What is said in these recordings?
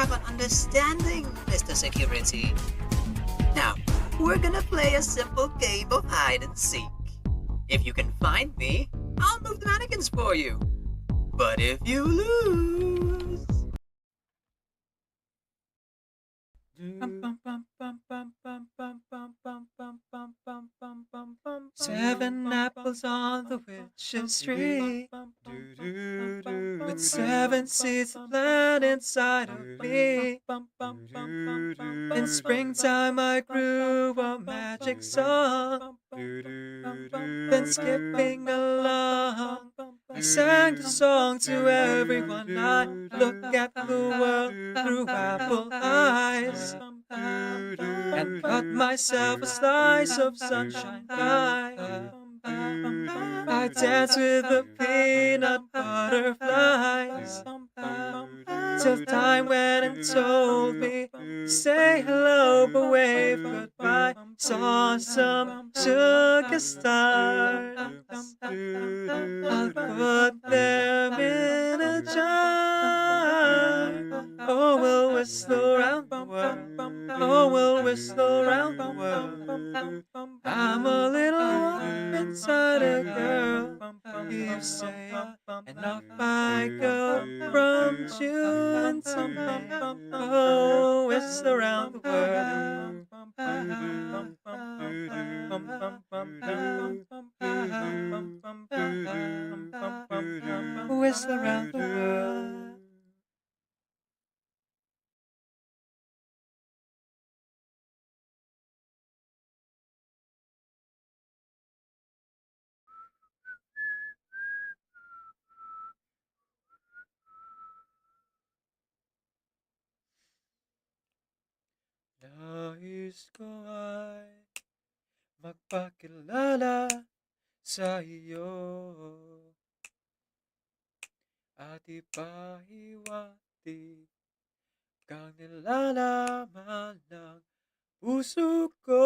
have an understanding, Mr. Security. Now, we're gonna play a simple game of hide and seek. If you can find me, I'll move the mannequins for you. But if you lose... 7 apples on the witch's tree, with 7 seeds planted inside of me. In springtime I grew a magic song, then skipping along, I sang the song to everyone. I look at the world through apple eyes, and cut myself a slice of sunshine pie. I dance with the peanut butterflies, till time went and told me, say hello but wave goodbye. Saw some sugar stars, I'll put them in a jar. Oh, we'll whistle around the world, oh, we'll whistle around the world. I'm a little wolf inside a girl, you say, and off I go from June to May. Oh, whistle around the world, whistle around the world. Nais ko ay magpakilala sa iyo at ipahiwatig kang nilalaman ng puso ko.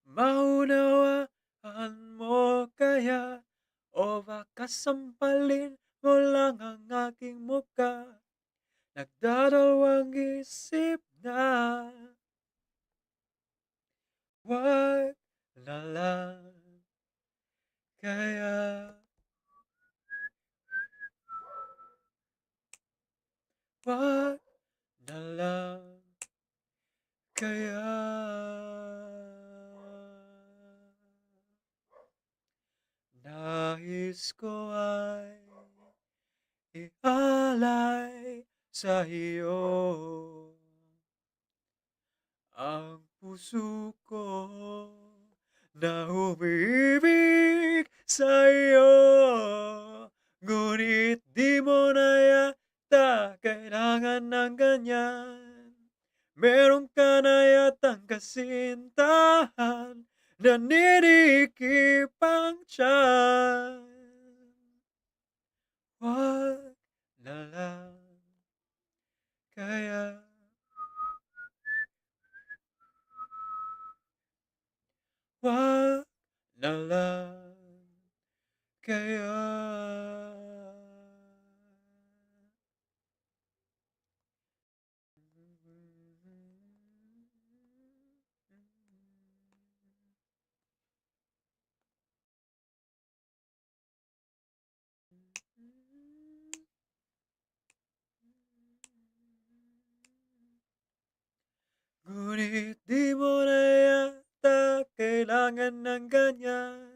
Maunawaan mo kaya, o baka sampalin mo lang ang aking muka. Nagdadalawang isip na wag na lang kaya, wag na lang kaya. Nais ko ay ialay sa iyo ang puso ko na umiibig sa iyo. Ngunit di mo na yata kailangan ng ganyan. Meron ka na yatang kasintahan na ninikip ang tiyan. Wag na lang kaya, wag na lang kaya. Ngunit di mo na yata kailangan ng ganyan.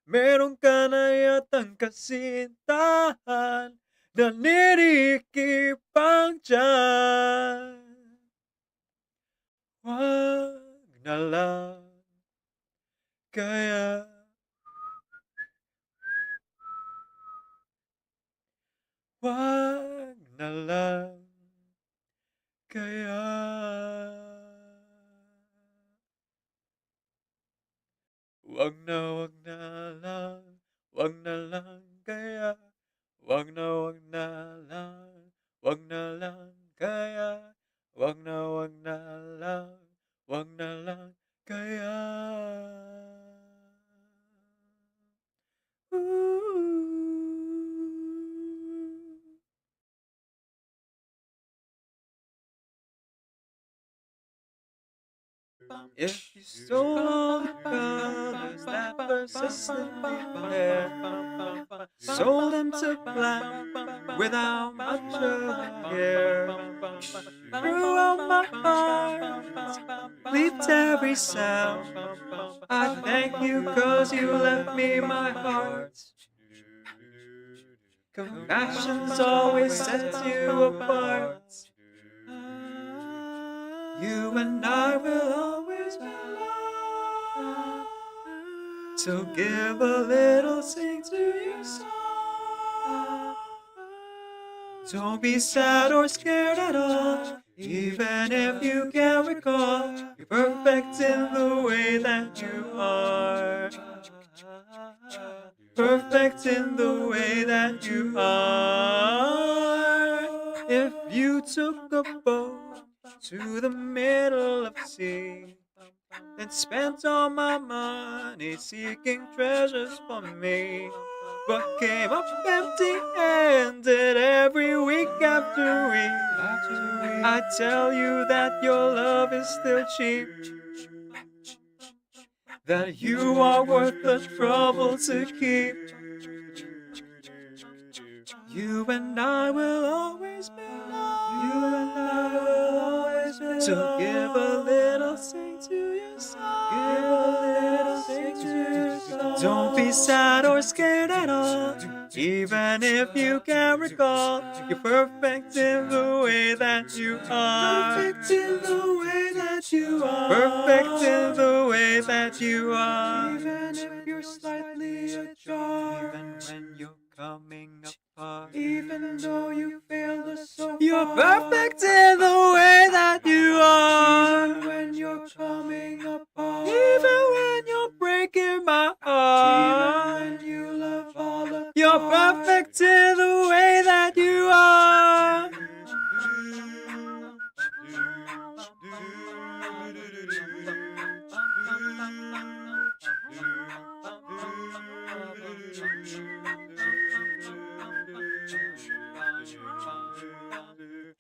Meron ka na yatang kasintahan na ninikip ang tiyan. Wag na lang kaya, wag na lang kaya. Wag na lang, wag na lang kaya, wag na lang, wag na lang kaya, wag na lang, wag na lang kaya. Ooh. If you stole all the colors that persisted in my hair, sold them to black without much of a care, threw out my heart, bleeped every sound, I thank you 'cause you left me my heart. Compassion's always sets you apart. You and I will always be loved. So give a little sing to your song. Don't be sad or scared at all, even if you can't recall. You're perfect in the way that you are. Perfect in the way that you are. If you took a boat to the middle of the sea, then spent all my money seeking treasures for me, but came up empty-handed every week after week, I tell you that your love is still cheap, that you are worth the trouble to keep. You and I will always be loved. You and I will always be loved. So give a little sing to your song. Give a little sing to your song. Don't be sad or scared at all, even if you can't recall. You're perfect in the way that you are. Perfect in the way that you are. Perfect in the way that you are. Even if you're slightly ajar. Even when you're coming apart. Even though you failed us so far. You're perfect in the way that you are. Even when you're coming apart. Even when you're breaking my heart. Even when you love all the You're perfect in the way that you are.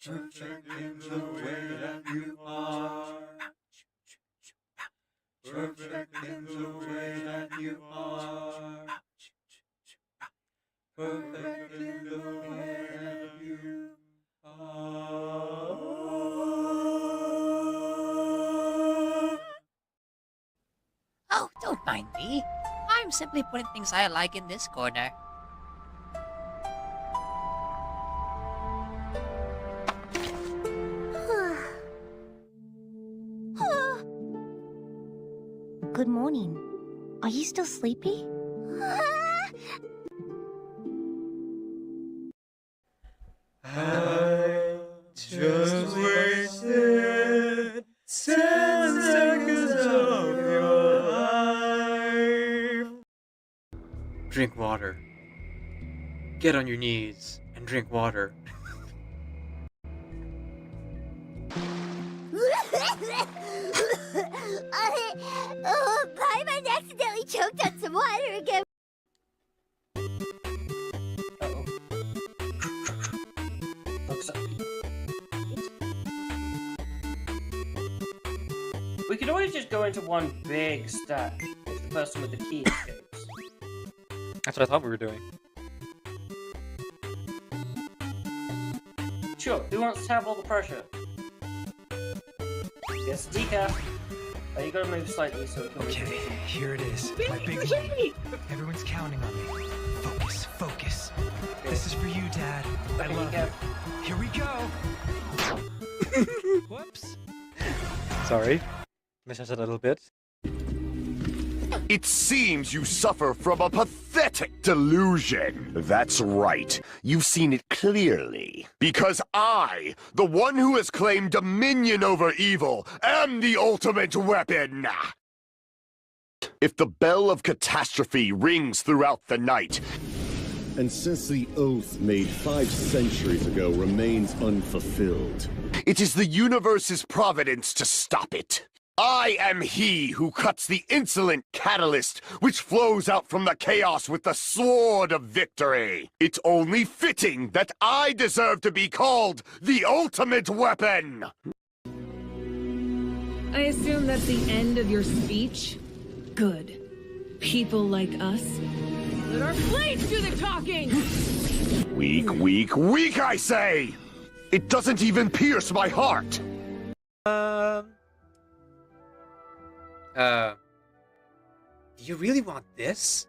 Perfect in the way that you are. Perfect in the way that you are. Perfect in the way that you are. Oh, don't mind me. I'm simply putting things I like in this corner. Good morning. Are you still sleepy? I just wasted 10 seconds of your life. Drink water. Get on your knees and drink water. Baybeeee accidentally choked on some water again. We could always just go into one big stack if the person with the key escapes. That's what I thought we were doing. Sure, who wants to have all the pressure? Yes, decaf. Oh, you gotta move slightly so it can Okay, here it is. My big one. Everyone's counting on me. Focus, focus. Okay. This is for you, Dad. I Okay, love decaf. you. Here we go. Whoops. Sorry. Missed us a little bit. It seems you suffer from a pathetic delusion. That's right. You've seen it clearly. Because I, the one who has claimed dominion over evil, am the ultimate weapon. If the bell of catastrophe rings throughout the night, And since the oath made 5 centuries ago remains unfulfilled, it is the universe's providence to stop it. I am he who cuts the insolent catalyst which flows out from the chaos with the sword of victory. It's only fitting that I deserve to be called the ultimate weapon. I assume that's the end of your speech? Good. People like us. Let our blades do the talking! Weak, weak, weak, I say! It doesn't even pierce my heart! Do you really want this?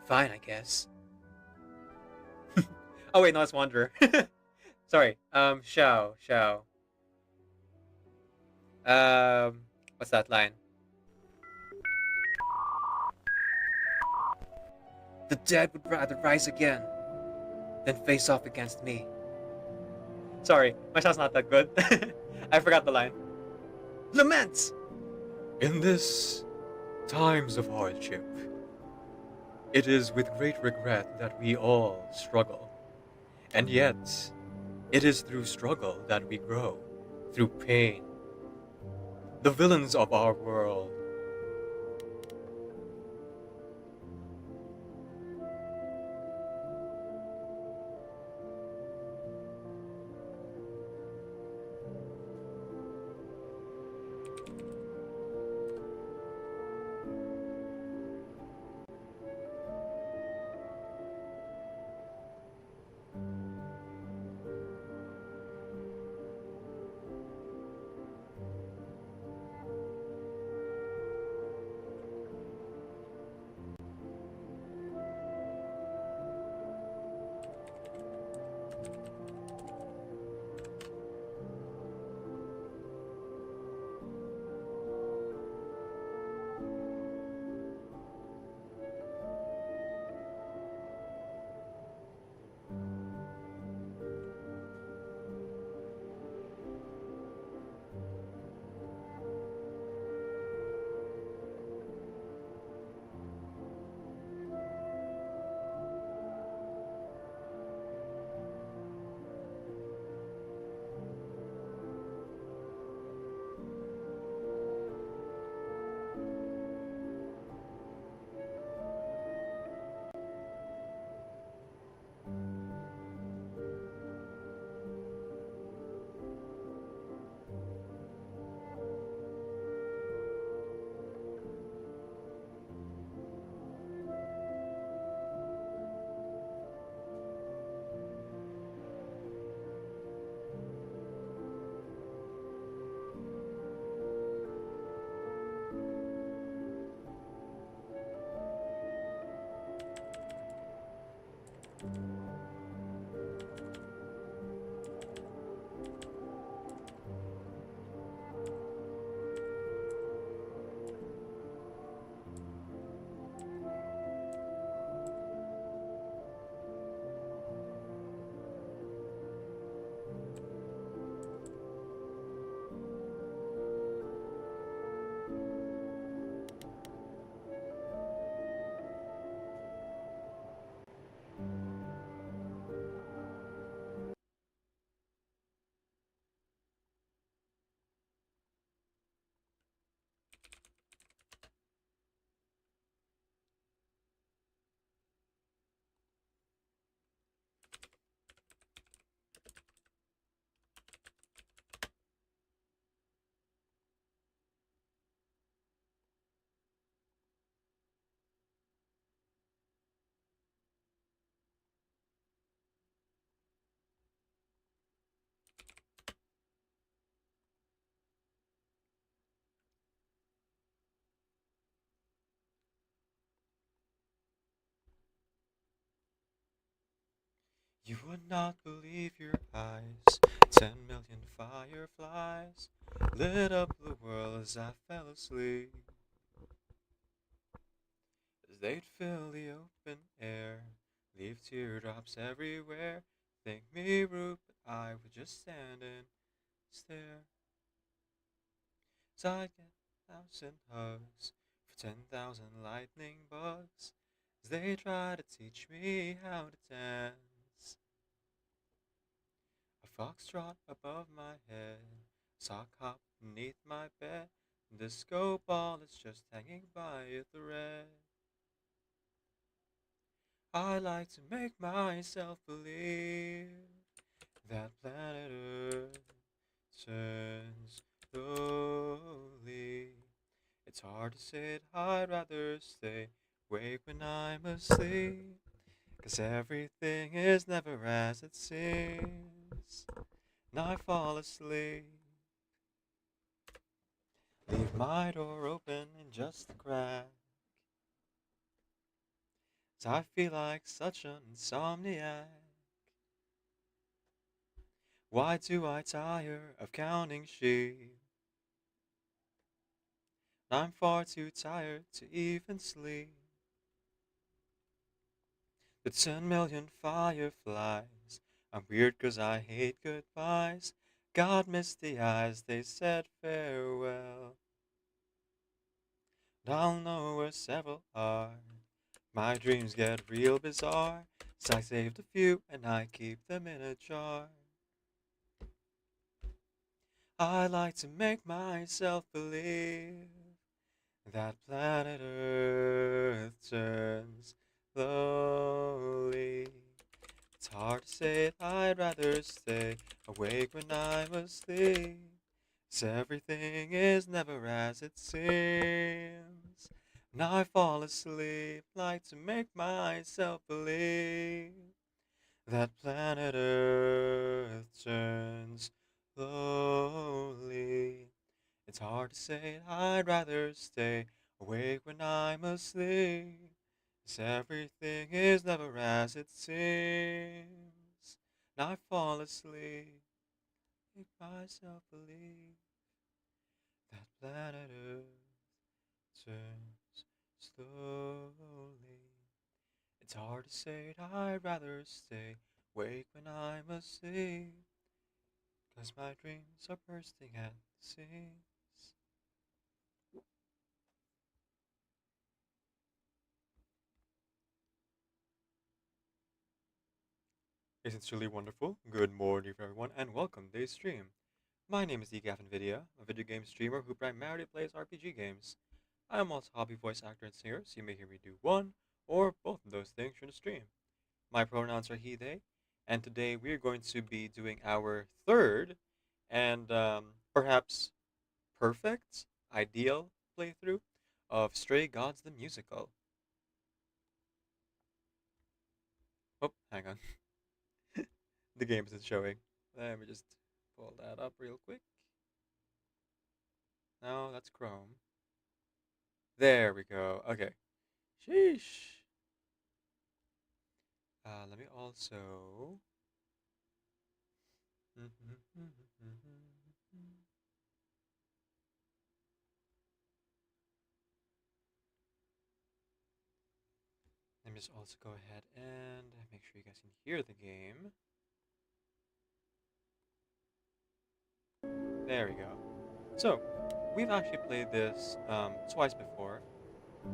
Fine, I guess. Oh wait, no, it's Wanderer. Sorry, Shao. What's that line? The dead would rather rise again than face off against me. Sorry, my shot's not that good. I forgot the line. Lament! In this times of hardship, it is with great regret that we all struggle. And yet, it is through struggle that we grow, through pain. The villains of our world You would not believe your eyes. 10 million fireflies lit up the world as I fell asleep. As they'd fill the open air, leave teardrops everywhere. Think me rude, but I would just stand and stare. So I'd get 1,000 hugs for 10,000 lightning bugs as they try to teach me how to dance. A foxtrot above my head, sock hop beneath my bed, and disco ball is just hanging by a thread. I like to make myself believe that planet Earth turns the hard to say it, I'd rather stay awake when I'm asleep. 'Cause everything is never as it seems. And I fall asleep. Leave my door open in just a crack. 'Cause I feel like such an insomniac. Why do I tire of counting sheep? I'm far too tired to even sleep. The 10 million fireflies. I'm weird 'cause I hate goodbyes. God misty eyes, they said farewell. And I'll know where several are. My dreams get real bizarre. So I saved a few and I keep them in a jar. I like to make myself believe that planet Earth turns slowly. It's hard to say it, I'd rather stay awake when I'm asleep. 'Cause everything is never as it seems. And I fall asleep, like to make myself believe that planet Earth turns slowly. It's hard to say it, I'd rather stay awake when I'm asleep. 'Cause everything is never as it seems. And I fall asleep, make myself believe that planet Earth turns slowly. It's hard to say it, I'd rather stay awake when I'm asleep. 'Cause my dreams are bursting at the seams. Isn't it truly wonderful? Good morning, everyone, and welcome to today's stream. My name is Nvidia, a video game streamer who primarily plays RPG games. I am also a hobby voice actor and singer, so you may hear me do one or both of those things during the stream. My pronouns are he, they, and today we are going to be doing our third and perhaps perfect, ideal playthrough of Stray Gods the Musical. Oh, hang on. The game isn't showing. Let me just pull that up real quick. No, that's Chrome. There we go. Okay. Sheesh. Let me also. Let me just also go ahead and make sure you guys can hear the game. There we go. So, we've actually played this twice before.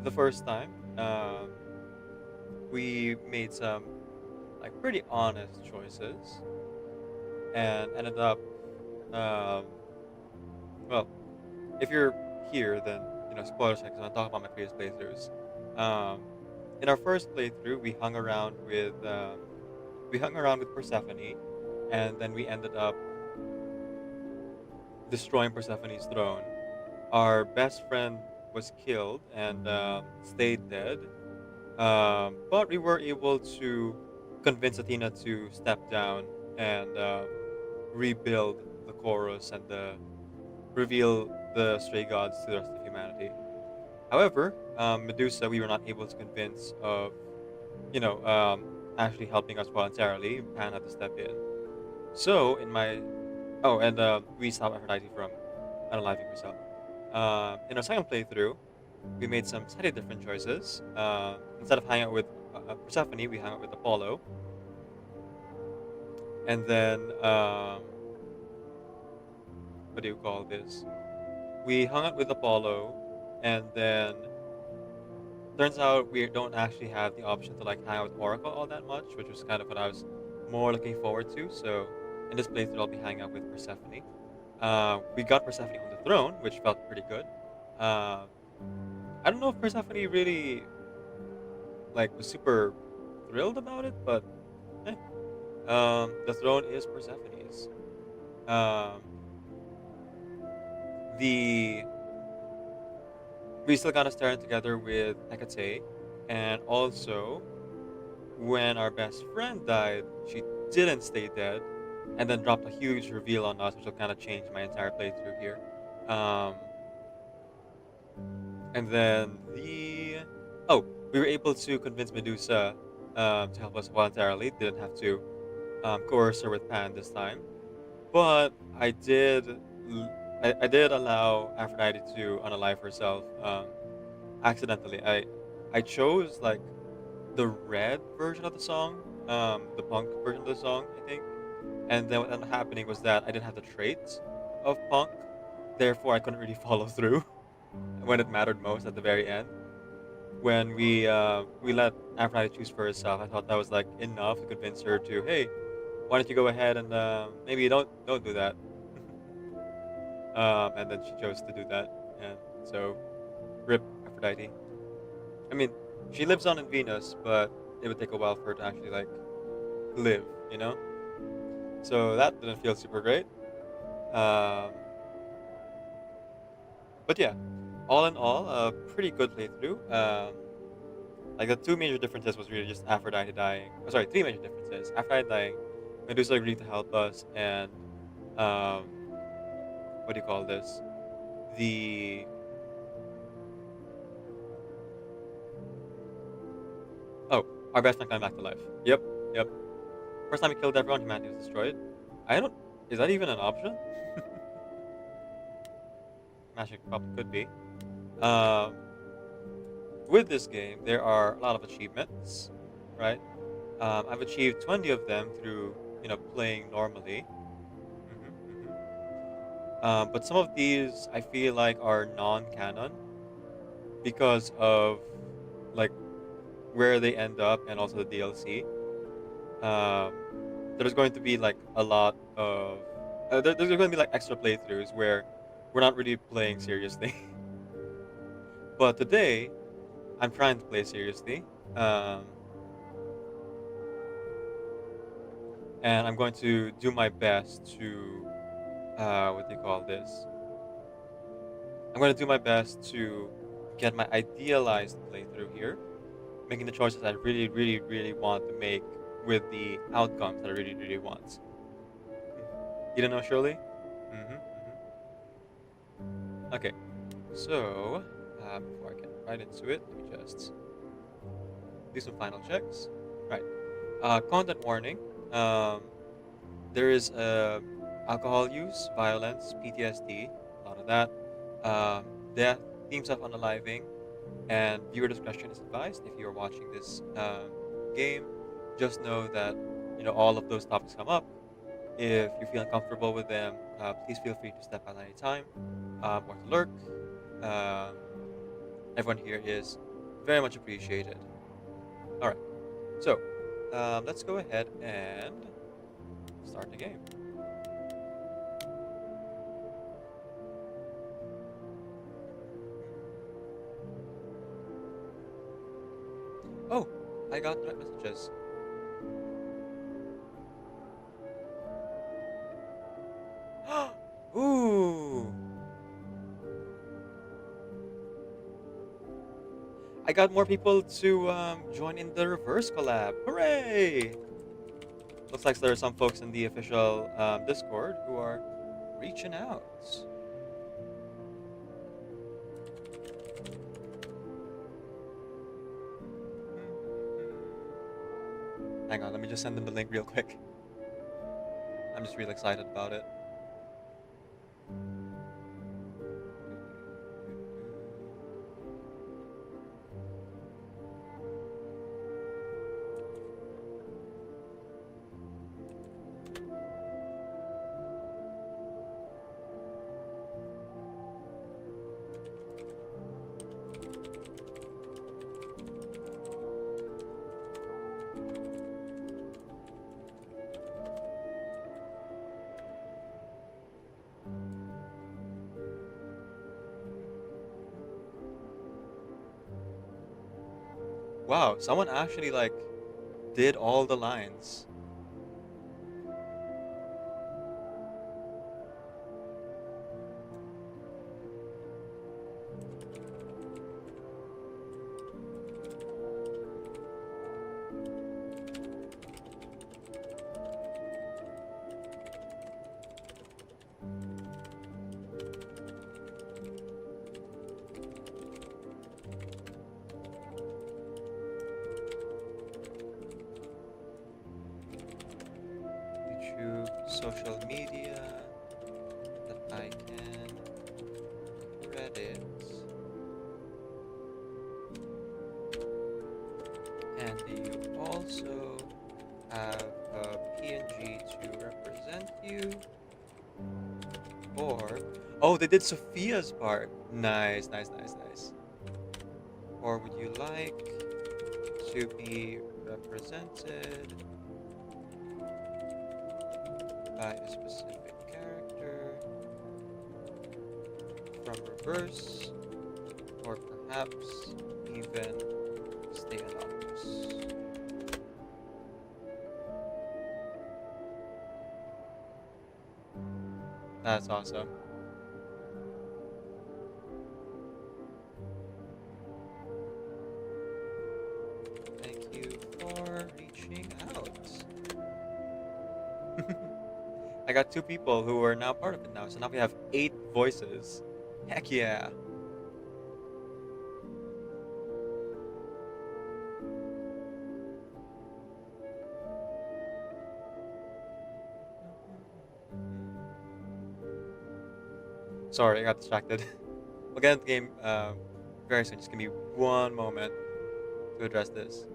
The first time, we made some like pretty honest choices and ended up, um, well, if you're here, then spoiler section. I'll talk about my previous playthroughs. Um, in our first playthrough, we hung around with Persephone, and then we ended up destroying Persephone's throne. Our best friend was killed and stayed dead, but we were able to convince Athena to step down and rebuild the chorus and reveal the stray gods to the rest of humanity. However, Medusa, we were not able to convince of, actually helping us voluntarily. Pan had to step in. So in my, oh, and we stopped Aphrodite from unaliving herself. In our second playthrough, we made some slightly different choices. Instead of hanging out with Persephone, we hung out with Apollo. And then, what do you call this? We hung out with Apollo, and then turns out we don't actually have the option to like hang out with Oracle all that much, which was kind of what I was more looking forward to. So in this playthrough, I'll be hanging out with Persephone. We got Persephone on the throne, which felt pretty good. I don't know if Persephone really like was super thrilled about it, but eh. The throne is Persephone's. Um, the we still got to stand together with Hecate, and also when our best friend died, she didn't stay dead, and then dropped a huge reveal on us, which will kind of change my entire playthrough here. Um, and then we were able to convince Medusa to help us voluntarily. Didn't have to coerce her with Pan this time, but I did allow Aphrodite to unalive herself accidentally. I chose like the red version of the song, the punk version of the song, I think. And then what ended up happening was that I didn't have the traits of punk, therefore I couldn't really follow through when it mattered most at the very end. When we let Aphrodite choose for herself, I thought that was like enough to convince her to, hey, why don't you go ahead and maybe don't do that. And then she chose to do that, and so rip Aphrodite. I mean, she lives on in Venus, but it would take a while for her to actually like live, you know. So that didn't feel super great. Um, but yeah, all in all, a pretty good playthrough. Like the two major differences was really just Aphrodite dying. Oh, sorry, three major differences: Aphrodite dying, Medusa agreed to help us, and um, what do you call this? The oh, our best friend coming back to life. Yep, yep. First time we killed everyone, humanity was destroyed. I don't. Is that even an option? Magic probably could be. Um, with this game, there are a lot of achievements, right? I've achieved 20 of them through, playing normally. But some of these I feel like are non-canon because of like where they end up and also the DLC. Um, there's going to be like a lot of there's going to be like extra playthroughs where we're not really playing seriously. But today I'm trying to play seriously. Um, and I'm going to do my best to what do you call this? I'm going to do my best to get my idealized playthrough here, making the choices I really, really, really want to make with the outcomes that I really, really want. You don't know, Shirley? Okay, so before I get right into it, let me just do some final checks. Right. Content warning. Um, there is alcohol use, violence, PTSD, a lot of that. Um, death, themes of unaliving, and viewer discretion is advised if you're watching this game. Just know that all of those topics come up. If you feel uncomfortable with them, please feel free to step out at any time or to lurk. Um, everyone here is very much appreciated. All right, so let's go ahead and start the game. Oh, I got direct messages. Ooh. I got more people to join in the reverse collab. Hooray! Looks like there are some folks in the official Discord who are reaching out. Hang on, let me just send them the link real quick. I'm just really excited about it. Wow, someone actually like did all the lines. Oh, they did Sophia's part. Nice, nice, nice, nice. Or would you like to be represented by a specific character from reverse, or perhaps even stay anonymous? That's awesome. Thank you for reaching out. I got 2 people who are now part of it now, so now we have 8 voices. Heck yeah. Sorry, I got distracted. We'll get into the game very soon. Just give me one moment to address this.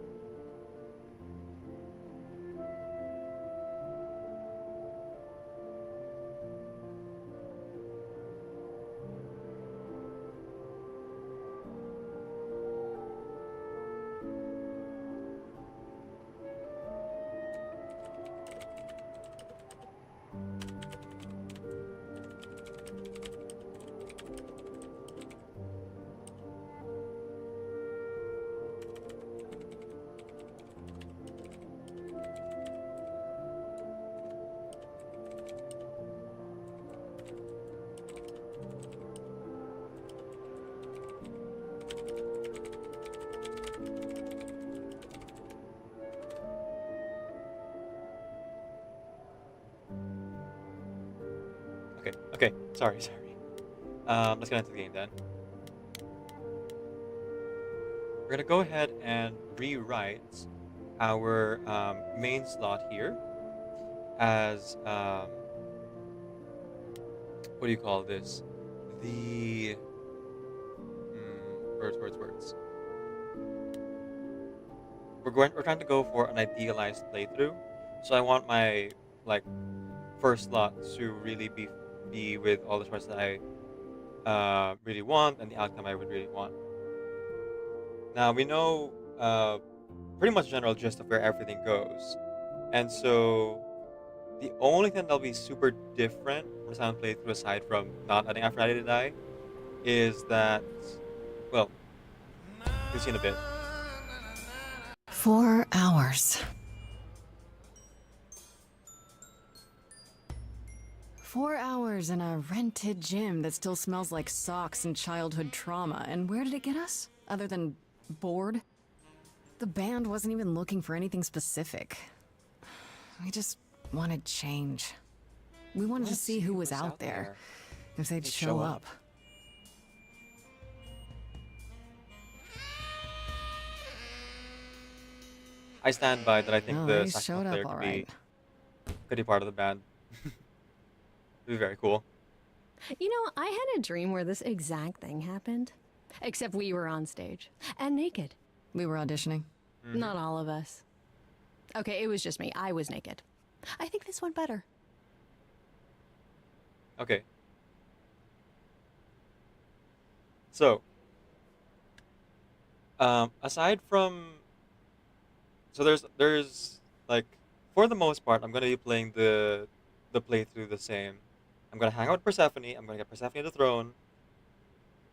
Okay, sorry. Let's get into the game then. We're gonna go ahead and rewrite our main slot here as what do you call this? The words. We're trying to go for an idealized playthrough, so I want my like first slot to really be with all the choices that I really want and the outcome I would really want. Now we know pretty much general gist of where everything goes, and so the only thing that'll be super different from the sound playthrough, aside from not adding Aphrodite to die, is that, well, you'll see in a bit. 4 hours. 4 hours in a rented gym that still smells like socks and childhood trauma. And where did it get us? Other than bored? The band wasn't even looking for anything specific. We just wanted change. We wanted to see who was out there. If they'd show up. I stand by that. I think the They saxophone showed player up all could right. be part of the band. It'd be very cool. You know, I had a dream where this exact thing happened. Except we were on stage. And naked. We were auditioning. Not all of us. Okay, it was just me. I was naked. I think this went better. Okay. So, aside from, so there's like, for the most part, I'm gonna be playing the playthrough the same. I'm gonna hang out with Persephone. I'm gonna get Persephone the throne.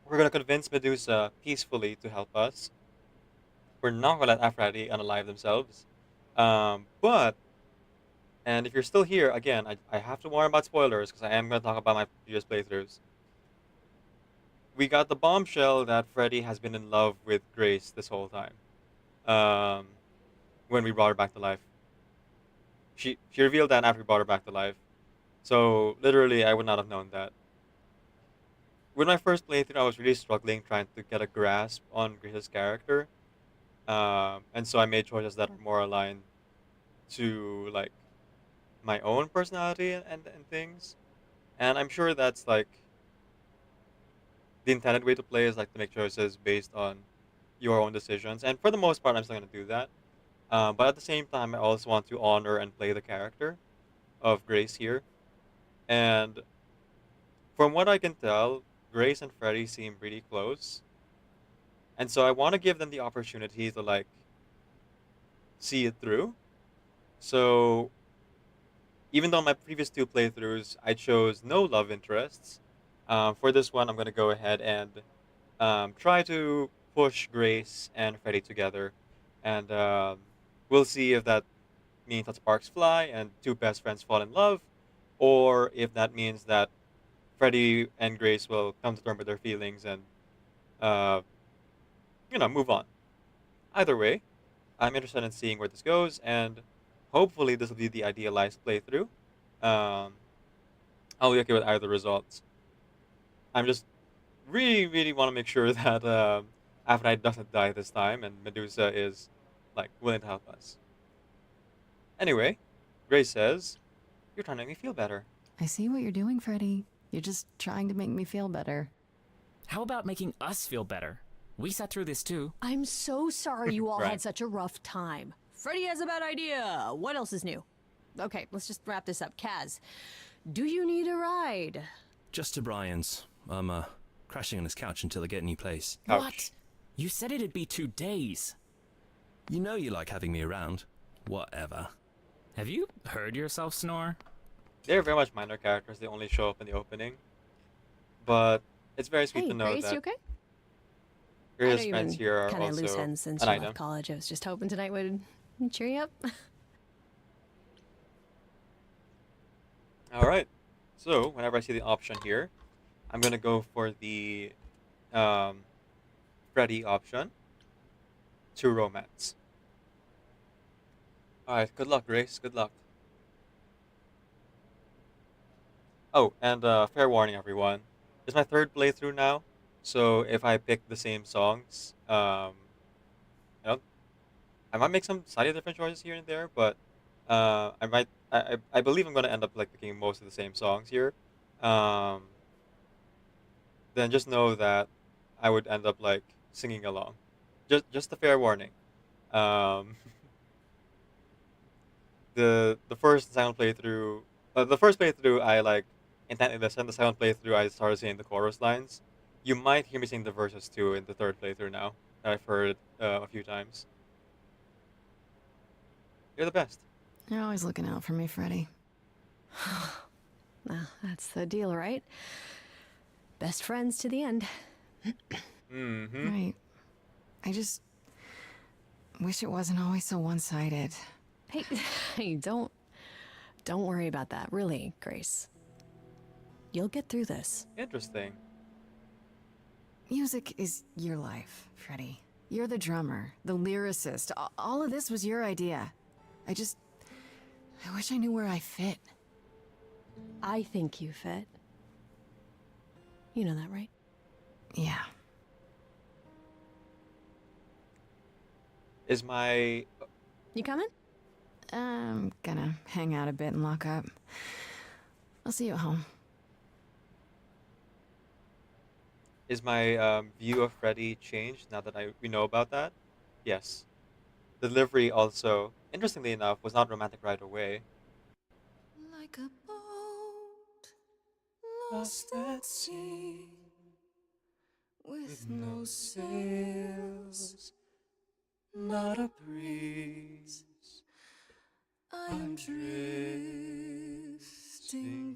We're gonna convince Medusa peacefully to help us. We're not gonna let Aphrodite unalive themselves. But, and if you're still here, again, I have to warn about spoilers because I am gonna talk about my previous playthroughs. We got the bombshell that Freddy has been in love with Grace this whole time. When we brought her back to life. She revealed that after we brought her back to life. So literally, I would not have known that. With my first playthrough, I was really struggling trying to get a grasp on Grace's character, and so I made choices that are more aligned to like my own personality and things. And I'm sure that's like the intended way to play is like to make choices based on your own decisions. And for the most part, I'm still gonna do that. But at the same time, I also want to honor and play the character of Grace here. And from what I can tell, Grace and Freddy seem pretty close. And so I want to give them the opportunity to, like, see it through. So, even though my previous two playthroughs, I chose no love interests, for this one, I'm going to go ahead and try to push Grace and Freddy together. And we'll see if that means that sparks fly and two best friends fall in love, or if that means that Freddy and Grace will come to terms with their feelings and, uh, move on. Either way, I'm interested in seeing where this goes, and hopefully this will be the idealized playthrough. Um, I'll be okay with either results. I'm just really, really want to make sure that Aphrodite doesn't die this time, and Medusa is, like, willing to help us. Anyway, Grace says, "You're trying to make me feel better." I see what you're doing, Freddy. You're just trying to make me feel better. How about making us feel better? We sat through this too. I'm so sorry you all Right. had such a rough time. Freddy has a bad idea. What else is new? Okay, let's just wrap this up. Kaz, do you need a ride? Just to Brian's. I'm crashing on his couch until I get a new place. Ouch. What? You said it'd be 2 days. You know you like having me around. Whatever. Have you heard yourself snore? They're very much minor characters. They only show up in the opening. But it's very sweet Hey, to know Grace, that you okay? Grace's friends here are kind of also loose ends since an you item. left college. I was just hoping tonight would cheer you up. All right. So whenever I see the option here, I'm gonna go for the Freddy option to romance. All right. Good luck, Grace. Good luck. Oh, and fair warning, everyone. It's my third playthrough now, so if I pick the same songs, you know, I might make some slightly different choices here and there, but I believe I'm gonna end up like picking most of the same songs here. Um, then just know that I would end up like singing along. Just a fair warning. Um, the first and second playthrough, the first playthrough I like intently listened. The second playthrough I started saying the chorus lines. You might hear me sing the verses too in the third playthrough now that I've heard a few times. You're the best. You're always looking out for me, Freddy. Well, that's the deal, right? Best friends to the end. Mm-hmm. Right. I just wish it wasn't always so one-sided. Hey, hey, don't worry about that. Really, Grace. You'll get through this. Interesting. Music is your life, Freddy. You're the drummer, the lyricist. All of this was your idea. I wish I knew where I fit. I think you fit. You know that, right? Yeah. Is my You coming? I'm gonna hang out a bit and lock up. I'll see you at home. view of Freddy changed now that we know about that? Yes. The delivery also, interestingly enough, was not romantic right away. Like a boat lost at sea with no sails, not a breeze. I'm drifting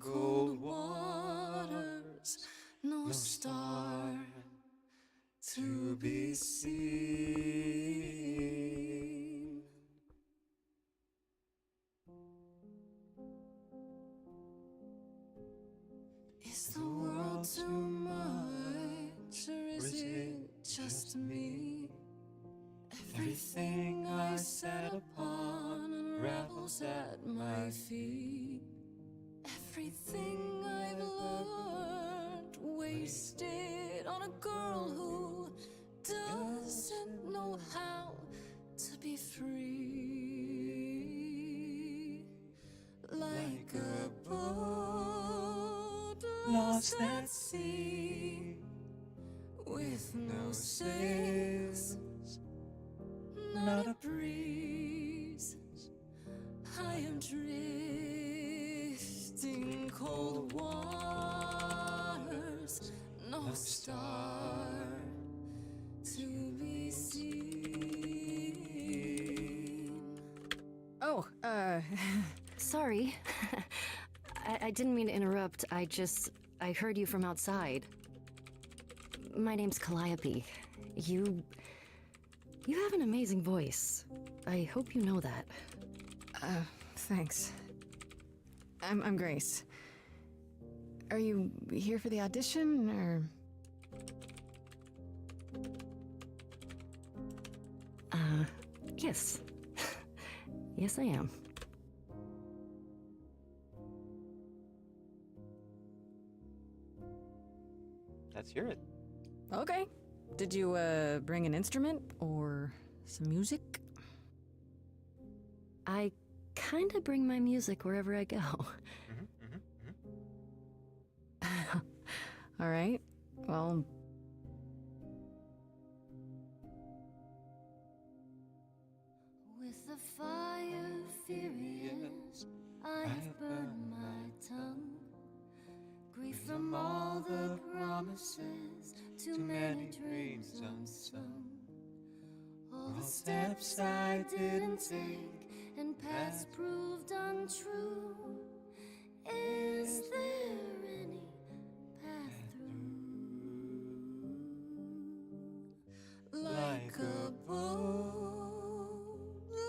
cold waters, no star to be seen. Is the world too much, or is it just me? Everything I sat upon unravels at my feet. Everything I've learned wasted on a girl who doesn't know how to be free. Like a boat lost at sea with no sails, not a breeze. I am drifting cold waters, star to be seen. Oh, Sorry. I didn't mean to interrupt. I heard you from outside. My name's Calliope. You have an amazing voice. I hope you know that. Thanks. I'm Grace. Are you here for the audition, or...? Yes. Yes, I am. Let's hear it. Okay. Did you, bring an instrument, or some music? I kinda bring my music wherever I go. All right. Well... With the fire furious, I've burned my tongue. Grief from all the promises, too many dreams unsung. All the steps I didn't take, and paths proved untrue. Is there any path through? Like a boat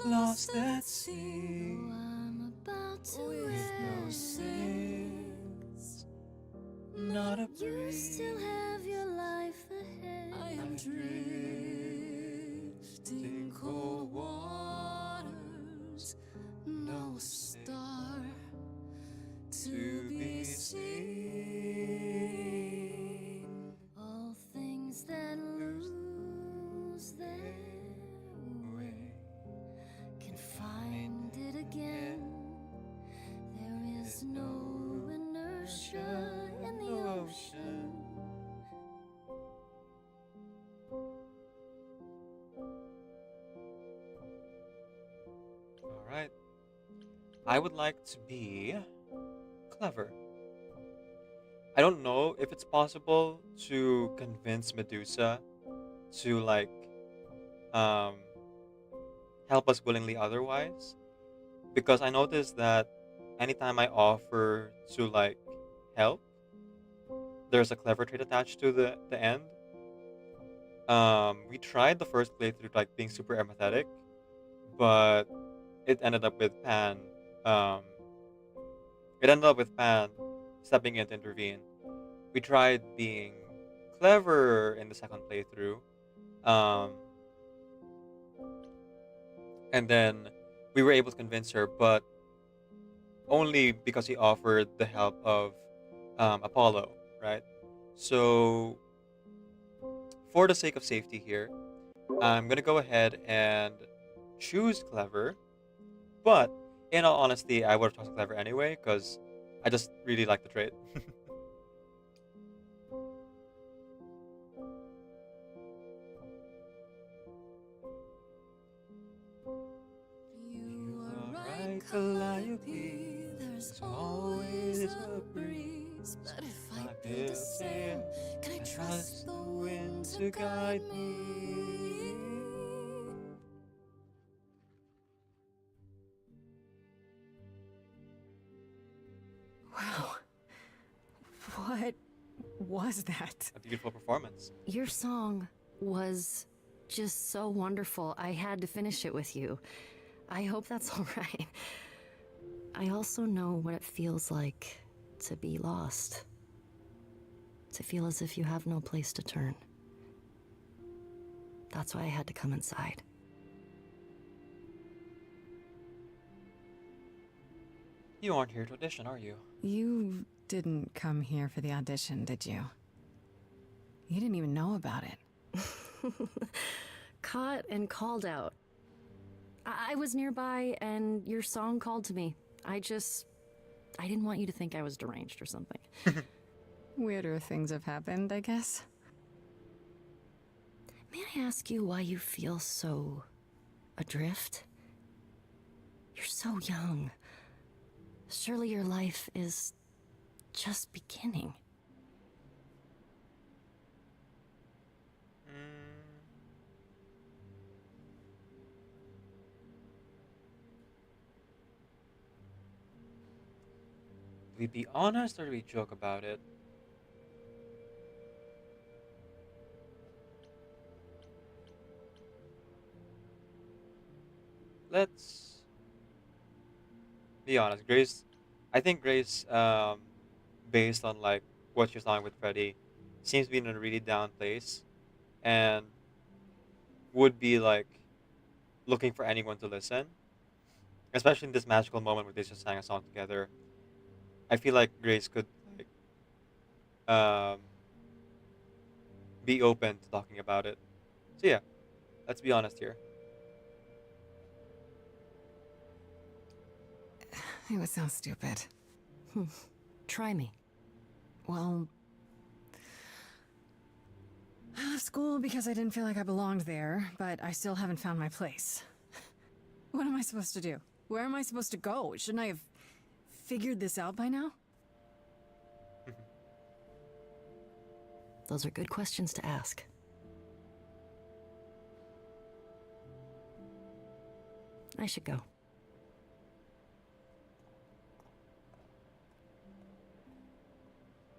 lost at sea, I'm about to with no sails, not a breeze. You still have your life ahead. I am drifting cold waters, no star to be seen. All things that lose their way can find it again. There is no inertia in the ocean. All right. I would like to be clever. I don't know if it's possible to convince Medusa to like help us willingly otherwise, because I noticed that anytime I offer to like help, there's a clever trait attached to the end. We tried the first playthrough like being super empathetic, but it ended up with Pan stepping in to intervene. We tried being clever in the second playthrough, and then we were able to convince her, but only because he offered the help of Apollo, right? So, for the sake of safety here, I'm gonna go ahead and choose clever, but in all honesty, I would have chosen clever anyway, because I just really like the trait. You are right, Calliope. There's always a breeze. But if I build a sail, can I trust the wind to guide me? Wow. What was that? A beautiful performance. Your song was just so wonderful. I had to finish it with you. I hope that's all right. I also know what it feels like to be lost. To feel as if you have no place to turn. That's why I had to come inside. You aren't here to audition, are you? You didn't come here for the audition, did you? You didn't even know about it. Caught and called out. I was nearby and your song called to me. I didn't want you to think I was deranged or something. Weirder things have happened, I guess. May I ask you why you feel so adrift? You're so young. Surely your life is just beginning. we be honest or do we joke about it? Let's be honest. Grace, I think Grace, based on like what she's talking with Freddy, seems to be in a really down place and would be like looking for anyone to listen, especially in this magical moment where they just sang a song together. I feel like Grace could like um, be open to talking about it. So yeah, let's be honest here. It would sound stupid. Try me. Well, I left school because I didn't feel like I belonged there, but I still haven't found my place. What am I supposed to do? Where am I supposed to go? Shouldn't I have figured this out by now? Those are good questions to ask. I should go.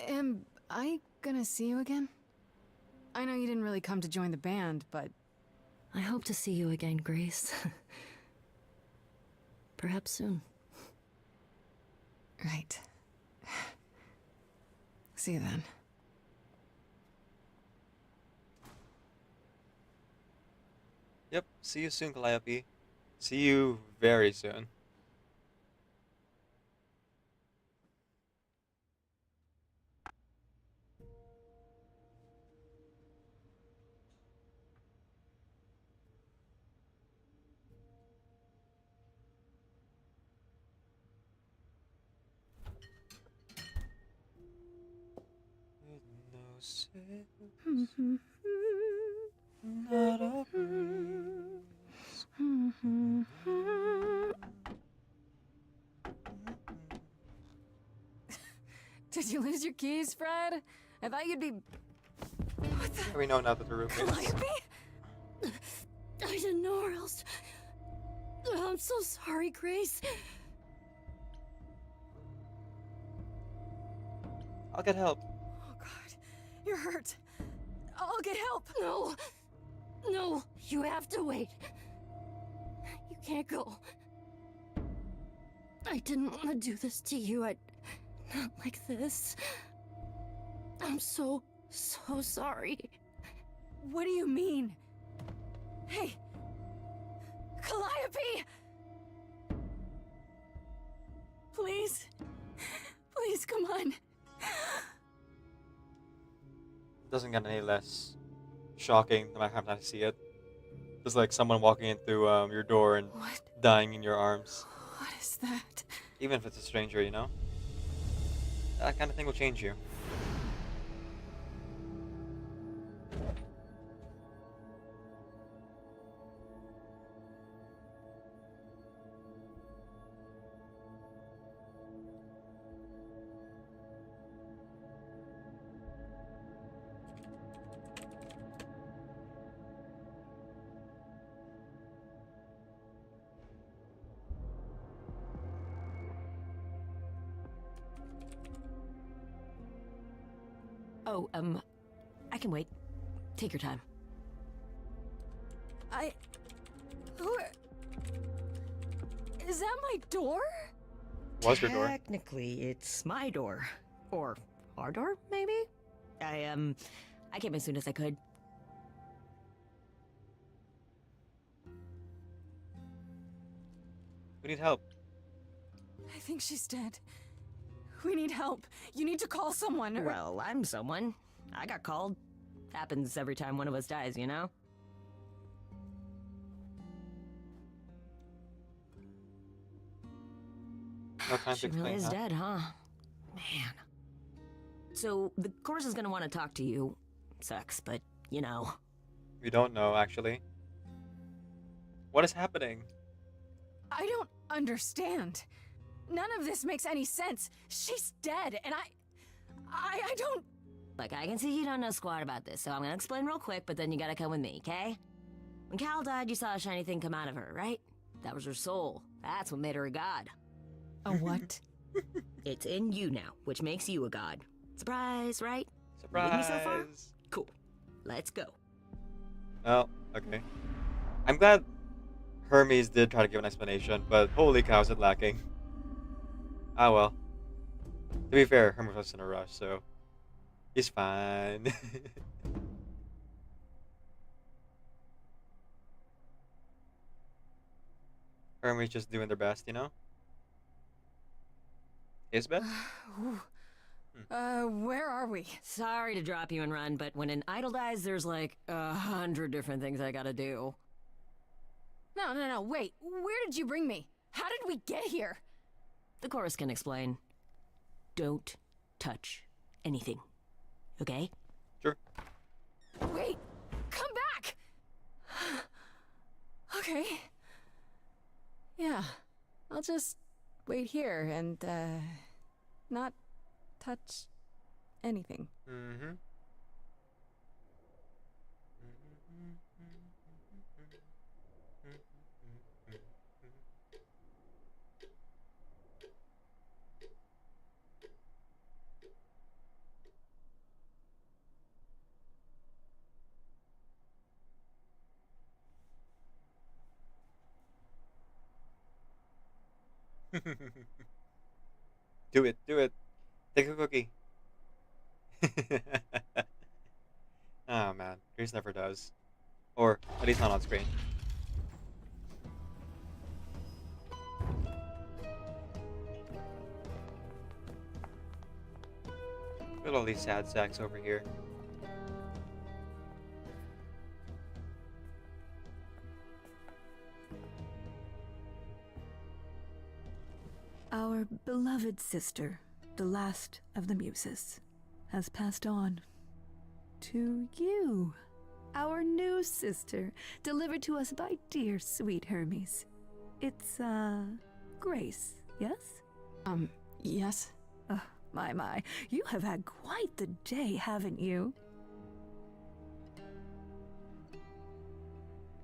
Am I gonna see you again? I know you didn't really come to join the band, but... I hope to see you again, Grace. Perhaps soon. Right. See you then. Yep. See you soon, Calliope. See you very soon. Not a breeze. Did you lose your keys, Fred? I thought you'd be... What the... We know now that the roommates. Calliope? I didn't know where else. I'm so sorry, Grace. I'll get help. Oh, God. You're hurt. I'll get help. No. No, you have to wait. You can't go. I didn't want to do this to you. Not like this. I'm so sorry. What do you mean? Hey! Calliope! Please? Please, come on. Doesn't get any less shocking the next time I see it. Just like someone walking in through your door and What? dying in your arms. What is that? Even if it's a stranger, you know? That kind of thing will change you. Oh, I can wait. Take your time. Who... Is that my door? Was your door? Technically, it's my door. Or our door, maybe? I came as soon as I could. We need help. I think she's dead. We need help. You need to call someone or... Well, I'm someone. I got called. Happens every time one of us dies, you know? No time to She really explain, is huh? dead, huh? Man. So, the course is gonna want to talk to you. Sucks, but, you know. We don't know, actually. What is happening? I don't understand. None of this makes any sense. She's dead, and I don't... Look, I can see you don't know squat about this, so I'm gonna explain real quick, but then you gotta come with me, okay? When Cal died, you saw a shiny thing come out of her, right? That was her soul. That's what made her a god. A what? It's in you now, which makes you a god. Surprise, right? You with me so far? Surprise! Cool. Let's go. Oh, okay. I'm glad Hermes did try to give an explanation, but holy cow, is it lacking. Ah well. To be fair, Hermes was in a rush, so he's fine. Hermes just doing their best, you know? His best? Where are we? Sorry to drop you and run, but when an idol dies, there's like 100 different things I gotta do. No, wait. Where did you bring me? How did we get here? The chorus can explain. Don't touch anything. Okay? Sure. Wait! Come back! Okay. Yeah. I'll just wait here and, not touch anything. Mm-hmm. Do it, do it. Take a cookie. Oh man, Grace never does. Or at least not on screen. Look at all these sad sacks over here. Our beloved sister, the last of the muses, has passed on. To you, our new sister, delivered to us by dear sweet Hermes. It's, Grace, yes? Yes? Oh, my, you have had quite the day, haven't you?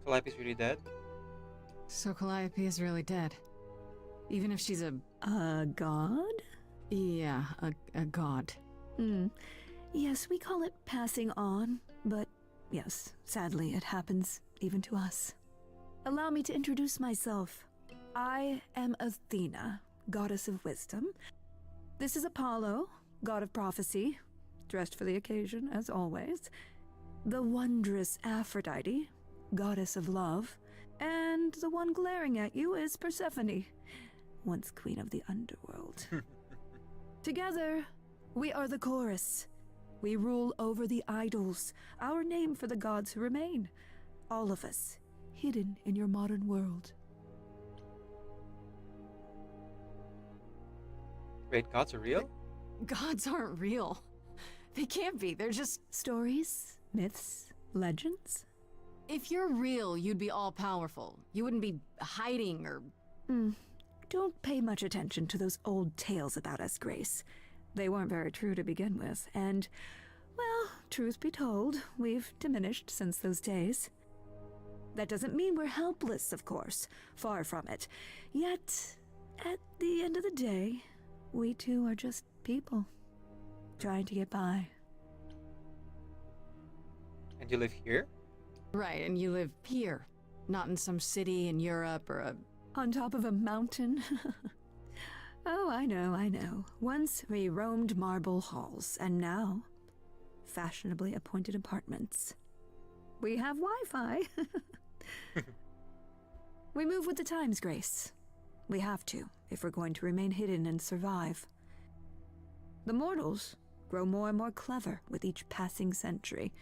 Calliope's really dead? So Calliope is really dead. Even if she's a god? Yeah, a god. Yes, we call it passing on, but yes, sadly it happens even to us. Allow me to introduce myself. I am Athena, goddess of wisdom. This is Apollo, god of prophecy, dressed for the occasion, as always. The wondrous Aphrodite, goddess of love. And the one glaring at you is Persephone, once queen of the underworld. Together, we are the chorus. We rule over the idols, our name for the gods who remain. All of us, hidden in your modern world. Wait, gods are real? Gods aren't real. They can't be. They're just stories, myths, legends. If you're real, you'd be all-powerful. You wouldn't be hiding or... Don't pay much attention to those old tales about us, Grace. They weren't very true to begin with, and, well, truth be told, we've diminished since those days. That doesn't mean we're helpless, of course. Far from it. Yet, at the end of the day, we too are just people, trying to get by. And you live here? Right, and you live here, not in some city in Europe or a... On top of a mountain? Oh, I know. Once we roamed marble halls, and now, fashionably appointed apartments. We have Wi-Fi. We move with the times, Grace. We have to, if we're going to remain hidden and survive. The mortals grow more and more clever with each passing century.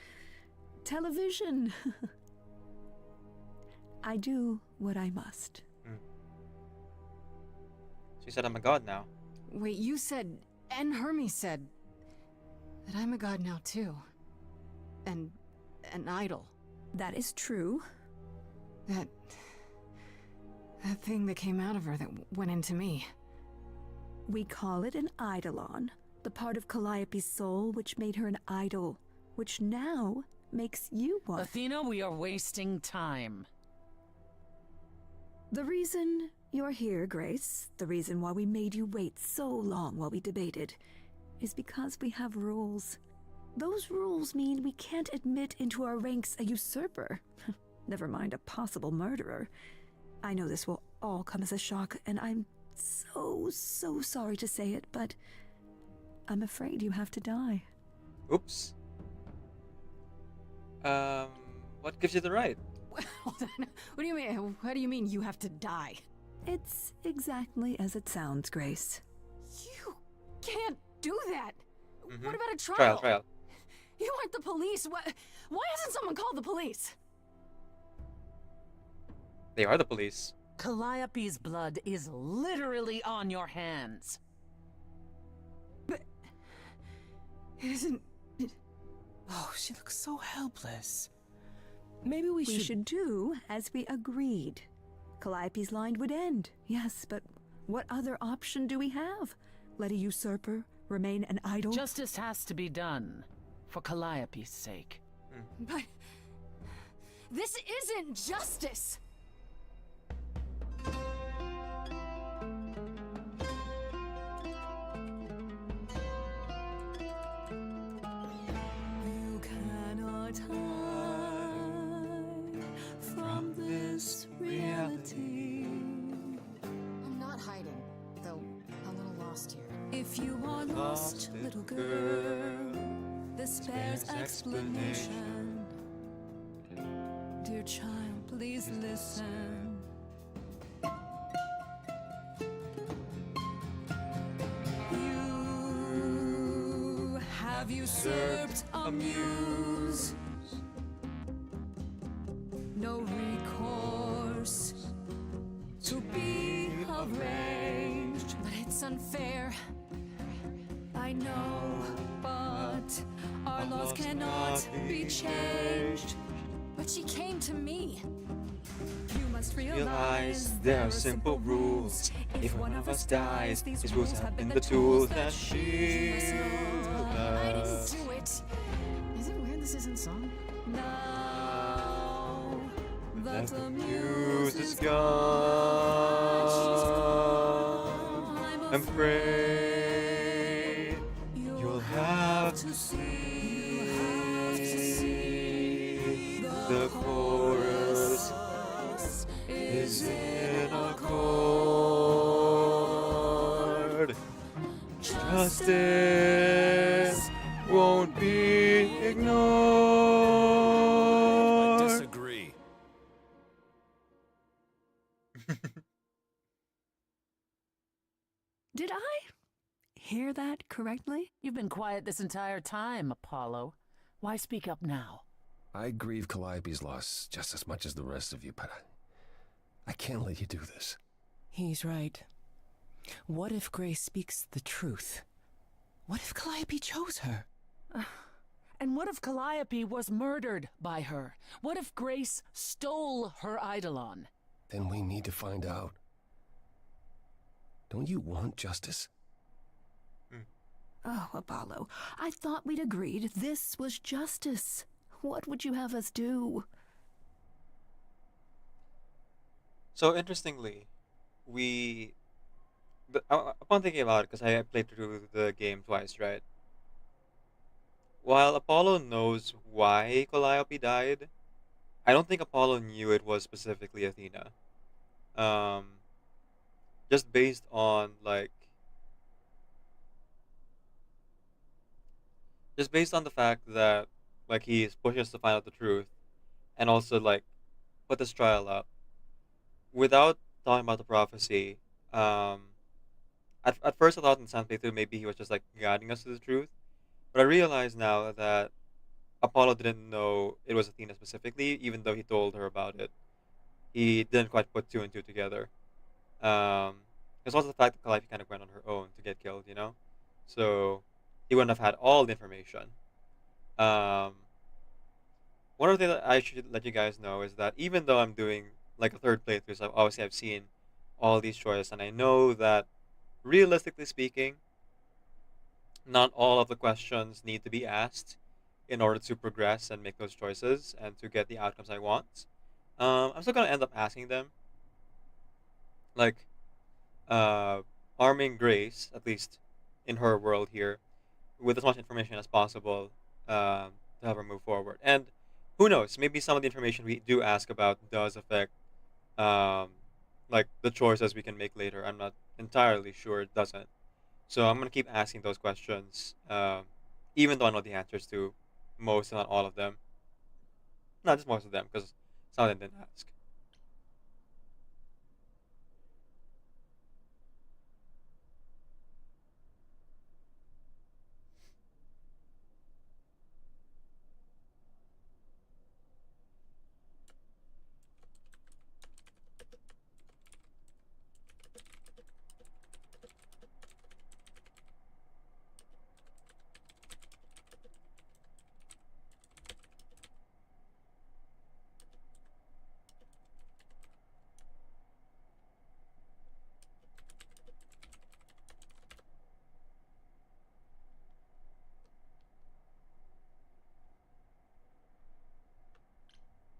Television! I do what I must. She said I'm a god now. Wait, you said, and Hermes said, that I'm a god now too. And an idol. That is true. That thing that came out of her that went into me. We call it an eidolon, the part of Calliope's soul which made her an idol, which now makes you one. Athena, we are wasting time. The reason You're here, Grace. The reason why we made you wait so long while we debated is because we have rules. Those rules mean we can't admit into our ranks a usurper, never mind a possible murderer. I know this will all come as a shock, and I'm so sorry to say it, but I'm afraid you have to die. Oops. What gives you the right? Hold on. What do you mean? What do you mean you have to die? It's exactly as it sounds, Grace. You can't do that. Mhm. What about a trial? Trial. You aren't the police. Why hasn't someone called the police? They are the police. Calliope's blood is literally on your hands. But it isn't. Oh, she looks so helpless. Maybe we should do as we agreed. Calliope's line would end, yes, but what other option do we have? Let a usurper remain an idol? Justice has to be done, for Calliope's sake. But this isn't justice. You cannot hide from this reality. I'm not hiding, though a little lost here. If you are lost, little girl, this bears explanation. Dear child, please listen. You have usurped a muse. No recourse to be arranged. But it's unfair. I know, but our laws cannot be changed. But she came to me. You must Realize there are simple rules. If one of us dies, these rules have been the tools that shield I didn't us. do it. Is it weird this isn't song? Now that The the muse is gone, I'm afraid you'll have to see the chorus is in accord. Justice won't be ignored. Disagree. Did I hear that correctly? You've been quiet this entire time, Apollo. Why speak up now? I grieve Calliope's loss just as much as the rest of you, but I can't let you do this. He's right. What if Grace speaks the truth? What if Calliope chose her? And what if Calliope was murdered by her? What if Grace stole her Eidolon? Then we need to find out. Don't you want justice? Oh, Apollo, I thought we'd agreed this was justice. What would you have us do? So interestingly, upon thinking about it, because I played through the game twice, right? While Apollo knows why Calliope died, I don't think Apollo knew it was specifically Athena. Just based on the fact that he pushes to find out the truth, and also put this trial up without talking about the prophecy. At first I thought in Sans playthrough maybe he was just guiding us to the truth, but I realize now that Apollo didn't know it was Athena specifically, even though he told her about it. He didn't quite put two and two together. There's also the fact that Calliope kind of went on her own to get killed, so he wouldn't have had all the information. One other thing that I should let you guys know is that even though I'm doing a third playthrough, so obviously I've seen all these choices, and I know that realistically speaking, not all of the questions need to be asked in order to progress and make those choices and to get the outcomes I want. I'm still gonna end up asking them, like arming Grace, at least in her world here, with as much information as possible to help her move forward. And who knows, maybe some of the information we do ask about does affect um, like the choices we can make later. I'm not entirely sure it doesn't. So I'm gonna keep asking those questions, even though I know the answers to most, and not all of them. Not just most of them, because some of them didn't ask.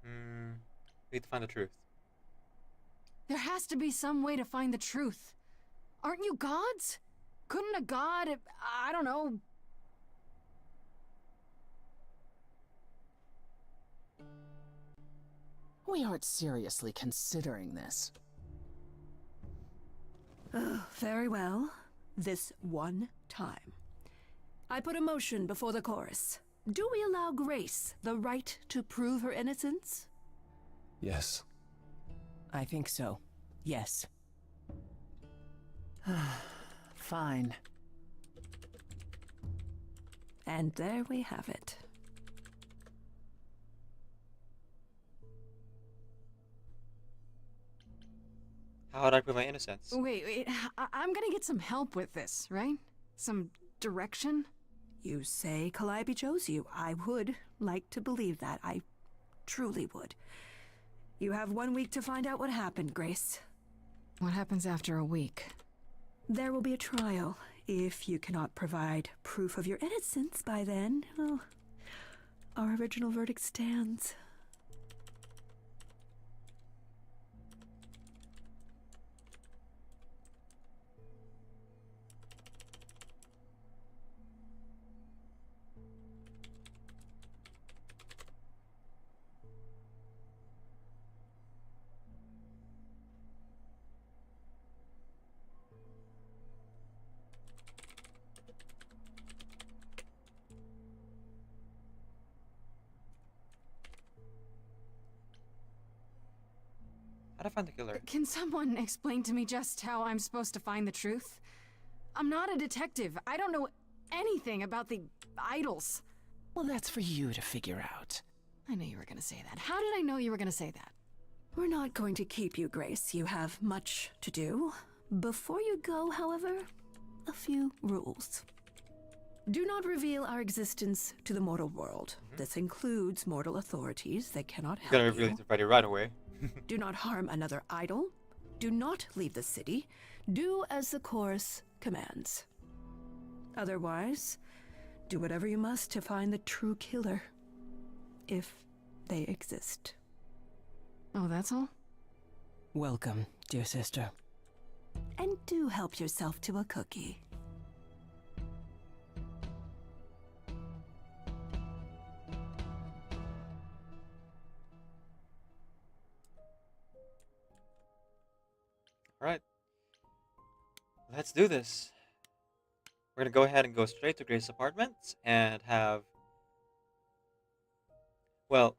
Hmm. We need to find the truth. There has to be some way to find the truth. Aren't you gods? Couldn't a god, I don't know... We aren't seriously considering this. Very well. This one time. I put a motion before the chorus. Do we allow Grace the right to prove her innocence? Yes. I think so. Yes. Fine. And there we have it. How would I prove my innocence? Wait, I'm gonna get some help with this, right? Some direction? You say Calliope chose you. I would like to believe that. I truly would. You have 1 week to find out what happened, Grace. What happens after a week? There will be a trial. If you cannot provide proof of your innocence by then, well, our original verdict stands. How to find the killer? Can someone explain to me just how I'm supposed to find the truth? I'm not a detective. I don't know anything about the idols. Well, that's for you to figure out. I knew you were gonna say that. How did I know you were gonna say that? We're not going to keep you, Grace. You have much to do. Before you go, however, a few rules. Do not reveal our existence to the mortal world. This includes mortal authorities. They cannot help You're gonna reveal it to Freddy right away. Do not harm another idol. Do not leave the city. Do as the chorus commands. Otherwise, do whatever you must to find the true killer. If they exist. Oh, that's all? Welcome, dear sister. And do help yourself to a cookie. Alright. Let's do this. We're gonna go ahead and go straight to Grace's apartment and have... Well,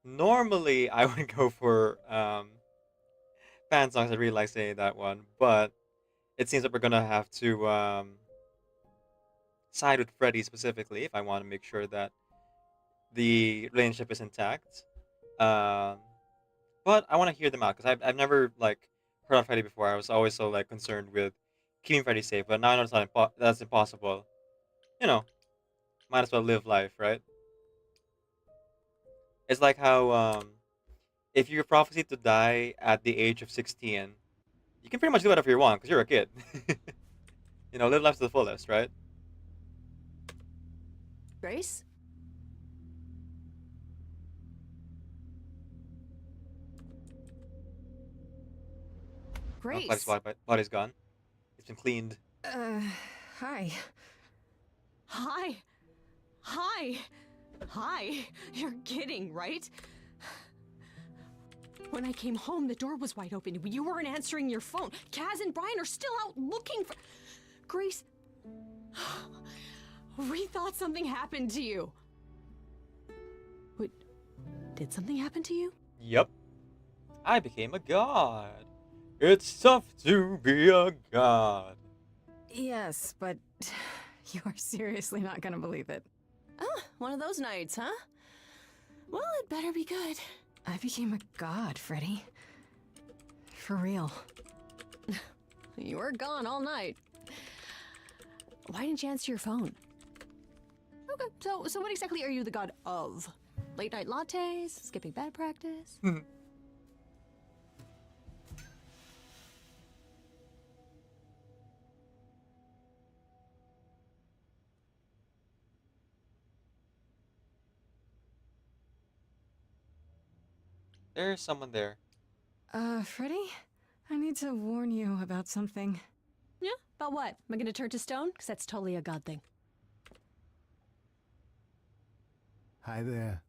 normally I would go for fan songs. I really like saying that one, but it seems that we're gonna have to side with Freddy specifically if I want to make sure that the relationship is intact. But I want to hear them out because I've never like heard of Freddy before. I was always so like concerned with keeping Freddy safe, but now I know it's not that's impossible. You know, might as well live life, right? It's like how if you're prophesied to die at the age of 16, you can pretty much do whatever you want because you're a kid. You know, live life to the fullest, right? Grace? Grace. Body's gone. It's been cleaned. Hi. Hi. Hi. Hi. You're kidding, right? When I came home, the door was wide open. You weren't answering your phone. Kaz and Brian are still out looking for... Grace... We thought something happened to you. What? Did something happen to you? Yep. I became a god. It's tough to be a god. Yes, but you are seriously not gonna believe it. Oh, one of those nights, huh? Well, it better be good. I became a god, Freddy. For real. You were gone all night. Why didn't you answer your phone? Okay, so what exactly are you the god of? Late night lattes? Skipping bad practice? There's someone there. Freddy? I need to warn you about something. Yeah? About what? Am I gonna turn to stone? Because that's totally a god thing. Hi there.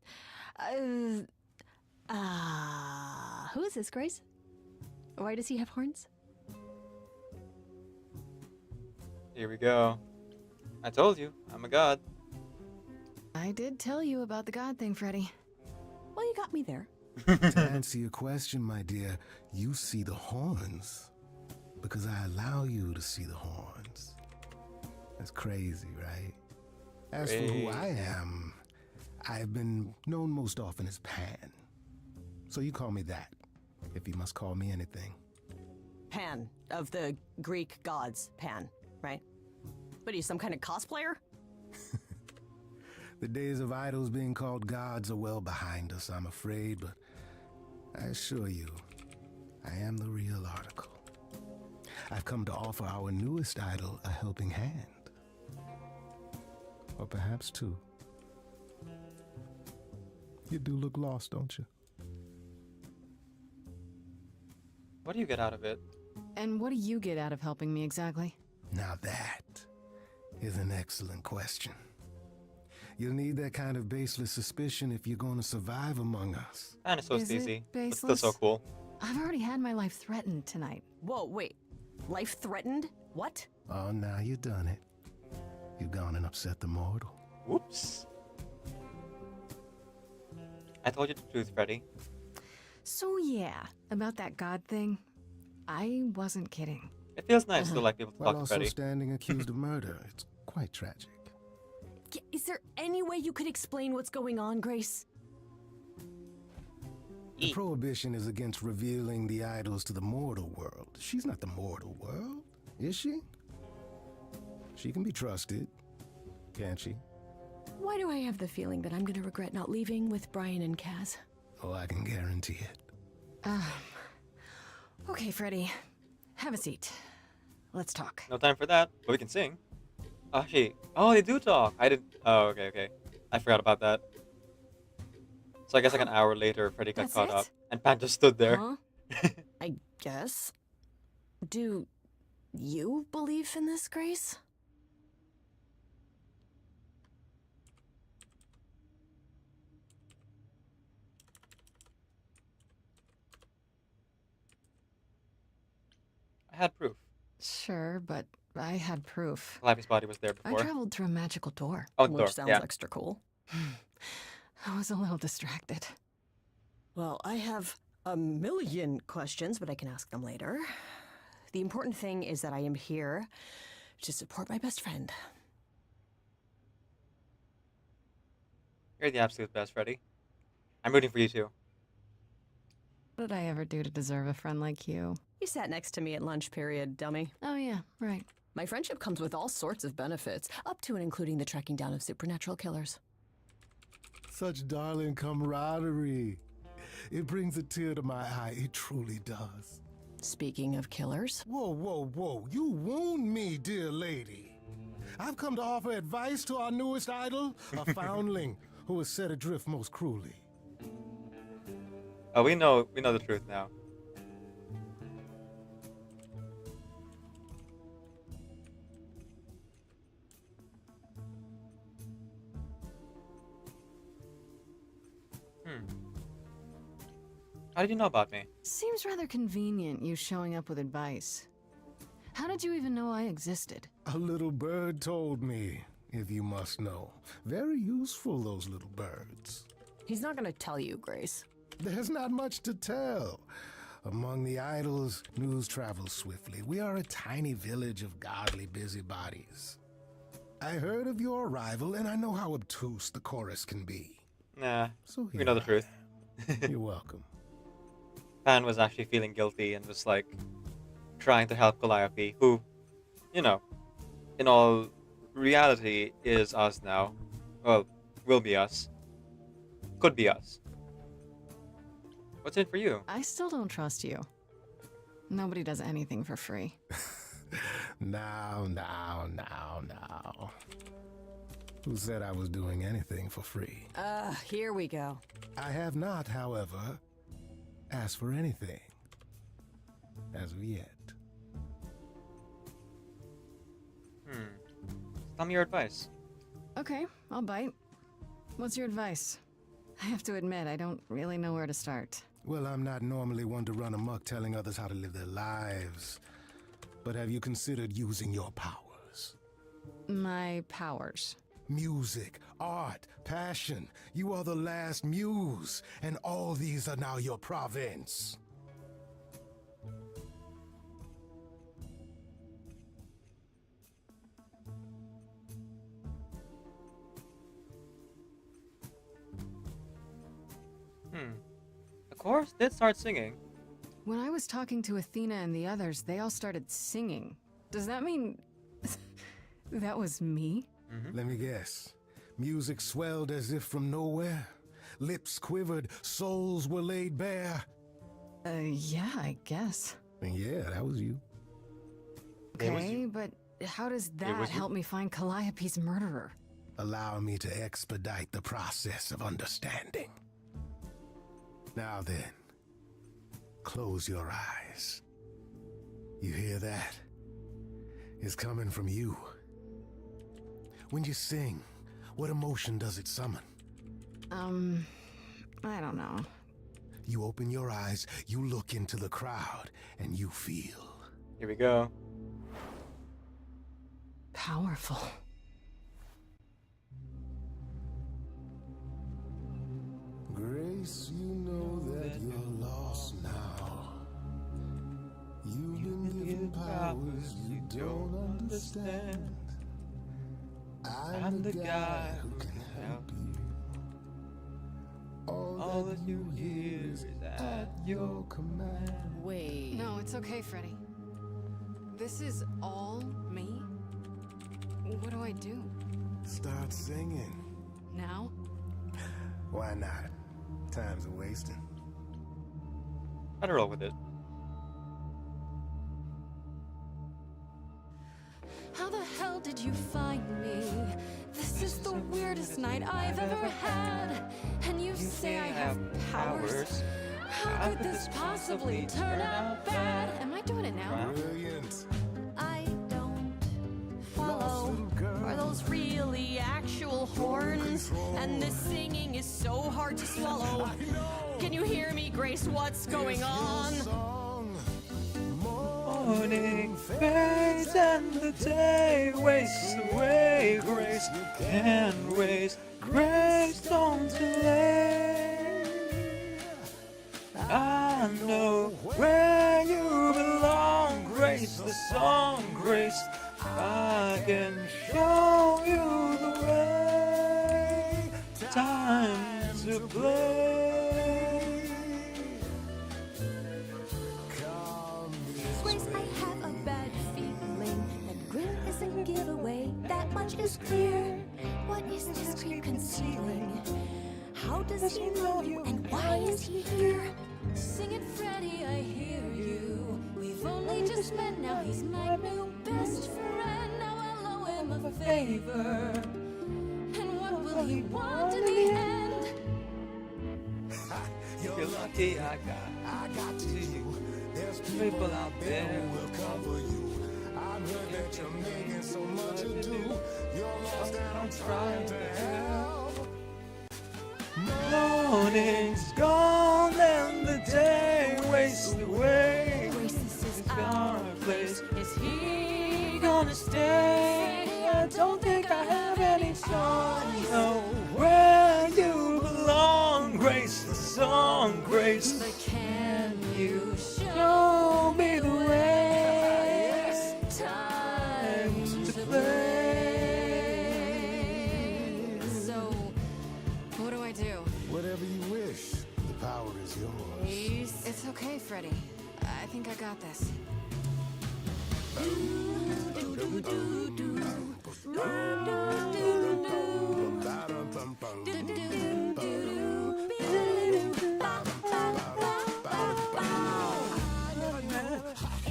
Who is this, Grace? Why does he have horns? Here we go. I told you, I'm a god. I did tell you about the god thing, Freddy. Well, you got me there. To answer your question, my dear, you see the horns because I allow you to see the horns. That's crazy, right? As for who I am, I've been known most often as Pan. So you call me that, if you must call me anything. Pan, of the Greek gods, Pan, right? What are you, some kind of cosplayer? The days of idols being called gods are well behind us, I'm afraid, but I assure you, I am the real article. I've come to offer our newest idol a helping hand. Or perhaps two. You do look lost, don't you? What do you get out of it? And what do you get out of helping me exactly? Now that is an excellent question. You'll need that kind of baseless suspicion if you're going to survive among us. Kinda so Is it sleazy, but still baseless? so cool. I've already had my life threatened tonight. Whoa, wait. Life threatened? What? Oh, now you've done it. You've gone and upset the mortal. Whoops. I told you the truth, Freddy. So yeah, about that god thing, I wasn't kidding. It feels nice to like people to While talk to also Freddy. standing accused of murder. It's quite tragic. Is there any way you could explain what's going on, Grace? The prohibition is against revealing the idols to the mortal world. She's not the mortal world, is she? She can be trusted, can't she? Why do I have the feeling that I'm gonna regret not leaving with Brian and Kaz? Oh, I can guarantee it. Okay, Freddy. Have a seat. Let's talk. No time for that, but we can sing. Actually, oh, they do talk. I didn't. Oh, okay. I forgot about that. So I guess like an hour later, Freddy got That's caught it? up, and Pan just stood there. Huh? I guess. Do you believe in this, Grace? I had proof. Sure, but I had proof. Calliope's body was there I before. traveled through a magical door. Oh, the Which door, sounds yeah. extra cool. I was a little distracted. Well, I have a million questions, but I can ask them later. The important thing is that I am here to support my best friend. You're the absolute best, Freddy. I'm rooting for you too. What did I ever do to deserve a friend like you? You sat next to me at lunch period, dummy. Oh yeah, right. My friendship comes with all sorts of benefits, up to and including the tracking down of supernatural killers. Such darling camaraderie. It brings a tear to my eye. It truly does. Speaking of killers. Whoa. You wound me, dear lady. I've come to offer advice to our newest idol, a foundling who was set adrift most cruelly. Oh, we know the truth now. How did you know about me? Seems rather convenient, you showing up with advice. How did you even know I existed? A little bird told me, if you must know. Very useful, those little birds. He's not gonna tell you, Grace. There's not much to tell. Among the idols, news travels swiftly. We are a tiny village of godly busybodies. I heard of your arrival, and I know how obtuse the chorus can be. Nah, So we know the truth. You're welcome. Pan was actually feeling guilty and was like trying to help Calliope, who, you know, in all reality is us now. Well, will be us. Could be us. What's in for you? I still don't trust you. Nobody does anything for free. Now. Who said I was doing anything for free? Here we go. I have not, however, asked for anything. As of yet. Tell me your advice. Okay, I'll bite. What's your advice? I have to admit, I don't really know where to start. Well, I'm not normally one to run amok telling others how to live their lives. But have you considered using your powers? My powers? Music, art, passion. You are the last muse, and all these are now your province. The chorus did start singing. When I was talking to Athena and the others, they all started singing. Does that mean that was me? Let me guess. Music swelled as if from nowhere. Lips quivered, souls were laid bare. Yeah, I guess. And yeah, that was you. Okay, but how does that help me find Calliope's murderer? Allow me to expedite the process of understanding. Now then, close your eyes. You hear that? It's coming from you. When you sing, what emotion does it summon? I don't know. You open your eyes, you look into the crowd, and you feel. Here we go. Powerful. Grace, you know that you're lost now. You've been given powers you don't understand. I'm the guy who can help you. All that you hear is at your command. Wait. No, it's okay, Freddy. This is all me? What do I do? Start singing. Now? Why not? Time's a wasting. I'd roll with it. How the hell did you find me? This is the weirdest night I've ever had. And you say I have powers? How could this possibly turn out bad? Am I doing it now? Brilliant. I don't follow. Are those really actual horns? And this singing is so hard to swallow. Can you hear me, Grace? What's going on? Morning fades and the day wastes away. Grace can't waste. Grace, don't delay. I know where you belong. Grace, the song. Grace, I can show you the way. Time to play. Grace, I have a bad feeling that grin isn't giveaway. That much is clear. What is this creep concealing? How does he know you and why is he here? Sing it, Freddy, I hear you. We've only just met, now he's my new best friend. Now I'll owe him a favor. And what will he want in the end? You're lucky I got to you. There's people out there who will cover you. I've heard that you're making so much ado. You're lost and I'm trying to help. No Morning's gone and the day wastes away. This is our place. Is he Gonna stay. I don't think I have any choice. Know where you belong. Grace the song, Grace. But can you Show me the way. it's time To play. So, what do I do? Whatever you wish. The power is yours. It's okay, Freddy. I think I got this.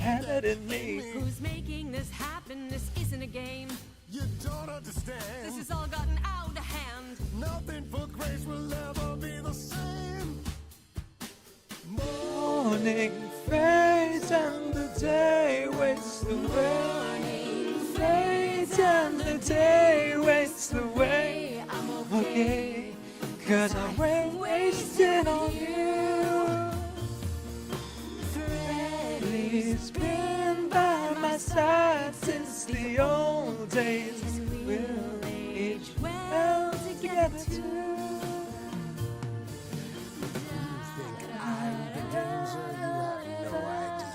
Who's making this happen? This isn't a game. You don't understand. This has all gotten out of hand. Nothing for Grace will ever be the same. Morning fades and the day wastes away. Fades and the day wastes away. I'm Okay, 'cause I ain't wasting on you. Freddy's been by my side since the old days. We'll age well together too. I'm the danger, you have no idea.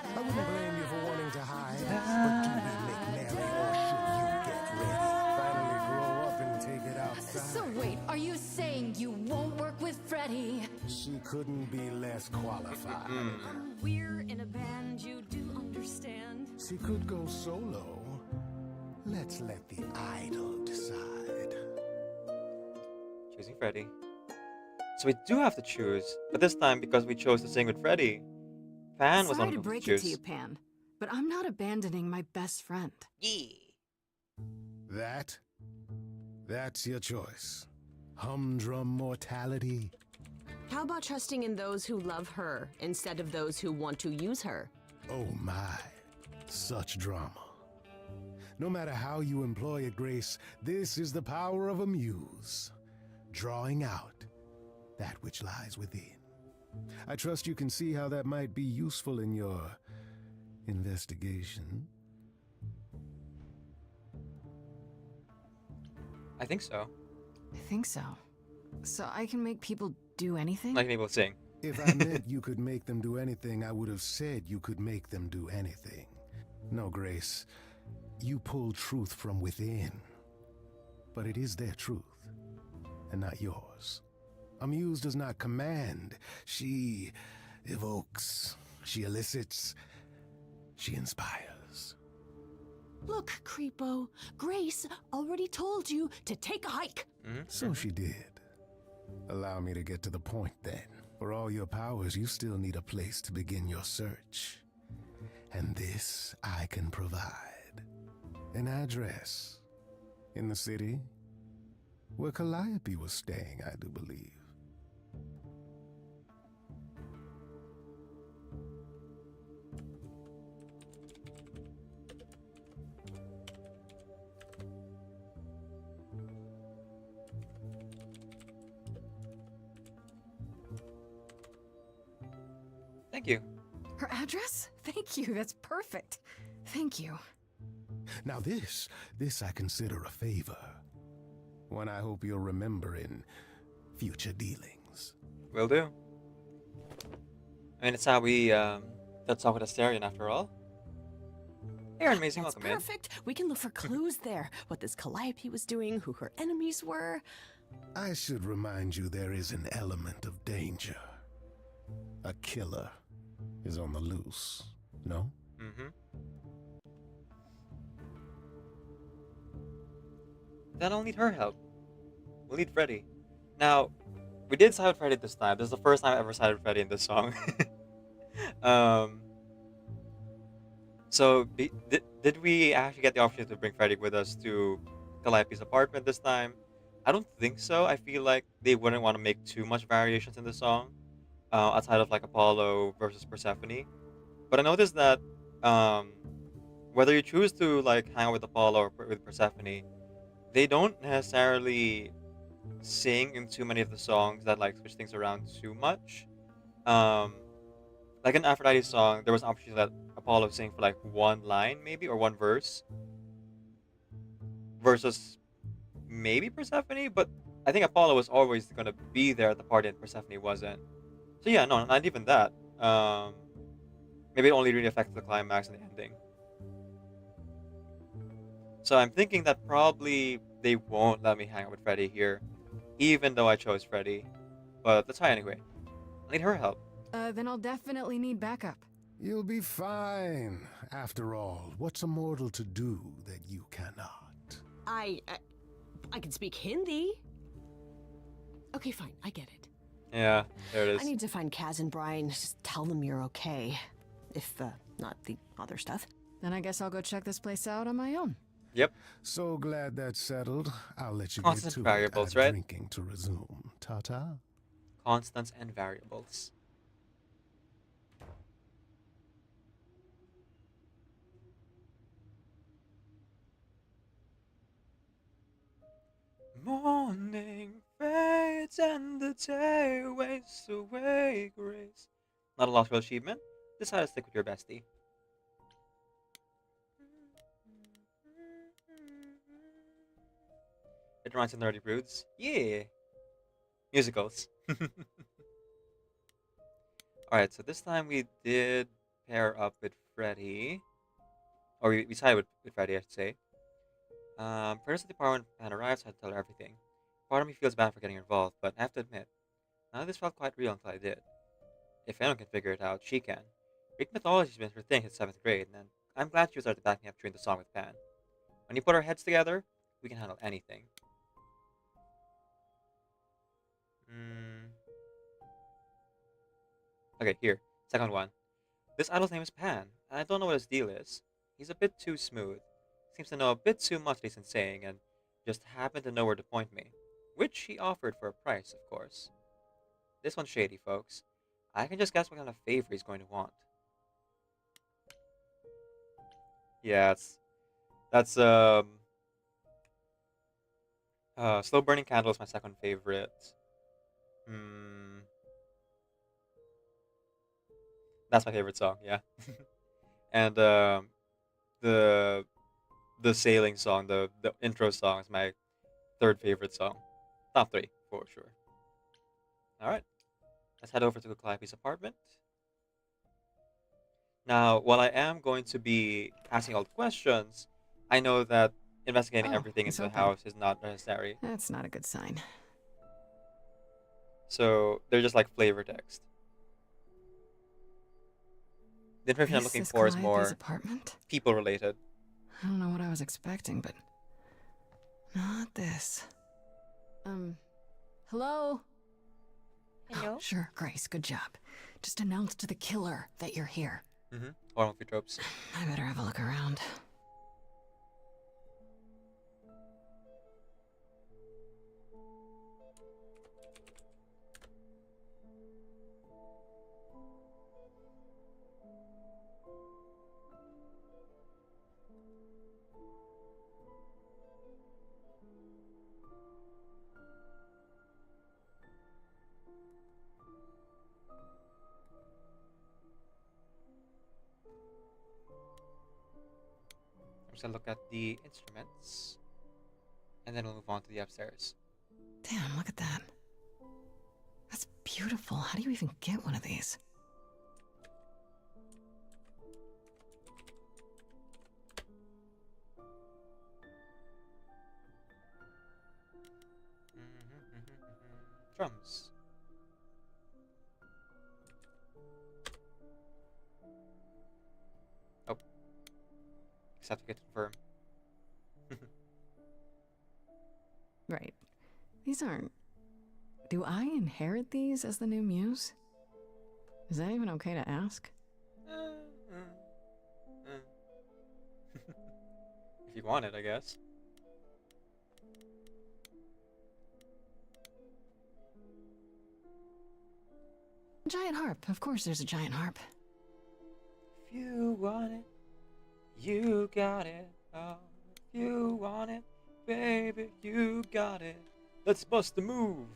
I wouldn't blame you for wanting to hide. But do we make merry or should you get ready? Finally grow up and take it outside. So wait, are you saying you won't work with Freddy? She couldn't be less qualified. We're in a band, you do understand. She could go solo. Let's let the idol decide. Choosing Freddy. So we do have to choose, but this time because we chose to sing with Freddy, Pan was Sorry on to the break choose. it to you, Pan, but I'm not abandoning my best friend. That's your choice. Humdrum mortality. How about trusting in those who love her instead of those who want to use her? Oh my, such drama. No matter how you employ it, Grace, this is the power of a muse. Drawing out that which lies within. I trust you can see how that might be useful in your investigation. I think so. I think so. So I can make people do anything? Like able to sing. If I meant you could make them do anything, I would have said you could make them do anything. No, Grace. You pull truth from within. But it is their truth, and not yours. A muse does not command. She evokes. She elicits. She inspires. Look, Creepo, Grace already told you to take a hike. So she did. Allow me to get to the point then. For all your powers, you still need a place to begin your search. And this I can provide. An address. In the city. Where Calliope was staying, I do believe. Thank you. Her address? Thank you, that's perfect. Thank you. Now this I consider a favor. One I hope you'll remember in future dealings. Will do. I mean, it's how we let's talk with Asterion after all. Aaron, amazing, That's welcome in. perfect. We can look for clues there. What this Calliope was doing, who her enemies were. I should remind you there is an element of danger. A killer is on the loose, no? Then I'll need her help. We'll need Freddy. Now, we did side with Freddy this time. This is the first time I ever sided with Freddy in this song. Did we actually get the opportunity to bring Freddy with us to Calliope's apartment this time? I don't think so. I feel like they wouldn't want to make too much variations in the song, outside of like Apollo versus Persephone. But I noticed that whether you choose to like hang out with Apollo or with Persephone, they don't necessarily sing in too many of the songs that like switch things around too much. Um, like in Aphrodite song, there was an opportunity that Apollo sang for like one line maybe or one verse versus maybe Persephone, but I think Apollo was always gonna be there at the party and Persephone wasn't. So yeah, no, not even that. Maybe it only really affects the climax and the ending. So I'm thinking that probably they won't let me hang out with Freddy here, even though I chose Freddy. But let's try anyway. I need her help. Then I'll definitely need backup. You'll be fine. After all, what's a mortal to do that you cannot? I can speak Hindi. Okay, fine, I get it. Yeah, there it is. I need to find Kaz and Brian. Just tell them you're okay. If, not the other stuff. Then I guess I'll go check this place out on my own. Yep. So glad that's settled. I'll let you Constant get to variables, it. right? Drinking to resume. Ta-ta. Constants and variables. Morning fades and the day wastes away grace. Not a lost real achievement. Decide to stick with your bestie. It reminds of Nerdy Broods. Yeah. Musicals. Alright, so this time we did pair up with Freddy. Or we sided with Freddy, I should say. First, the department plan arrives, I had to tell her everything. Part of me feels bad for getting involved, but I have to admit, none of this felt quite real until I did. If anyone can figure it out, she can. Greek mythology's been her thing since 7th grade, and I'm glad she was there to back me up during the song with Pan. When you put our heads together, we can handle anything. Okay, here. Second one. This idol's name is Pan, and I don't know what his deal is. He's a bit too smooth. Seems to know a bit too much what he's saying, and just happened to know where to point me. Which he offered for a price, of course. This one's shady, folks. I can just guess what kind of favor he's going to want. Yeah, that's Slow Burning Candle is my second favorite. That's my favorite song, yeah. And the sailing song, the intro song is my third favorite song. Top 3, for sure. Alright. Let's head over to Calliope's apartment. Now, while I am going to be asking all the questions, I know that investigating everything into the house is not necessary. That's not a good sign. So, they're just like flavor text. The information I'm looking for is more people-related. I don't know what I was expecting, but not this. Hello? Hello? Oh, sure, Grace, good job. Just announce to the killer that you're here. Horrible few tropes. I better have a look around. I'm just gonna look at the instruments, and then we'll move on to the upstairs. Damn, look at that. That's beautiful. How do you even get one of these? Drums. Oh. Just have to get confirmed. Right. These aren't... Do I inherit these as the new muse? Is that even okay to ask? If you want it, I guess. Giant harp. Of course there's a giant harp. If you want it, you got it. Oh, if you want it, baby, you got it. Let's bust the move.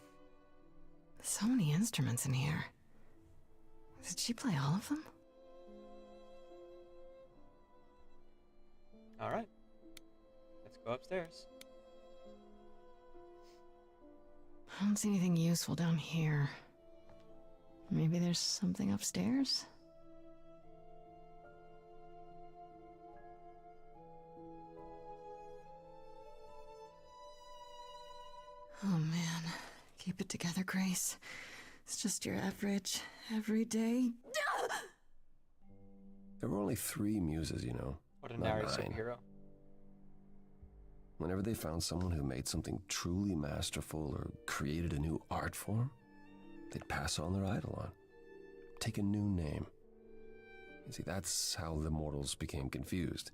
So many instruments in here. Did she play all of them? All right. Let's go upstairs. I don't see anything useful down here. Maybe there's something upstairs? Oh man, keep it together, Grace. It's just your average, everyday... There were only 3 muses, you know. Ordinary not 9. superhero. Whenever they found someone who made something truly masterful or created a new art form, they'd pass on their eidolon. Take a new name. You see, that's how the mortals became confused.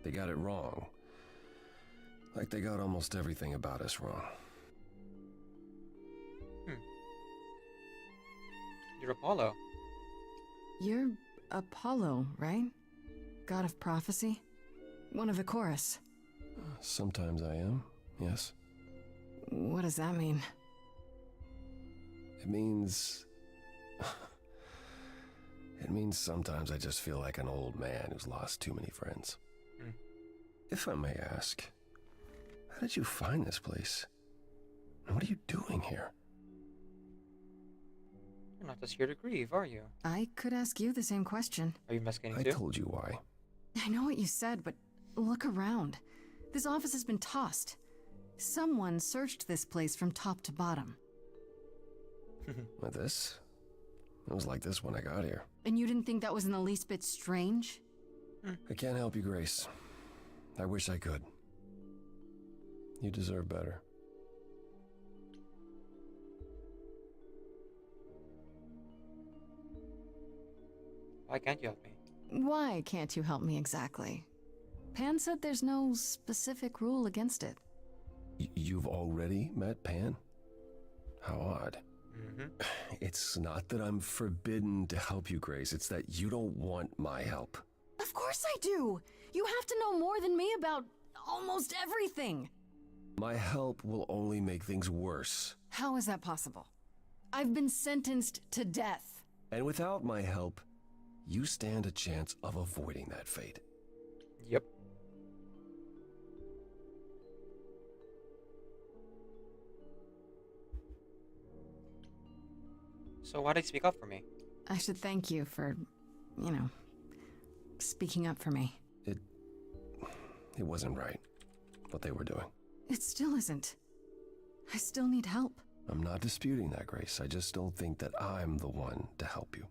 They got it wrong. Like they got almost everything about us wrong. You're Apollo. You're Apollo, right? God of prophecy? One of the chorus. Sometimes I am, yes. What does that mean? It means... It means sometimes I just feel like an old man who's lost too many friends. If I may ask, how did you find this place? And what are you doing here? You're not just here to grieve, are you? I could ask you the same question. Are you investigating I too? told you why. I know what you said, but look around. This office has been tossed. Someone searched this place from top to bottom. With this? It was like this when I got here. And you didn't think that was in the least bit strange? I can't help you, Grace. I wish I could. You deserve better. Why can't you help me? Why can't you help me exactly? Pan said there's no specific rule against it. You've already met Pan? How odd. It's not that I'm forbidden to help you, Grace. It's that you don't want my help. Of course I do! You have to know more than me about almost everything! My help will only make things worse. How is that possible? I've been sentenced to death. And without my help, you stand a chance of avoiding that fate. Yep. So why did you speak up for me? I should thank you for, speaking up for me. It wasn't right, what they were doing. It still isn't. I still need help. I'm not disputing that, Grace. I just don't think that I'm the one to help you.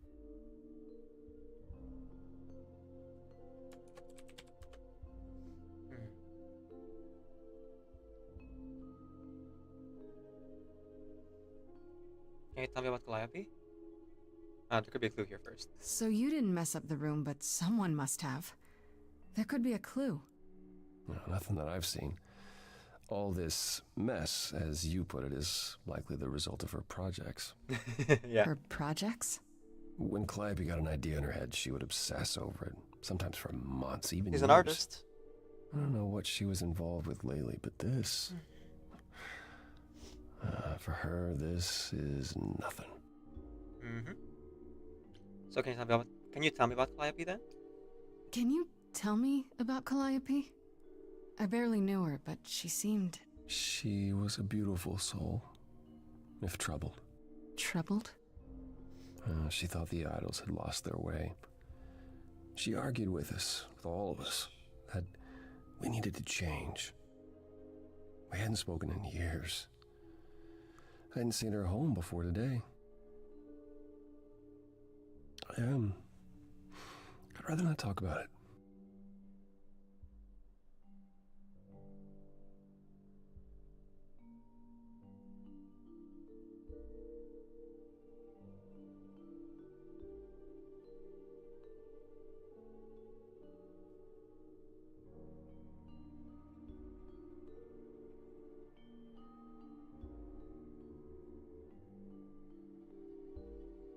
Can you tell me about Calliope? There could be a clue here first. So you didn't mess up the room, but someone must have. There could be a clue. No, nothing that I've seen. All this mess, as you put it, is likely the result of her projects. Yeah. Her projects? When Calliope got an idea in her head, she would obsess over it, sometimes for months, even He's years. an artist. I don't know what she was involved with lately, but this... for her, this is nothing. So can you tell me about Calliope then? Can you tell me about Calliope? I barely knew her, but she seemed... She was a beautiful soul, if troubled. Troubled? She thought the idols had lost their way. She argued with us, with all of us, that we needed to change. We hadn't spoken in years. I hadn't seen her home before today. I'd rather not talk about it.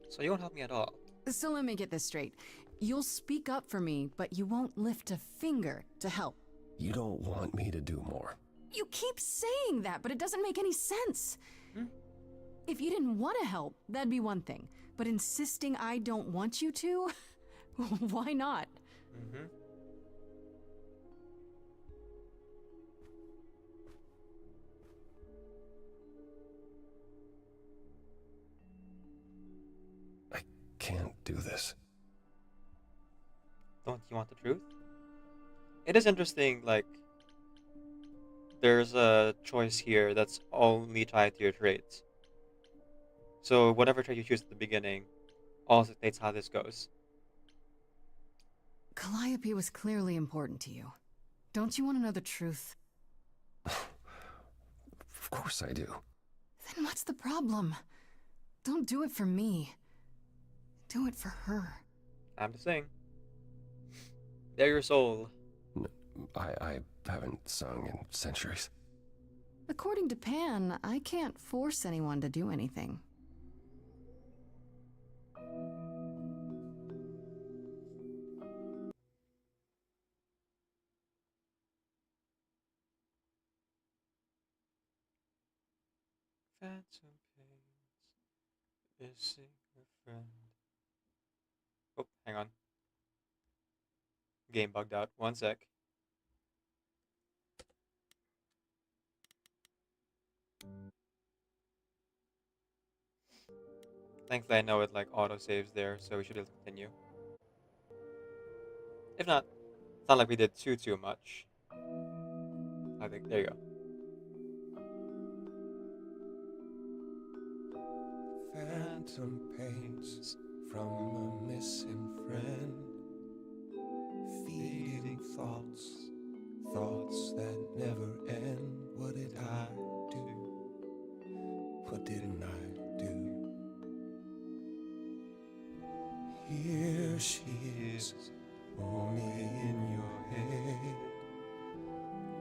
So you won't help me at all? So let me get this straight. You'll speak up for me, but you won't lift a finger to help. You don't want me to do more. You keep saying that, but it doesn't make any sense. If you didn't want to help, that'd be one thing. But insisting I don't want you to? Why not? I can't do this. Don't you want the truth? It is interesting, like, there's a choice here that's only tied to your traits. So whatever trait you choose at the beginning also dictates how this goes. Calliope was clearly important to you. Don't you want to know the truth? Of course I do. Then what's the problem? Don't do it for me. Do it for her. I'm just saying. They're your soul. I haven't sung in centuries. According to Pan, I can't force anyone to do anything. Phantom pains, missing a friend. Oh, hang on. Game bugged out. One sec. Thankfully, I know it like auto saves there, so we should be able to continue. If not, it's not like we did too much. I think there you go. Phantom pains from a missing friend, feeding thoughts, thoughts that never end. What did I do? What didn't I do? Here she is, only in your head.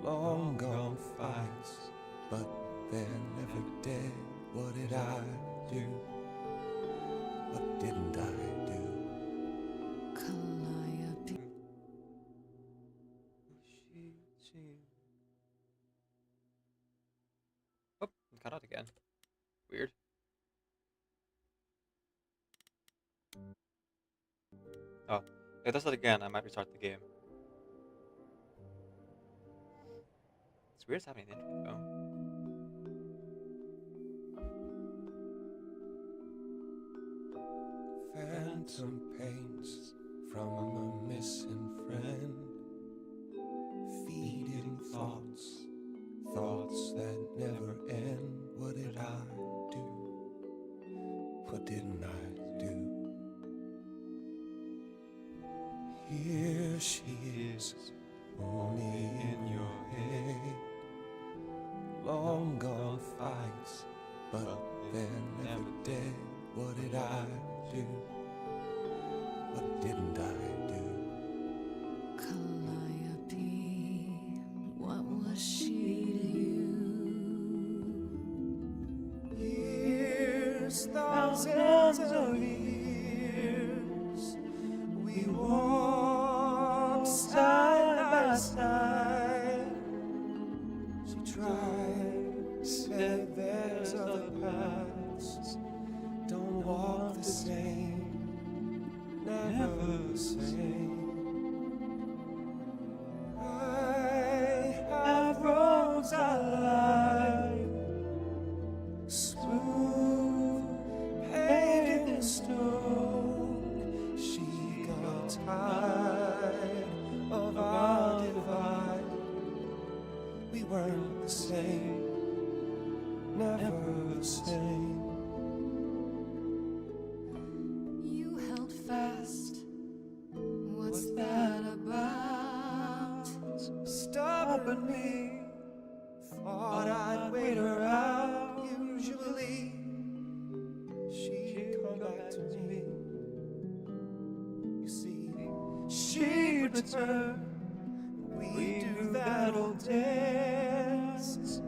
Long gone fights, but they're never dead. What did I do? What didn't I do? Calliope. Oh, it cut out again. Weird. Oh, if it does that again, I might restart the game. It's weird it's happening in the intro, though. Phantom pains from a missing friend, feeding thoughts, thoughts that never end. What did I do? What didn't I do? Here she is, only in your head. Long gone fights, but they're never dead. What did I do? What didn't I do? Calliope, what was she to you? Years, thousands of years, we walked side by side. She tried, said there's other paths. Don't walk the same, never the same. I have roads I like, smooth, paved in stone. She got tired of our divide. We weren't the same, never the same. You held fast. What's that about? Stubborn me, thought I'd wait her out. Usually, she'd come back to me. You see, she'd return. We'd do that old dance,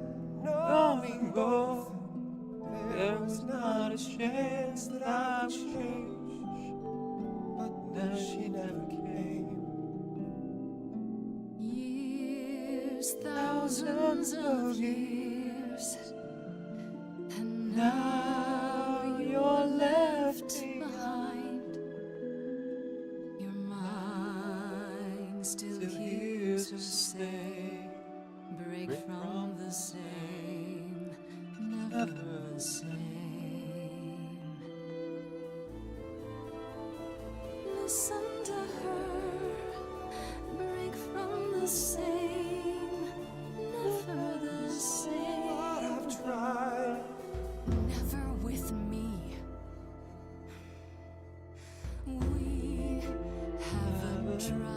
knowing both there was not a chance that I would change. But then she never came. Years, thousands thousands of years, and now you're left behind. Your mind still hears her say, break from the same, never the same. Listen to her, break from the same, never the same. I've tried, never with me. We haven't tried.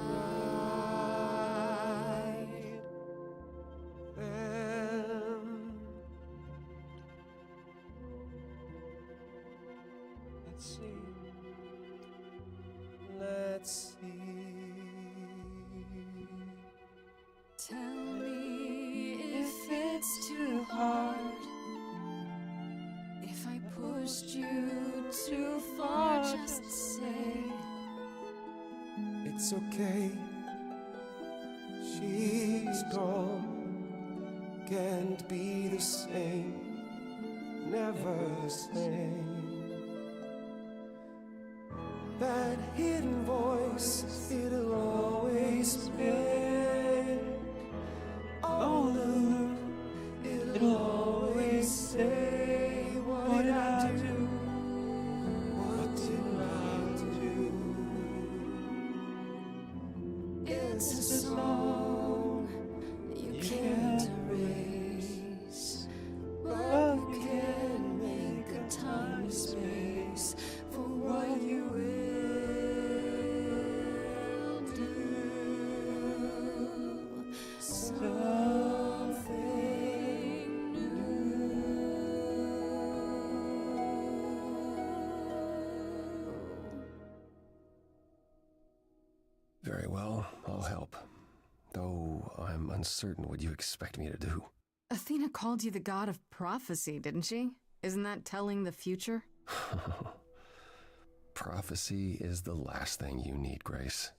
Let's see. Let's see. Tell me if it's too hard, if I pushed you too far. Just say it's okay. She's gone, can't be the same, never the same. That hidden voice, it'll always been on the loop. It'll always say, what did I do? What did I do? It's a song you can't erase, but you can make a tiny space for what you will do. Something new. Very well, I'll help. Though I'm uncertain what you expect me to do. Athena called you the god of prophecy, didn't she? Isn't that telling the future? Prophecy is the last thing you need, Grace.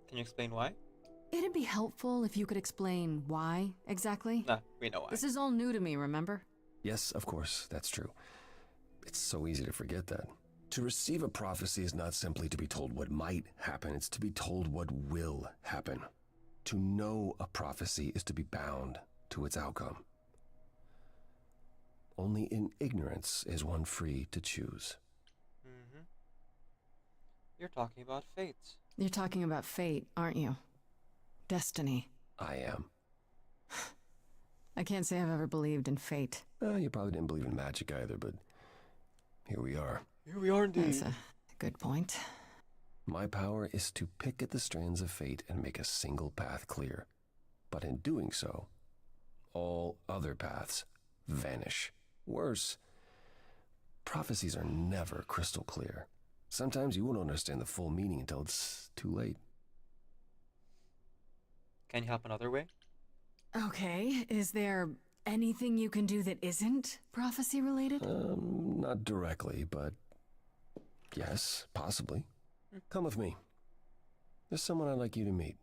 Can you explain why? It'd be helpful if you could explain why, exactly. Nah, we know why. This is all new to me, remember? Yes, of course, that's true. It's so easy to forget that. To receive a prophecy is not simply to be told what might happen, it's to be told what will happen. To know a prophecy is to be bound to its outcome. Only in ignorance is one free to choose. You're talking about fate. You're talking about fate, aren't you? Destiny. I am. I can't say I've ever believed in fate. You probably didn't believe in magic either, but here we are. Here we are indeed. That's a good point. My power is to pick at the strands of fate and make a single path clear. But in doing so, all other paths vanish. Worse, prophecies are never crystal clear. Sometimes you won't understand the full meaning until it's too late. Can you help another way? Okay, is there anything you can do that isn't prophecy related? Not directly, but yes, possibly. Come with me. There's someone I'd like you to meet.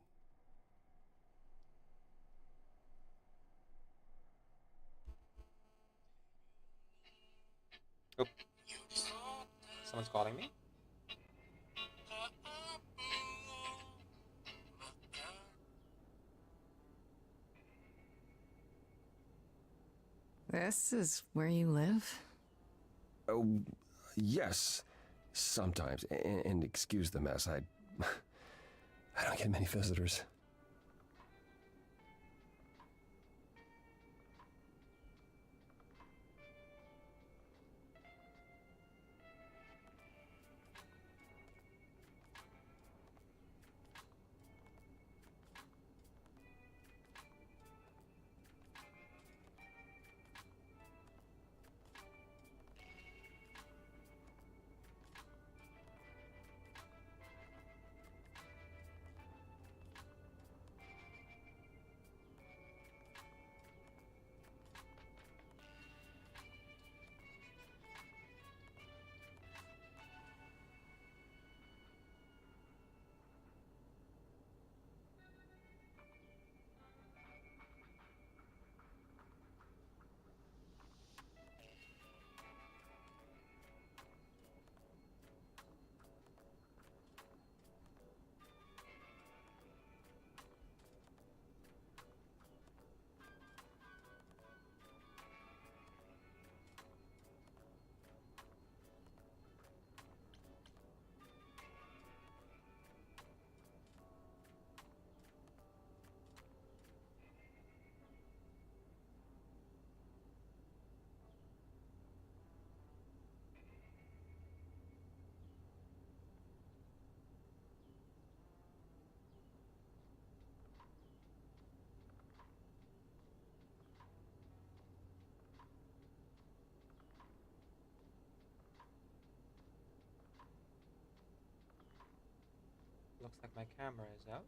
Oh. Someone's calling me? This is where you live? Oh, yes. Sometimes. And excuse the mess. I don't get many visitors. Looks like my camera is out.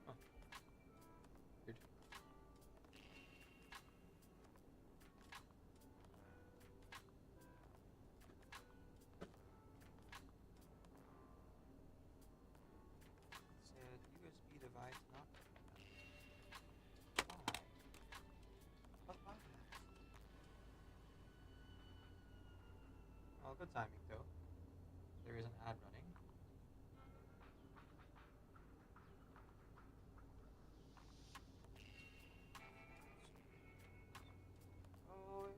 Oh. Weird. Said USB device not. Why? But why? Well, good timing though. There is an ad running. Oh,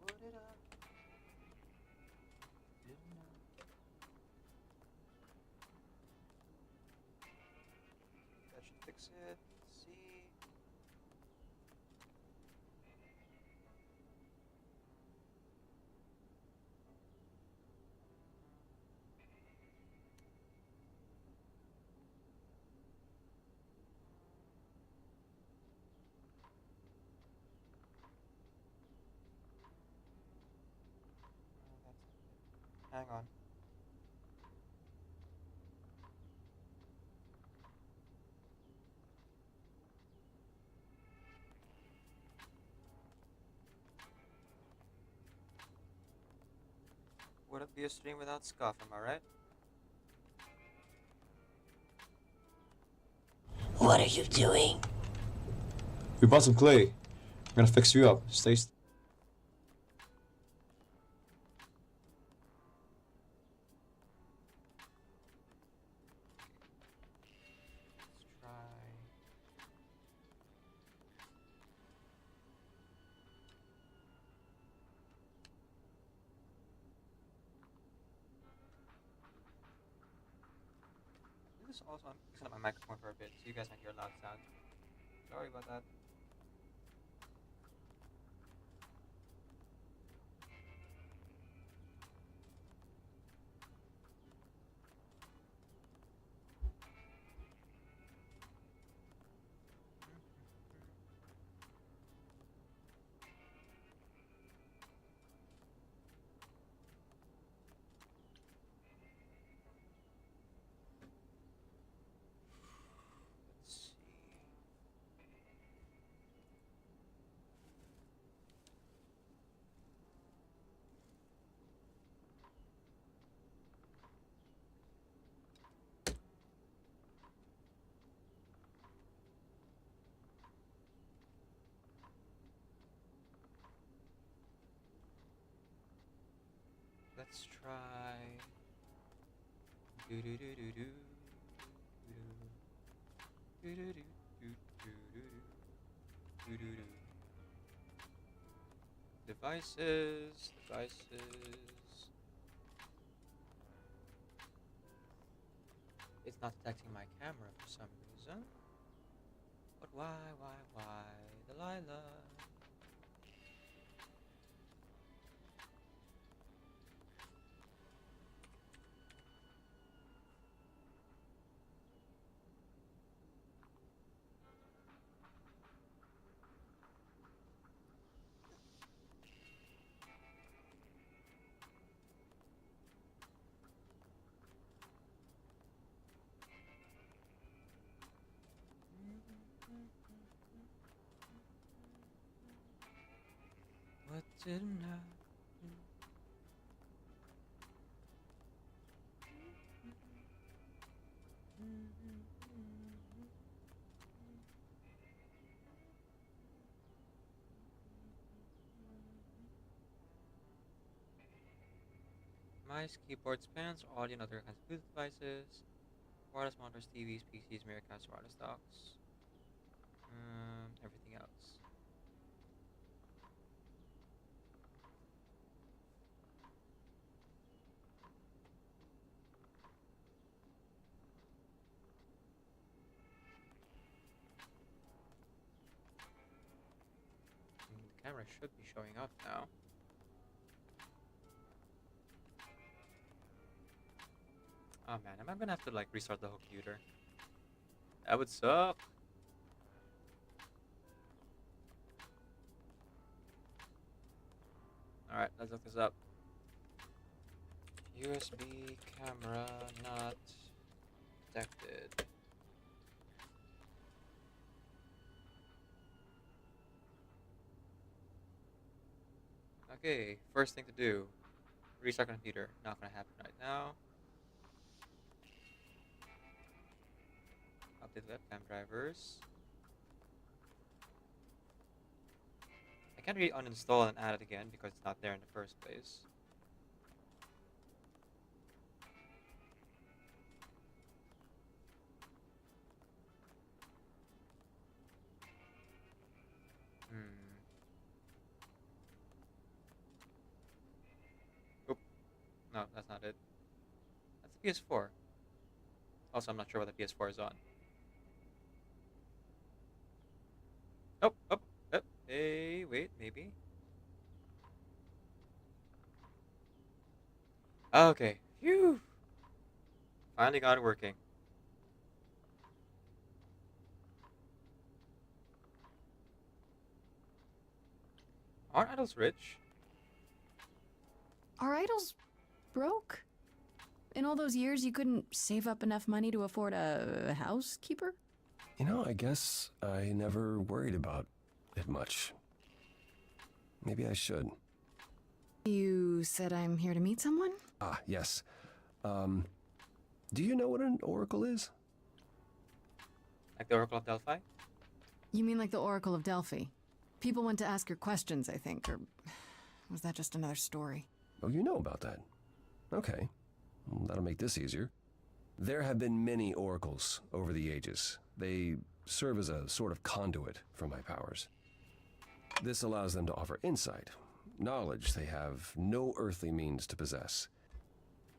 put it up. Didn't know. That should fix it. Let's see. Oh, that's not it. Hang on. Would it be a stream without scuff, am I right? What are you doing? We bought some clay. I'm gonna fix you up. Stay. Let's try. This is also, I'm fixing up my microphone for a bit, so you guys might hear a loud sound. Sorry about that. Let's see. Let's try. Do do do do do. Do do do do do do do do. Devices. It's not detecting my camera for some reason. But why, Delilah? What didn't I do? Mice, keyboards, pens, audio, and other kinds of Bluetooth devices. Wireless monitors, TVs, PCs, Miracast, wireless docks. Everything else. The camera should be showing up now. Oh man, am I gonna have to like restart the whole computer? That would suck. Alright, let's look this up. USB camera not detected. Okay, first thing to do. Restart computer. Not gonna happen right now. Update webcam drivers. I can't really uninstall and add it again because it's not there in the first place. Oop. No, that's not it. That's the PS4. Also, I'm not sure what the PS4 is on. Oh, oh, oh. Hey, wait, maybe. Okay. Phew. Finally got it working. Aren't idols rich? Are idols broke? In all those years, you couldn't save up enough money to afford a housekeeper? You know, I guess I never worried about it much. Maybe I should. You said I'm here to meet someone? Ah, yes. Do you know what an oracle is? Like the Oracle of Delphi? You mean like the Oracle of Delphi? People went to ask her questions, I think, or was that just another story? Oh, you know about that. Okay. Well, that'll make this easier. There have been many oracles over the ages. They serve as a sort of conduit for my powers. This allows them to offer insight, knowledge they have no earthly means to possess.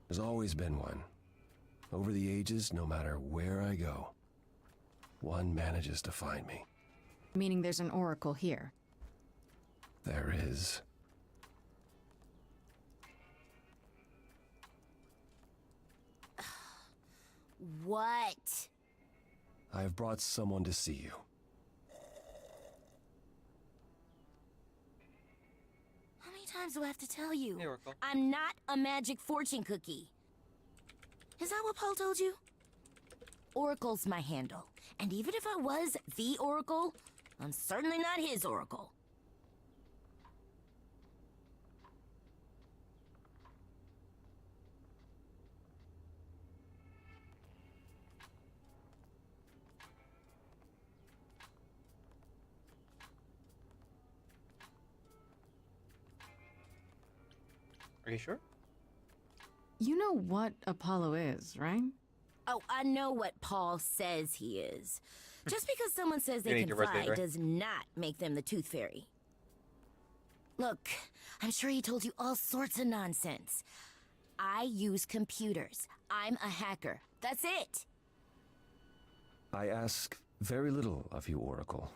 There's always been one. Over the ages, no matter where I go, one manages to find me. Meaning there's an oracle here. There is. What? I've brought someone to see you. How many times do I have to tell you? Hey, Oracle. I'm not a magic fortune cookie. Is that what Paul told you? Oracle's my handle. And even if I was the Oracle, I'm certainly not his Oracle. Are you sure? You know what Apollo is, right? Oh, I know what Paul says he is. Just because someone says You they need can your words fly later. does not make them the Tooth Fairy. Look, I'm sure he told you all sorts of nonsense. I use computers. I'm a hacker. That's it. I ask very little of you, Oracle.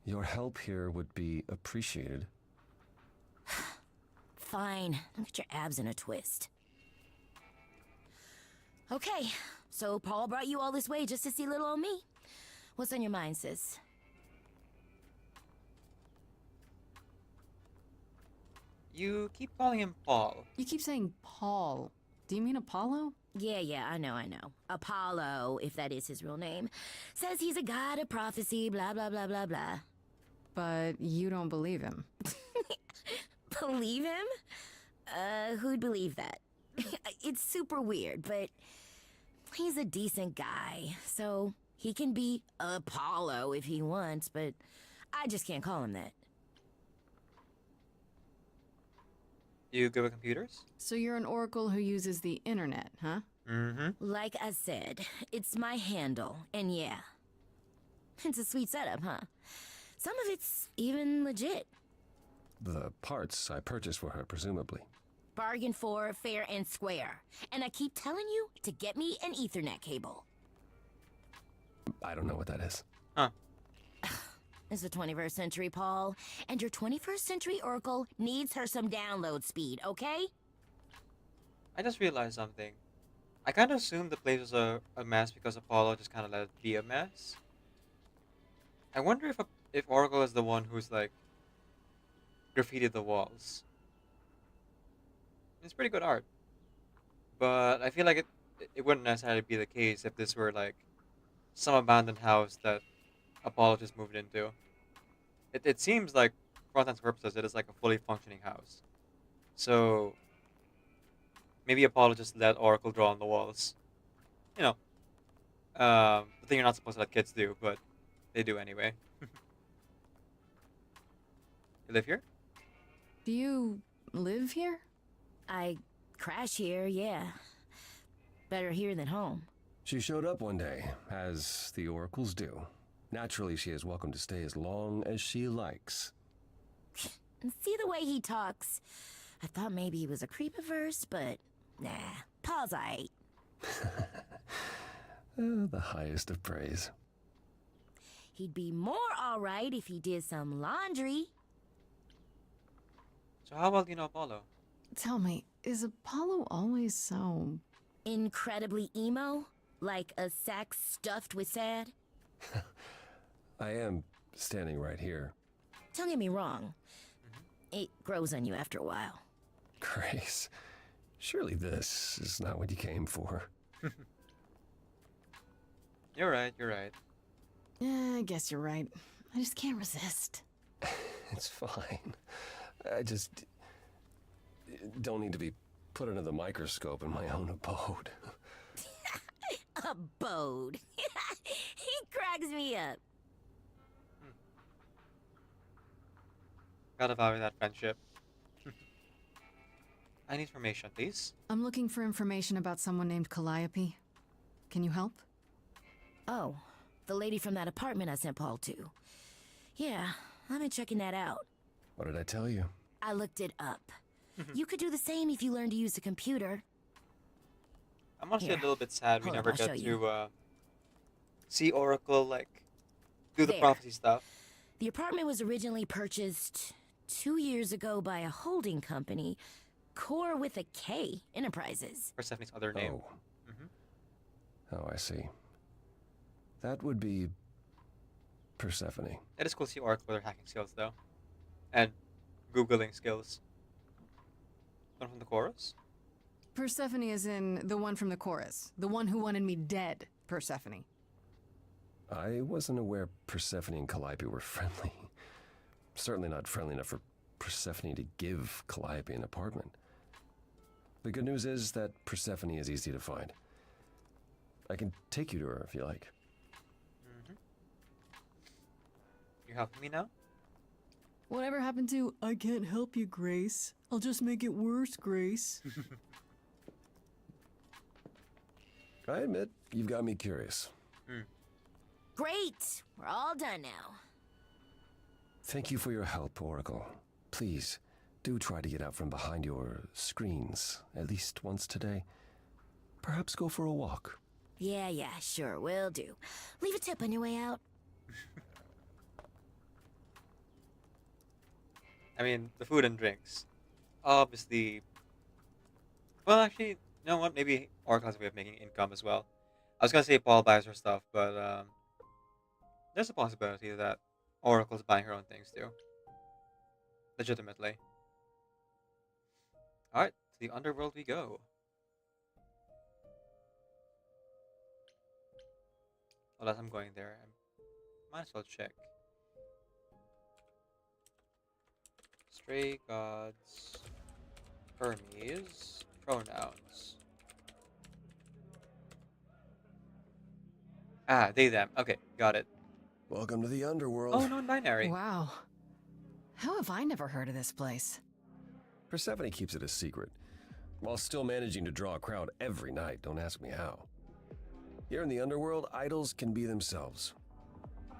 Your help here would be appreciated. Fine. Don't get your abs in a twist. Okay, so Paul brought you all this way just to see little old me. What's on your mind, sis? You keep calling him Paul. You keep saying Paul. Do you mean Apollo? Yeah, I know. Apollo, if that is his real name, says he's a god of prophecy, blah, blah, blah, blah, blah. But you don't believe him. Believe him? Who'd believe that? It's super weird, but he's a decent guy, so he can be Apollo if he wants, but I just can't call him that. You good with computers? So you're an oracle who uses the internet, huh? Mm-hmm. Like I said, it's my handle, and yeah. It's a sweet setup, huh? Some of it's even legit. The parts I purchased for her, presumably. Bargain for, fair and square. And I keep telling you to get me an Ethernet cable. I don't know what that is. Huh. It's the 21st century, Paul. And your 21st century Oracle needs her some download speed, okay? I just realized something. I kind of assumed the place was a mess because Apollo just kind of let it be a mess. I wonder if Oracle is the one who's like graffitied the walls. It's pretty good art, but I feel like it wouldn't necessarily be the case if this were like some abandoned house that Apollo just moved into. It seems like, for all intents and purposes, it is like a fully functioning house. So maybe Apollo just let Oracle draw on the walls. You know, the thing you're not supposed to let kids do, but they do anyway. You live here? Do you live here? I crash here, yeah. Better here than home. She showed up one day, as the oracles do. Naturally, she is welcome to stay as long as she likes. And see the way he talks. I thought maybe he was a creep at first, but nah, Paul's aight. The highest of praise. He'd be more alright if he did some laundry. So how well do you know Apollo? Tell me, is Apollo always so... incredibly emo? Like a sack stuffed with sad? I am standing right here. Don't get me wrong. It grows on you after a while. Grace, surely this is not what you came for. You're right, you're right. Yeah, I guess you're right. I just can't resist. It's fine. I just don't need to be put under the microscope in my own abode. Abode. He cracks me up. Gotta value that friendship. I need information, please. I'm looking for information about someone named Calliope. Can you help? Oh, the lady from that apartment I sent Paul to. Yeah, I've been checking that out. What did I tell you? I looked it up. You could do the same if you learn to use the computer. I'm honestly a Here. little bit sad we Hold up, never I'll get show you. to see Oracle like do the There. prophecy stuff. The apartment was originally purchased 2 years ago by a holding company, Core with a K Enterprises. Persephone's other name. Oh, I see. That would be Persephone. It is cool to see Oracle with her hacking skills though, and Googling skills. One from the chorus. Persephone is in the one from the chorus. The one who wanted me dead, Persephone. I wasn't aware Persephone and Calliope were friendly. Certainly not friendly enough for Persephone to give Calliope an apartment. The good news is that Persephone is easy to find. I can take you to her if you like. You helping me now? Whatever happened to, I can't help you, Grace. I'll just make it worse, Grace. I admit, you've got me curious. Great! We're all done now. Thank you for your help, Oracle. Please, do try to get out from behind your screens at least once today. Perhaps go for a walk. Yeah, sure, will do. Leave a tip on your way out. I mean, the food and drinks. Obviously. Well, actually, you know what? Maybe Oracle has a way of making income as well. I was gonna say Paul buys her stuff, but there's a possibility that Oracle's buying her own things too. Legitimately. Alright, to the underworld we go. Well, as I'm going there, I might as well check. Stray gods, Hermes, pronouns. Ah, they, them. Okay, got it. Welcome to the underworld. Oh, non-binary. Wow. How have I never heard of this place? Persephone keeps it a secret, while still managing to draw a crowd every night. Don't ask me how. Here in the underworld, idols can be themselves,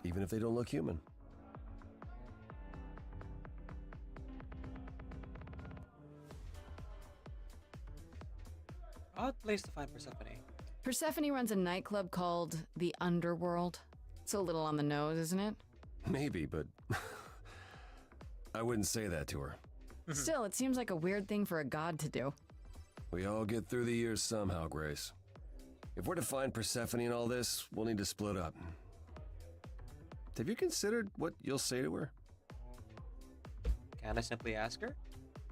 even if they don't look human. Odd place to find Persephone. Persephone runs a nightclub called the Underworld. It's a little on the nose, isn't it? Maybe, but I wouldn't say that to her. Still, it seems like a weird thing for a god to do. We all get through the years somehow, Grace. If we're to find Persephone in all this, we'll need to split up. Have you considered what you'll say to her? Can I simply ask her?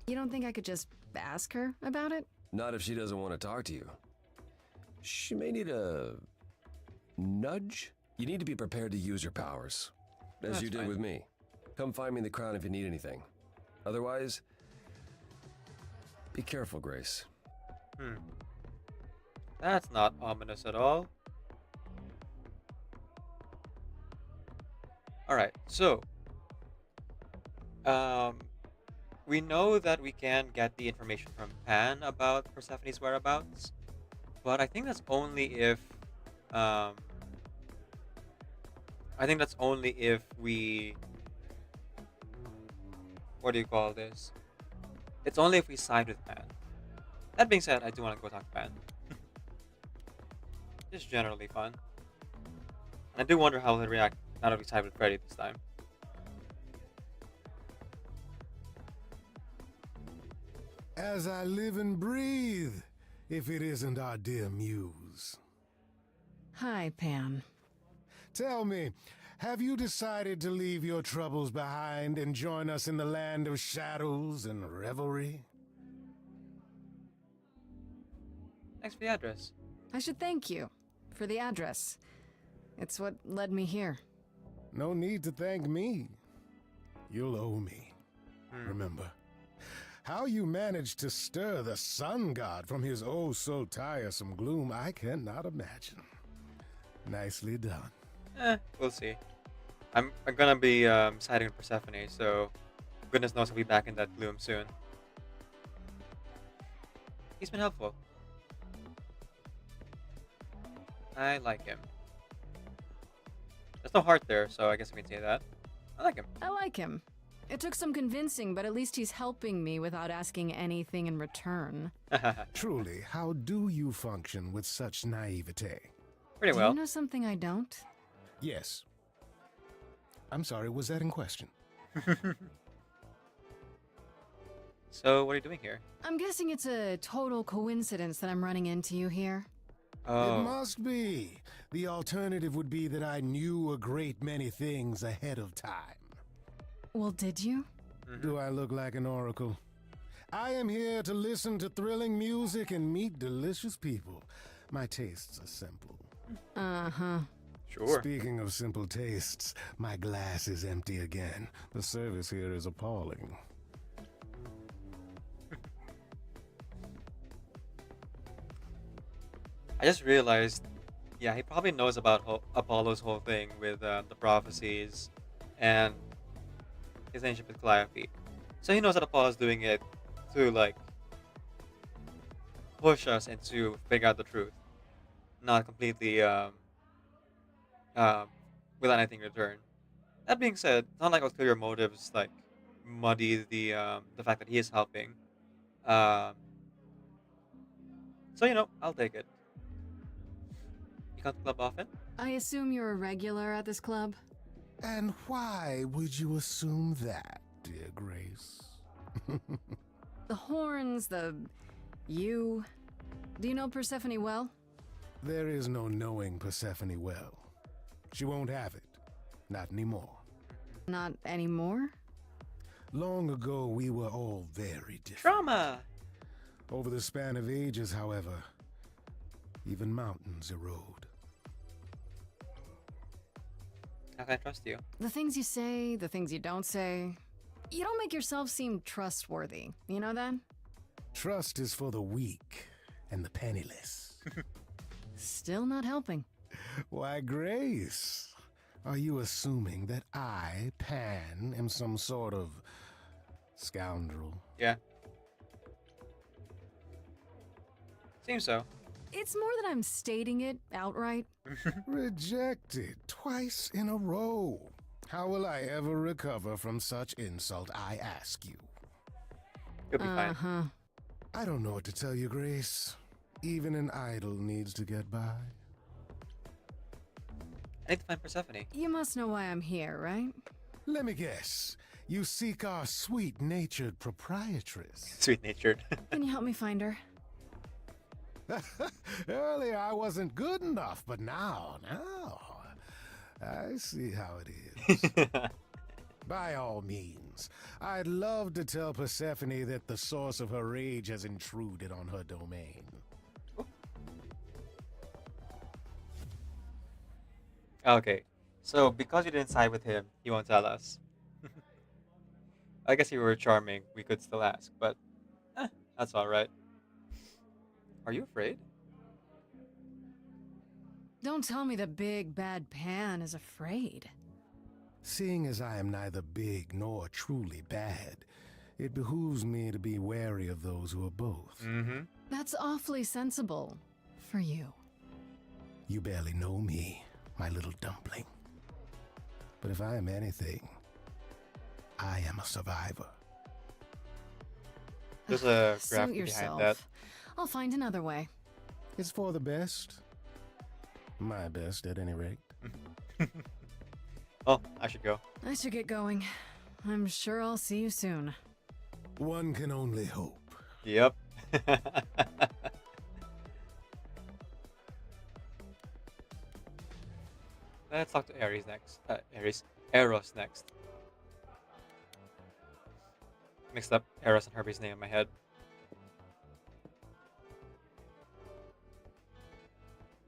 You don't think I could just ask her about it? Not if she doesn't want to talk to you. She may need a nudge. You need to be prepared to use your powers, as That's you did fine. with me. Come find me in the crown if you need anything. Otherwise, be careful, Grace. That's not ominous at all. Alright, so we know that we can get the information from Pan about Persephone's whereabouts, but I think that's only if we, what do you call this? It's only if we side with Pan. That being said, I do want to go talk to Pan. Just generally fun. And I do wonder how he'll react now that we side with Freddy this time. As I live and breathe, if it isn't our dear muse. Hi, Pan. Tell me, have you decided to leave your troubles behind and join us in the land of shadows and revelry? Thanks for the address. I should thank you for the address. It's what led me here. No need to thank me. You'll owe me. Remember, how you managed to stir the sun god from his oh so tiresome gloom, I cannot imagine. Nicely done. We'll see. I'm gonna be siding with Persephone, so goodness knows I'll be back in that gloom soon. He's been helpful. I like him. There's no heart there, so I guess we can say that. I like him. I like him. It took some convincing, but at least he's helping me without asking anything in return. Truly, how do you function with such naivete? Pretty Do well. you know something I don't? Yes. I'm sorry, was that in question? So, what are you doing here? I'm guessing it's a total coincidence that I'm running into you here. It must be. The alternative would be that I knew a great many things ahead of time. Well, did you? Do I look like an oracle? I am here to listen to thrilling music and meet delicious people. My tastes are simple. Uh-huh. Sure. Speaking of simple tastes, my glass is empty again. The service here is appalling. I just realized, yeah, he probably knows about Apollo's whole thing with the prophecies and his relationship with Calliope. So he knows that Apollo's doing it to, like, push us into figuring out the truth. Not completely, without anything in return. That being said, it's not like ulterior motives, like, muddy the fact that he is helping. So, you know, I'll take it. You come to the club often? I assume you're a regular at this club? And why would you assume that, dear Grace? The horns, you... Do you know Persephone well? There is no knowing Persephone well. She won't have it. Not anymore. Not anymore? Long ago, we were all very different. Drama! Over the span of ages, however, even mountains erode. How can I trust you? The things you say, the things you don't say. You don't make yourself seem trustworthy. You know that? Trust is for the weak and the penniless. Still not helping. Why, Grace, are you assuming that I, Pan, am some sort of scoundrel? Yeah. Seems so. It's more that I'm stating it outright. Rejected twice in a row. How will I ever recover from such insult, I ask you? You'll be fine. I don't know what to tell you, Grace. Even an idol needs to get by. I need to find Persephone. You must know why I'm here, right? Let me guess. You seek our sweet-natured proprietress. Sweet-natured. Can you help me find her? Earlier I wasn't good enough, but now, I see how it is. By all means, I'd love to tell Persephone that the source of her rage has intruded on her domain. Okay, so because you didn't side with him, he won't tell us. I guess if you were charming, we could still ask, but that's alright. Are you afraid? Don't tell me the big bad Pan is afraid. Seeing as I am neither big nor truly bad, it behooves me to be wary of those who are both. Mm-hmm. That's awfully sensible for you. You barely know me, my little dumpling. But if I am anything, I am a survivor. There's a Suit graphic yourself. behind that. I'll find another way. It's for the best. My best, at any rate. Oh, I should go. I should get going. I'm sure I'll see you soon. One can only hope. Yep. Let's talk to Ares next. Eros next. Mixed up Eros and Herbie's name in my head.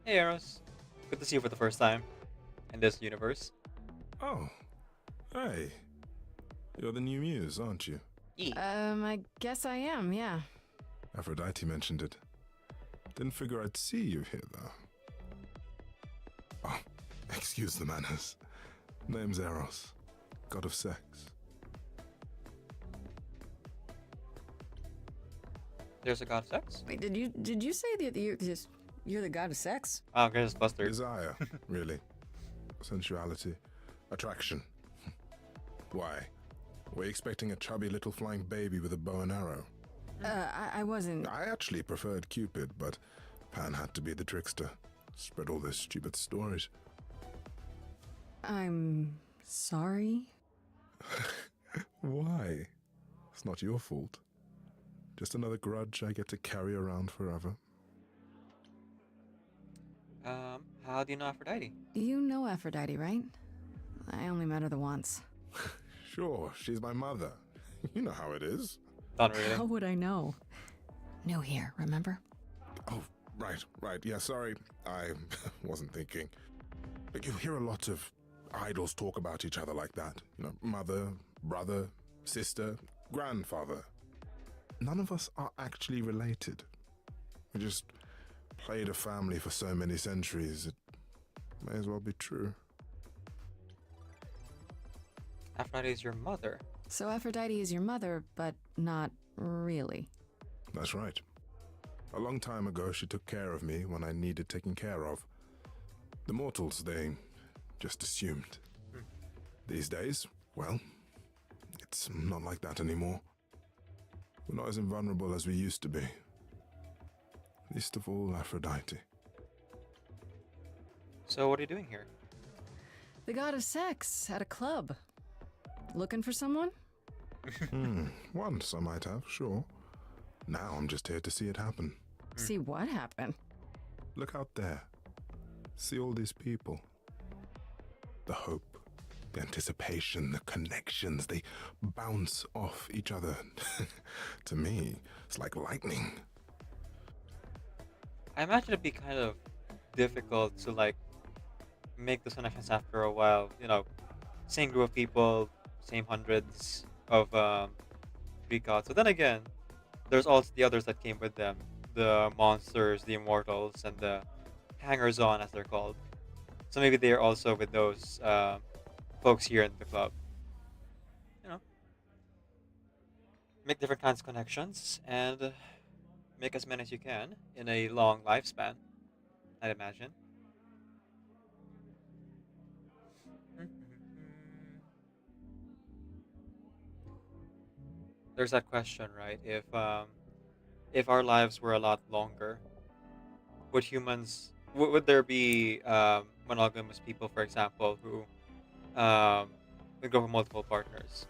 Hey Eros. Good to see you for the first time in this universe. Oh. Hey. You're the new muse, aren't you? I guess I am, yeah. Aphrodite mentioned it. Didn't figure I'd see you here, though. Oh, excuse the manners. Name's Eros, god of sex. There's a god of sex? Wait, did you say that you're the god of sex? Oh, okay, Buster. Desire, really. Sensuality. Attraction. Why? Were you expecting a chubby little flying baby with a bow and arrow? I wasn't... I actually preferred Cupid, but Pan had to be the trickster. Spread all those stupid stories. I'm sorry? Why? It's not your fault. Just another grudge I get to carry around forever. How do you know Aphrodite? You know Aphrodite, right? I only met her the once. Sure, she's my mother. You know how it is. Not really. How would I know? New here, remember? Oh, right. Yeah, sorry. I wasn't thinking. But you hear a lot of idols talk about each other like that. You know, mother, brother, sister, grandfather. None of us are actually related. We just played a family for so many centuries, it may as well be true. Aphrodite is your mother. So Aphrodite is your mother, but not really. That's right. A long time ago, she took care of me when I needed taking care of. The mortals, they just assumed. These days, well, it's not like that anymore. We're not as invulnerable as we used to be. Least of all, Aphrodite. So what are you doing here? The god of sex at a club. Looking for someone? Once I might have, sure. Now I'm just here to see it happen. See what happen? Look out there. See all these people. The hope, the anticipation, the connections, they bounce off each other. To me, it's like lightning. I imagine it'd be kind of difficult to like make those connections after a while. You know, same group of people, same hundreds of Greek gods. But then again, there's also the others that came with them. The monsters, the immortals, and the hangers-on, as they're called. So maybe they're also with those folks here in the club. You know, make different kinds of connections and make as many as you can in a long lifespan, I'd imagine. There's that question, right? If our lives were a lot longer, would humans would there be monogamous people, for example, who would go for multiple partners?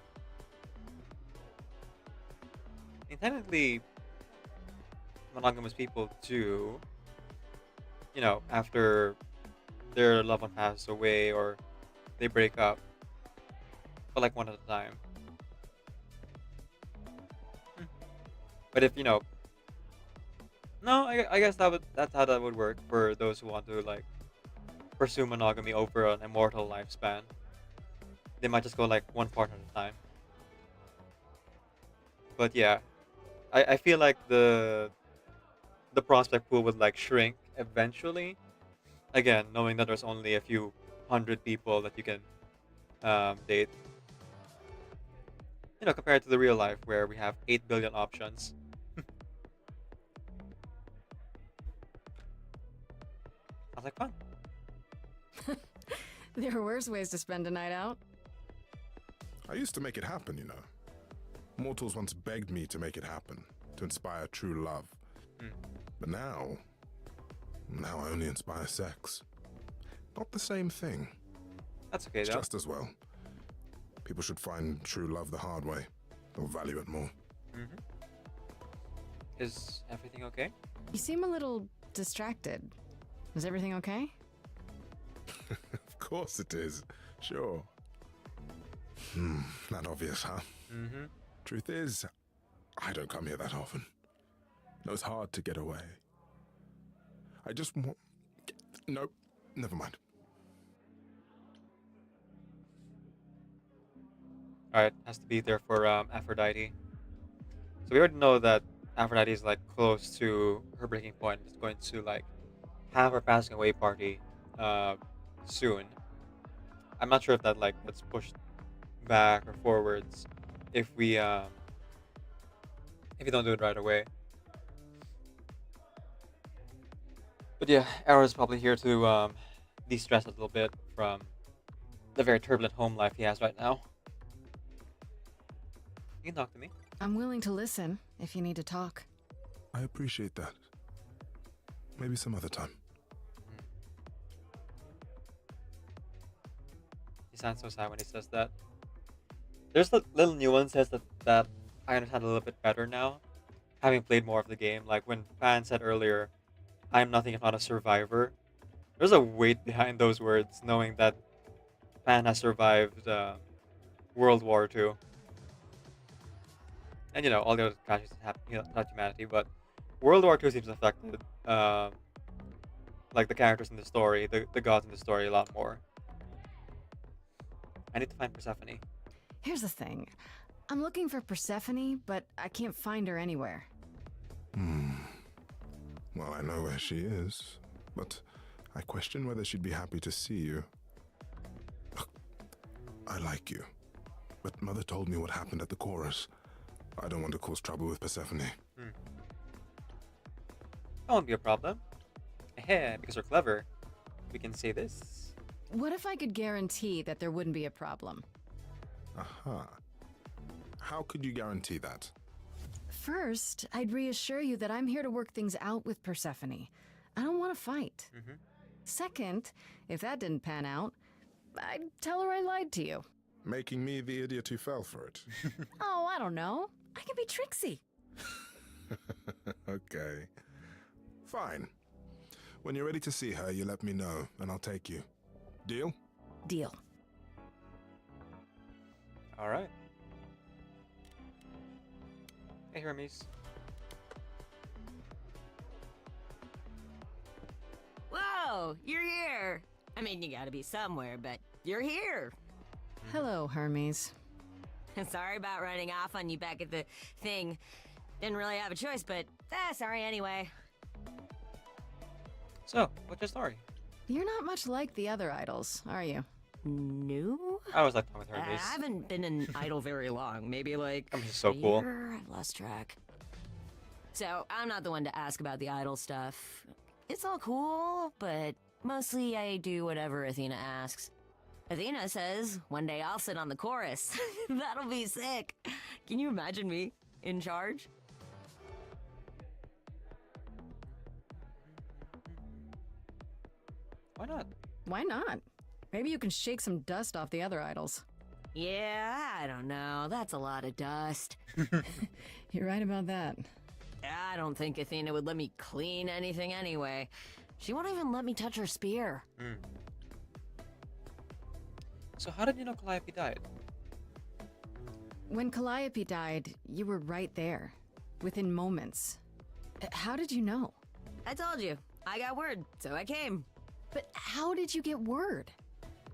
I mean, technically, monogamous people do, you know, after their loved one passes away or they break up, but like one at a time. But if, you know, no, I guess that's how that would work for those who want to like pursue monogamy over an immortal lifespan. They might just go like one partner at a time. But yeah, I feel like the prospect pool would like shrink eventually. Again, knowing that there's only a few hundred people that you can date. You know, compared to the real life where we have 8 billion options. Sounds like fun. There are worse ways to spend a night out. I used to make it happen, you know. Mortals once begged me to make it happen, to inspire true love. But now I only inspire sex. Not the same thing. That's okay, It's though. just as well. People should find true love the hard way. They'll value it more. Is everything okay? You seem a little distracted. Is everything okay? Of course it is. Sure. Not obvious, huh? Truth is, I don't come here that often. No, it's hard to get away. I just want... Nope, never mind. Alright, has to be there for Aphrodite. So we already know that Aphrodite is like close to her breaking point. It's going to like have her passing away party soon. I'm not sure if that like gets pushed back or forwards if we don't do it right away. But yeah, Arrow's probably here to de-stress a little bit from the very turbulent home life he has right now. You can talk to me. I'm willing to listen if you need to talk. I appreciate that. Maybe some other time. He sounds so sad when he says that. There's the little nuances that I understand a little bit better now, having played more of the game. Like when Pan said earlier, I'm nothing if not a survivor. There's a weight behind those words, knowing that Pan has survived World War II. And you know, all the other tragedies that happen throughout humanity, but World War II seems affected like the characters in the story, the gods in the story a lot more. I need to find Persephone. Here's the thing. I'm looking for Persephone, but I can't find her anywhere. Well, I know where she is, but I question whether she'd be happy to see you. I like you, but Mother told me what happened at the chorus. I don't want to cause trouble with Persephone. That won't be a problem. Because we're clever, we can say this. What if I could guarantee that there wouldn't be a problem? Aha. How could you guarantee that? First, I'd reassure you that I'm here to work things out with Persephone. I don't want to fight. Second, if that didn't pan out, I'd tell her I lied to you. Making me the idiot who fell for it. Oh, I don't know. I can be tricksy. Okay. Fine. When you're ready to see her, you let me know, and I'll take you. Deal? Deal. Alright. Hey, Hermes. Whoa, you're here. I mean, you gotta be somewhere, but you're here. Hello, Hermes. Sorry about running off on you back at the thing. Didn't really have a choice, but sorry anyway. So, what's your story? You're not much like the other idols, are you? No? I was like fun with Hermes. I haven't been an idol very long. Maybe like I'm just so cool. I've lost track. So, I'm not the one to ask about the idol stuff. It's all cool, but mostly I do whatever Athena asks. Athena says, one day I'll sit on the chorus. That'll be sick. Can you imagine me in charge? Why not? Why not? Maybe you can shake some dust off the other idols. Yeah, I don't know. That's a lot of dust. You're right about that. I don't think Athena would let me clean anything anyway. She won't even let me touch her spear. Hmm. So how did you know Calliope died? When Calliope died, you were right there, within moments. How did you know? I told you. I got word, so I came. But how did you get word?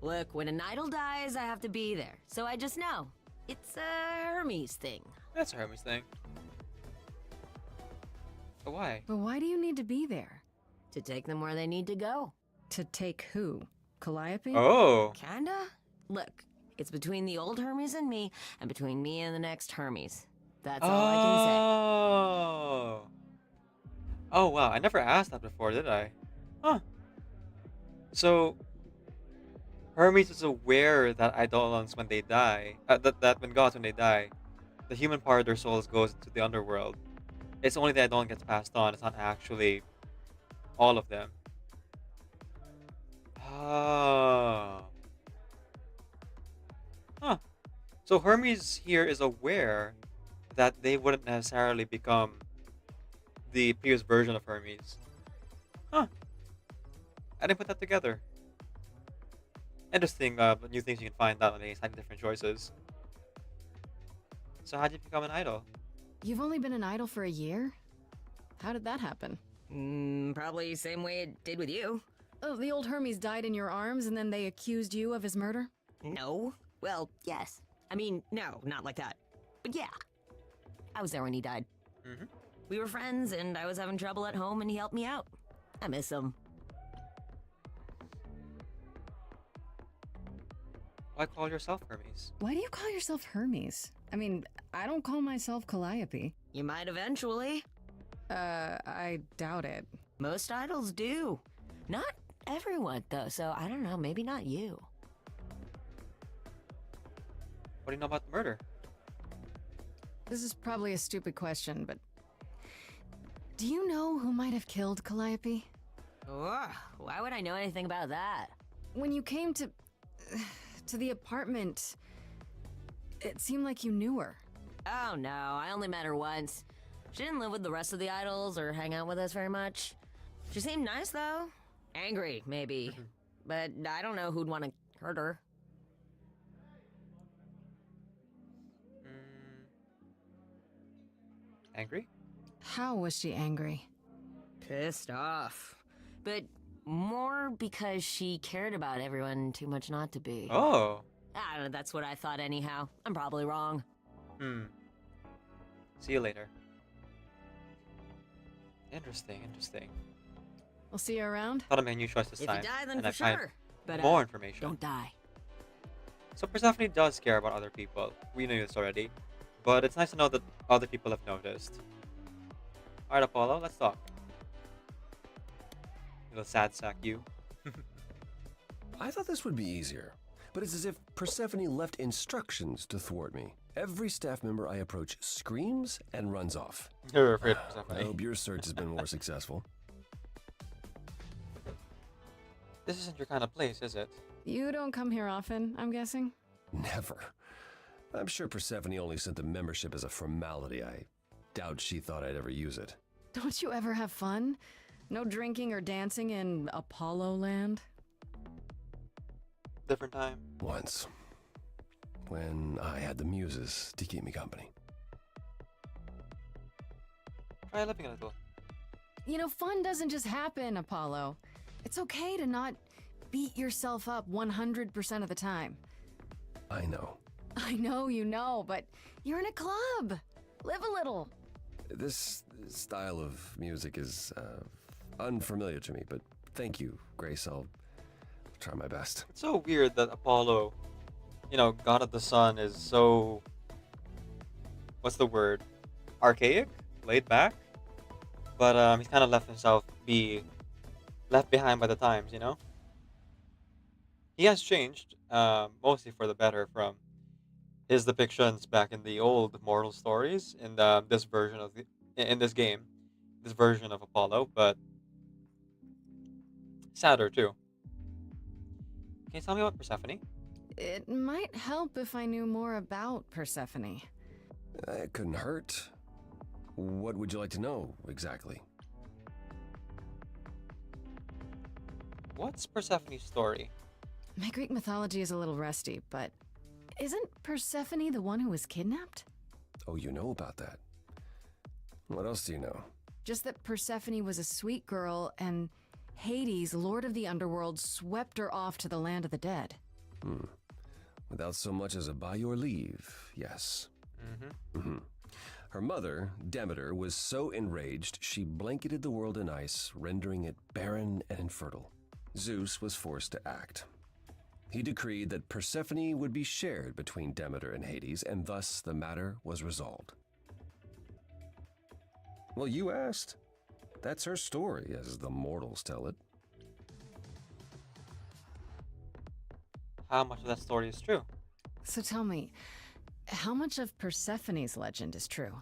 Look, when an idol dies, I have to be there. So I just know. It's a Hermes thing. That's a Hermes thing. But why? But why do you need to be there? To take them where they need to go. To take who? Calliope? Oh. Kinda? Look, it's between the old Hermes and me, and between me and the next Hermes. That's all I can say. Oh. Oh, wow. I never asked that before, did I? Huh. So, Hermes is aware that Eidolons, when they die, that when gods, when they die, the human part of their souls goes into the underworld. It's only the Eidolon gets passed on. It's not actually all of them. Oh. Huh. So Hermes here is aware that they wouldn't necessarily become the previous version of Hermes. Huh. I didn't put that together. Interesting new things you can find out on the slightly different choices. So how did you become an idol? You've only been an idol for a year? How did that happen? Probably same way it did with you. Oh, the old Hermes died in your arms and then they accused you of his murder? No. Well, yes. I mean, no, not like that. But yeah. I was there when he died. Mm-hmm. We were friends, and I was having trouble at home, and he helped me out. I miss him. Why call yourself Hermes? Why do you call yourself Hermes? I mean, I don't call myself Calliope. You might eventually. I doubt it. Most idols do. Not everyone, though, so I don't know, maybe not you. What do you know about the murder? This is probably a stupid question, but... do you know who might have killed Calliope? Ugh, why would I know anything about that? When you came to the apartment, it seemed like you knew her. Oh no, I only met her once. She didn't live with the rest of the idols or hang out with us very much. She seemed nice though. Angry, maybe. But I don't know who'd want to hurt her. Angry? How was she angry? Pissed off. But more because she cared about everyone too much not to be. Oh. I don't know, that's what I thought anyhow. I'm probably wrong. See you later. Interesting, interesting. We'll see you around. Thought I made a new choice this If time. you die, then and for I find sure. But more information. Don't die. So Persephone does care about other people. We knew this already. But it's nice to know that other people have noticed. Alright, Apollo, let's talk. Little sad sack you. I thought this would be easier, but it's as if Persephone left instructions to thwart me. Every staff member I approach screams and runs off. You're afraid of Persephone. I hope your search has been more successful. This isn't your kind of place, is it? You don't come here often, I'm guessing? Never. I'm sure Persephone only sent the membership as a formality. I doubt she thought I'd ever use it. Don't you ever have fun? No drinking or dancing in Apollo land? Different time. Once. When I had the muses to keep me company. Try living a little. You know, fun doesn't just happen, Apollo. It's okay to not beat yourself up 100% of the time. I know. I know you know, but you're in a club. Live a little. This style of music is unfamiliar to me, but thank you, Grace. I'll try my best. It's so weird that Apollo, you know, god of the sun, is so... what's the word? Archaic? Laid back? But he's kind of left himself be left behind by the times, you know? He has changed, mostly for the better from his depictions back in the old Mortal stories in this version of in this game, this version of Apollo, but sadder too. Can you tell me about Persephone? It might help if I knew more about Persephone. It couldn't hurt. What would you like to know, exactly? What's Persephone's story? My Greek mythology is a little rusty, but isn't Persephone the one who was kidnapped? Oh, you know about that. What else do you know? Just that Persephone was a sweet girl and Hades, lord of the underworld, swept her off to the land of the dead. Without so much as a by your leave, yes. Her mother, Demeter, was so enraged she blanketed the world in ice, rendering it barren and infertile. Zeus was forced to act. He decreed that Persephone would be shared between Demeter and Hades, and thus the matter was resolved. Well, you asked. That's her story, as the mortals tell it. How much of that story is true? So tell me, how much of Persephone's legend is true?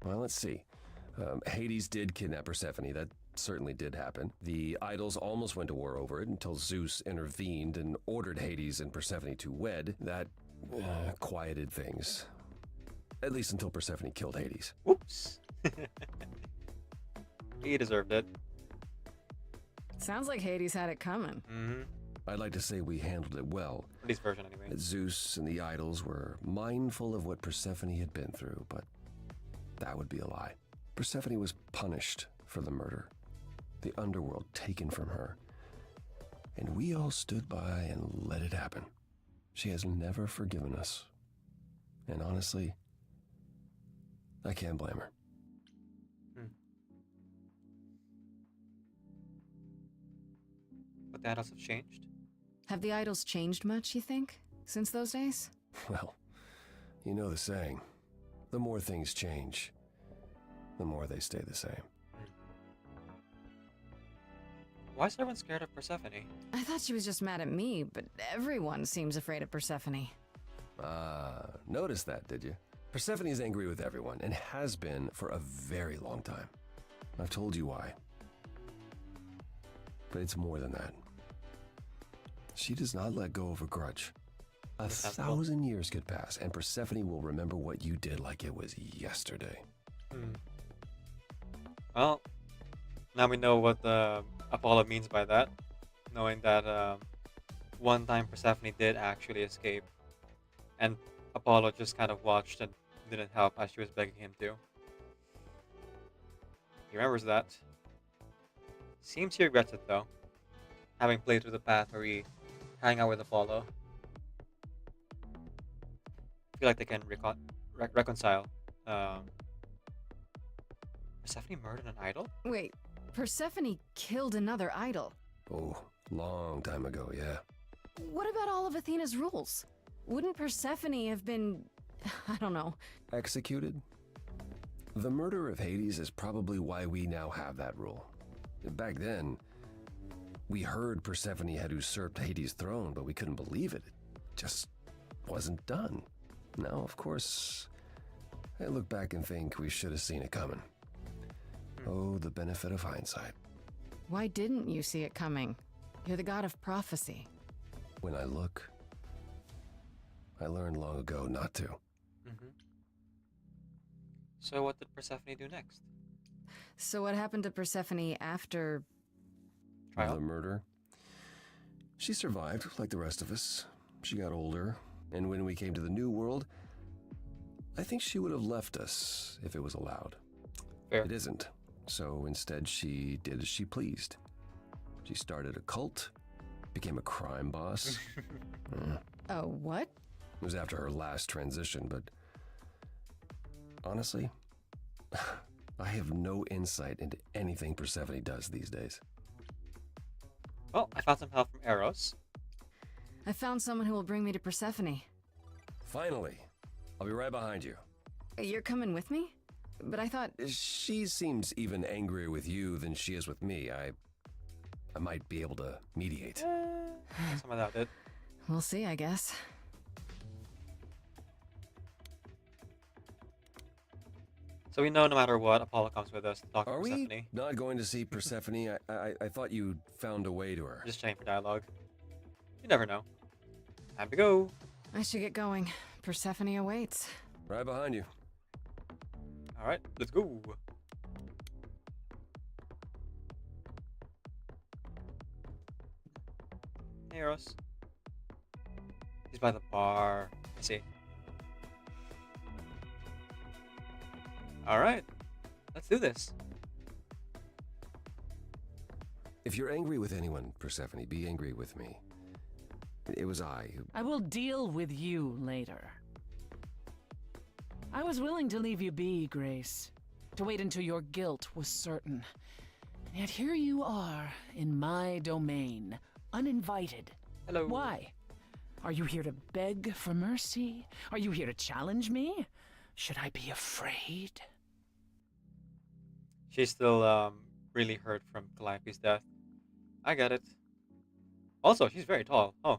Well, let's see. Hades did kidnap Persephone. That certainly did happen. The idols almost went to war over it until Zeus intervened and ordered Hades and Persephone to wed. That quieted things. At least until Persephone killed Hades. Whoops. He deserved it. Sounds like Hades had it coming. I'd like to say we handled it well. This version, anyway. That Zeus and the idols were mindful of what Persephone had been through, but that would be a lie. Persephone was punished for the murder, the underworld taken from her, and we all stood by and let it happen. She has never forgiven us, and honestly, I can't blame her. But the idols have changed? Have the idols changed much, you think, since those days? Well, you know the saying, the more things change, the more they stay the same. Why is everyone scared of Persephone? I thought she was just mad at me, but everyone seems afraid of Persephone. Noticed that, did you? Persephone is angry with everyone, and has been for a very long time. I've told you why. But it's more than that. She does not let go of a grudge. 1,000 years could pass, and Persephone will remember what you did like it was yesterday. Well, now we know what Apollo means by that. Knowing that one time Persephone did actually escape, and Apollo just kind of watched and didn't help as she was begging him to. He remembers that. Seems he regrets it though, having played through the path where he hang out with Apollo. I feel like they can reconcile. Persephone murdered an idol? Wait, Persephone killed another idol? Oh, long time ago, yeah. What about all of Athena's rules? Wouldn't Persephone have been, I don't know... Executed? The murder of Hades is probably why we now have that rule. Back then, we heard Persephone had usurped Hades' throne, but we couldn't believe it. It just wasn't done. Now, of course, I look back and think we should have seen it coming. Oh, the benefit of hindsight. Why didn't you see it coming? You're the god of prophecy. When I look, I learned long ago not to. So what did Persephone do next? So what happened to Persephone after... The murder? She survived, like the rest of us. She got older, and when we came to the New World, I think she would have left us if it was allowed. Fair. It isn't. So instead, she did as she pleased. She started a cult, became a crime boss. Oh, what? It was after her last transition, but honestly, I have no insight into anything Persephone does these days. Well, I found some help from Eros. I found someone who will bring me to Persephone. Finally. I'll be right behind you. You're coming with me? But I thought... She seems even angrier with you than she is with me. I might be able to mediate. Some of that did. We'll see, I guess. So we know no matter what, Apollo comes with us to talk to Are Persephone. we not going to see Persephone? I thought you found a way to her. Just checking for dialogue. You never know. Time to go. I should get going. Persephone awaits. Right behind you. Alright, let's go. Hey, Eros. He's by the bar. I see. Alright, let's do this. If you're angry with anyone, Persephone, be angry with me. It was I who... I will deal with you later. I was willing to leave you be, Grace. To wait until your guilt was certain. Yet here you are, in my domain, uninvited. Hello. Why? Are you here to beg for mercy? Are you here to challenge me? Should I be afraid? She's still really hurt from Calliope's death. I get it. Also, she's very tall. Oh.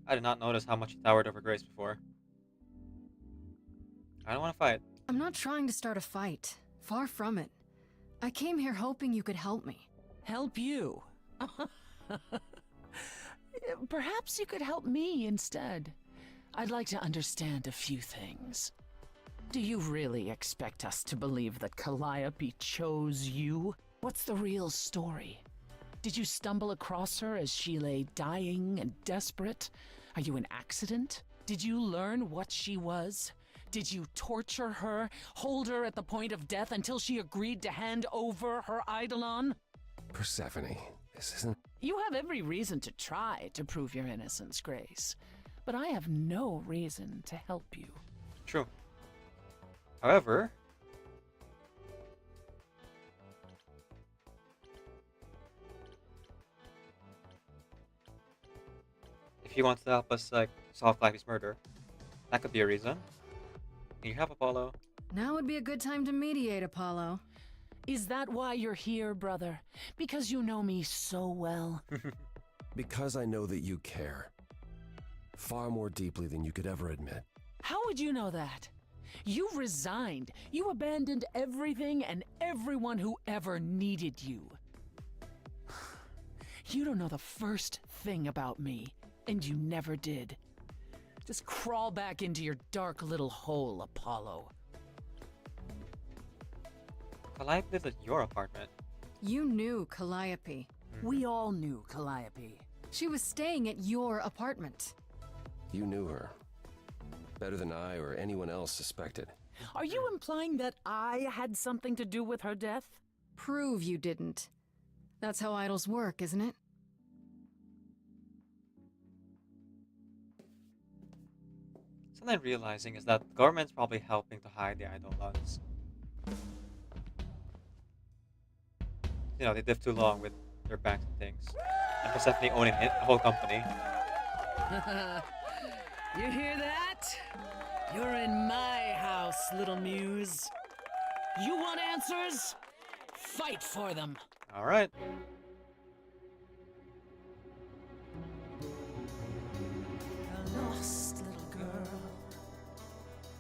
I did not notice how much she towered over Grace before. I don't want to fight. I'm not trying to start a fight. Far from it. I came here hoping you could help me. Help you? Perhaps you could help me instead. I'd like to understand a few things. Do you really expect us to believe that Calliope chose you? What's the real story? Did you stumble across her as she lay dying and desperate? Are you an accident? Did you learn what she was? Did you torture her, hold her at the point of death until she agreed to hand over her Eidolon? Persephone, this isn't... You have every reason to try to prove your innocence, Grace. But I have no reason to help you. True. However... if he wants to help us, like, solve Calliope's murder, that could be a reason. You have Apollo. Now would be a good time to mediate, Apollo. Is that why you're here, brother? Because you know me so well? Because I know that you care. Far more deeply than you could ever admit. How would you know that? You resigned. You abandoned everything and everyone who ever needed you. You don't know the first thing about me, and you never did. Just crawl back into your dark little hole, Apollo. Calliope lives at your apartment. You knew Calliope. We all knew Calliope. She was staying at your apartment. You knew her. Better than I or anyone else suspected. Are you implying that I had something to do with her death? Prove you didn't. That's how idols work, isn't it? Something I'm realizing is that the government's probably helping to hide the Eidolons. You know, they lived too long with their banks and things. And Persephone owning a whole company. You hear that? You're in my house, little muse. You want answers? Fight for them. Alright. A lost little girl.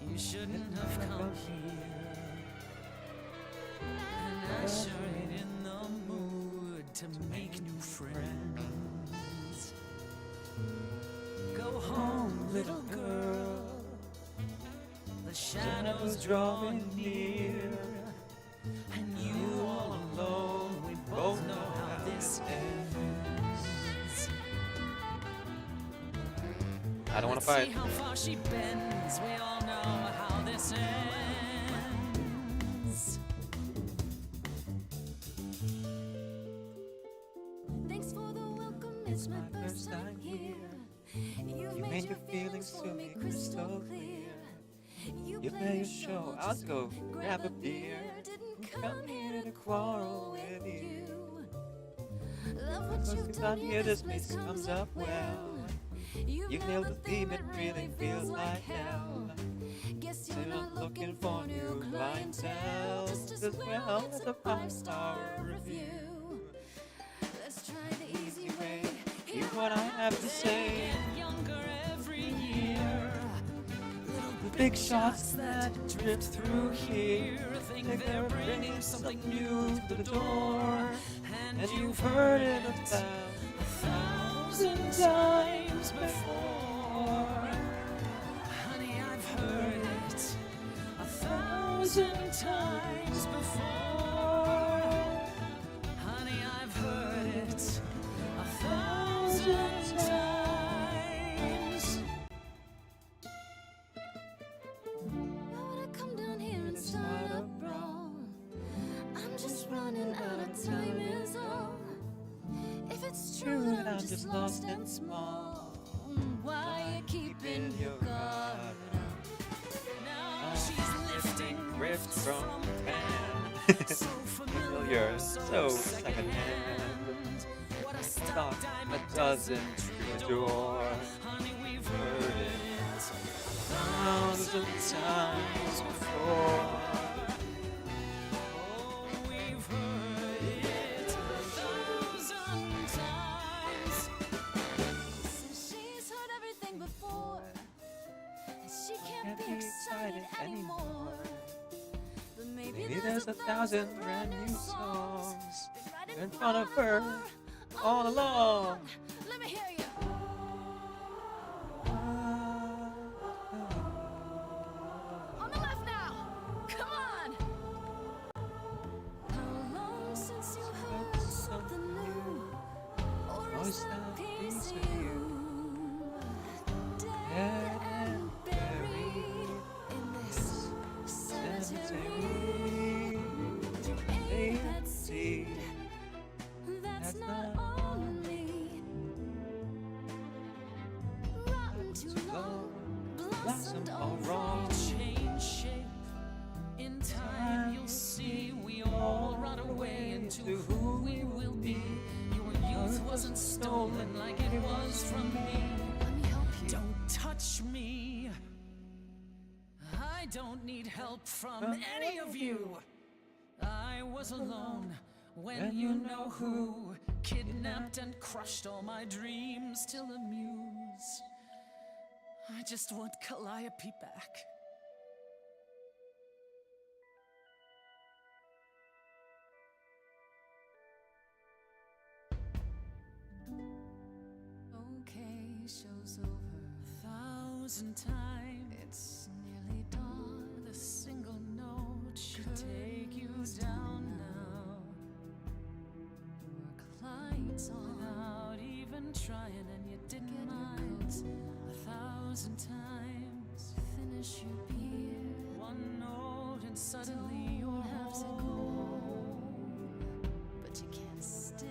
You shouldn't have come here. And I sure ain't in the mood to make new friends. Go home, little girl. The shadows drawing near. And you all alone, we both know how this ends. I don't want to fight. See how far she bends. We all know how this ends. Thanks for the welcome, it's my first time here. You made your feelings to me crystal clear. You play your show, I'll go grab a beer. Didn't come here to quarrel with you. Love what you've done here, this place comes up well. You've nailed the theme, it really feels like hell. Guess you're not looking for new clientele. Just as well as a 5-star review. Let's try the easy way. Hear what I have to say. Younger every year. The big shots that drift through here. Think they're bringing something new to the door. And you've heard it 1,000 times before. Honey, I've heard it 1,000 1,000 times before. Honey, I've heard it 1,000 times. Why would I come down here and start a brawl? I'm just running out of time is all. If it's true that I'm just lost and small, why are you keeping your guard up? Now she's lifting rift from pan. So familiar, so secondhand. Thought a dozen through the door. Honey, we've heard it 1,000 times before. Oh, we've heard it 1,000 times. Since she's heard everything before, and she can't be excited anymore. But maybe There's 1,000 brand new songs in front of her all along. Let me hear you. On the left now. Come on. How long since you heard something new? Or is that piece of you dead and buried in this cemetery? You ate that seed. That's not on me. Rotten too long, blossomed all wrong. Change shape. In time, you'll see we all run away into who we will be. Your youth wasn't stolen like it was from me. Let me help you. Don't touch me. I don't need help from any of you. I was alone when you know who kidnapped and crushed all my dreams till amuse. I just want Calliope back. Okay, show's over. 1,000 times. It's nearly dawn. With a single note should take you down now. Work lights on. Without even trying, and you didn't mind. 1,000 times. Finish your beer. One note and suddenly you're Have to go home, but you can't stay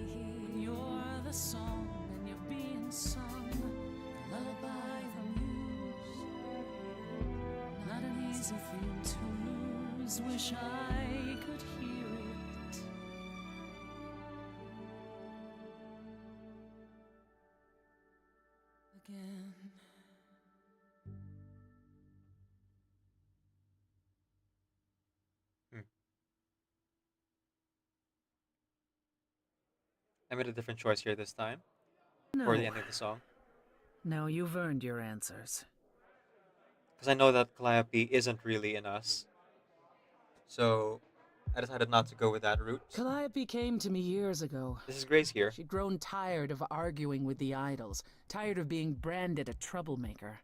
here. You're the song and you're being sung. Lullaby the muse. Not an easy thing to lose. Wish I could hear it. Again. I made a different choice here this time for the end of the song. No, you've earned your answers. Because I know that Calliope isn't really in us. So I decided not to go with that route. Calliope came to me years ago. This is Grace here. She'd grown tired of arguing with the idols, tired of being branded a troublemaker.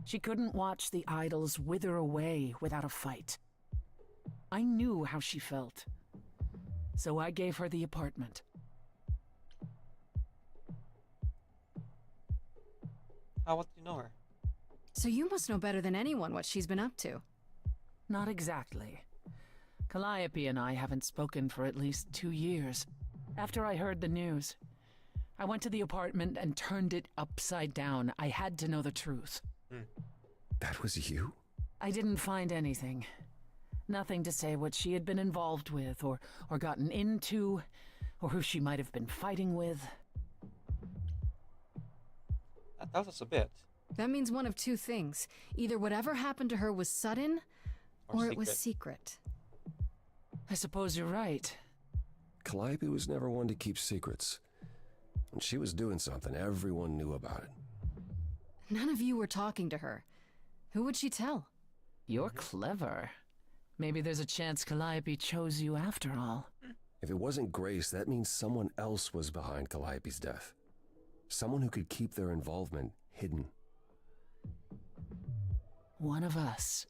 She couldn't watch the idols wither away without a fight. I knew how she felt. So I gave her the apartment. How well do you know her? So you must know better than anyone what she's been up to. Not exactly. Calliope and I haven't spoken for at least 2 years. After I heard the news, I went to the apartment and turned it upside down. I had to know the truth. That was you? I didn't find anything. Nothing to say what she had been involved with, or gotten into, or who she might have been fighting with. That tells us a bit. That means one of two things. Either whatever happened to her was sudden, or it was secret. I suppose you're right. Calliope was never one to keep secrets. When she was doing something, everyone knew about it. None of you were talking to her. Who would she tell? You're clever. Maybe there's a chance Calliope chose you after all. If it wasn't Grace, that means someone else was behind Calliope's death. Someone who could keep their involvement hidden. One of us.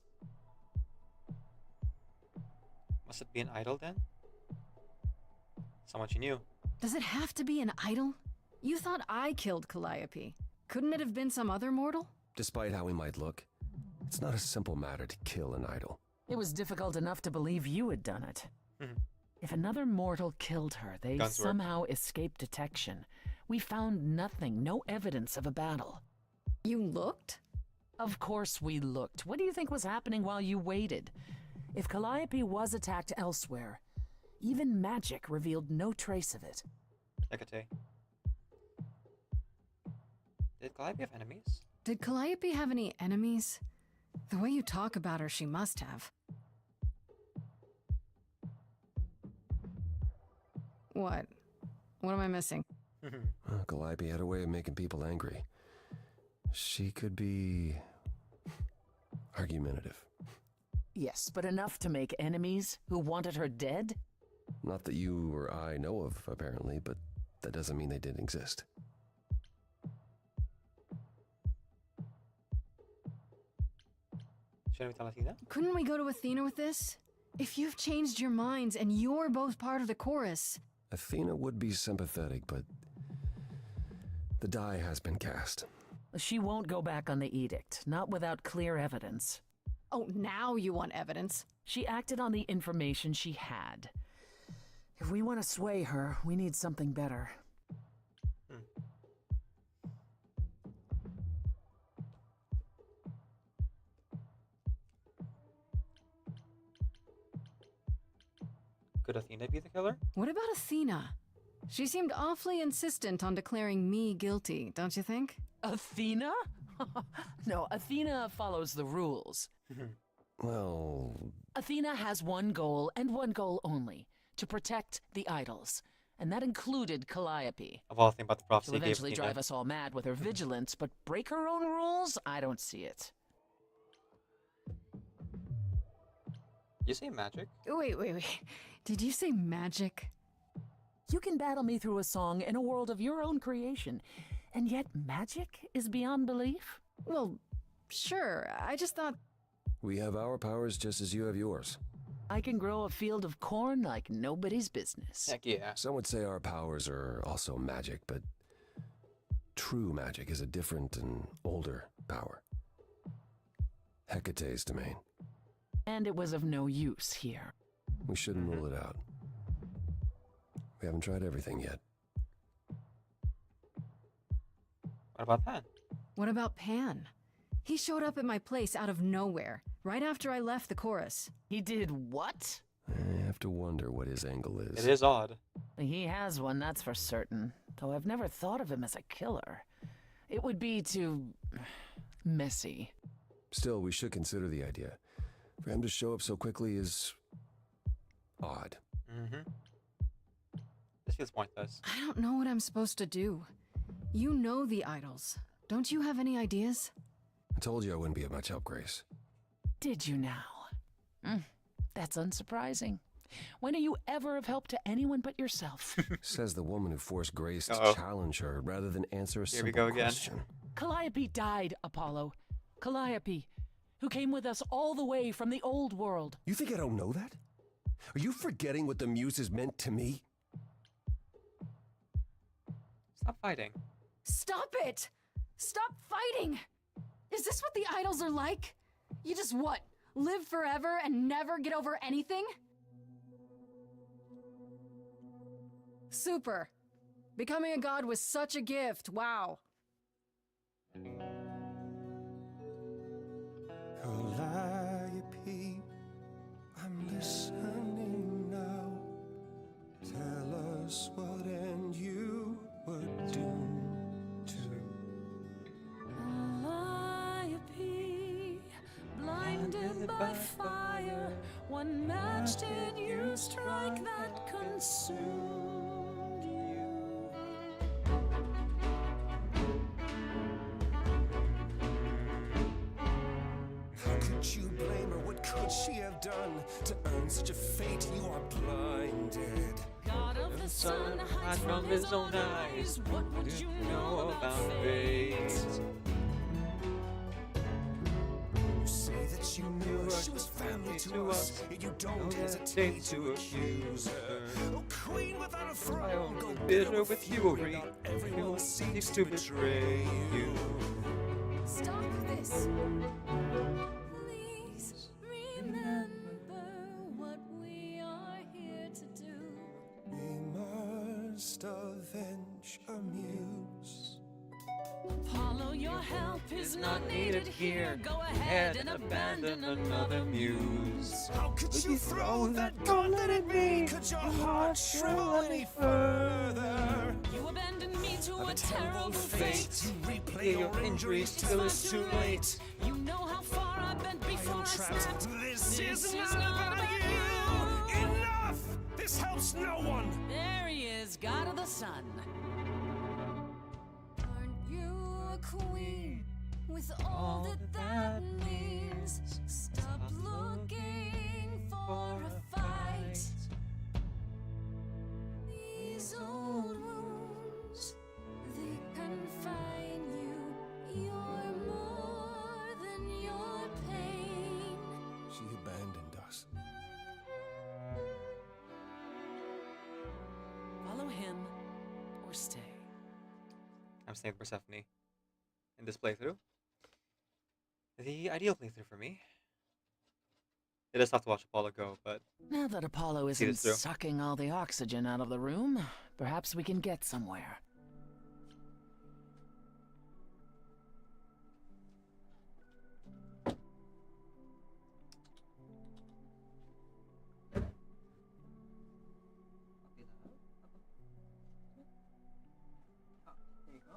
Must it be an idol then? Someone she knew. Does it have to be an idol? You thought I killed Calliope. Couldn't it have been some other mortal? Despite how he might look, it's not a simple matter to kill an idol. It was difficult enough to believe you had done it. If another mortal killed her, they Guns work. somehow escaped detection. We found nothing, no evidence of a battle. You looked? Of course we looked. What do you think was happening while you waited? If Calliope was attacked elsewhere, even magic revealed no trace of it. Hecate. Did Calliope have enemies? Did Calliope have any enemies? The way you talk about her, she must have. What? What am I missing? Calliope had a way of making people angry. She could be argumentative. Yes, but enough to make enemies who wanted her dead? Not that you or I know of, apparently, but that doesn't mean they didn't exist. Shouldn't we tell Athena? Couldn't we go to Athena with this? If you've changed your minds and you're both part of the chorus. Athena would be sympathetic, but the die has been cast. She won't go back on the edict, not without clear evidence. Oh, now you want evidence? She acted on the information she had. If we want to sway her, we need something better. Could Athena be the killer? What about Athena? She seemed awfully insistent on declaring me guilty, don't you think? Athena? No, Athena follows the rules. Well... Athena has one goal, and one goal only. To protect the idols. And that included Calliope. Of all things about the prophecy She'll gave eventually Athena. drive us all mad with her vigilance, but break her own rules? I don't see it. You say magic? Wait. Did you say magic? You can battle me through a song in a world of your own creation, and yet magic is beyond belief? Well, sure. I just thought... We have our powers just as you have yours. I can grow a field of corn like nobody's business. Heck yeah. Some would say our powers are also magic, but true magic is a different and older power. Hecate's domain. And it was of no use here. We shouldn't rule it out. We haven't tried everything yet. What about Pan? What about Pan? He showed up at my place out of nowhere, right after I left the chorus. He did what? I have to wonder what his angle is. It is odd. He has one, that's for certain. Though I've never thought of him as a killer. It would be too... messy. Still, we should consider the idea. For him to show up so quickly is... odd. This feels pointless. I don't know what I'm supposed to do. You know the idols. Don't you have any ideas? I told you I wouldn't be of much help, Grace. Did you now? That's unsurprising. When are you ever of help to anyone but yourself? Says the woman who forced Grace to challenge her rather than answer a Here we simple go again. question. Calliope died, Apollo. Calliope, who came with us all the way from the old world. You think I don't know that? Are you forgetting what the Muses meant to me? Stop fighting. Stop it! Stop fighting! Is this what the idols are like? You just what? Live forever and never get over anything? Super. Becoming a god was such a gift. Wow. Calliope, I'm listening now. Tell us what and you were doomed to. Calliope, blinded by fire, what match did you strike that consumed you? How could you blame her? What could she have done to earn such a fate? You are blinded. God of the sun hides from his own eyes. What would you know about fate? You say that you knew her, she was family to us. You don't hesitate to accuse her. Oh, queen without a throne, go bitter with fury. Everyone seeks to betray you. Stop this. Please remember what we are here to do. We must avenge a muse. Apollo, your help is not needed here. Go ahead and abandon another muse. How could you throw that gauntlet at me? Could your heart shrivel any further? You abandoned me to a terrible fate. You replay your injuries till it's too late. You know how far I bent before I snapped. This is not about you. Enough! This helps no one. There he is, God of the Sun. Aren't you a queen with all that means? Stop looking for a fight. These old wounds, they confine you. You're more than your pain. She abandoned us. Follow him or stay. I'm staying with Persephone in this playthrough. The ideal playthrough for me. It is tough to watch Apollo go, but Now that Apollo See isn't this through. sucking all the oxygen out of the room, perhaps we can get somewhere. there you go.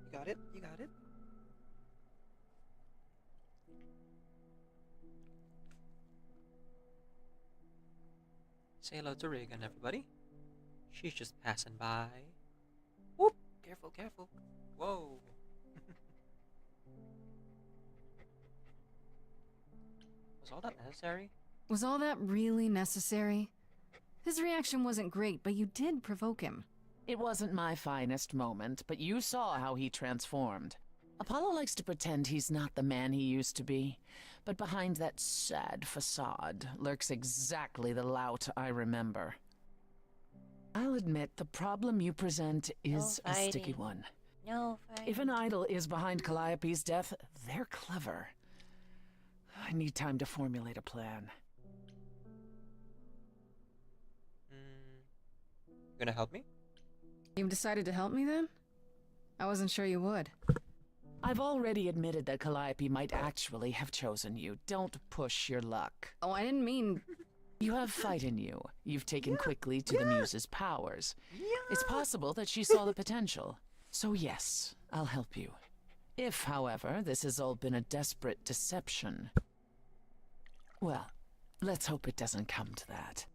You got it. You got it. Say hello to Reagan, everybody. She's just passing by. Whoop! Careful, careful. Whoa. Was all that necessary? Was all that really necessary? His reaction wasn't great, but you did provoke him. It wasn't my finest moment, but you saw how he transformed. Apollo likes to pretend he's not the man he used to be, but behind that sad facade lurks exactly the lout I remember. I'll admit the problem you present is a sticky one. No fighting. If an idol is behind Calliope's death, they're clever. I need time to formulate a plan. You gonna help me? You've decided to help me then? I wasn't sure you would. I've already admitted that Calliope might actually have chosen you. Don't push your luck. Oh, I didn't mean... You have fight in you. You've taken quickly to the Muse's powers. It's possible that she saw the potential. So yes, I'll help you. If, however, this has all been a desperate deception... Well, let's hope it doesn't come to that.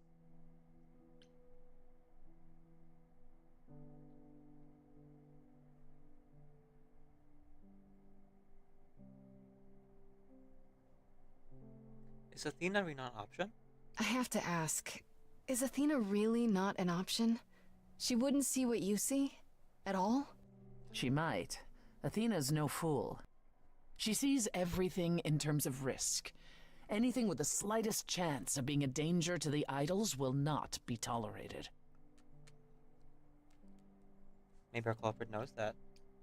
Is Athena really not an option? I have to ask, is Athena really not an option? She wouldn't see what you see? At all? She might. Athena's no fool. She sees everything in terms of risk. Anything with the slightest chance of being a danger to the idols will not be tolerated. Maybe our culprit knows that.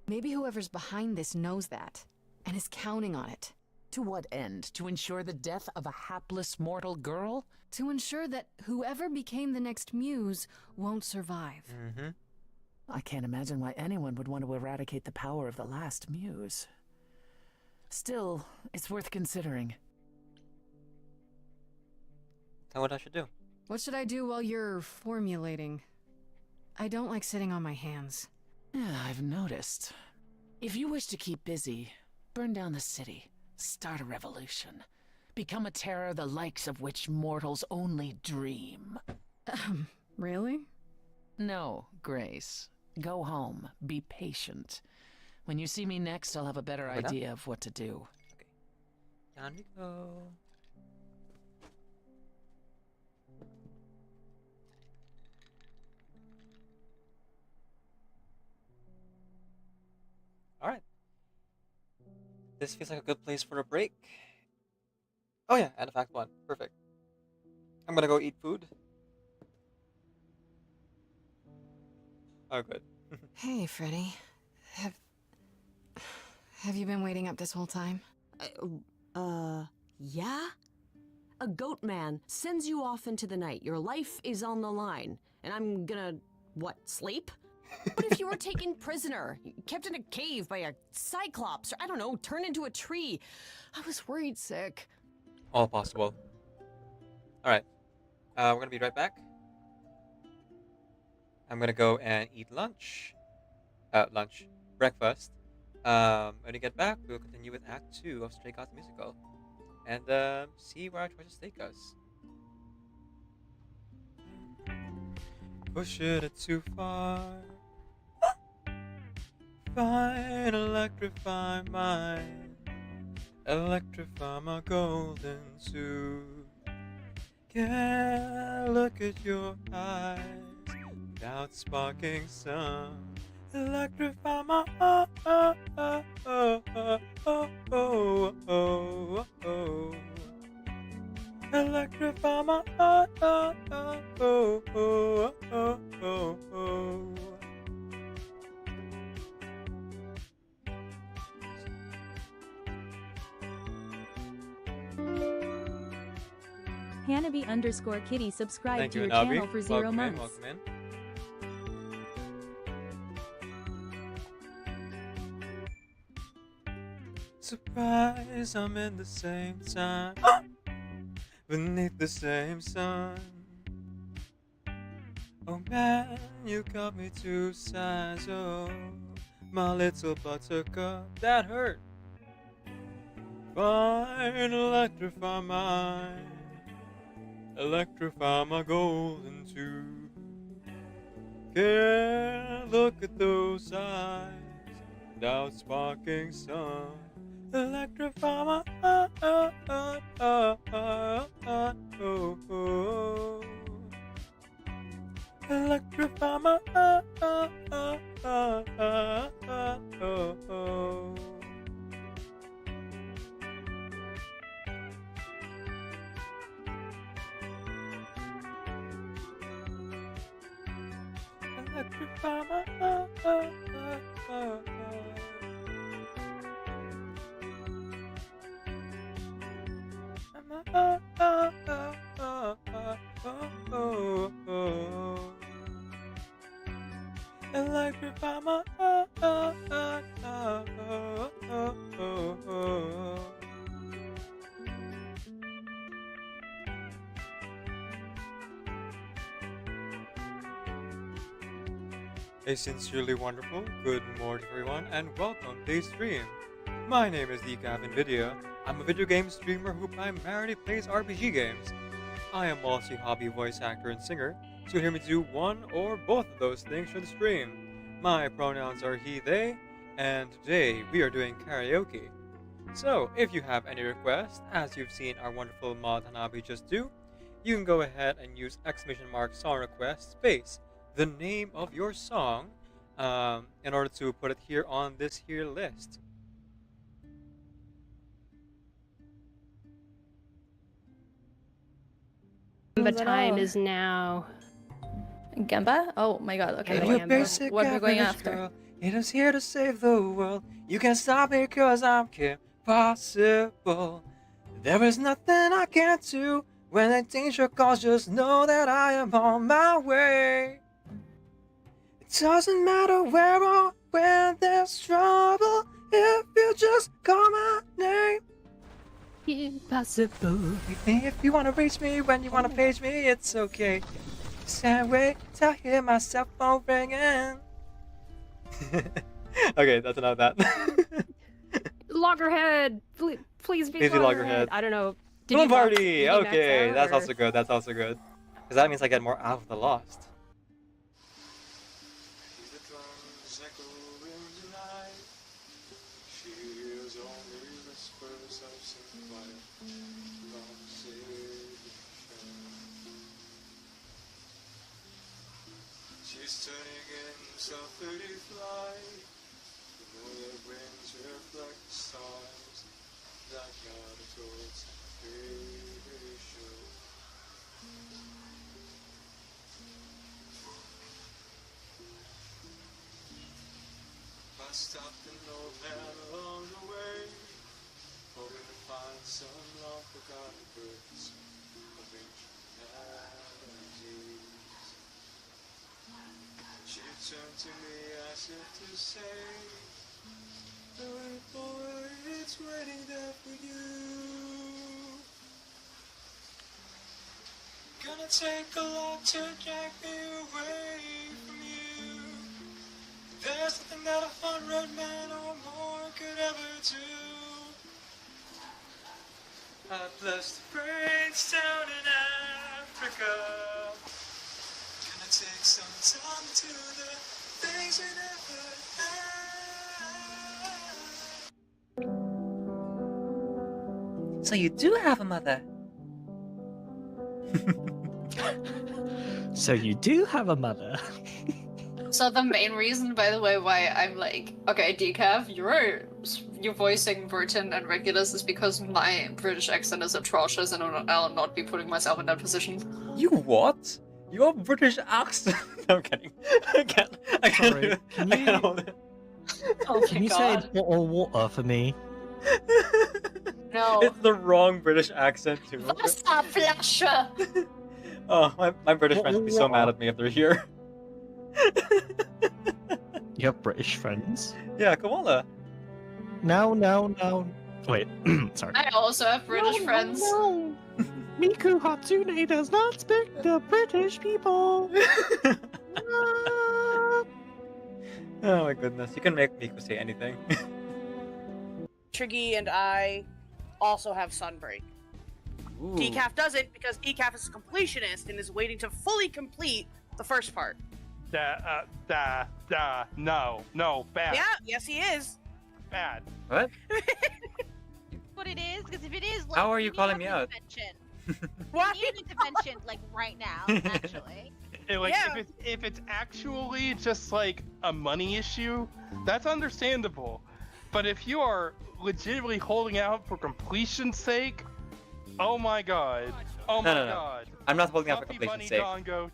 Maybe whoever's behind this knows that, and is counting on it. To what end? To ensure the death of a hapless mortal girl? To ensure that whoever became the next muse won't survive. Mm-hmm. I can't imagine why anyone would want to eradicate the power of the last muse. Still, it's worth considering. Tell what I should do. What should I do while you're formulating? I don't like sitting on my hands. Yeah, I've noticed. If you wish to keep busy, burn down the city. Start a revolution. Become a terror the likes of which mortals only dream. Really? No, Grace. Go home. Be patient. When you see me next, I'll have a better idea of what to do. Okay. Down we go. Alright. This feels like a good place for a break. Oh yeah, and a fact one. Perfect. I'm gonna go eat food. Oh, good. Hey, Freddy. Have you been waiting up this whole time? Yeah? A goat man sends you off into the night. Your life is on the line. And I'm gonna, what, sleep? What if you were taken prisoner, kept in a cave by a cyclops, or I don't know, turned into a tree? I was worried sick. All possible. Alright. We're gonna be right back. I'm gonna go and eat lunch. Breakfast. When we get back, we'll continue with Act 2 of Stray Cats Musical. And see where our choices take us. Pushing it too far. Fine, electrify mine. Electrify my golden suit. Can't look at your eyes without sparking some. Electrify my Electrify my Hanabi_Kitty subscribe Thank to you, your Hanabi. channel for 0 months. Welcome in. Surprise, I'm in the same time. Beneath the same sun. Oh man, you got me to size. Oh, my little buttercup, that hurt. Fine, electrify mine. Electrify my golden tube. Can't look at those eyes without sparking sun. Electrify my Electrify my Electrify my A sincerely wonderful good morning everyone and welcome to the stream. My name is Decaf Nvidia. I'm a video game streamer who primarily plays RPG games. I am also a hobby voice actor and singer, so you'll hear me do one or both of those things for the stream. My pronouns are he, they, and today we are doing karaoke. So if you have any requests, as you've seen our wonderful mod Hanabi just do, you can go ahead and use !! song request space the name of your song in order to put it here on this here list. The time is now. Gemba? Oh my god, okay. If you're basic What are we going average after? girl, it is here to save the world. You can't stop me cause I'm impossible. There is nothing I can't do. When a danger calls, just know that I am on my way. It doesn't matter where or when there's trouble, if you just call my name. Impossible. If you wanna reach me when you wanna page me, it's okay. Just can't wait till I hear my cell phone ringing. Okay, that's enough of that. Loggerhead! Please be Easy Loggerhead. I don't know. Balloon max- Party! did you max Okay, out, that's or- also good, that's also good. Because that means I get more out of the Lost. She's turning in self-30 flight. The northern winds reflect the stars. That God towards the stopped an old man along the way, hoping to find some long forgotten birds of ancient melodies. She turned to me as if to say, "Hey boy, it's waiting there for you. Gonna take a lot to drag me away from you. There's nothing that 100 men or more could ever do. I blessed the brains down in Africa. Gonna take some time to do the things we never had." So you do have a mother. So you do have a mother. So the main reason, by the way, why I'm like, okay, Decaf, you're voicing Burton and Regulus is because my British accent is atrocious and I'll not be putting myself in that position. You what? Your British accent? No, I'm kidding. I can't. Sorry, I can't hold it. Oh Can my you god. say bottle of water for me? No. It's the wrong British accent too. Stop, flasher! Oh, my British friends would be so mad at me if they're here. You have British friends? Yeah, Koala. No. Wait, sorry. I also have British friends. No. Miku Hatsune does not speak to British people. Oh my goodness, you can make Miku say anything. Triggy and I also have Sunbreak. Ooh. Decaf doesn't because Decaf is a completionist and is waiting to fully complete the first part. No, bad. Yeah, yes he is. Bad. What? What it is? Because if it is, like, How are you calling need me an out? intervention. What? You need an intervention, like, right now, actually. Like, Yeah. if it's actually just like a money issue, that's understandable. But if you are legitimately holding out for completion's sake, oh my god. Oh my No. god. I'm not holding out for Puppy completion's Bunny sake. Dongo,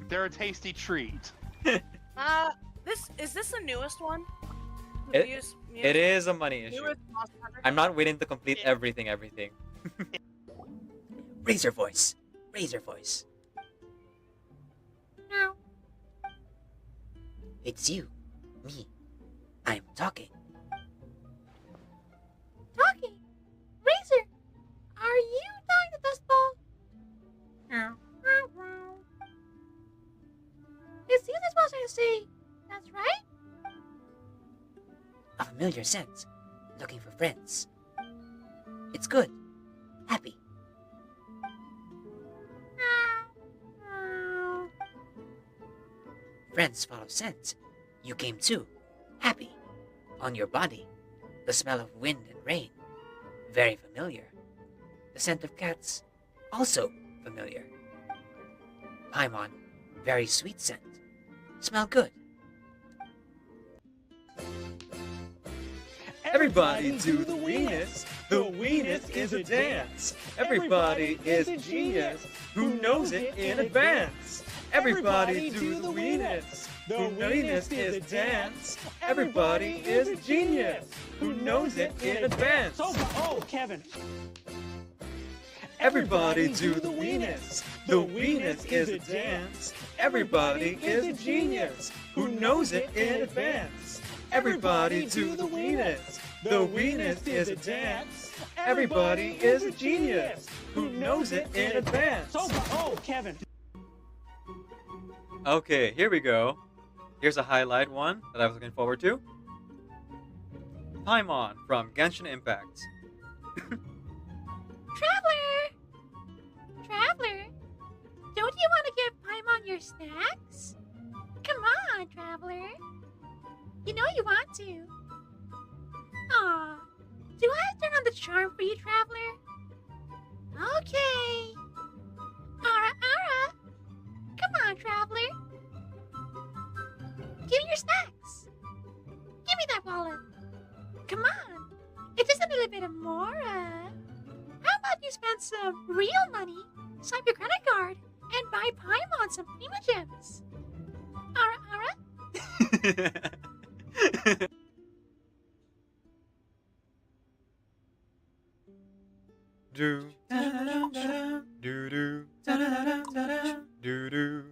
they're a tasty treat. Is this the newest one? It is a money issue. Newest Monster Hunter? I'm not waiting to complete everything. Razor voice. Razor voice. No. It's you. Me. I'm talking. Talking? Razor, are you talking to Dustball? No. It seems it's supposed to say, that's right? A familiar scent. Looking for friends. It's good. Happy. Friends follow scent. You came too. Happy. On your body. The smell of wind and rain. Very familiar. The scent of cats. Also familiar. Paimon. Very sweet scent. Smell good. Everybody do the weenus. The weenus is a dance. Everybody is a genius who knows it in advance. Everybody do the weenus. The weenus is a dance. Everybody is a genius who knows it in advance. Oh, Kevin. Everybody do the weenus. The weenus is a dance. Everybody is a genius who knows it in advance. Everybody do the weenus. The weenus is a dance. Everybody is a genius who knows it in advance. Oh, Kevin. Okay, here we go. Here's a highlight one that I was looking forward to. Paimon from Genshin Impact. Traveler, don't you want to give Paimon your snacks? Come on, Traveler. You know you want to. Aw, do I turn on the charm for you, Traveler? Okay. Ara. Come on, Traveler. Give me your snacks. Give me that wallet. Come on. It's just a little bit of more, How about you spend some real money, swipe your credit card, and buy Paimon some Prima Gems? Ara. Do do do do do do do do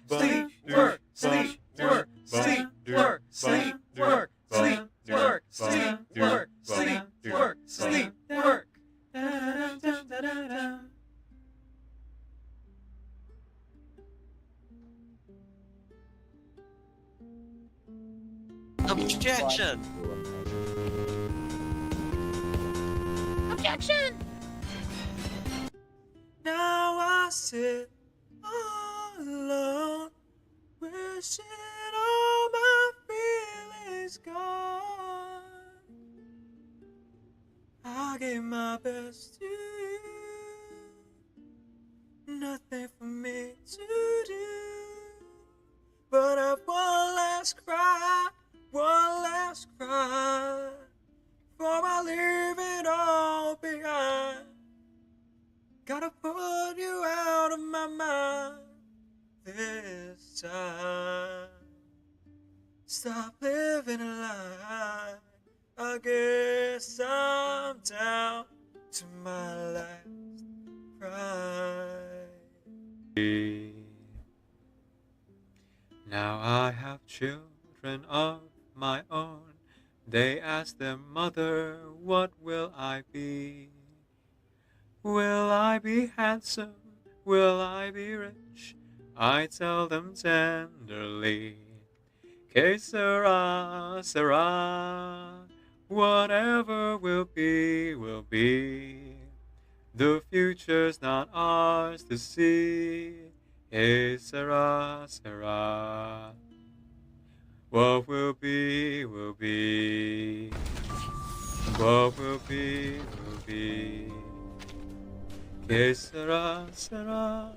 sleep work sleep work sleep work sleep work sleep work sleep work sleep work sleep work. Objection! Objection! Now I sit all alone, wishing all my feelings gone. I gave my best to you, nothing for me to do, but I've one last cry, before I leave it all behind. Gotta put you out of my mind this time. Stop living a lie. I guess I'm down to my last cry. Now I have children of my own. They ask their mother, what will I be? Will I be handsome? Will I be rich? I tell them tenderly, que sera, sera. Whatever will be, will be. The future's not ours to see. Que sera, sera. What will be, will be. What will be, will be. Que sera, sera.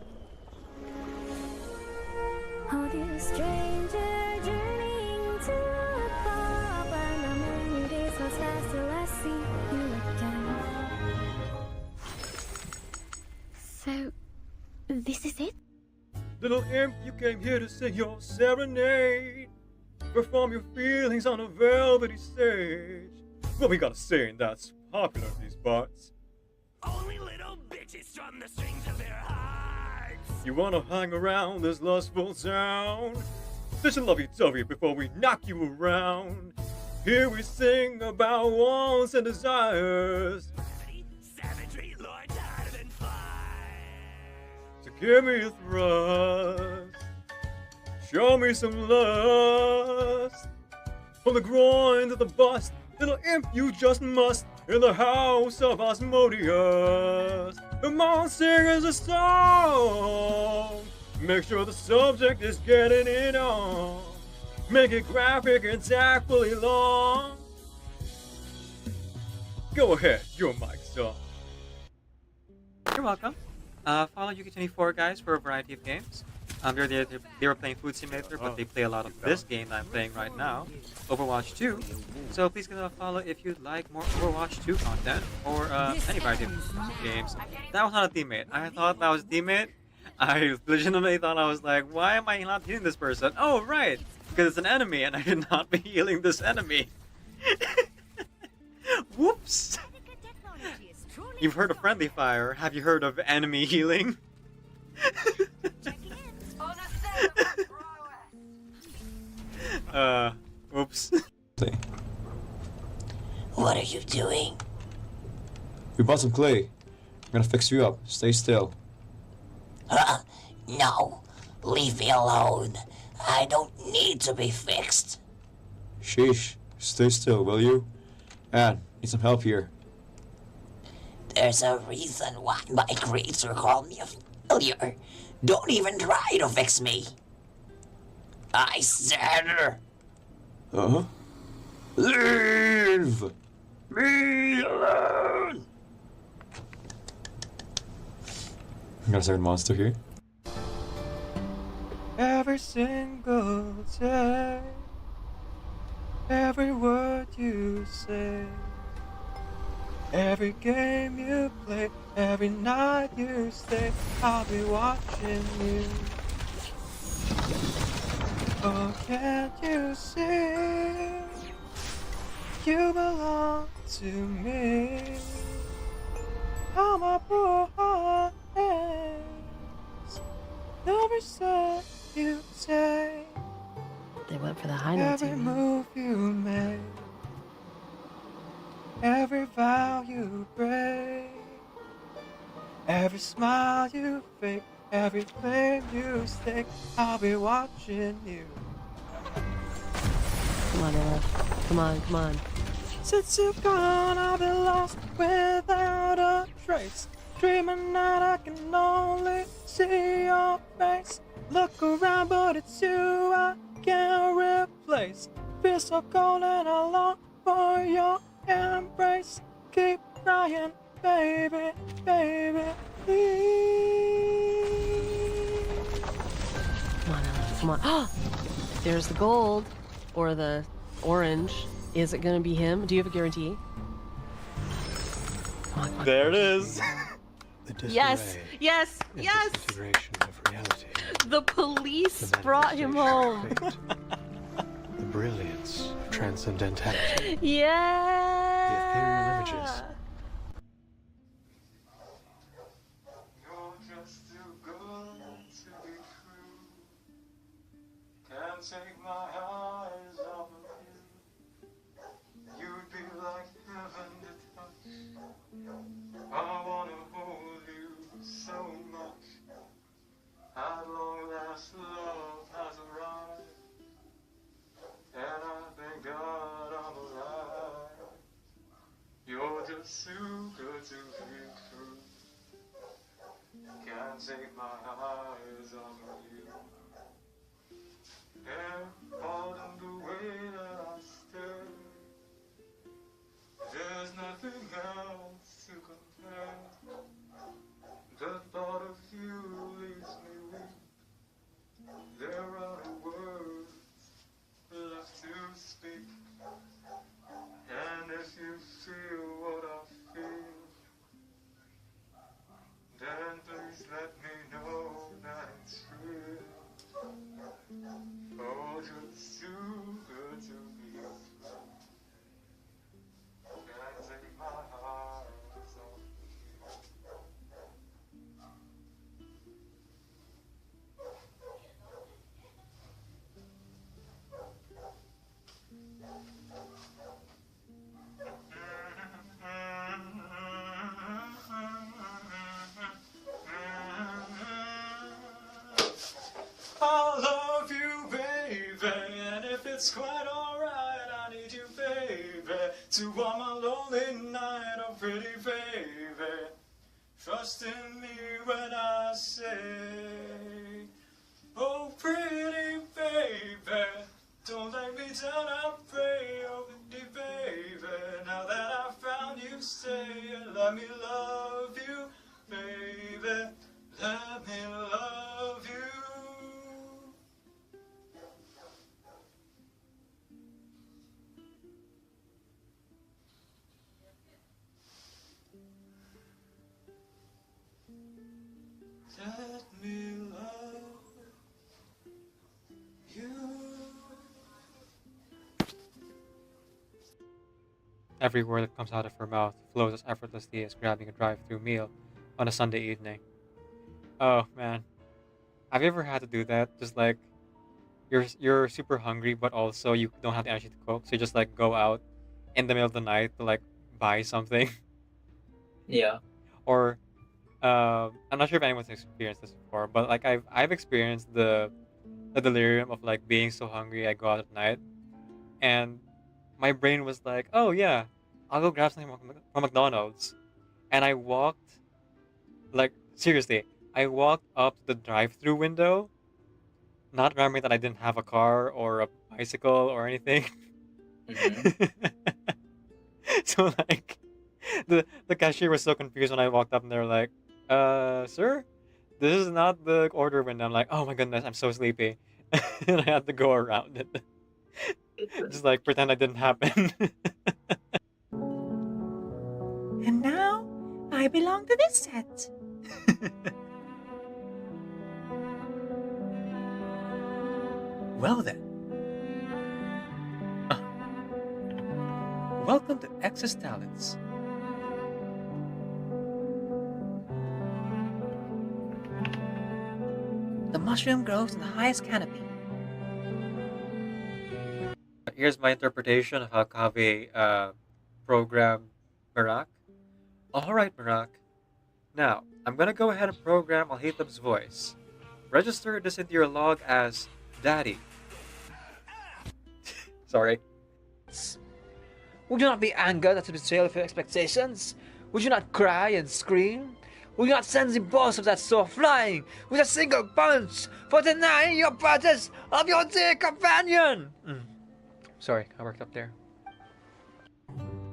Oh, dear stranger, journeying to a pub, and how many days must pass till I see you again. So, this is it? Little imp, you came here to sing your serenade. Perform your feelings on a velvety stage. What we gotta sing that's popular in these parts? Only little bitches strum the strings of their hearts. You wanna hang around this lustful town? Fish a lovey-dovey before we knock you around. Here we sing about wants and desires. Savagery, Lord, harder than fire. So give me a thrust. Show me some lust. From the groin to the bust, little imp, you just must. In the house of Asmodeus, come on, sing us a song. Make sure the subject is getting it on. Make it graphic and tactfully long. Go ahead, your mic's on. You're welcome. Follow Yuki24 guys for a variety of games. They were playing Food Simulator, but they play a lot of this game that I'm playing right now, Overwatch 2. So please give them a follow if you'd like more Overwatch 2 content or any variety of games. That was not a teammate. I thought that was a teammate. I legitimately thought, I was like, why am I not healing this person? Oh, right, because it's an enemy and I should not be healing this enemy. Whoops. You've heard of friendly fire. Have you heard of enemy healing? Oops. What are you doing? We bought some clay. I'm gonna fix you up. Stay still. Huh? No. Leave me alone. I don't need to be fixed. Sheesh. Stay still, will you? Anne, need some help here. There's a reason why my creator called me a failure. Don't even try to fix me. I said... Uh-huh. Leave me alone! I got a second monster here. Every single day, every word you say, Every game you play, every night you stay, I'll be watching you. Oh, can't you see? You belong to me. How my poor heart aches. Every step you take, They went for the high notes. every move you make, every vow you break, every smile you fake, every flame you stake, I'll be watching you. Come on, Ella. Come on, come on. Since you've gone, I've been lost without a trace. Dreaming that I can only see your face. Look around, but it's you I can't replace. Feel so cold and I long for your embrace. Keep crying, baby, baby, please. Come on, Ella. Come on. There's the gold. Or the orange. Is it gonna be him? Do you have a guarantee? Come on, come on. There it is. Yes! Yes! Yes! Disintegration of reality. The police The brought him home. The brilliance of transcendentality. Yeah. The ethereal images. Can't take my eyes off of you. You'd be like heaven to touch. I wanna hold you so much. At long last, love has arrived, and I thank God I'm alive. You're just too good to be true. Can't take my eyes off of you. And pardon the way that I stare. There's nothing else to compare. The thought of you leaves me weak. There are no words left to speak. And if you feel what I feel, then please let me know that it's real. Oh, just too good to be true. Can't take my eyes off I love you, baby, and if it's quite alright, I need you, baby, to warm my lonely night, oh pretty baby. Trust in me when I say, oh pretty baby, don't let me down, I pray, oh pretty baby. Now that I found you, stay and let me love you, baby. Let me love you. Let me love you. Every word that comes out of her mouth flows as effortlessly as grabbing a drive-through meal on a Sunday evening. Oh man, have you ever had to do that? Just like you're super hungry, but also you don't have the energy to cook, so you just like go out in the middle of the night to like buy something. Yeah. Or I'm not sure if anyone's experienced this before, but like I've experienced the delirium of like being so hungry I go out at night, and my brain was like, oh yeah, I'll go grab something from McDonald's, and I walked, like seriously, I walked up to the drive-through window, not remembering that I didn't have a car or a bicycle or anything. So like the cashier was so confused when I walked up and they were like, sir, this is not the order window. I'm like, oh my goodness, I'm so sleepy. And I had to go around it. Just like pretend I didn't happen. I belong to this set. Well then. Welcome to Excess Talents. The mushroom grows in the highest canopy. Here's my interpretation of how Kave programmed Marak. Alright, Marak. Now, I'm gonna go ahead and program Alhitab's voice. Register this into your log as Daddy. Sorry. Would you not be angered at the betrayal of your expectations? Would you not cry and scream? Would you not send the boss of that store flying with a single punch for denying your purchase of your dear companion? Sorry, I worked up there.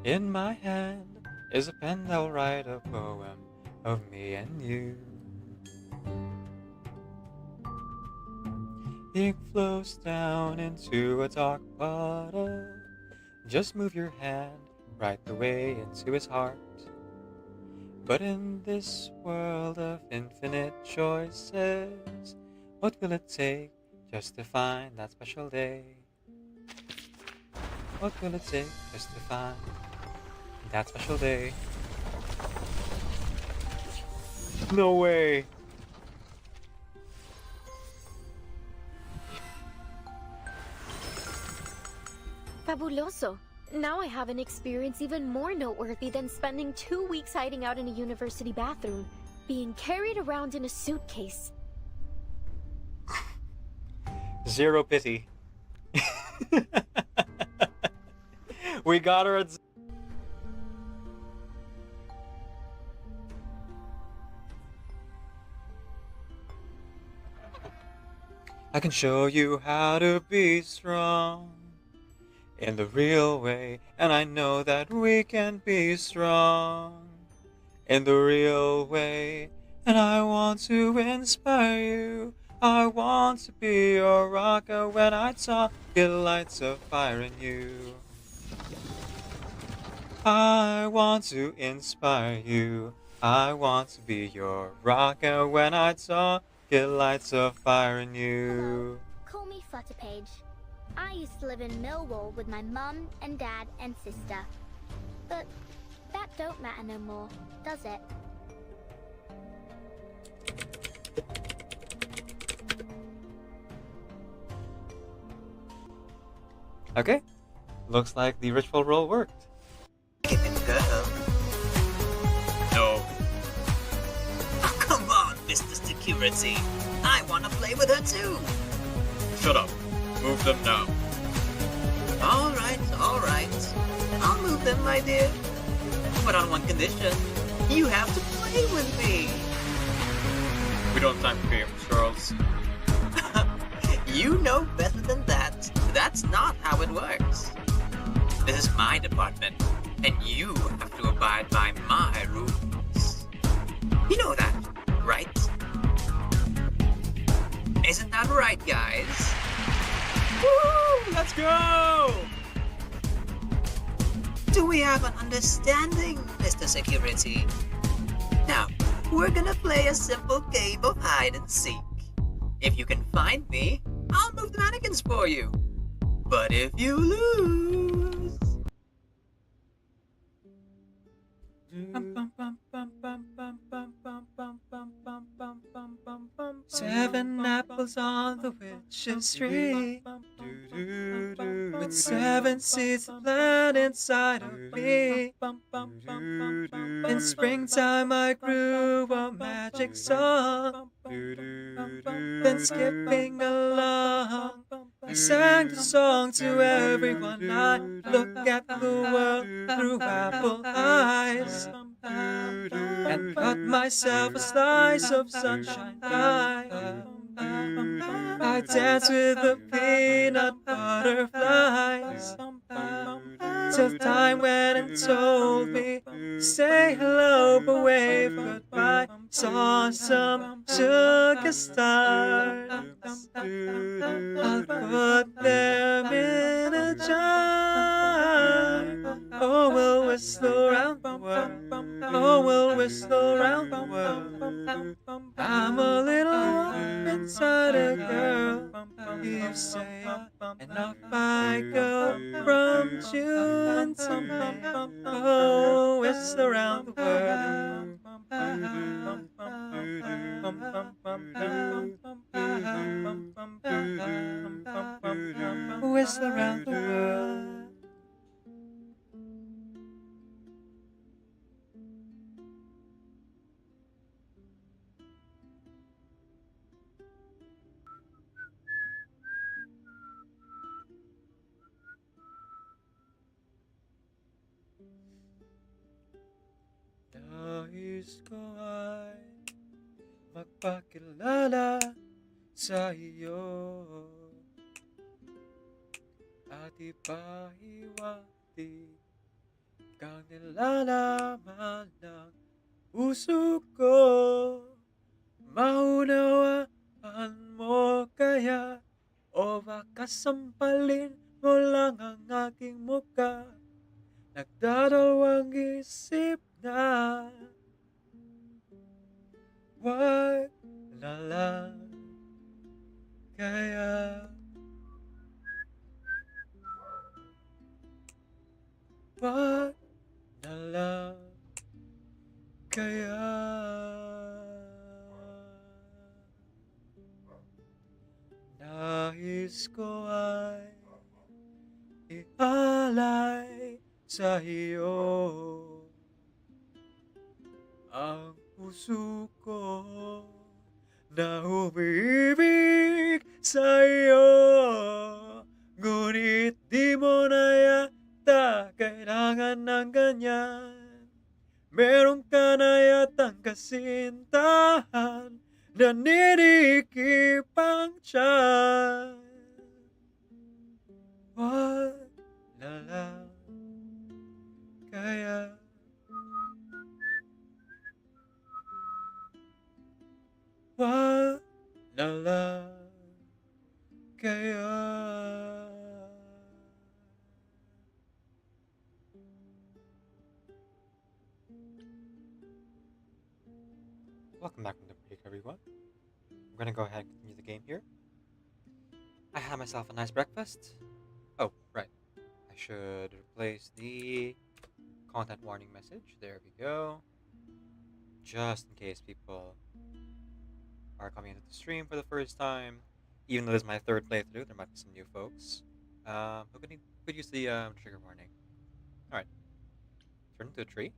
In my hand is a pen that'll write a poem of me and you. Ink flows down into a dark puddle. Just move your hand right the way into his heart. But in this world of infinite choices, what will it take just to find that special day? What will it take just to find that special day? No way! Fabuloso. Now I have an experience even more noteworthy than spending 2 weeks hiding out in a university bathroom, being carried around in a suitcase. Zero pity. We got her at I can show you how to be strong in the real way, and I know that we can be strong in the real way, and I want to inspire you. I want to be your rocker when I talk, it lights a fire in you. I want to inspire you. I want to be your rocker when I talk, it lights a fire in you. Call me Flutterpage. I used to live in Millwall with my mum and dad and sister. But that don't matter no more, does it? Okay, looks like the ritual roll worked. No. Oh, come on, Mr. Security. I want to play with her too. Shut up. Move them now. All right. I'll move them, my dear. But on one condition. You have to play with me. We don't have time for games, Charles. You know better than that. That's not how it works. This is my department, and you have to abide by my rules. You know that, right? Isn't that right, guys? Woo! Let's go! Do we have an understanding, Mr. Security? Now, we're gonna play a simple game of hide and seek. If you can find me, I'll move the mannequins for you. But if you lose... 7 apples on the witch's tree, with 7 seeds planted inside of me. In springtime I grew a magic song, then skipping along I sang the song to everyone. I look at the world through apple eyes, and cut myself a slice of sunshine pie. I dance with the peanut butterflies, till time went and told me, say hello but wave goodbye. Saw some sugar stars, I'll put them in a jar. Oh, we'll whistle around the world. Oh, we'll whistle around the world. I'm a little inside girl. You say, and off I go from June to May. Oh, whistle around the world. Whistle around the world. Nais ko ay magpakilala sa iyo at ipahiwati kang nilalaman ng puso ko. Maunawaan mo kaya o baka sampalin mo lang ang aking muka. Nagdadalawang isip na wag na lang kaya. Wag na lang kaya. Nais ko ay ialay sa iyo ang puso ko na umiibig sa iyo. Ngunit di mo na yata kailangan ng ganyan. Meron ka na yatang kasintahan na ninikip ang tiyan. Wag na lang kaya. Wag na lang kaya. Welcome back from the break, everyone. I'm gonna go ahead and continue the game here. I had myself a nice breakfast. Oh, right. I should replace the content warning message. There we go. Just in case people are coming into the stream for the first time. Even though this is my third playthrough, there might be some new folks. Who could use the trigger warning? Alright. Turn into a tree?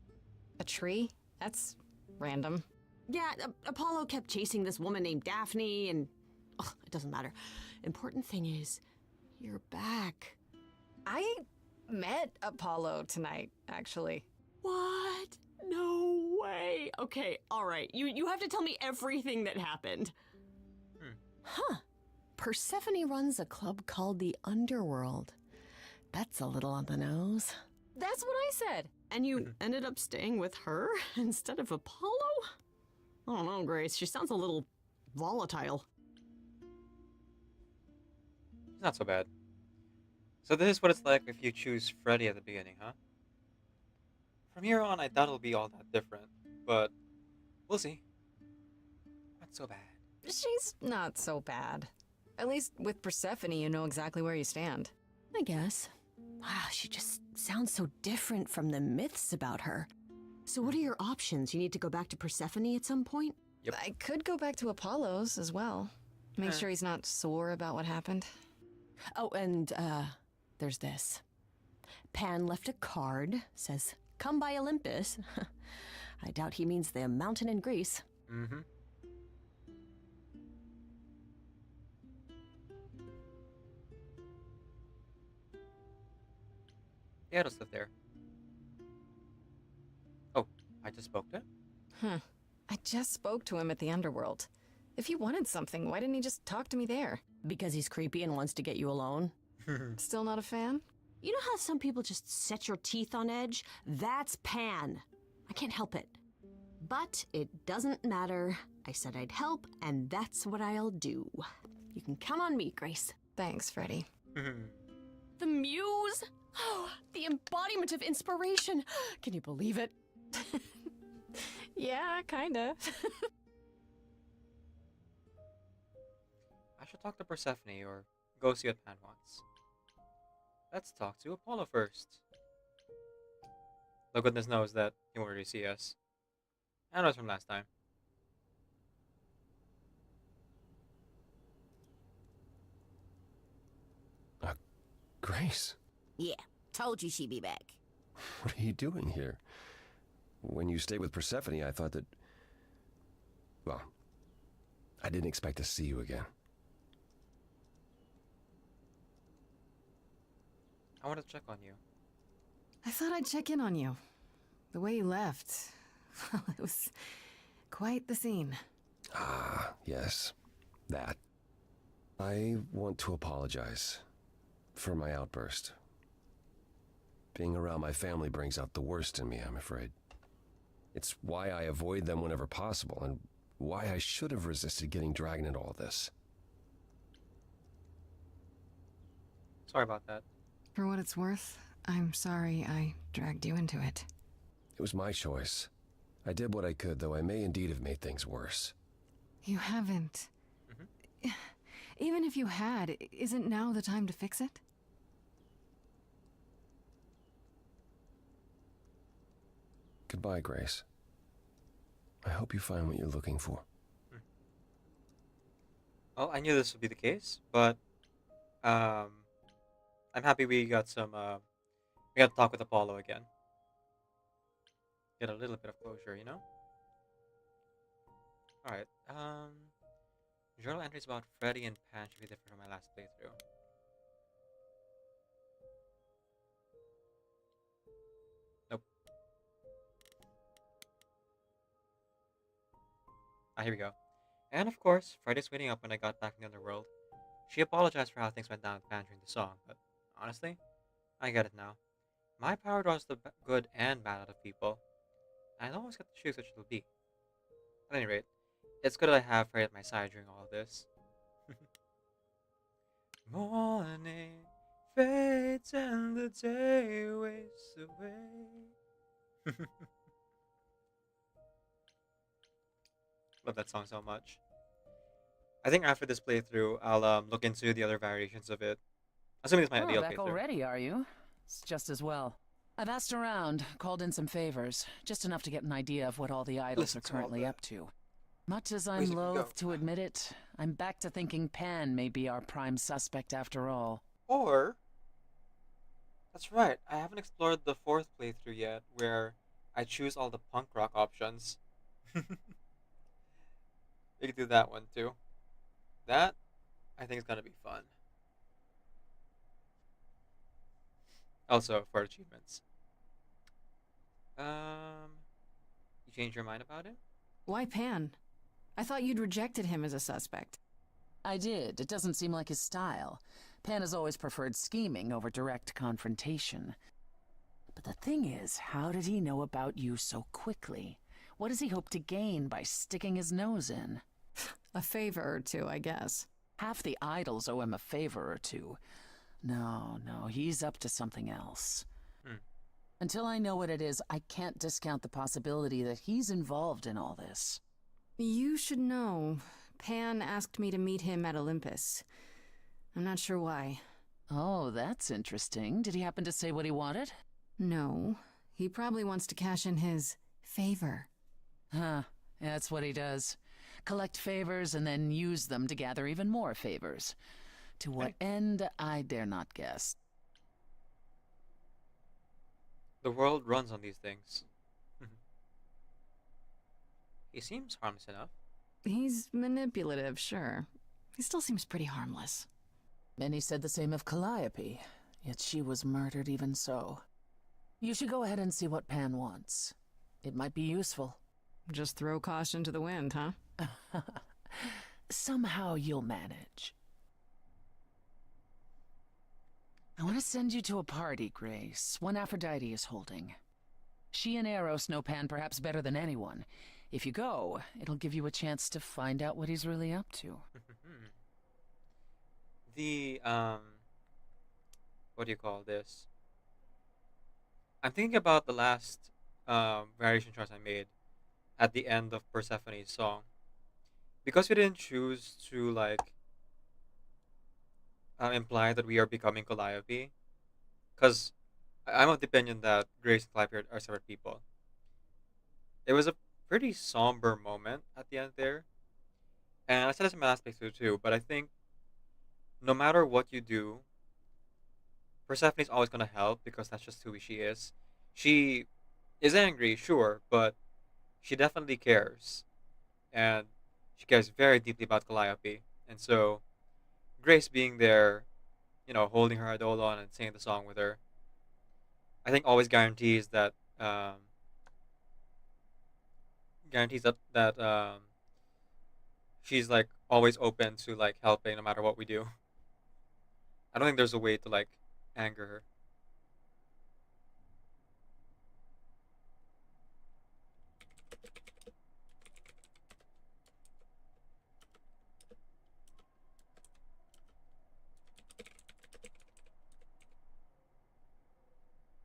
A tree? That's random. Yeah, Apollo kept chasing this woman named Daphne, and it doesn't matter. Important thing is, you're back. I met Apollo tonight, actually. What? No way. Okay, all right. You have to tell me everything that happened. Huh. Persephone runs a club called the Underworld. That's a little on the nose. That's what I said. And you ended up staying with her instead of Apollo? I don't know, Grace. She sounds a little volatile. Not so bad. So this is what it's like if you choose Freddy at the beginning, huh? From here on, I doubt it'll be all that different, but we'll see. Not so bad. She's not so bad. At least with Persephone, you know exactly where you stand. I guess. Wow, she just sounds so different from the myths about her. So what are your options? You need to go back to Persephone at some point? Yep. I could go back to Apollo's as well. Make sure he's not sore about what happened. Oh, and, there's this. Pan left a card, says, "Come by Olympus." I doubt he means the mountain in Greece. Mm-hmm. Yeah, it'll sit there. Oh, I just spoke to him? Huh. I just spoke to him at the Underworld. If he wanted something, why didn't he just talk to me there? Because he's creepy and wants to get you alone. Still not a fan? You know how some people just set your teeth on edge? That's Pan. I can't help it. But it doesn't matter. I said I'd help, and that's what I'll do. You can count on me, Grace. Thanks, Freddy. The Muse? Oh, the embodiment of inspiration. Can you believe it? Yeah, kinda. I should talk to Persephone or go see what Pan wants. Let's talk to Apollo first. Though goodness knows that he won't really see us. I know it's from last time. Grace, Yeah, told you she'd be back. what are you doing here? When you stayed with Persephone, I thought that... Well, I didn't expect to see you again. I wanted to check on you. I thought I'd check in on you. The way you left, well, it was quite the scene. Ah, yes, that. I want to apologize for my outburst. Being around my family brings out the worst in me, I'm afraid. It's why I avoid them whenever possible, and why I should have resisted getting dragged into all this. Sorry about that. For what it's worth, I'm sorry I dragged you into it. It was my choice. I did what I could, though I may indeed have made things worse. You haven't. Even if you had, isn't now the time to fix it? Goodbye, Grace. I hope you find what you're looking for. Well, I knew this would be the case, but I'm happy we got some we got to talk with Apollo again. Get a little bit of closure, you know? Alright, journal entries about Freddy and Pan should be different from my last playthrough. Nope. Ah, here we go. And of course, Freddy's waiting up when I got back from the underworld. She apologized for how things went down with Pan during the song, but honestly, I get it now. My power draws the good and bad out of people. I don't always get to choose which it will be. At any rate, it's good that I have Freddy at my side during all of this. Morning fades and the day wastes away. Love that song so much. I think after this playthrough, I'll look into the other variations of it. Assuming it's my ideal back playthrough. already, are you? It's just as well. I've asked around, called in some favors, just enough to get an idea of what all the idols are currently up to. Much as I'm loath to admit it, I'm back to thinking Pan may be our prime suspect after all. Or, that's right, I haven't explored the fourth playthrough yet, where I choose all the punk rock options. We could do that one too. That, I think, is gonna be fun. Also, for achievements. You changed your mind about it? Why Pan? I thought you'd rejected him as a suspect. I did. It doesn't seem like his style. Pan has always preferred scheming over direct confrontation. But the thing is, how did he know about you so quickly? What does he hope to gain by sticking his nose in? A favor or two, I guess. Half the idols owe him a favor or two. No, he's up to something else. Until I know what it is, I can't discount the possibility that he's involved in all this. You should know. Pan asked me to meet him at Olympus. I'm not sure why. Oh, that's interesting. Did he happen to say what he wanted? No. He probably wants to cash in his favor. Huh. That's what he does. Collect favors and then use them to gather even more favors. To what end, I dare not guess. The world runs on these things. He seems harmless enough. He's manipulative, sure. He still seems pretty harmless. Many said the same of Calliope, yet she was murdered even so. You should go ahead and see what Pan wants. It might be useful. Just throw caution to the wind, huh? Somehow you'll manage. I want to send you to a party, Grace, one Aphrodite is holding. She and Eros know Pan perhaps better than anyone. If you go, it'll give you a chance to find out what he's really up to. The, what do you call this? I'm thinking about the last variation choice I made at the end of Persephone's song. Because we didn't choose to like imply that we are becoming Calliope, because I'm of the opinion that Grace and Calliope are separate people. It was a pretty somber moment at the end there, and I said this in my last playthrough too. But I think no matter what you do, Persephone's always gonna help because that's just who she is. She is angry, sure, but she definitely cares, and she cares very deeply about Calliope. And so Grace being there, holding her Eidolon and singing the song with her, I think always guarantees that she's like always open to like helping no matter what we do. I don't think there's a way to like anger her.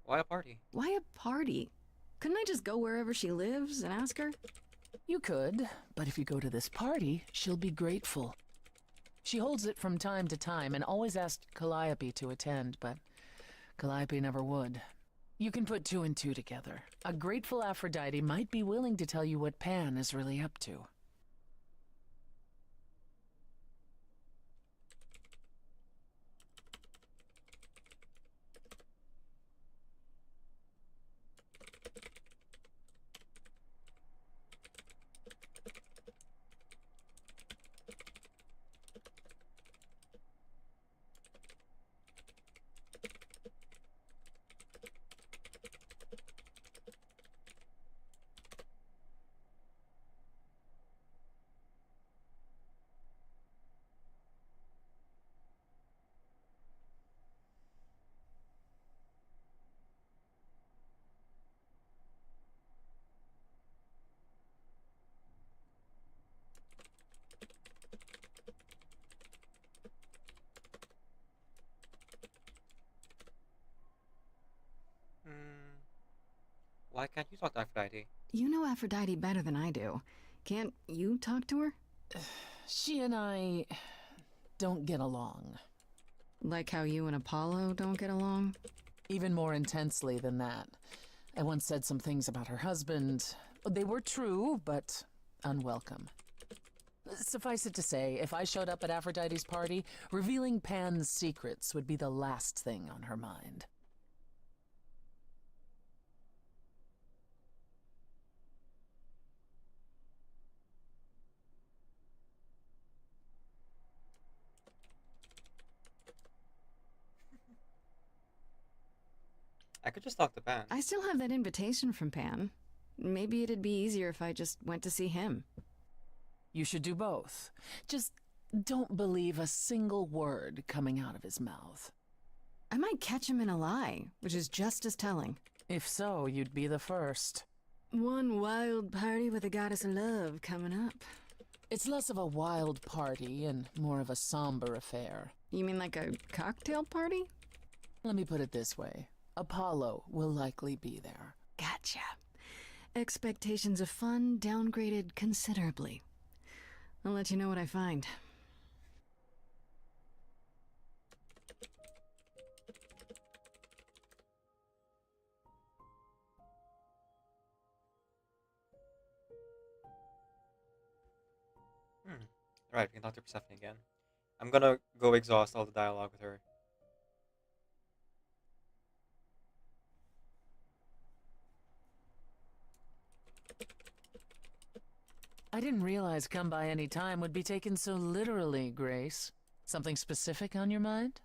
Why a party? Why a party? Couldn't I just go wherever she lives and ask her? You could, but if you go to this party, she'll be grateful. She holds it from time to time and always asked Calliope to attend, but Calliope never would. You can put two and two together. A grateful Aphrodite might be willing to tell you what Pan is really up to. Why can't you talk to Aphrodite? You know Aphrodite better than I do. Can't you talk to her? She and I don't get along. Like how you and Apollo don't get along? Even more intensely than that. I once said some things about her husband. They were true, but unwelcome. Suffice it to say, if I showed up at Aphrodite's party, revealing Pan's secrets would be the last thing on her mind. I could just talk to Pan. I still have that invitation from Pan. Maybe it'd be easier if I just went to see him. You should do both. Just don't believe a single word coming out of his mouth. I might catch him in a lie, which is just as telling. If so, you'd be the first. One wild party with a goddess of love coming up. It's less of a wild party and more of a somber affair. You mean like a cocktail party? Let me put it this way. Apollo will likely be there. Gotcha. Expectations of fun downgraded considerably. I'll let you know what I find. Alright, we can talk to Persephone again. I'm gonna go exhaust all the dialogue with her. I didn't realize come by any time would be taken so literally, Grace. Something specific on your mind?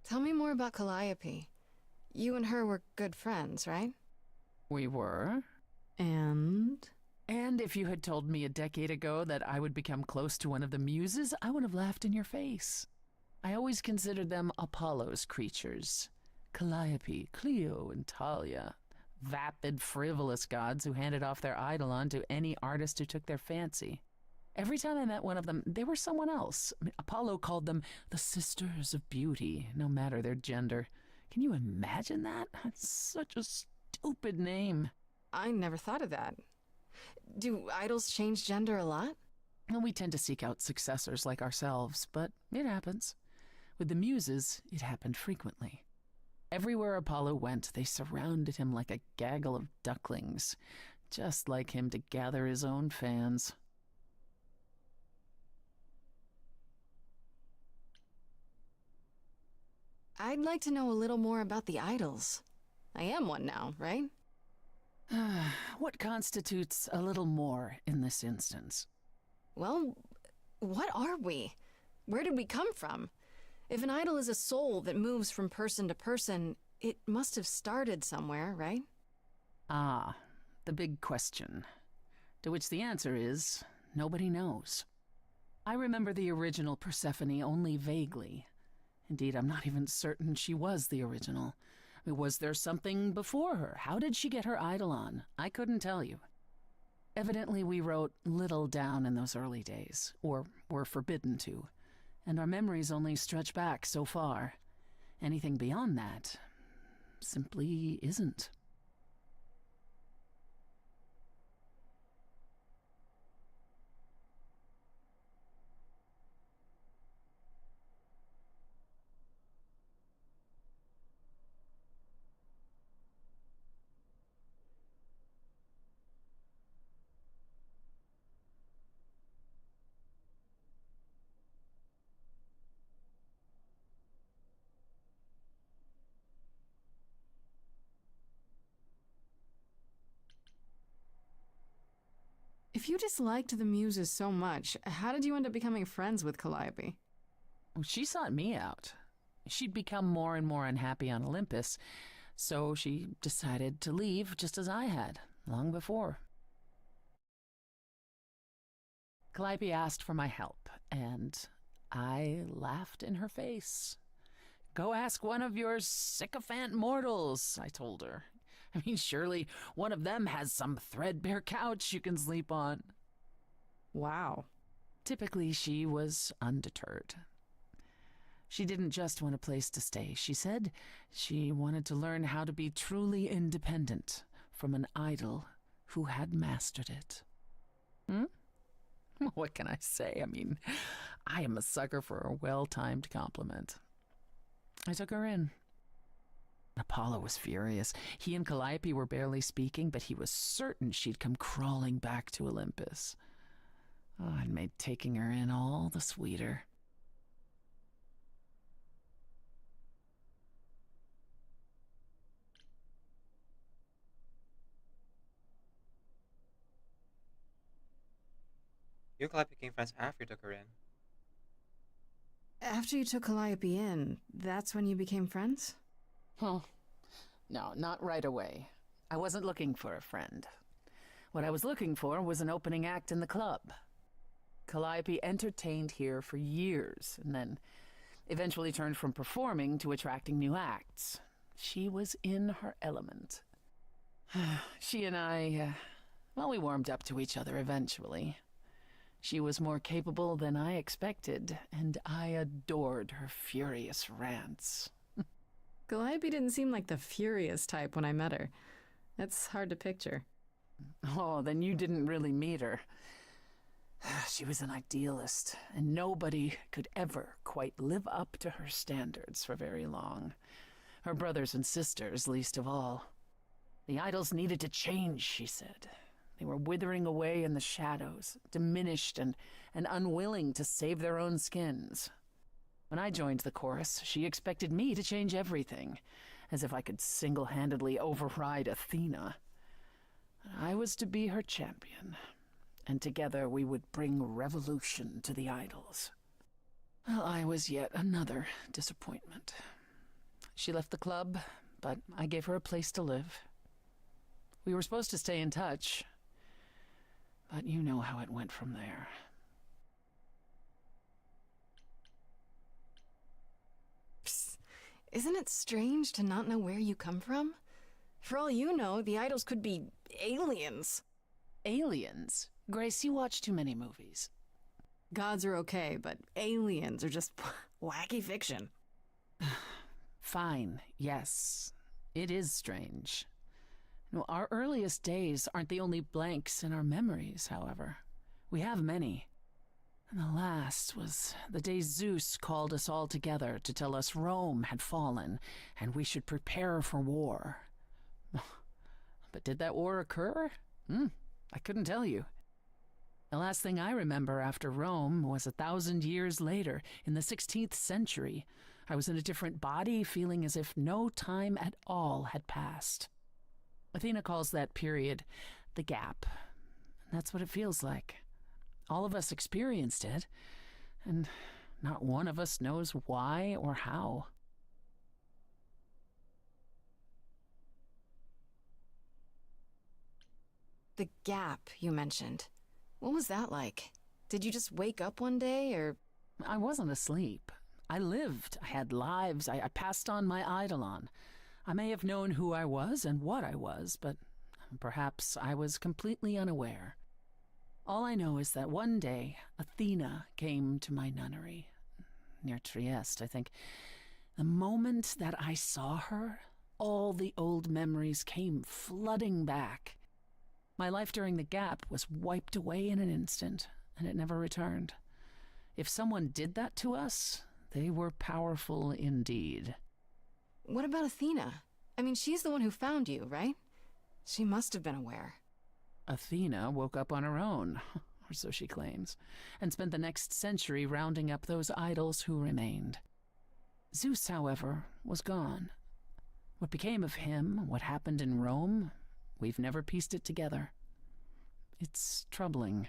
Tell me more about Calliope. You and her were good friends, right? We were. And if you had told me a decade ago that I would become close to one of the muses, I would have laughed in your face. I always considered them Apollo's creatures. Calliope, Cleo, and Talia. vapid, frivolous gods who handed off their eidolon to any artist who took their fancy. Every time I met one of them, they were someone else. I mean, Apollo called them the Sisters of Beauty, no matter their gender. Can you imagine that? That's such a stupid name. I never thought of that. Do idols change gender a lot? Well, we tend to seek out successors like ourselves, but it happens. With the Muses, it happened frequently. Everywhere Apollo went, they surrounded him like a gaggle of ducklings, just like him to gather his own fans. I'd like to know a little more about the idols. I am one now, right? What constitutes a little more in this instance? Well, what are we? Where did we come from? If an idol is a soul that moves from person to person, it must have started somewhere, right? Ah, the big question. To which the answer is, nobody knows. I remember the original Persephone only vaguely. Indeed, I'm not even certain she was the original. I mean, was there something before her? How did she get her eidolon? I couldn't tell you. Evidently, we wrote little down in those early days, or were forbidden to, and our memories only stretch back so far. Anything beyond that simply isn't. If you disliked the Muses so much, how did you end up becoming friends with Calliope? She sought me out. She'd become more and more unhappy on Olympus, so she decided to leave just as I had, long before. Calliope asked for my help, and I laughed in her face. Go ask one of your sycophant mortals, I told her. I mean, surely one of them has some threadbare couch you can sleep on. Wow. Typically, she was undeterred. She didn't just want a place to stay. She said she wanted to learn how to be truly independent from an idol who had mastered it. What can I say? I mean, I am a sucker for a well-timed compliment. I took her in. Apollo was furious. He and Calliope were barely speaking, but he was certain she'd come crawling back to Olympus. Oh, it made taking her in all the sweeter. You and Calliope became friends after you took her in. After you took Calliope in, that's when you became friends? Well, no, not right away. I wasn't looking for a friend. What I was looking for was an opening act in the club. Calliope entertained here for years, and then eventually turned from performing to attracting new acts. She was in her element. She and I, well, we warmed up to each other eventually. She was more capable than I expected, and I adored her furious rants. Calliope didn't seem like the furious type when I met her. That's hard to picture. Oh, then you didn't really meet her. She was an idealist, and nobody could ever quite live up to her standards for very long. Her brothers and sisters, least of all. The idols needed to change, she said. They were withering away in the shadows, diminished and unwilling to save their own skins. When I joined the chorus, she expected me to change everything, as if I could single-handedly override Athena. I was to be her champion, and together we would bring revolution to the idols. Well, I was yet another disappointment. She left the club, but I gave her a place to live. We were supposed to stay in touch, but you know how it went from there. Isn't it strange to not know where you come from? For all you know, the idols could be aliens. Aliens? Grace, you watch too many movies. Gods are okay, but aliens are just wacky fiction. Fine, yes. It is strange. No, our earliest days aren't the only blanks in our memories, however. We have many. And the last was the day Zeus called us all together to tell us Rome had fallen and we should prepare for war. But did that war occur? I couldn't tell you. The last thing I remember after Rome was 1,000 years later, in the 16th century. I was in a different body, feeling as if no time at all had passed. Athena calls that period the gap. And that's what it feels like. All of us experienced it, and not one of us knows why or how. The gap you mentioned. What was that like? Did you just wake up one day, or...? I wasn't asleep. I lived. I had lives. I passed on my eidolon. I may have known who I was and what I was, but perhaps I was completely unaware. All I know is that one day, Athena came to my nunnery, near Trieste, I think. The moment that I saw her, all the old memories came flooding back. My life during the gap was wiped away in an instant, and it never returned. If someone did that to us, they were powerful indeed. What about Athena? I mean, she's the one who found you, right? She must have been aware. Athena woke up on her own, or so she claims, and spent the next century rounding up those idols who remained. Zeus, however, was gone. What became of him, what happened in Rome, we've never pieced it together. It's troubling.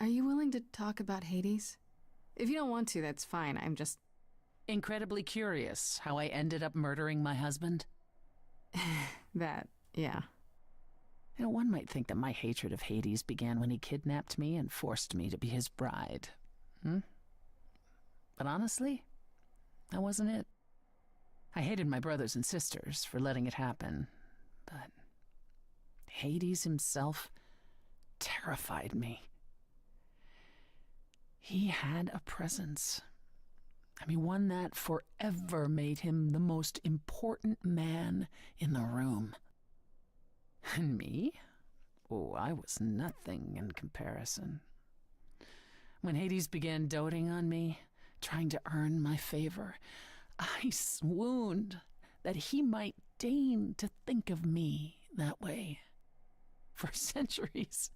Are you willing to talk about Hades? If you don't want to, that's fine. I'm just... Incredibly curious how I ended up murdering my husband. That, yeah. You know, one might think that my hatred of Hades began when he kidnapped me and forced me to be his bride. But honestly, that wasn't it. I hated my brothers and sisters for letting it happen, but Hades himself terrified me. He had a presence. I mean, one that forever made him the most important man in the room. And me? Oh, I was nothing in comparison. When Hades began doting on me, trying to earn my favor, I swooned that he might deign to think of me that way. For centuries,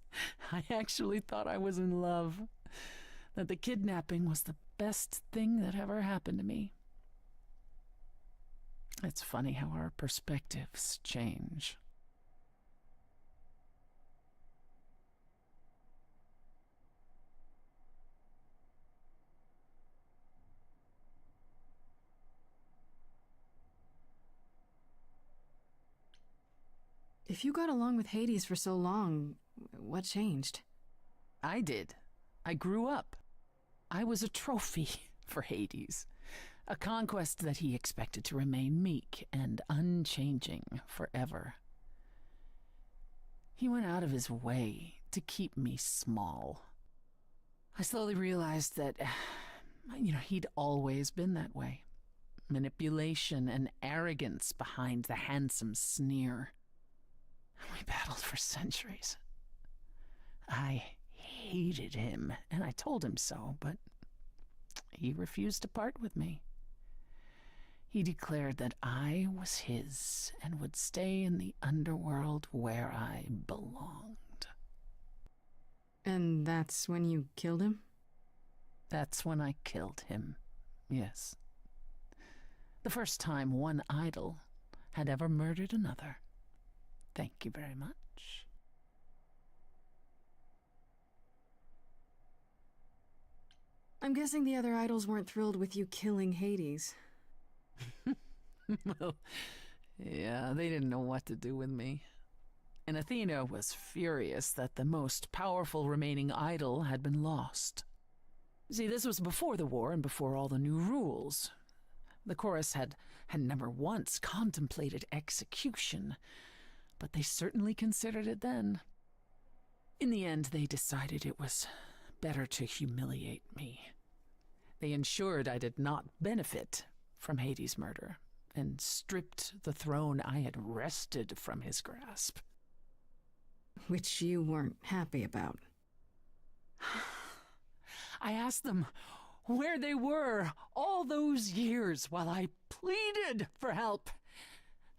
I actually thought I was in love, that the kidnapping was the best thing that ever happened to me. It's funny how our perspectives change. If you got along with Hades for so long, what changed? I did. I grew up. I was a trophy for Hades, a conquest that he expected to remain meek and unchanging forever. He went out of his way to keep me small. I slowly realized that, he'd always been that way. Manipulation and arrogance behind the handsome sneer. We battled for centuries. I hated him, and I told him so, but he refused to part with me. He declared that I was his and would stay in the underworld where I belonged. And that's when you killed him? That's when I killed him, yes. The first time one idol had ever murdered another. Thank you very much. I'm guessing the other idols weren't thrilled with you killing Hades. Well, yeah, they didn't know what to do with me. And Athena was furious that the most powerful remaining idol had been lost. See, this was before the war and before all the new rules. The chorus had never once contemplated execution, but they certainly considered it then. In the end, they decided it was better to humiliate me. They ensured I did not benefit from Hades' murder, and stripped the throne I had wrested from his grasp. Which you weren't happy about. I asked them where they were all those years while I pleaded for help.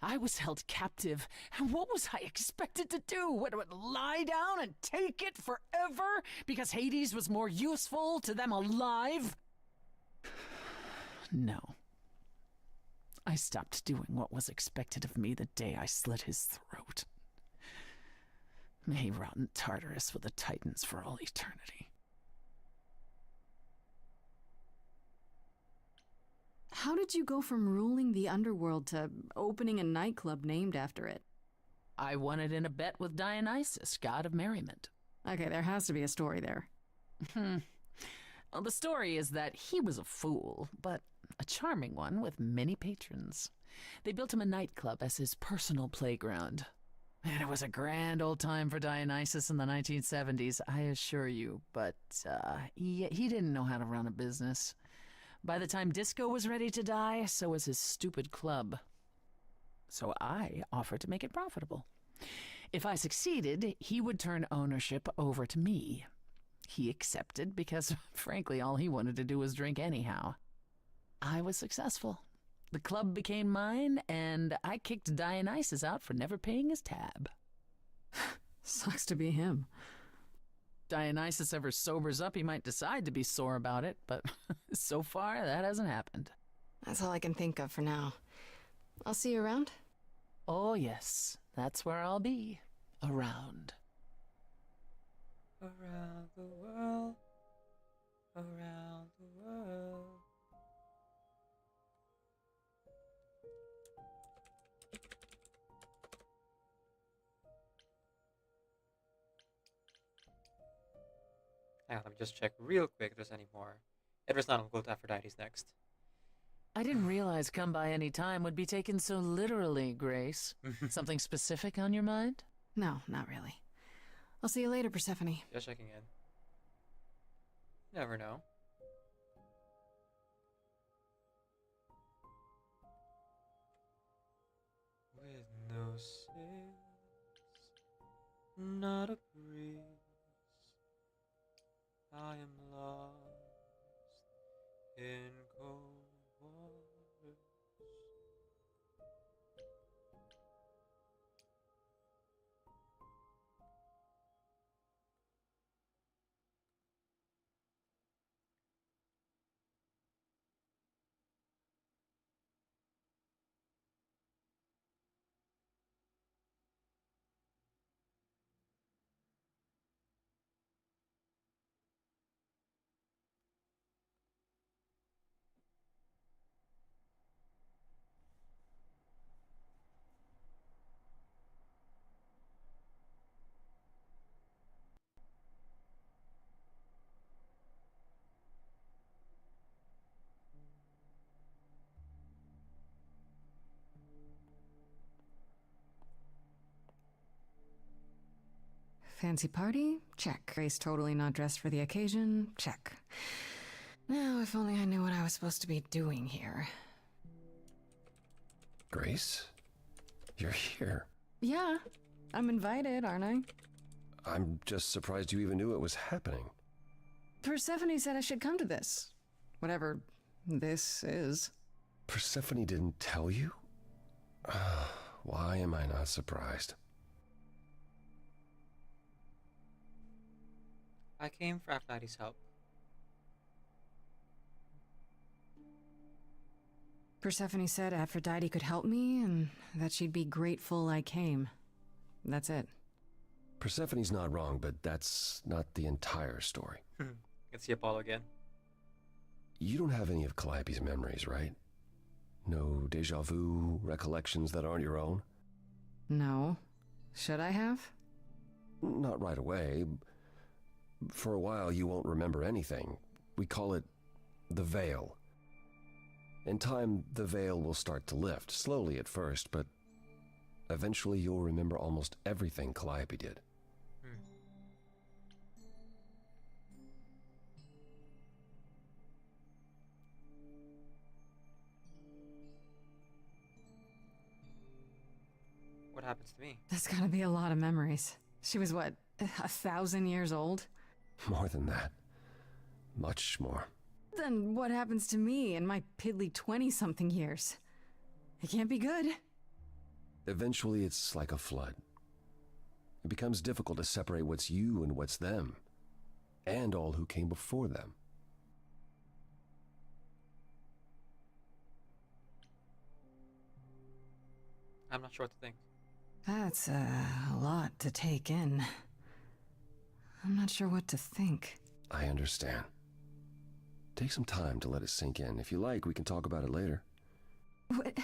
I was held captive, and what was I expected to do? What, lie down and take it forever because Hades was more useful to them alive? No. I stopped doing what was expected of me the day I slit his throat. May he rot in Tartarus with the Titans for all eternity. How did you go from ruling the underworld to opening a nightclub named after it? I won it in a bet with Dionysus, god of merriment. Okay, there has to be a story there. Well, the story is that he was a fool, but a charming one with many patrons. They built him a nightclub as his personal playground. And it was a grand old time for Dionysus in the 1970s, I assure you, but he didn't know how to run a business. By the time disco was ready to die, so was his stupid club. So I offered to make it profitable. If I succeeded, he would turn ownership over to me. He accepted because, frankly, all he wanted to do was drink anyhow. I was successful. The club became mine, and I kicked Dionysus out for never paying his tab. Sucks to be him. Dionysus ever sobers up, he might decide to be sore about it, but so far, that hasn't happened. That's all I can think of for now. I'll see you around? Oh, yes. That's where I'll be. Around. Around the world. Around the world. Hang on, let me just check real quick if there's any more. Edward's not on Gold Aphrodite's next. I didn't realize come by any time would be taken so literally, Grace. Something specific on your mind? No, not really. I'll see you later, Persephone. Just checking in. Never know. With no sails, not a breeze, I am lost in cold waters. Fancy party? Check. Grace totally not dressed for the occasion? Check. Now, if only I knew what I was supposed to be doing here. Grace? You're here. Yeah, I'm invited, aren't I? I'm just surprised you even knew it was happening. Persephone said I should come to this. Whatever this is. Persephone didn't tell you? Why am I not surprised? I came for Aphrodite's help. Persephone said Aphrodite could help me and that she'd be grateful I came. That's it. Persephone's not wrong, but that's not the entire story. It's the Apollo again. You don't have any of Calliope's memories, right? No deja vu recollections that aren't your own? No. Should I have? Not right away. For a while, you won't remember anything. We call it the veil. In time, the veil will start to lift, slowly at first, but eventually you'll remember almost everything Calliope did. What happens to me? That's gotta be a lot of memories. She was what, 1,000 years old? More than that. Much more. Then what happens to me in my piddly 20-something years? It can't be good. Eventually, it's like a flood. It becomes difficult to separate what's you and what's them, and all who came before them. I'm not sure what to think. That's a lot to take in. I'm not sure what to think. I understand. Take some time to let it sink in. If you like, we can talk about it later. What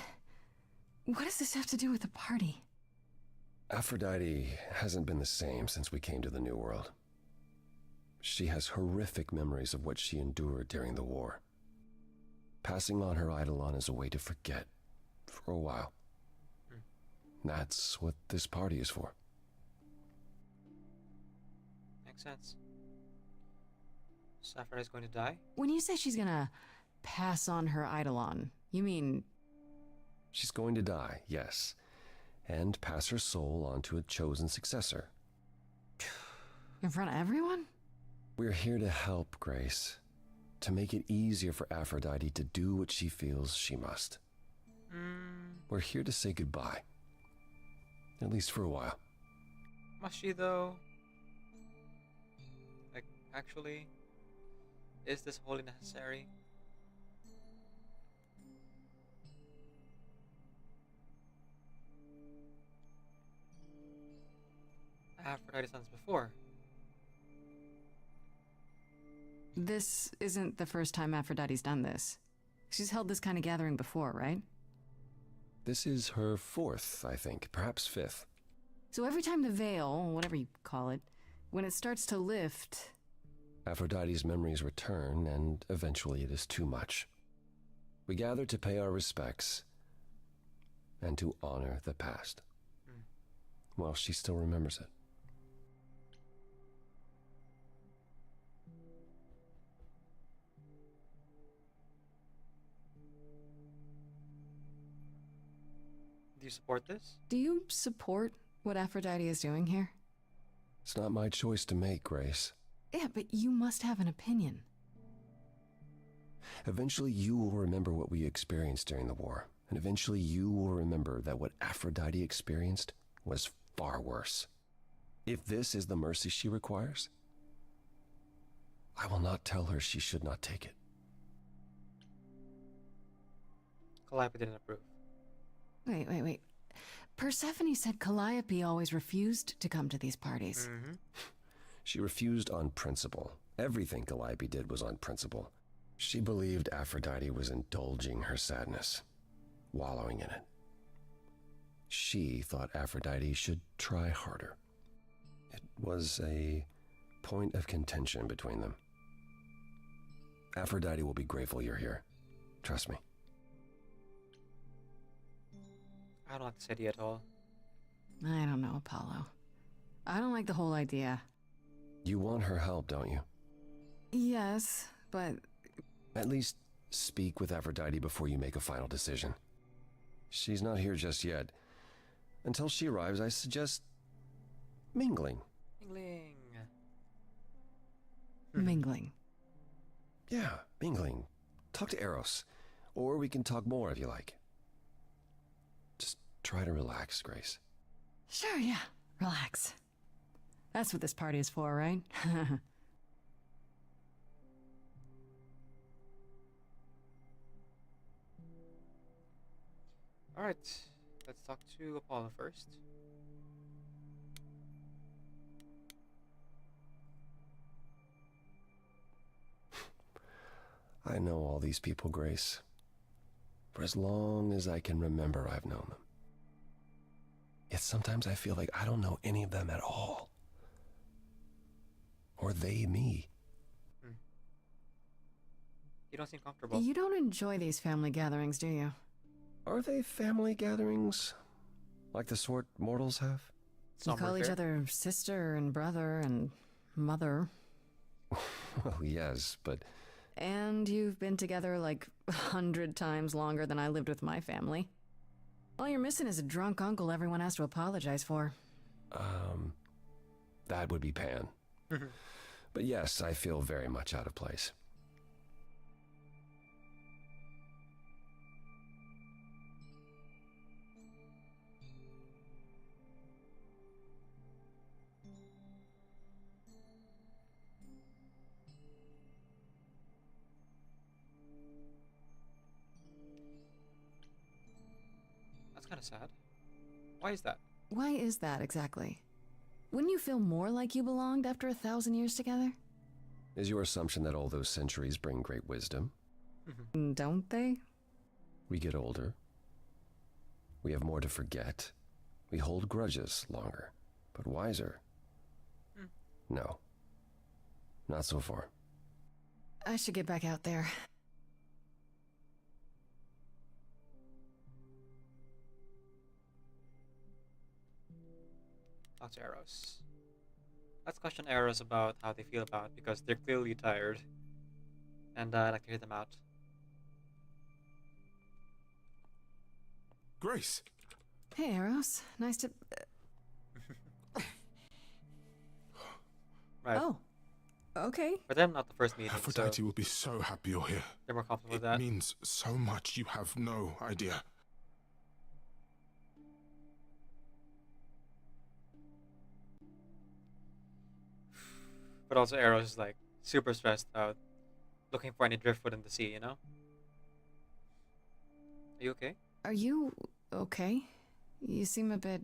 does this have to do with the party? Aphrodite hasn't been the same since we came to the New World. She has horrific memories of what she endured during the war. Passing on her Eidolon is a way to forget, for a while. That's what this party is for. Makes sense. So Aphrodite's going to die? When you say she's gonna pass on her Eidolon, you mean... She's going to die, yes, and pass her soul on to a chosen successor. In front of everyone? We're here to help, Grace. To make it easier for Aphrodite to do what she feels she must. We're here to say goodbye. At least for a while. Must she, though? Like, actually? Is this wholly necessary? Aphrodite's done this before. This isn't the first time Aphrodite's done this. She's held this kind of gathering before, right? This is her 4th, I think, perhaps 5th. So every time the veil, whatever you call it, when it starts to lift... Aphrodite's memories return, and eventually it is too much. We gather to pay our respects and to honor the past. While she still remembers it. Do you support this? Do you support what Aphrodite is doing here? It's not my choice to make, Grace. Yeah, but you must have an opinion. Eventually you will remember what we experienced during the war, and eventually you will remember that what Aphrodite experienced was far worse. If this is the mercy she requires, I will not tell her she should not take it. Calliope didn't approve. Wait. Persephone said Calliope always refused to come to these parties. She refused on principle. Everything Calliope did was on principle. She believed Aphrodite was indulging her sadness, wallowing in it. She thought Aphrodite should try harder. It was a point of contention between them. Aphrodite will be grateful you're here. Trust me. I don't like this idea at all. I don't know, Apollo. I don't like the whole idea. You want her help, don't you? Yes, but... At least speak with Aphrodite before you make a final decision. She's not here just yet. Until she arrives, I suggest mingling. Mingling. Yeah, mingling. talk to Eros. Or we can talk more if you like. Just try to relax, Grace. Sure, yeah. Relax. That's what this party is for, right? Alright, let's talk to Apollo first. I know all these people, Grace. For as long as I can remember, I've known them. Yet sometimes I feel like I don't know any of them at all. Or they me. You don't seem comfortable. You don't enjoy these family gatherings, do you? Are they family gatherings? Like the sort mortals have? You call each other sister and brother and mother. Well, yes, but... And you've been together like 100 times longer than I lived with my family. All you're missing is a drunk uncle everyone has to apologize for. That would be Pan. But yes, I feel very much out of place. That's kind of sad. Why is that? Why is that exactly? Wouldn't you feel more like you belonged after 1,000 years together? Is your assumption that all those centuries bring great wisdom? Don't they? We get older. We have more to forget. We hold grudges longer, but wiser. No. Not so far. I should get back out there. Talk to Eros. Let's question Eros about how they feel about it, because they're clearly tired. And I'd like to hear them out. Grace! Hey, Eros. Nice to... Right. Oh. Okay. For them, not the first meeting. Aphrodite will be so happy you're here. They're more comfortable with that. It means so much, you have no idea. But also Eros is like super stressed out, looking for any driftwood in the sea, you know? Are you okay? Are you okay? You seem a bit...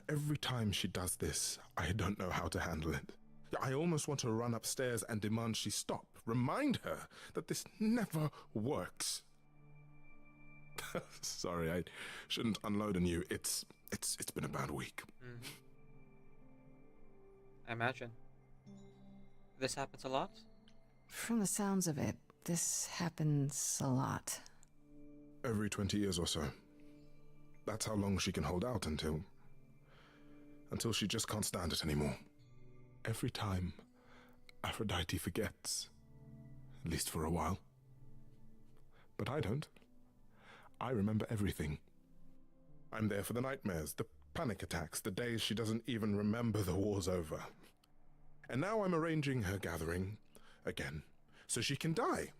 Every time she does this, I don't know how to handle it. I almost want to run upstairs and demand she stop. Remind her that this never works. Sorry, I shouldn't unload on you. It's been a bad week. I imagine. This happens a lot? From the sounds of it, this happens a lot. Every 20 years or so. That's how long she can hold out until she just can't stand it anymore. Every time, Aphrodite forgets. At least for a while. But I don't. I remember everything. I'm there for the nightmares, the panic attacks, the days she doesn't even remember the war's over. And now I'm arranging her gathering again, so she can die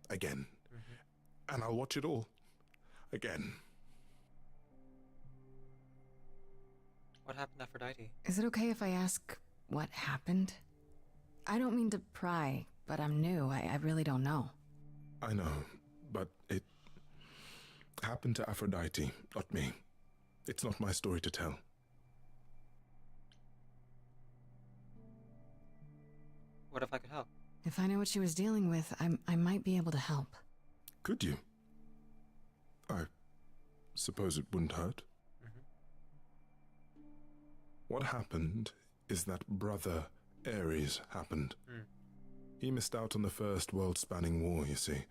again. And I'll watch it all again. What happened to Aphrodite? Is it okay if I ask what happened? I don't mean to pry, but I'm new. I really don't know. I know, but it happened to Aphrodite, not me. It's not my story to tell. What if I could help? If I know what she was dealing with, I might be able to help. Could you? I suppose it wouldn't hurt. What happened is that Brother Ares happened. He missed out on the first world-spanning war, you see,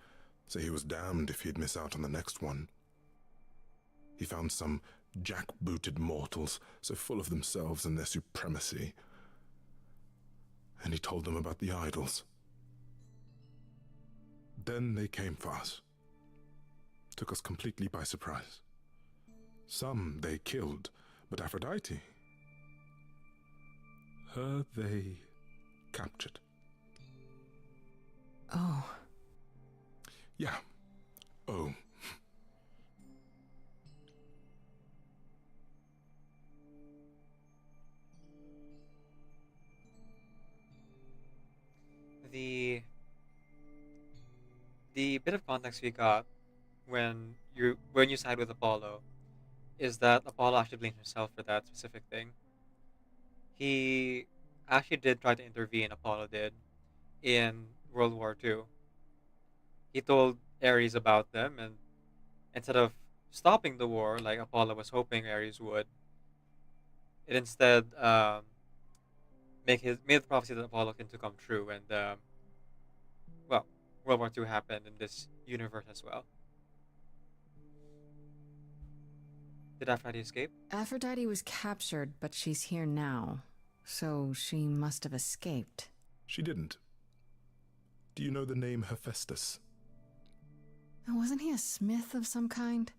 so he was damned if he'd miss out on the next one. He found some jackbooted mortals, so full of themselves and their supremacy, and he told them about the idols. Then they came for us. Took us completely by surprise. Some they killed, but Aphrodite, her they captured. Oh. Yeah. Oh. The bit of context we got when you side with Apollo is that Apollo actually blames himself for that specific thing. He actually did try to intervene, Apollo did, in World War II. He told Ares about them, and instead of stopping the war like Apollo was hoping Ares would, it instead made the prophecy that Apollo can to come true, and well, World War II happened in this universe as well. Did Aphrodite escape? Aphrodite was captured, but she's here now. So she must have escaped. She didn't. Do you know the name Hephaestus? Wasn't he a smith of some kind?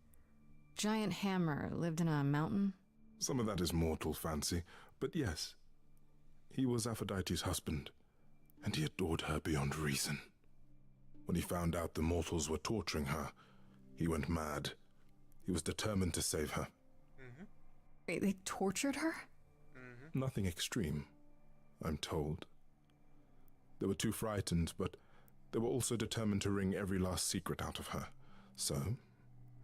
Giant hammer, lived in a mountain? Some of that is mortal fancy, but yes. He was Aphrodite's husband, and he adored her beyond reason. When he found out the mortals were torturing her, he went mad. He was determined to save her. Wait, they tortured her? Nothing extreme, I'm told. They were too frightened, but they were also determined to wring every last secret out of her. So,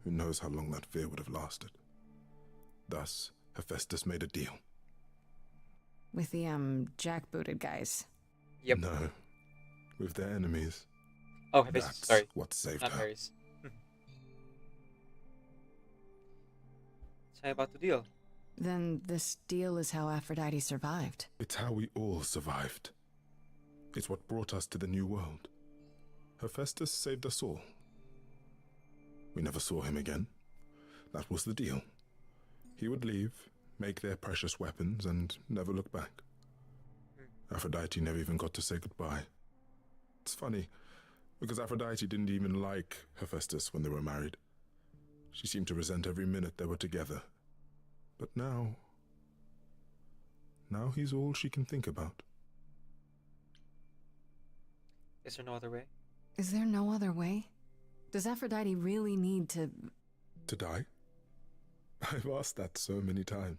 who knows how long that fear would have lasted. Thus, Hephaestus made a deal. With the, jackbooted guys. Yep. No, with their enemies. Oh, Hephaestus, That's sorry. what saved Not her. Ares. Tell me about the deal. Then this deal is how Aphrodite survived. It's how we all survived. It's what brought us to the new world. Hephaestus saved us all. We never saw him again. That was the deal. He would leave, make their precious weapons, and never look back. Aphrodite never even got to say goodbye. It's funny, because Aphrodite didn't even like Hephaestus when they were married. She seemed to resent every minute they were together. But now he's all she can think about. Is there no other way? Is there no other way? Does Aphrodite really need to... To die? I've asked that so many times.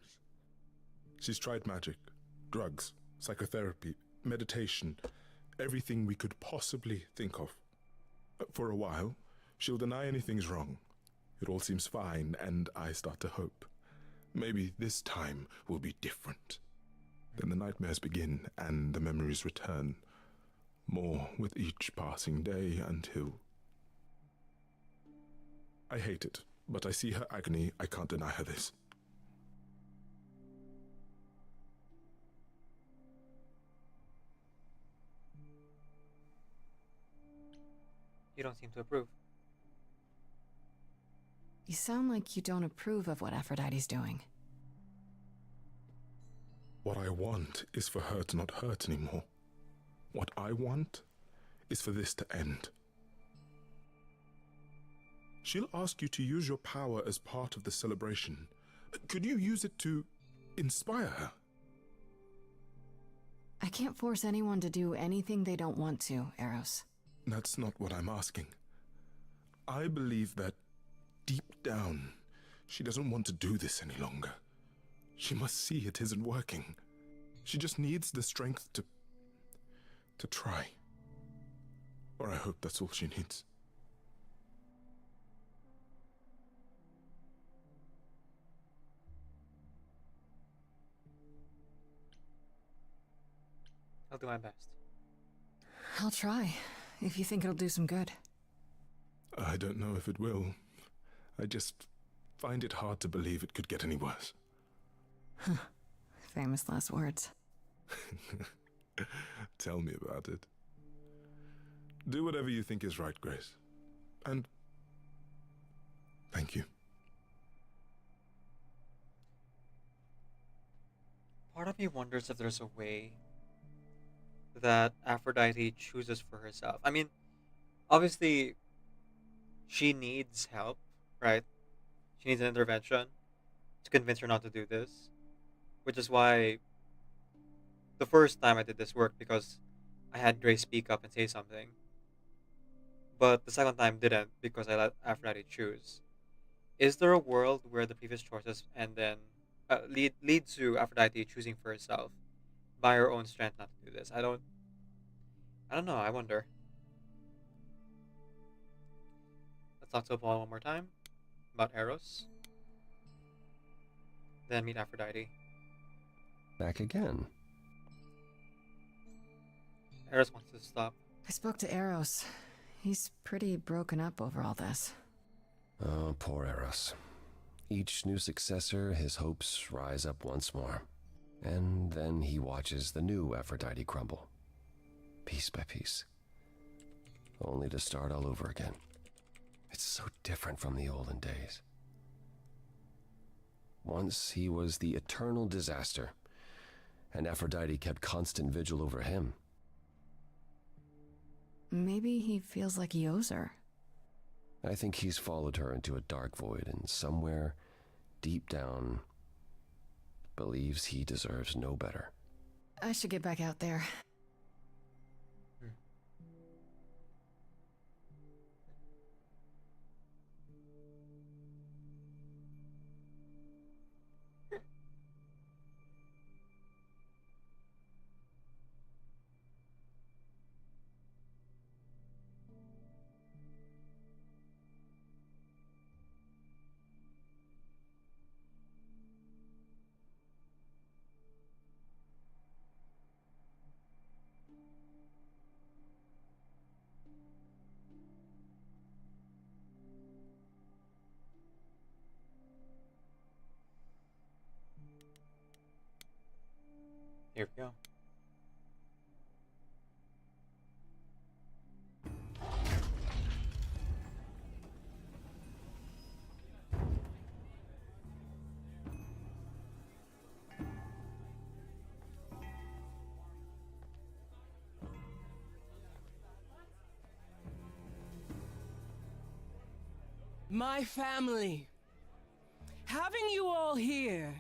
She's tried magic, drugs, psychotherapy, meditation, everything we could possibly think of. For a while, she'll deny anything's wrong. It all seems fine, and I start to hope. Maybe this time will be different. Then the nightmares begin, and the memories return. More with each passing day until... I hate it, but I see her agony. I can't deny her this. You don't seem to approve. You sound like you don't approve of what Aphrodite's doing. What I want is for her to not hurt anymore. What I want is for this to end. She'll ask you to use your power as part of the celebration. Could you use it to inspire her? I can't force anyone to do anything they don't want to, Eros. That's not what I'm asking. I believe that deep down, she doesn't want to do this any longer. She must see it isn't working. She just needs the strength to try. Or I hope that's all she needs. I'll do my best. I'll try, if you think it'll do some good. I don't know if it will. I just find it hard to believe it could get any worse. Famous last words. Tell me about it. Do whatever you think is right, Grace. And thank you. Part of me wonders if there's a way that Aphrodite chooses for herself. I mean, obviously, she needs help, right? She needs an intervention to convince her not to do this. Which is why the first time I did this work, because I had Grace speak up and say something. but the second time didn't because I let Aphrodite choose. Is there a world where the previous choices and then lead to Aphrodite choosing for herself by her own strength not to do this? I don't know. I wonder. Let's talk to Apollo one more time about Eros. Then meet Aphrodite. Back again. Eros wants to stop. I spoke to Eros. He's pretty broken up over all this. Oh, poor Eros. Each new successor, his hopes rise up once more. And then he watches the new Aphrodite crumble, piece by piece, only to start all over again. It's so different from the olden days. Once he was the eternal disaster, and Aphrodite kept constant vigil over him. Maybe he feels like he owes her. I think he's followed her into a dark void, and somewhere, deep down, believes he deserves no better. I should get back out there. Here we go. My family. Having you all here,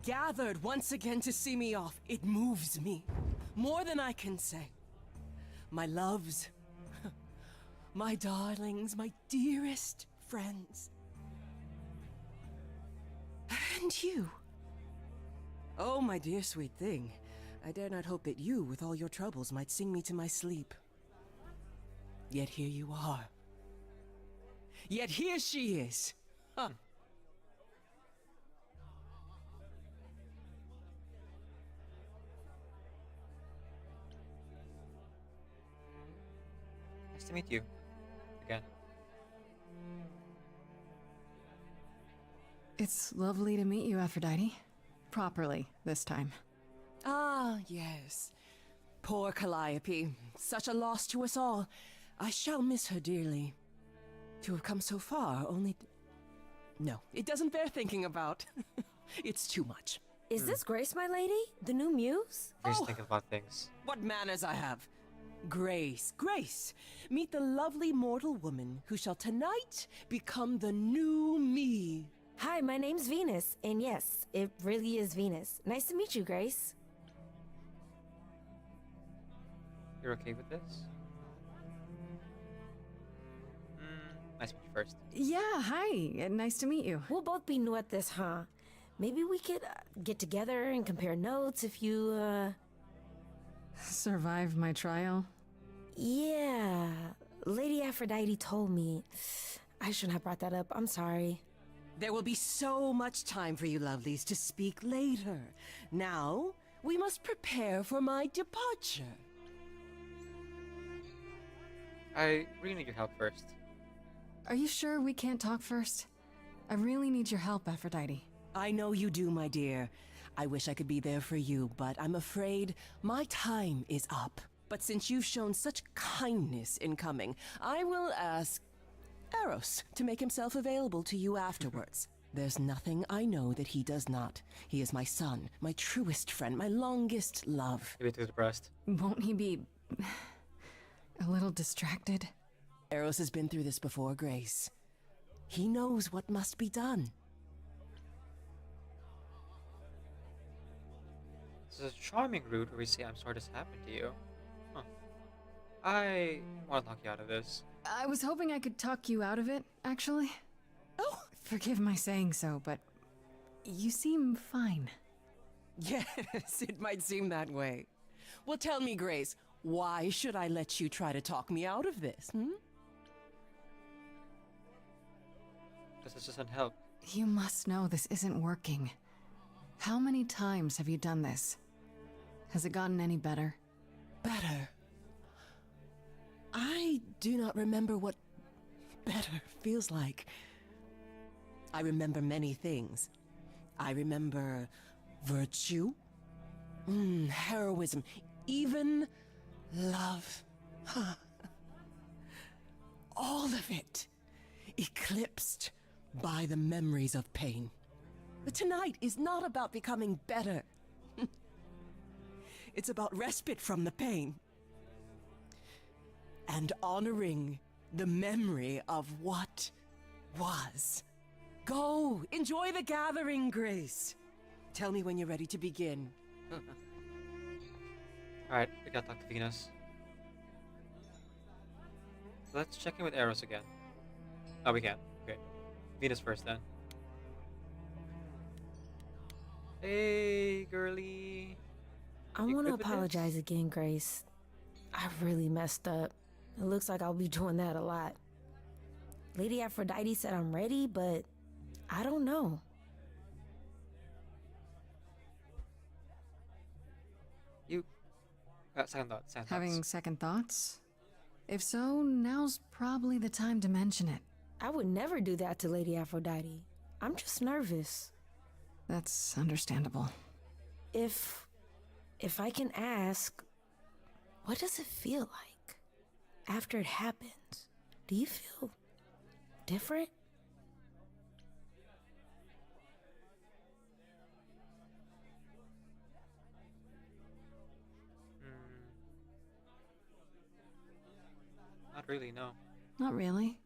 gathered once again to see me off, it moves me. More than I can say. My loves, my darlings, my dearest friends. And you. Oh, my dear sweet thing. I dare not hope that you, with all your troubles, might sing me to my sleep. Yet here you are. Yet here she is. Huh. Nice to meet you again. It's lovely to meet you, Aphrodite. Properly, this time. Ah, yes. Poor Calliope. Such a loss to us all. I shall miss her dearly. To have come so far, only... No, it doesn't bear thinking about. It's too much. Is this Grace, my lady? The new muse? Just thinking about things. What manners I have. Grace, Grace, meet the lovely mortal woman who shall tonight become the new me. Hi, my name's Venus, and yes, it really is Venus. Nice to meet you, Grace. You're okay with this? Nice to meet you first. Yeah, hi. Nice to meet you. We'll both be new at this, huh? Maybe we could get together and compare notes if you, Survive my trial? Yeah. Lady Aphrodite told me. I shouldn't have brought that up. I'm sorry. There will be so much time for you lovelies to speak later. Now, we must prepare for my departure. I really need your help first. Are you sure we can't talk first? I really need your help, Aphrodite. I know you do, my dear. I wish I could be there for you, but I'm afraid my time is up. But since you've shown such kindness in coming, I will ask Eros to make himself available to you afterwards. There's nothing I know that he does not. He is my son, my truest friend, my longest love. Maybe too depressed. Won't he be... a little distracted? Eros has been through this before, Grace. He knows what must be done. This is a charming route where we say I'm sorry this happened to you. Huh. I want to talk you out of this. I was hoping I could talk you out of it, actually. Oh, forgive my saying so, but you seem fine. Yes, it might seem that way. Well, tell me, Grace, why should I let you try to talk me out of this, Because it doesn't help. You must know this isn't working. How many times have you done this? Has it gotten any better? Better? I do not remember what better feels like. I remember many things. I remember virtue, heroism, even love. All of it eclipsed by the memories of pain. But tonight is not about becoming better. It's about respite from the pain and honoring the memory of what was. Go, enjoy the gathering, Grace. Tell me when you're ready to begin. Alright, we gotta talk to Venus. Let's check in with Eros again. Oh, we can. Okay. Venus first then. Hey, girly. I want to apologize again, Grace. I really messed up. It looks like I'll be doing that a lot. Lady Aphrodite said I'm ready, but I don't know. You... second thoughts. Having second thoughts? If so, now's probably the time to mention it. I would never do that to Lady Aphrodite. I'm just nervous. That's understandable. If I can ask, what does it feel like after it happens? Do you feel different? Not really, no. Not really.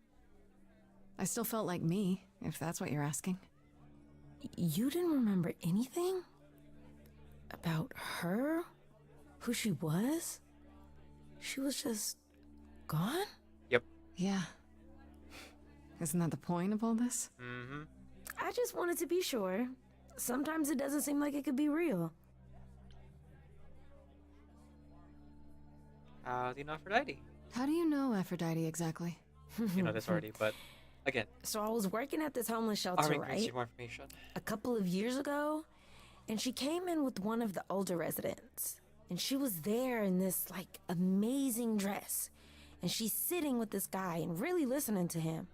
I still felt like me, if that's what you're asking. You didn't remember anything? About her? Who she was? She was just gone? Yep. Yeah. Isn't that the point of all this? Mm-hmm. I just wanted to be sure. Sometimes it doesn't seem like it could be real. Do you know Aphrodite? How do you know Aphrodite exactly? You know this already, but again. So I was working at this homeless shelter, right? Need more information. A couple of years ago, and she came in with one of the older residents. And she was there in this, like, amazing dress. And she's sitting with this guy and really listening to him.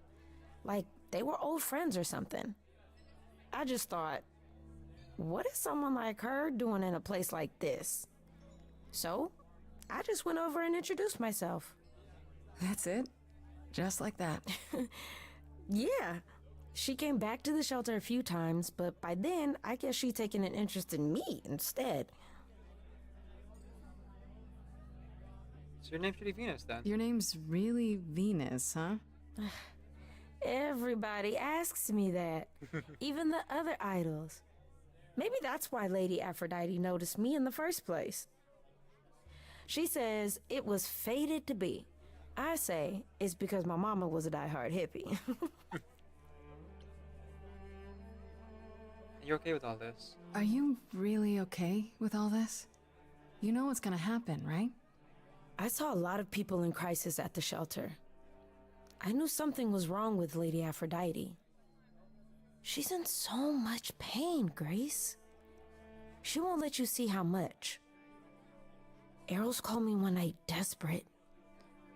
Like, they were old friends or something. I just thought, what is someone like her doing in a place like this? So, I just went over and introduced myself. That's it? Just like that? Yeah. She came back to the shelter a few times, but by then, I guess she'd taken an interest in me instead. So your name's really Venus, then? Your name's really Venus, huh? Everybody asks me that. Even the other idols. Maybe that's why Lady Aphrodite noticed me in the first place. She says it was fated to be. I say it's because my mama was a diehard hippie. You're okay with all this? Are you really okay with all this? You know what's gonna happen, right? I saw a lot of people in crisis at the shelter. I knew something was wrong with Lady Aphrodite. She's in so much pain, Grace. She won't let you see how much. Eros called me one night desperate.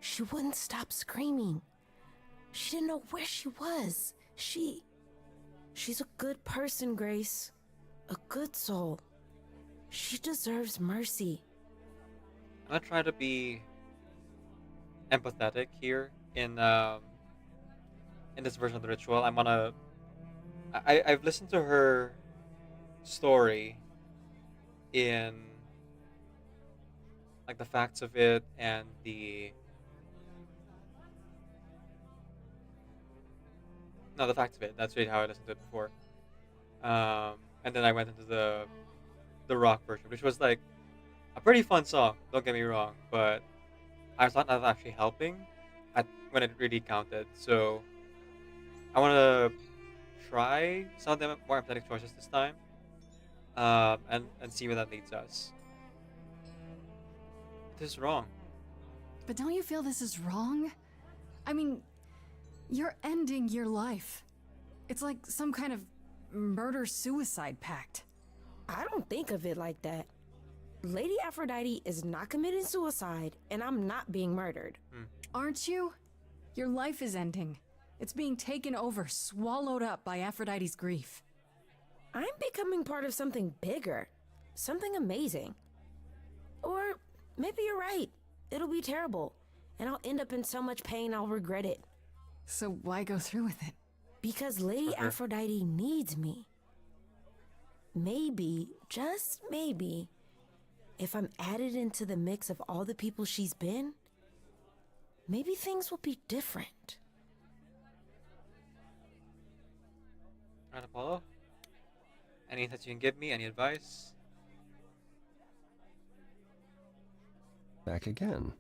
She wouldn't stop screaming. She didn't know where she was. She's a good person, Grace. A good soul. She deserves mercy. I'm gonna try to be empathetic here in this version of the ritual. I've listened to her story in like the facts of it and the facts of it. That's really how I listened to it before. And then I went into the rock version, which was like a pretty fun song. Don't get me wrong, but I thought that was actually helping. when it really counted. So I want to try some of the more athletic choices this time, and see where that leads us. This is wrong. But don't you feel this is wrong? I mean, you're ending your life. It's like some kind of murder-suicide pact. I don't think of it like that. Lady Aphrodite is not committing suicide, and I'm not being murdered. Aren't you? Your life is ending. It's being taken over, swallowed up by Aphrodite's grief. I'm becoming part of something bigger. Something amazing. Or maybe you're right. It'll be terrible, and I'll end up in so much pain I'll regret it. So why go through with it? Because Lady Aphrodite needs me. Maybe, just maybe, if I'm added into the mix of all the people she's been, maybe things will be different. Alright, Apollo? Any that you can give me? Any advice? Back again.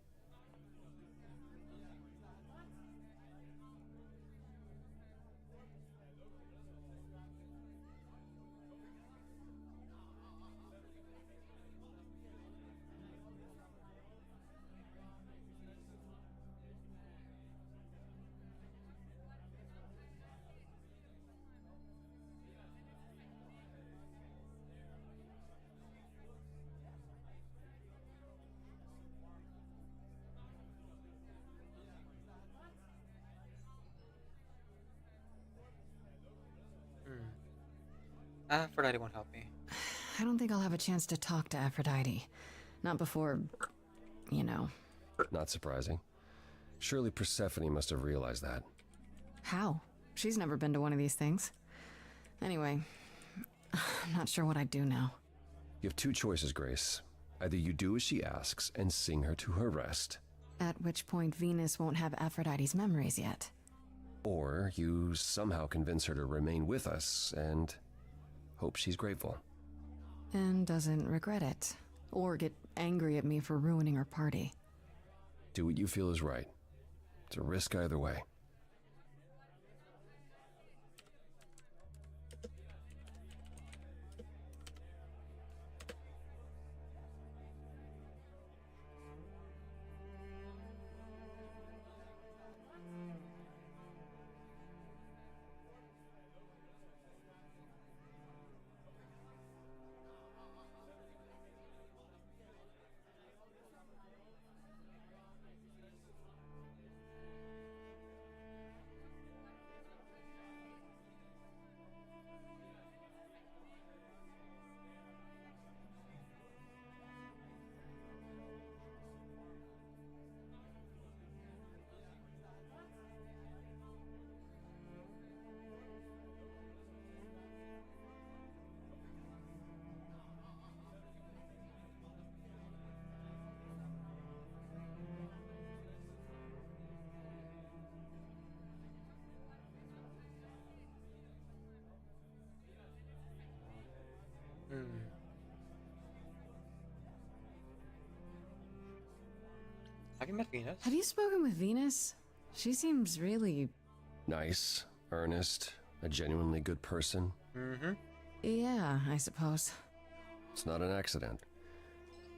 Aphrodite won't help me. I don't think I'll have a chance to talk to Aphrodite. Not before, you know. Not surprising. Surely Persephone must have realized that. How? She's never been to one of these things. Anyway, I'm not sure what I'd do now. You have two choices, Grace. Either you do as she asks and sing her to her rest, At which point Venus won't have Aphrodite's memories yet. or you somehow convince her to remain with us and hope she's grateful. And doesn't regret it. Or get angry at me for ruining her party. Do what you feel is right. It's a risk either way. Have you met Venus? Have you spoken with Venus? She seems really... Nice, earnest, a genuinely good person. Yeah, I suppose. It's not an accident.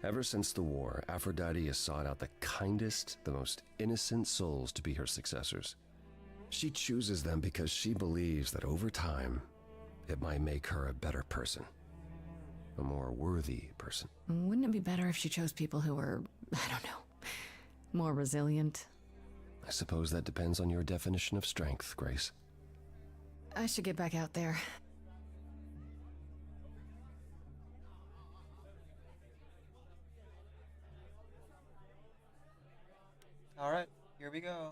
Ever since the war, Aphrodite has sought out the kindest, the most innocent souls to be her successors. She chooses them because she believes that over time, it might make her a better person. A more worthy person. Wouldn't it be better if she chose people who were, I don't know, more resilient? I suppose that depends on your definition of strength, Grace. I should get back out there. Alright, here we go.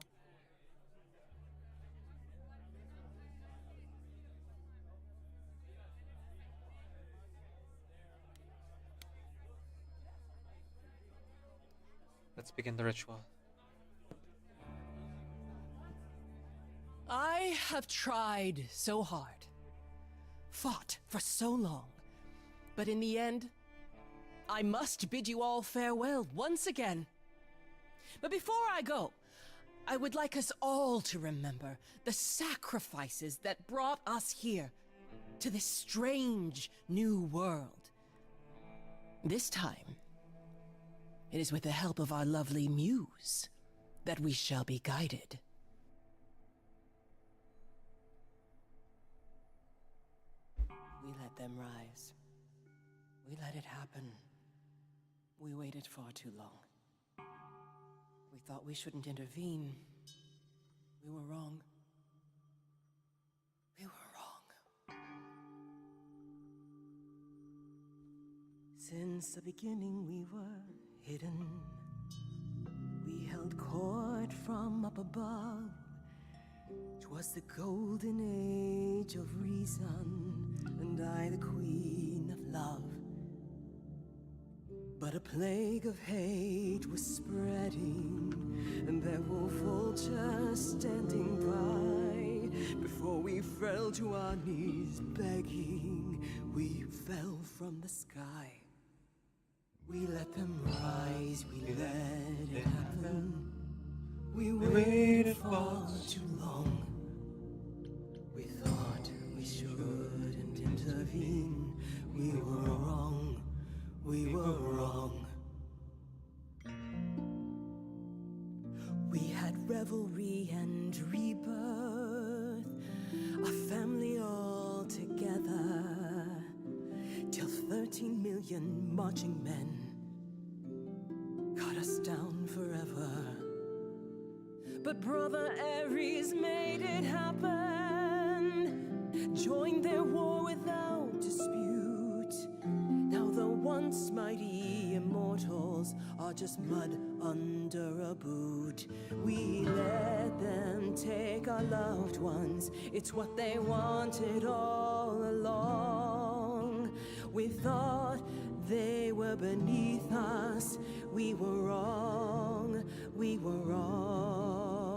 Let's begin the ritual. I have tried so hard, fought for so long, but in the end, I must bid you all farewell once again. But before I go, I would like us all to remember the sacrifices that brought us here, to this strange new world. This time, it is with the help of our lovely muse that we shall be guided. We let them rise. We let it happen. We waited far too long. We thought we shouldn't intervene. We were wrong. We were wrong. Since the beginning we were hidden. We held court from up above. 'Twas the golden age of reason, and I the queen of love. But a plague of hate was spreading, and there were vultures standing by. Before we fell to our knees begging, we fell from the sky. We let them rise, we let it happen. We waited far too long. We thought we shouldn't intervene. We were wrong. We were wrong. We had revelry and rebirth, a family all together, till 13 million marching men cut us down forever. But Brother Ares made it happen, joined their war without dispute. Now the once mighty immortals are just mud under a boot. We let them take our loved ones, it's what they wanted all along. We thought they were beneath us, we were wrong, we were wrong.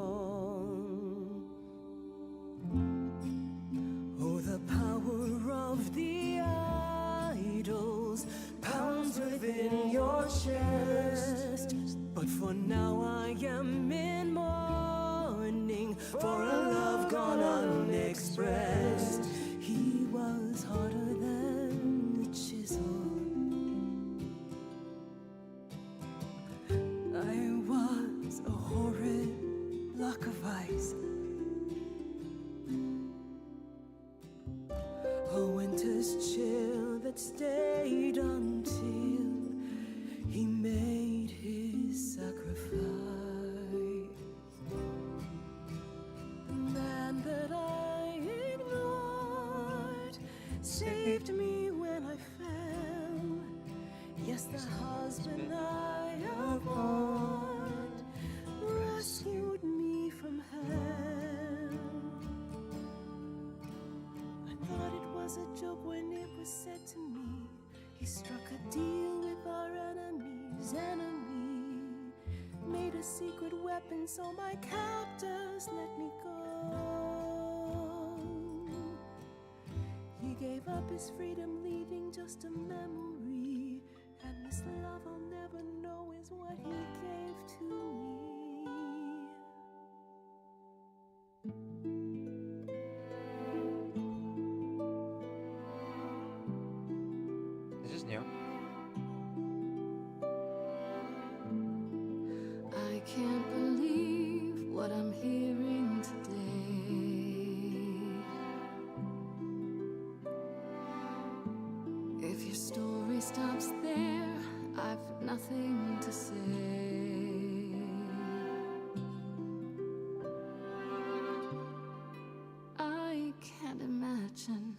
Oh, the power of the idols pounds within your chest. But for now I am in mourning for a love gone unexpressed. He was harder than a chisel. I was a horrid block of ice. A winter's chill that stayed until he made his sacrifice. The man that I ignored saved me when I fell. Yes, the husband I abhorred rescued me from hell. I thought it was a joke when it was said to me. He struck a deal with our enemy's enemy, made a secret weapon so my captors let me go. He gave up his freedom, leaving just a memory, and this love I'll never know is what he gave to me. This is new. I can't believe what I'm hearing today. If your story stops there, I've nothing to say. I can't imagine.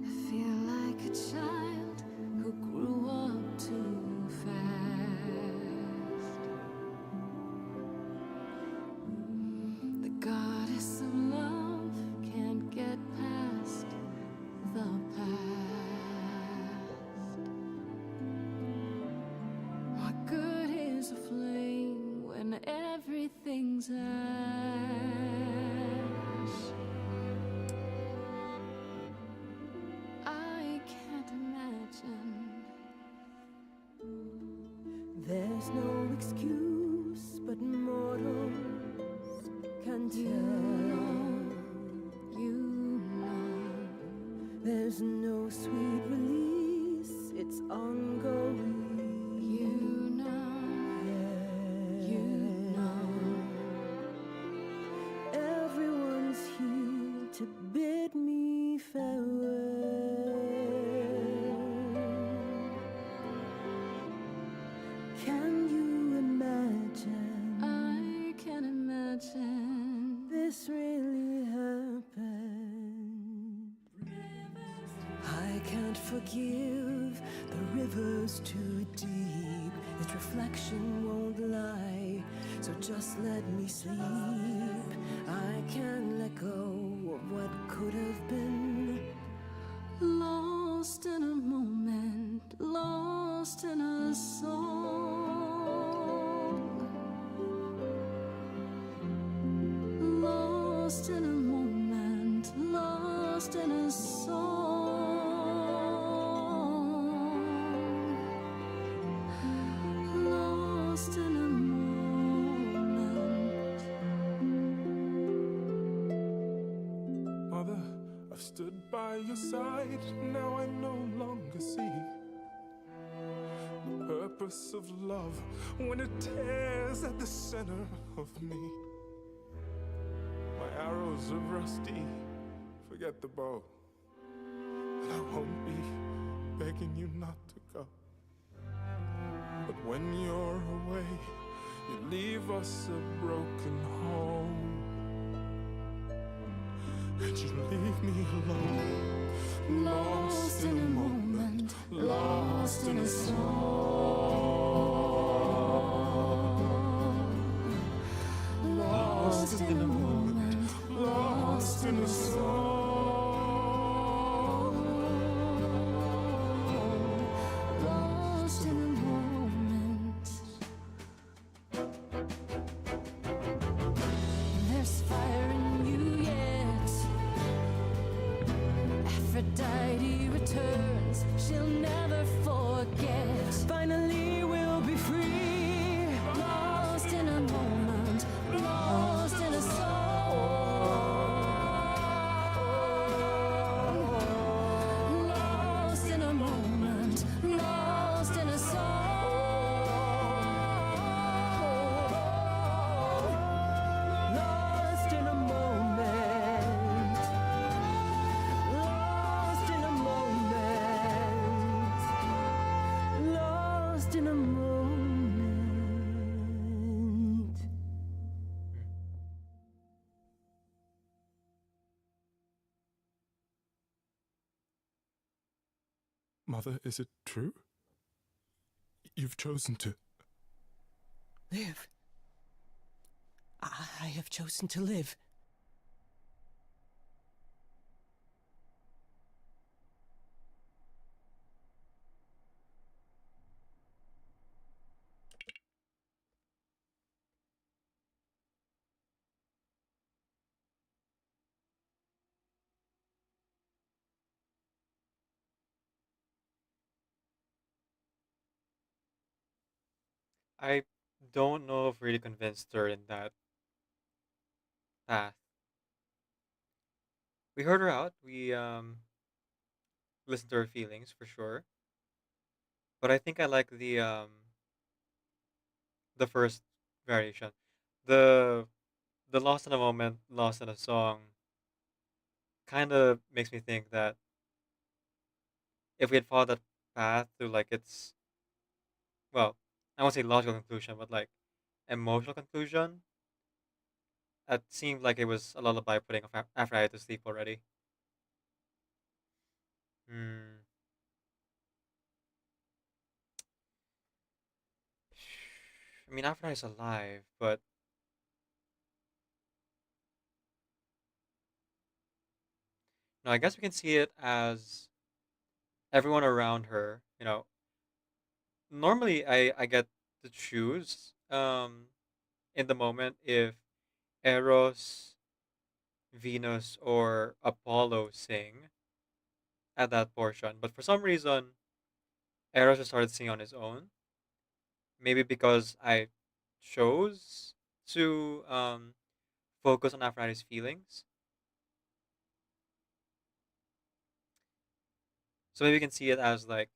I feel like a child who grew up too fast. The goddess of love can't get past the past. What good is a flame when everything's ash? I can't imagine. There's no excuse There's no sweet release, it's ongoing. You know, you know. Everyone's here to bid me farewell. Can you imagine? I can imagine This really happened. I can't forgive, the river's too deep. Its reflection won't lie, so just let me sleep. I can't let go of what could have been. lost in a moment, lost in a song. Lost in a moment, lost in a song. Lost in a moment. Mother, I've stood by your side, now I no longer see the purpose of love when it tears at the center of me. My arrows are rusty, forget the bow, and I won't be begging you not to go. But when you're away, you leave us a broken home. And you leave me alone, lost in a moment, lost in a song. Lost in a moment, lost in a song. Lost in a moment. There's fire in you yet. Aphrodite returns, she'll never forget. Finally we'll be free. Lost in a moment, lost in a song. Lost in a moment, lost in a song. Lost in a moment. Lost in a moment. Lost in a moment. Mother, is it true? You've chosen to. Live. I have chosen to live. I don't know if really convinced her in that path. We heard her out. We listened to her feelings for sure. But I think I like the first variation. The the lost in a moment, lost in a song kind of makes me think that if we had followed that path to like its, well, I won't say logical conclusion, but like emotional conclusion, it seemed like it was a lullaby putting Aphrodite to sleep already. Hmm. I mean, Aphrodite's alive, but no, I guess we can see it as everyone around her. Normally I get to choose in the moment if Eros, Venus, or Apollo sing at that portion. But for some reason, Eros just started singing on his own. Maybe because I chose to focus on Aphrodite's feelings. So maybe you can see it as like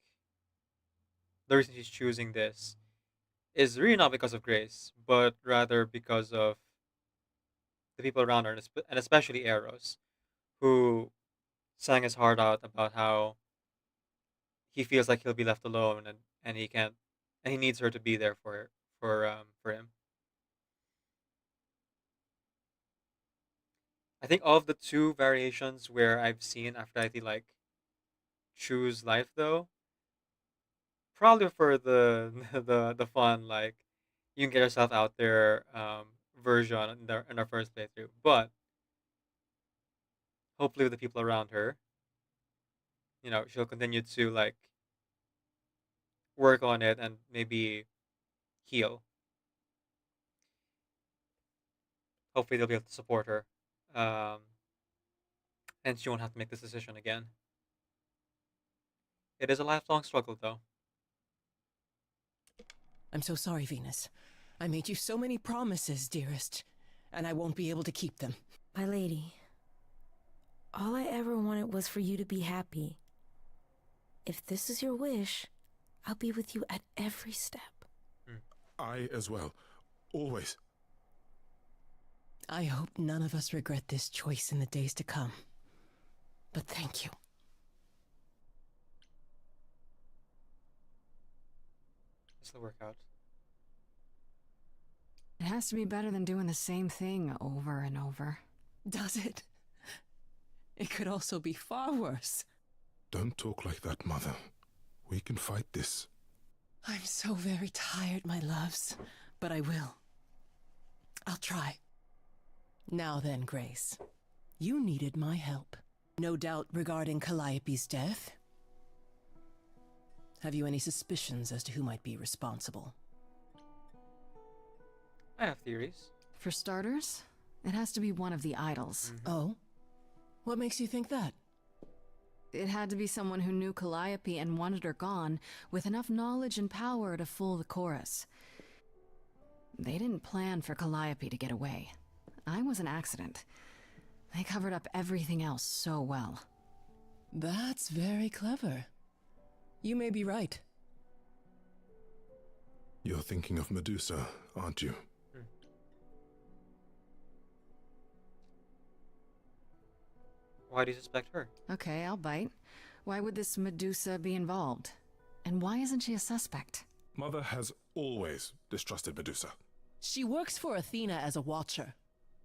the reason she's choosing this is really not because of Grace, but rather because of the people around her, and and especially Eros, who sang his heart out about how he feels like he'll be left alone, and he can't, and he needs her to be there for him. I think of the two variations where I've seen Aphrodite like choose life though, probably for the the fun like you can get yourself out there version in our first playthrough, but hopefully with the people around her, she'll continue to like work on it and maybe heal. Hopefully they'll be able to support her, um, and she won't have to make this decision again. It is a lifelong struggle though. I'm so sorry, Venus. I made you so many promises, dearest, and I won't be able to keep them. My lady, all I ever wanted was for you to be happy. If this is your wish, I'll be with you at every step. I as well. Always. I hope none of us regret this choice in the days to come. But thank you. This will work out. It has to be better than doing the same thing over and over. Does it? It could also be far worse. Don't talk like that, Mother. We can fight this. I'm so very tired, my loves, but I will. I'll try. Now then, Grace, you needed my help. No doubt regarding Calliope's death. Have you any suspicions as to who might be responsible? I have theories. For starters, it has to be one of the idols. Oh? What makes you think that? It had to be someone who knew Calliope and wanted her gone, with enough knowledge and power to fool the chorus. They didn't plan for Calliope to get away. I was an accident. They covered up everything else so well. That's very clever. You may be right. You're thinking of Medusa, aren't you? Why do you suspect her? Okay, I'll bite. Why would this Medusa be involved? And why isn't she a suspect? Mother has always distrusted Medusa. She works for Athena as a watcher.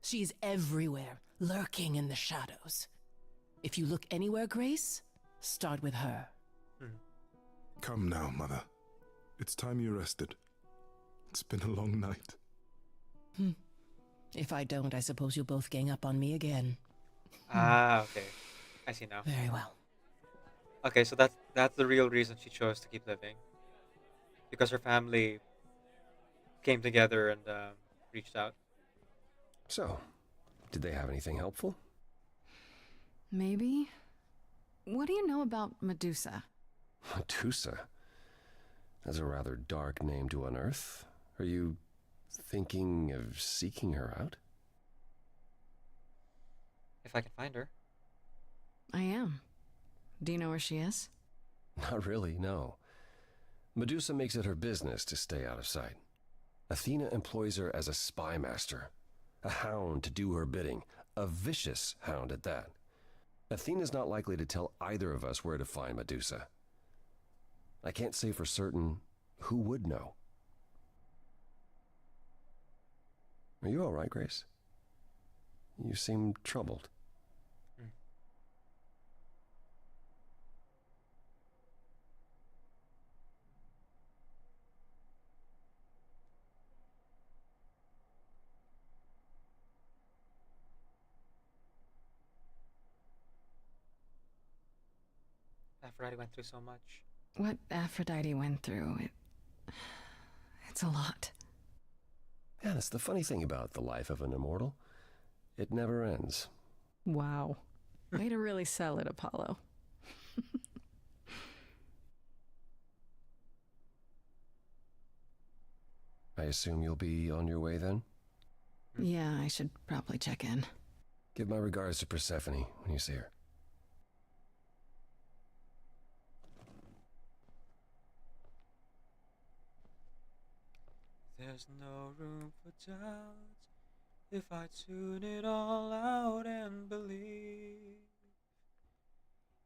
She's everywhere, lurking in the shadows. If you look anywhere, Grace, start with her. Come now, Mother. It's time you rested. It's been a long night. If I don't, I suppose you'll both gang up on me again. Ah, okay. I see now. Very well. Okay, so that's the real reason she chose to keep living. Because her family came together and reached out. So, did they have anything helpful? Maybe. What do you know about Medusa? Medusa? That's a rather dark name to unearth. Are you thinking of seeking her out? If I can find her. I am. Do you know where she is? Not really, no. Medusa makes it her business to stay out of sight. Athena employs her as a spy master, a hound to do her bidding, a vicious hound at that. Athena's not likely to tell either of us where to find Medusa. I can't say for certain who would know. Are you all right, Grace? You seem troubled. Aphrodite went through so much. What Aphrodite went through, it's a lot. Yeah, that's the funny thing about the life of an immortal. It never ends. Wow. Way to really sell it, Apollo. I assume you'll be on your way then? Yeah, I should probably check in. Give my regards to Persephone when you see her. There's no room for doubt if I tune it all out and believe.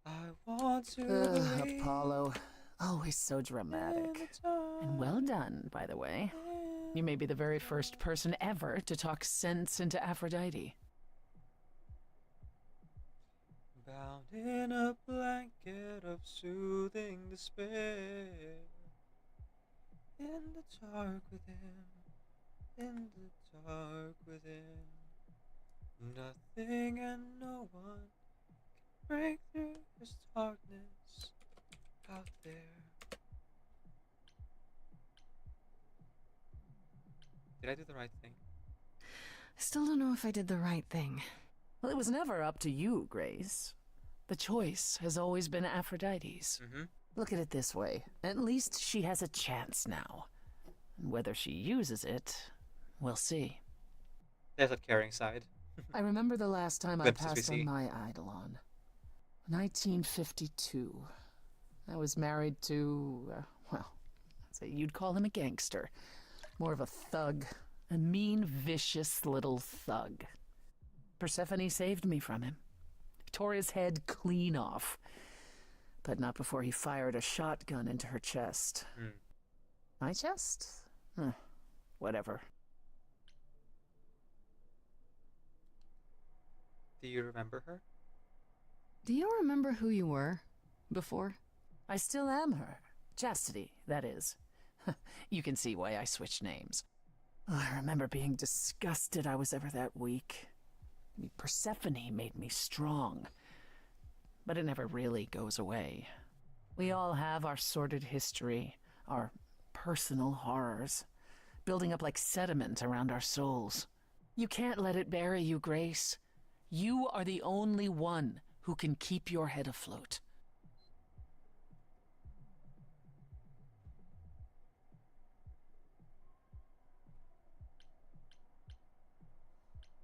I want to believe. Apollo, always so dramatic. And well done, by the way. You may be the very first person ever to talk sense into Aphrodite. Bound in a blanket of soothing despair. In the dark within, in the dark within. Nothing and no one can break through this darkness out there. Did I do the right thing? I still don't know if I did the right thing. Well, it was never up to you, Grace. The choice has always been Aphrodite's. Look at it this way. At least she has a chance now. And whether she uses it, we'll see. There's that caring side. I remember the last time I passed on my Eidolon. 1952. I was married to, well, I'd say you'd call him a gangster. More of a thug. A mean, vicious little thug. Persephone saved me from him. Tore his head clean off. But not before he fired a shotgun into her chest. My chest? Whatever. Do you remember her? Do you remember who you were before? I still am her. Chastity, that is. You can see why I switched names. I remember being disgusted I was ever that weak. Persephone made me strong. But it never really goes away. We all have our sordid history, our personal horrors, building up like sediment around our souls. You can't let it bury you, Grace. You are the only one who can keep your head afloat.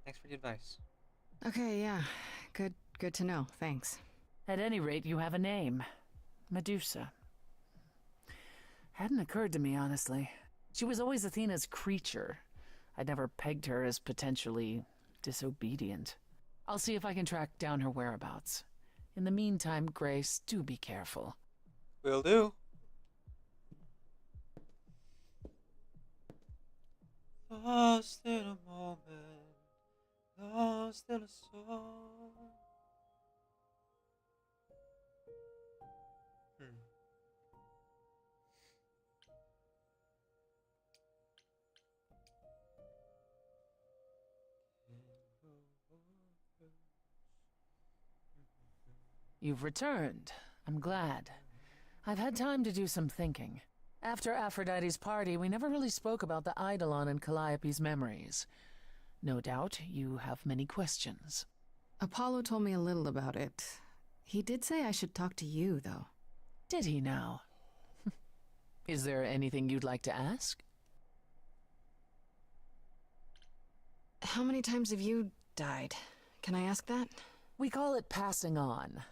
Thanks for the advice. Okay, yeah. Good to know. Thanks. At any rate, you have a name. Medusa. Hadn't occurred to me, honestly. She was always Athena's creature. I'd never pegged her as potentially disobedient. I'll see if I can track down her whereabouts. In the meantime, Grace, do be careful. Will do. Lost in a moment, lost in a song. You've returned. I'm glad. I've had time to do some thinking. After Aphrodite's party, we never really spoke about the Eidolon and Calliope's memories. No doubt you have many questions. Apollo told me a little about it. He did say I should talk to you, though. Did he now? Is there anything you'd like to ask? How many times have you died? Can I ask that? We call it passing on.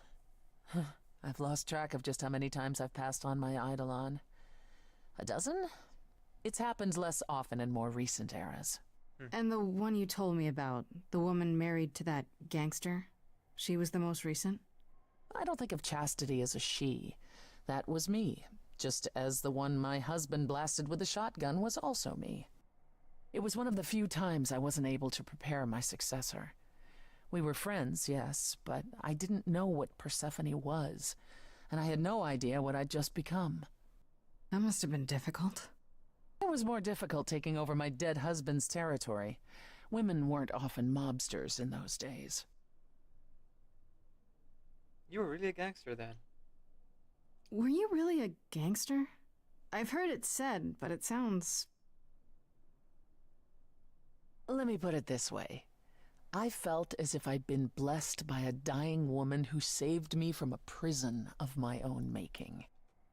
I've lost track of just how many times I've passed on my Eidolon. A dozen? It's happened less often in more recent eras. And the one you told me about, the woman married to that gangster? She was the most recent? I don't think of Chastity as a she. That was me, just as the one my husband blasted with a shotgun was also me. It was one of the few times I wasn't able to prepare my successor. We were friends, yes, but I didn't know what Persephone was, and I had no idea what I'd just become. That must have been difficult. It was more difficult taking over my dead husband's territory. Women weren't often mobsters in those days. You were really a gangster then. Were you really a gangster? I've heard it said, but it sounds... Let me put it this way. I felt as if I'd been blessed by a dying woman who saved me from a prison of my own making.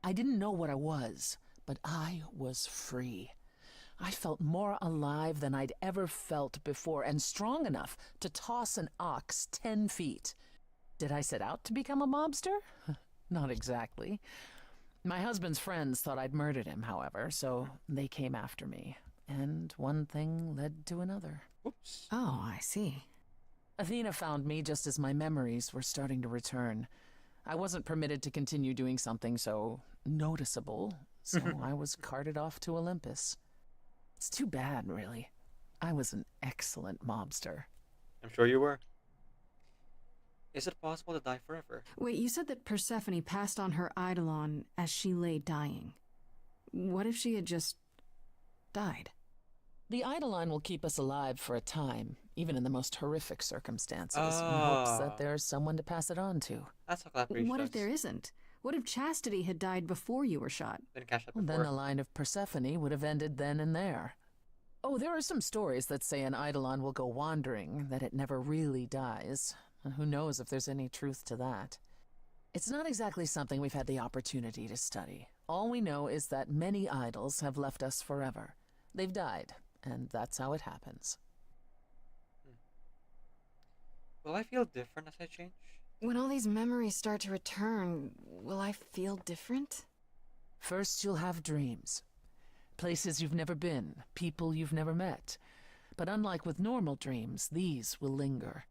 I didn't know what I was, but I was free. I felt more alive than I'd ever felt before, and strong enough to toss an ox 10 feet. Did I set out to become a mobster? Not exactly. My husband's friends thought I'd murdered him, however, so they came after me. And one thing led to another. Oops. Oh, I see. Athena found me just as my memories were starting to return. I wasn't permitted to continue doing something so noticeable, so I was carted off to Olympus. It's too bad, really. I was an excellent mobster. I'm sure you were. Is it possible to die forever? Wait, you said that Persephone passed on her eidolon as she lay dying. What if she had just died? The eidolon will keep us alive for a time, even in the most horrific circumstances, in hopes that there's someone to pass it on to. That's how Clap reached What if us. there isn't? What if Chastity had died before you were shot? Didn't catch that Well, before. then the line of Persephone would have ended then and there. Oh, there are some stories that say an eidolon will go wandering, that it never really dies. And who knows if there's any truth to that. It's not exactly something we've had the opportunity to study. All we know is that many idols have left us forever. They've died, and that's how it happens. Will I feel different as I change? When all these memories start to return, will I feel different? First, you'll have dreams. Places you've never been, people you've never met. But unlike with normal dreams, these will linger.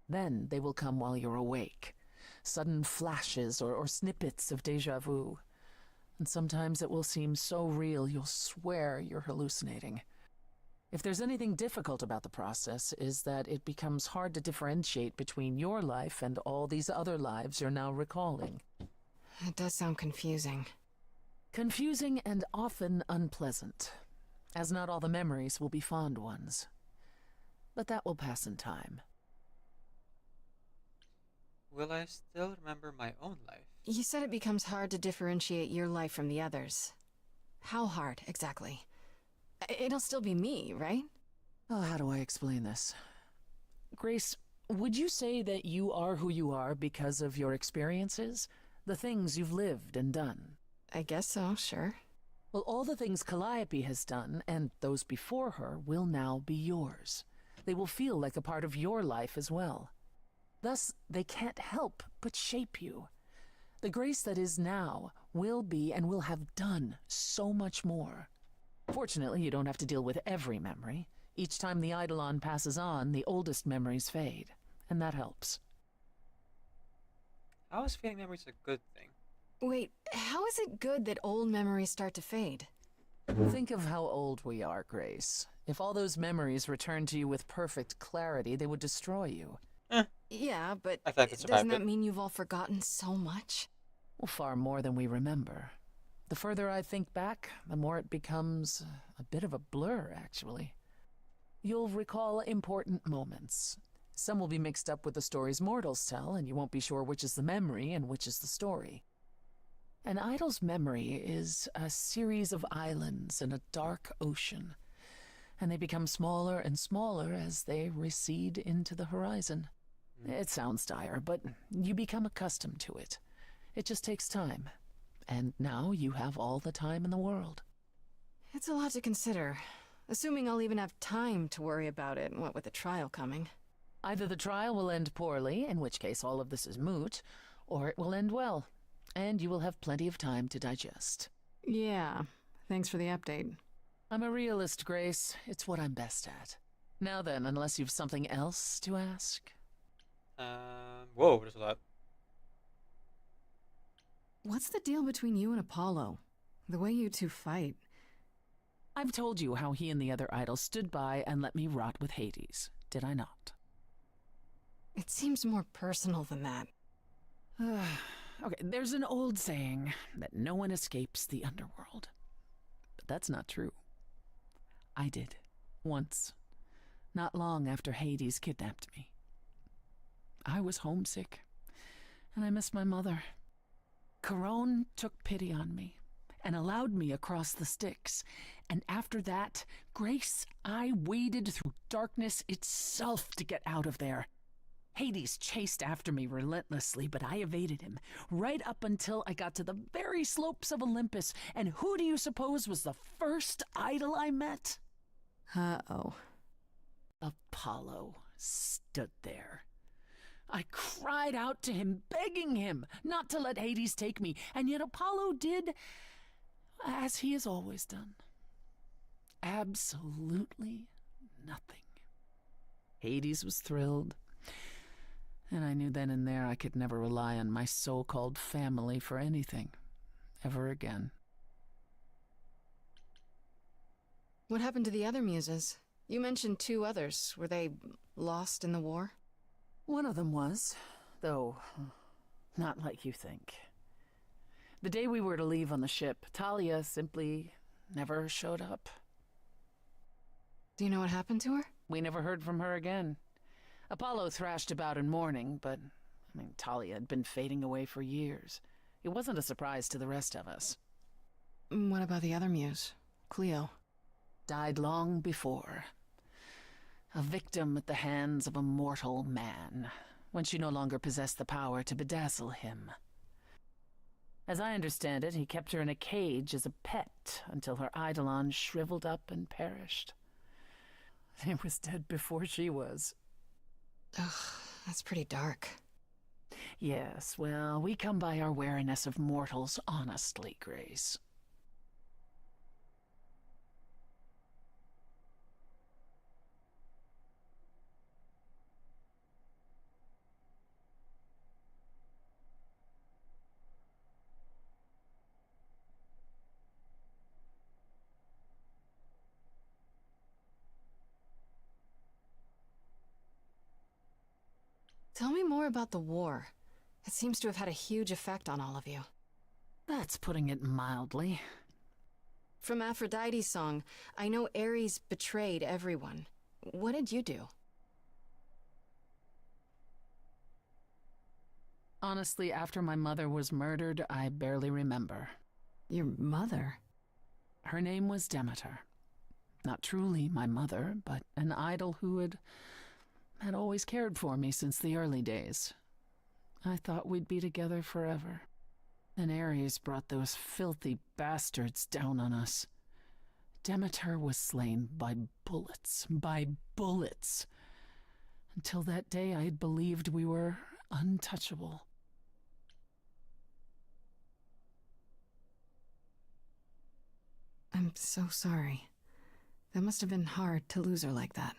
Then they will come while you're awake. Sudden flashes or snippets of déjà vu. And sometimes it will seem so real you'll swear you're hallucinating. If there's anything difficult about the process, is that it becomes hard to differentiate between your life and all these other lives you're now recalling. It does sound confusing. Confusing and often unpleasant, as not all the memories will be fond ones. But that will pass in time. Will I still remember my own life? You said it becomes hard to differentiate your life from the others. How hard, exactly? It'll still be me, right? Oh, how do I explain this? Grace, would you say that you are who you are because of your experiences? The things you've lived and done? I guess so, sure. Well, all the things Calliope has done, and those before her, will now be yours. They will feel like a part of your life as well. Thus, they can't help but shape you. The Grace that is now will be and will have done so much more. Fortunately, you don't have to deal with every memory. Each time the eidolon passes on, the oldest memories fade, and that helps. How is feeling memories a good thing? Wait, how is it good that old memories start to fade? Think of how old we are, Grace. If all those memories returned to you with perfect clarity, they would destroy you. Yeah, but I thought that's doesn't that mean you've all forgotten so much? Well, far more than we remember. The further I think back, the more it becomes a bit of a blur, actually. You'll recall important moments. Some will be mixed up with the stories mortals tell, and you won't be sure which is the memory and which is the story. An idol's memory is a series of islands in a dark ocean, and they become smaller and smaller as they recede into the horizon. It sounds dire, but you become accustomed to it. It just takes time. And now you have all the time in the world. It's a lot to consider. Assuming I'll even have time to worry about it, what with the trial coming. Either the trial will end poorly, in which case all of this is moot, or it will end well, and you will have plenty of time to digest. Yeah, thanks for the update. I'm a realist, Grace. It's what I'm best at. Now then, unless you've something else to ask. Whoa, there's a lot. What's the deal between you and Apollo? The way you two fight. I've told you how he and the other idols stood by and let me rot with Hades, did I not? It seems more personal than that. Okay, there's an old saying that no one escapes the underworld. But that's not true. I did. Once. Not long after Hades kidnapped me. I was homesick, and I missed my mother. Charon took pity on me and allowed me across the Styx. And after that, Grace, I waded through darkness itself to get out of there. Hades chased after me relentlessly, but I evaded him, right up until I got to the very slopes of Olympus. And who do you suppose was the first idol I met? Uh-oh. Apollo stood there. I cried out to him, begging him not to let Hades take me, and yet Apollo did as he has always done. absolutely nothing. Hades was thrilled, and I knew then and there I could never rely on my so-called family for anything, ever again. What happened to the other muses? You mentioned 2 others. Were they lost in the war? One of them was, though not like you think. The day we were to leave on the ship, Talia simply never showed up. Do you know what happened to her? We never heard from her again. Apollo thrashed about in mourning, but, Talia had been fading away for years. It wasn't a surprise to the rest of us. What about the other muse, Cleo? Died long before. A victim at the hands of a mortal man, when she no longer possessed the power to bedazzle him. As I understand it, he kept her in a cage as a pet until her eidolon shriveled up and perished. He was dead before she was. Ugh, that's pretty dark. Yes, well, we come by our wariness of mortals honestly, Grace. Tell me more about the war. It seems to have had a huge effect on all of you. That's putting it mildly. From Aphrodite's song, I know Ares betrayed everyone. What did you do? Honestly, after my mother was murdered, I barely remember. Your mother? Her name was Demeter. Not truly my mother, but an idol who had always cared for me since the early days. I thought we'd be together forever. Then Ares brought those filthy bastards down on us. Demeter was slain by bullets. By bullets. Until that day, I had believed we were untouchable. I'm so sorry. That must have been hard to lose her like that.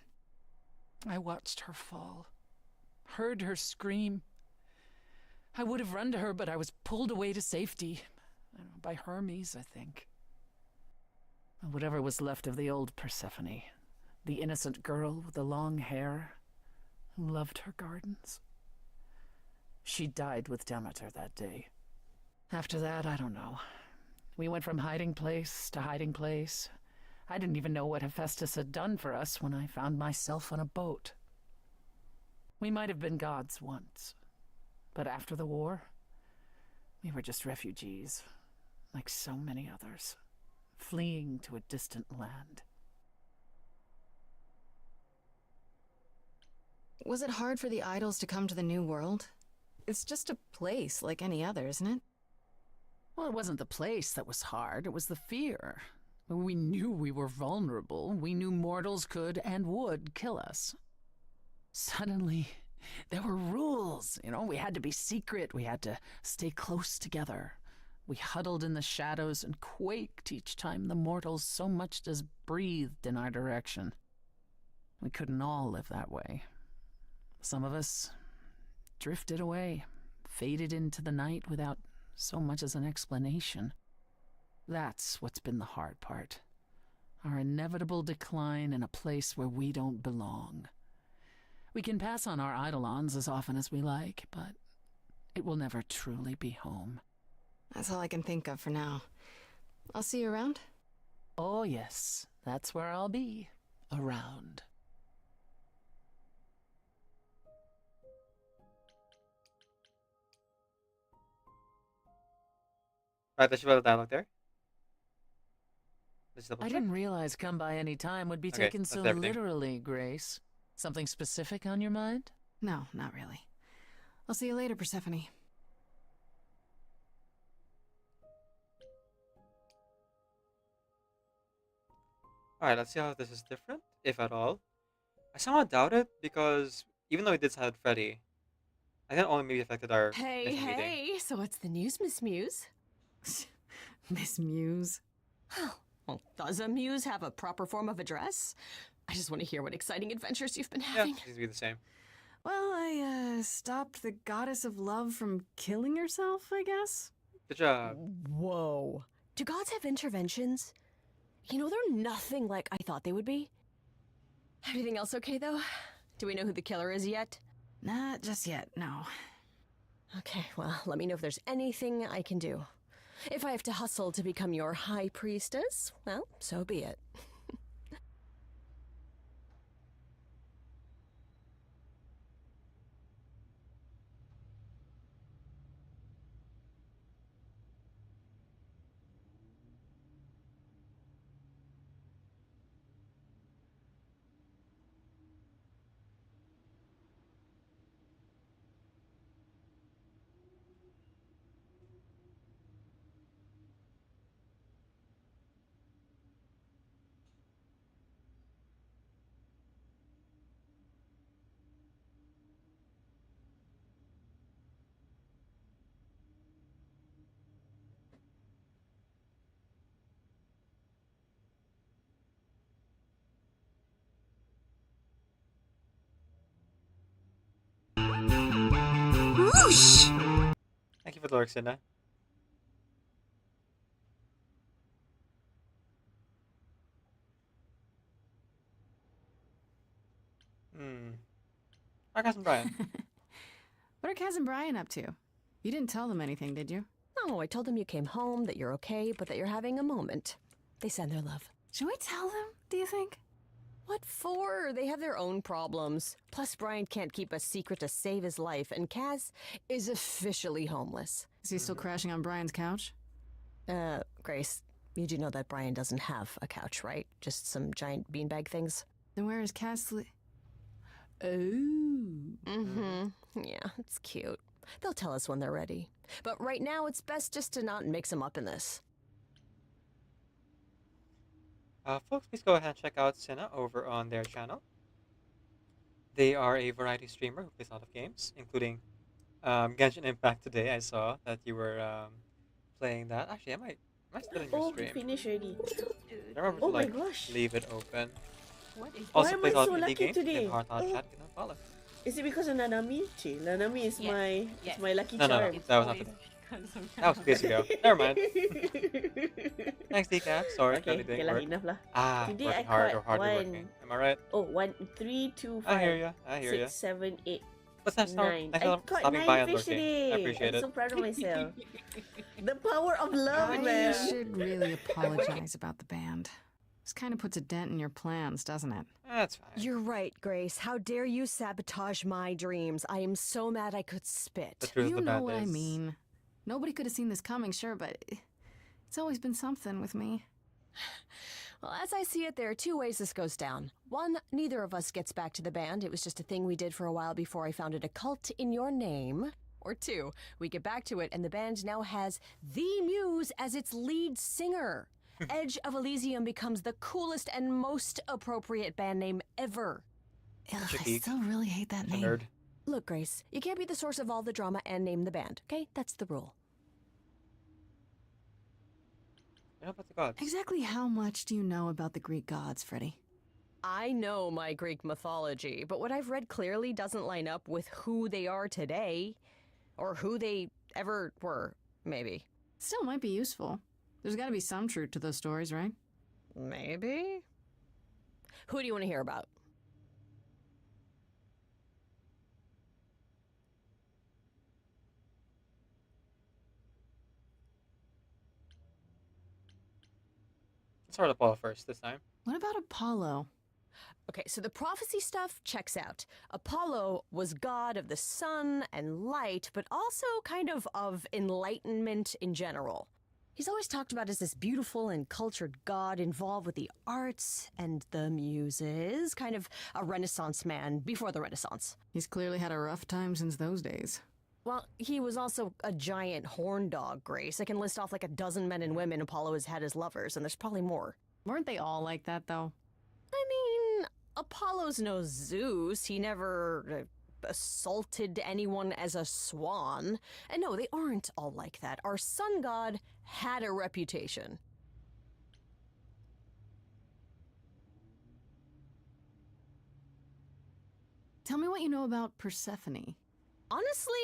I watched her fall. Heard her scream. I would have run to her, but I was pulled away to safety. By Hermes, I think. Whatever was left of the old Persephone. The innocent girl with the long hair who loved her gardens. She died with Demeter that day. After that, I don't know. We went from hiding place to hiding place. I didn't even know what Hephaestus had done for us when I found myself on a boat. We might have been gods once, but after the war, we were just refugees, like so many others, fleeing to a distant land. Was it hard for the idols to come to the New World? It's just a place like any other, isn't it? Well, it wasn't the place that was hard, it was the fear. We knew we were vulnerable. We knew mortals could and would kill us. Suddenly, there were rules. We had to be secret. We had to stay close together. We huddled in the shadows and quaked each time the mortals so much as breathed in our direction. We couldn't all live that way. Some of us drifted away, faded into the night without so much as an explanation. That's what's been the hard part. Our inevitable decline in a place where we don't belong. We can pass on our eidolons as often as we like, but it will never truly be home. That's all I can think of for now. I'll see you around? Oh yes, that's where I'll be. Around. Alright, let's show the dialogue there. I didn't realize come by any time would be Okay, taken that's so everything. literally, Grace. Something specific on your mind? No, not really. I'll see you later, Persephone. Alright, let's see how this is different, if at all. I somehow doubt it, because even though we did side Freddy, I think it only maybe affected our Hey, mission meeting. hey, so what's the news, Miss Muse? Miss Muse. Oh, Well, does a muse have a proper form of address? I just want to hear what exciting adventures you've been Yeah, having. seems to be the same. Well, I stopped the goddess of love from killing herself, I guess. Good job. Whoa. Do gods have interventions? You know, they're nothing like I thought they would be. Everything else okay, though? Do we know who the killer is yet? Not just yet, no. Okay, well, let me know if there's anything I can do. If I have to hustle to become your high priestess, well, so be it. Whoosh! Thank you for the lurk, Cinda. Our cousin Brian. What are Kaz and Brian up to? You didn't tell them anything, did you? No, I told them you came home, that you're okay, but that you're having a moment. They send their love. Should we tell them, do you think? What for? They have their own problems. Plus, Brian can't keep a secret to save his life, and Kaz is officially homeless. Is he still crashing on Brian's couch? Grace, you do know that Brian doesn't have a couch, right? Just some giant beanbag things? Then where is Kaz Oh. Mm-hmm. Yeah, it's cute. They'll tell us when they're ready. But right now, it's best just to not mix them up in this. Folks, please go ahead and check out Senna over on their channel. They are a variety streamer who plays a lot of games, including Genshin Impact today. I saw that you were playing that. Actually, am I still in your stream? Finished already. Remember Oh to my like gosh. leave it open. Why Also am plays I a lot so of indie lucky games. today? Give Heart Oh. Chat, you know, follow. Is it because of Nanami? Nanami is Yes. my lucky No, charm. that was not today. That was 2 days ago. Never mind. Thanks, Decaf. Sorry, Okay, that didn't lah, work. enough lah. Working Today I hard or caught hardly one. working. Am I right? Oh, 1, 3, 2, 5. I hear ya. I hear ya. 6, 7, 8, What's that? 9. Thanks I for caught stopping 9 by and fish lurking. today. I appreciate I'm it. so proud of myself. The power of love, I man. should really apologize about the band. This kind of puts a dent in your plans, doesn't it? That's fine. You're right, Grace. How dare you sabotage my dreams? I am so mad I could spit. The truth You of the know matter what I is- mean. Nobody could have seen this coming, sure, but it's always been something with me. Well, as I see it, there are 2 ways this goes down. 1, neither of us gets back to the band. It was just a thing we did for a while before I founded a cult in your name. Or 2, we get back to it and the band now has the Muse as its lead singer. Edge of Elysium becomes the coolest and most appropriate band name ever. Ugh, I still really hate that name. Nerd. Look, Grace, you can't be the source of all the drama and name the band, okay? That's the rule. You know about the gods? Exactly how much do you know about the Greek gods, Freddy? I know my Greek mythology, but what I've read clearly doesn't line up with who they are today. Or who they ever were, maybe. Still might be useful. There's gotta be some truth to those stories, right? Maybe? Who do you want to hear about? Let's start Apollo first this time. What about Apollo? Okay, so the prophecy stuff checks out. Apollo was god of the sun and light, but also kind of enlightenment in general. He's always talked about as this beautiful and cultured god involved with the arts and the muses, kind of a Renaissance man before the Renaissance. He's clearly had a rough time since those days. Well, he was also a giant horn dog, Grace. I can list off like a dozen men and women Apollo has had as lovers, and there's probably more. Weren't they all like that, though? I mean, Apollo's no Zeus. He never assaulted anyone as a swan. And no, they aren't all like that. Our sun god had a reputation. Tell me what you know about Persephone. Honestly,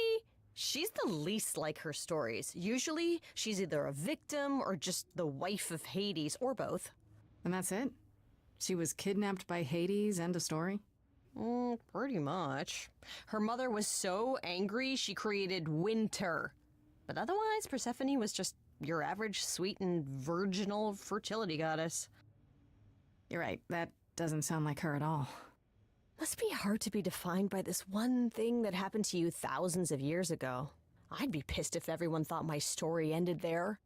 she's the least like her stories. Usually, she's either a victim or just the wife of Hades, or both. And that's it? She was kidnapped by Hades, end of story? Pretty much. Her mother was so angry, she created winter. But otherwise, Persephone was just your average sweet and virginal fertility goddess. You're right, that doesn't sound like her at all. Must be hard to be defined by this one thing that happened to you thousands of years ago. I'd be pissed if everyone thought my story ended there.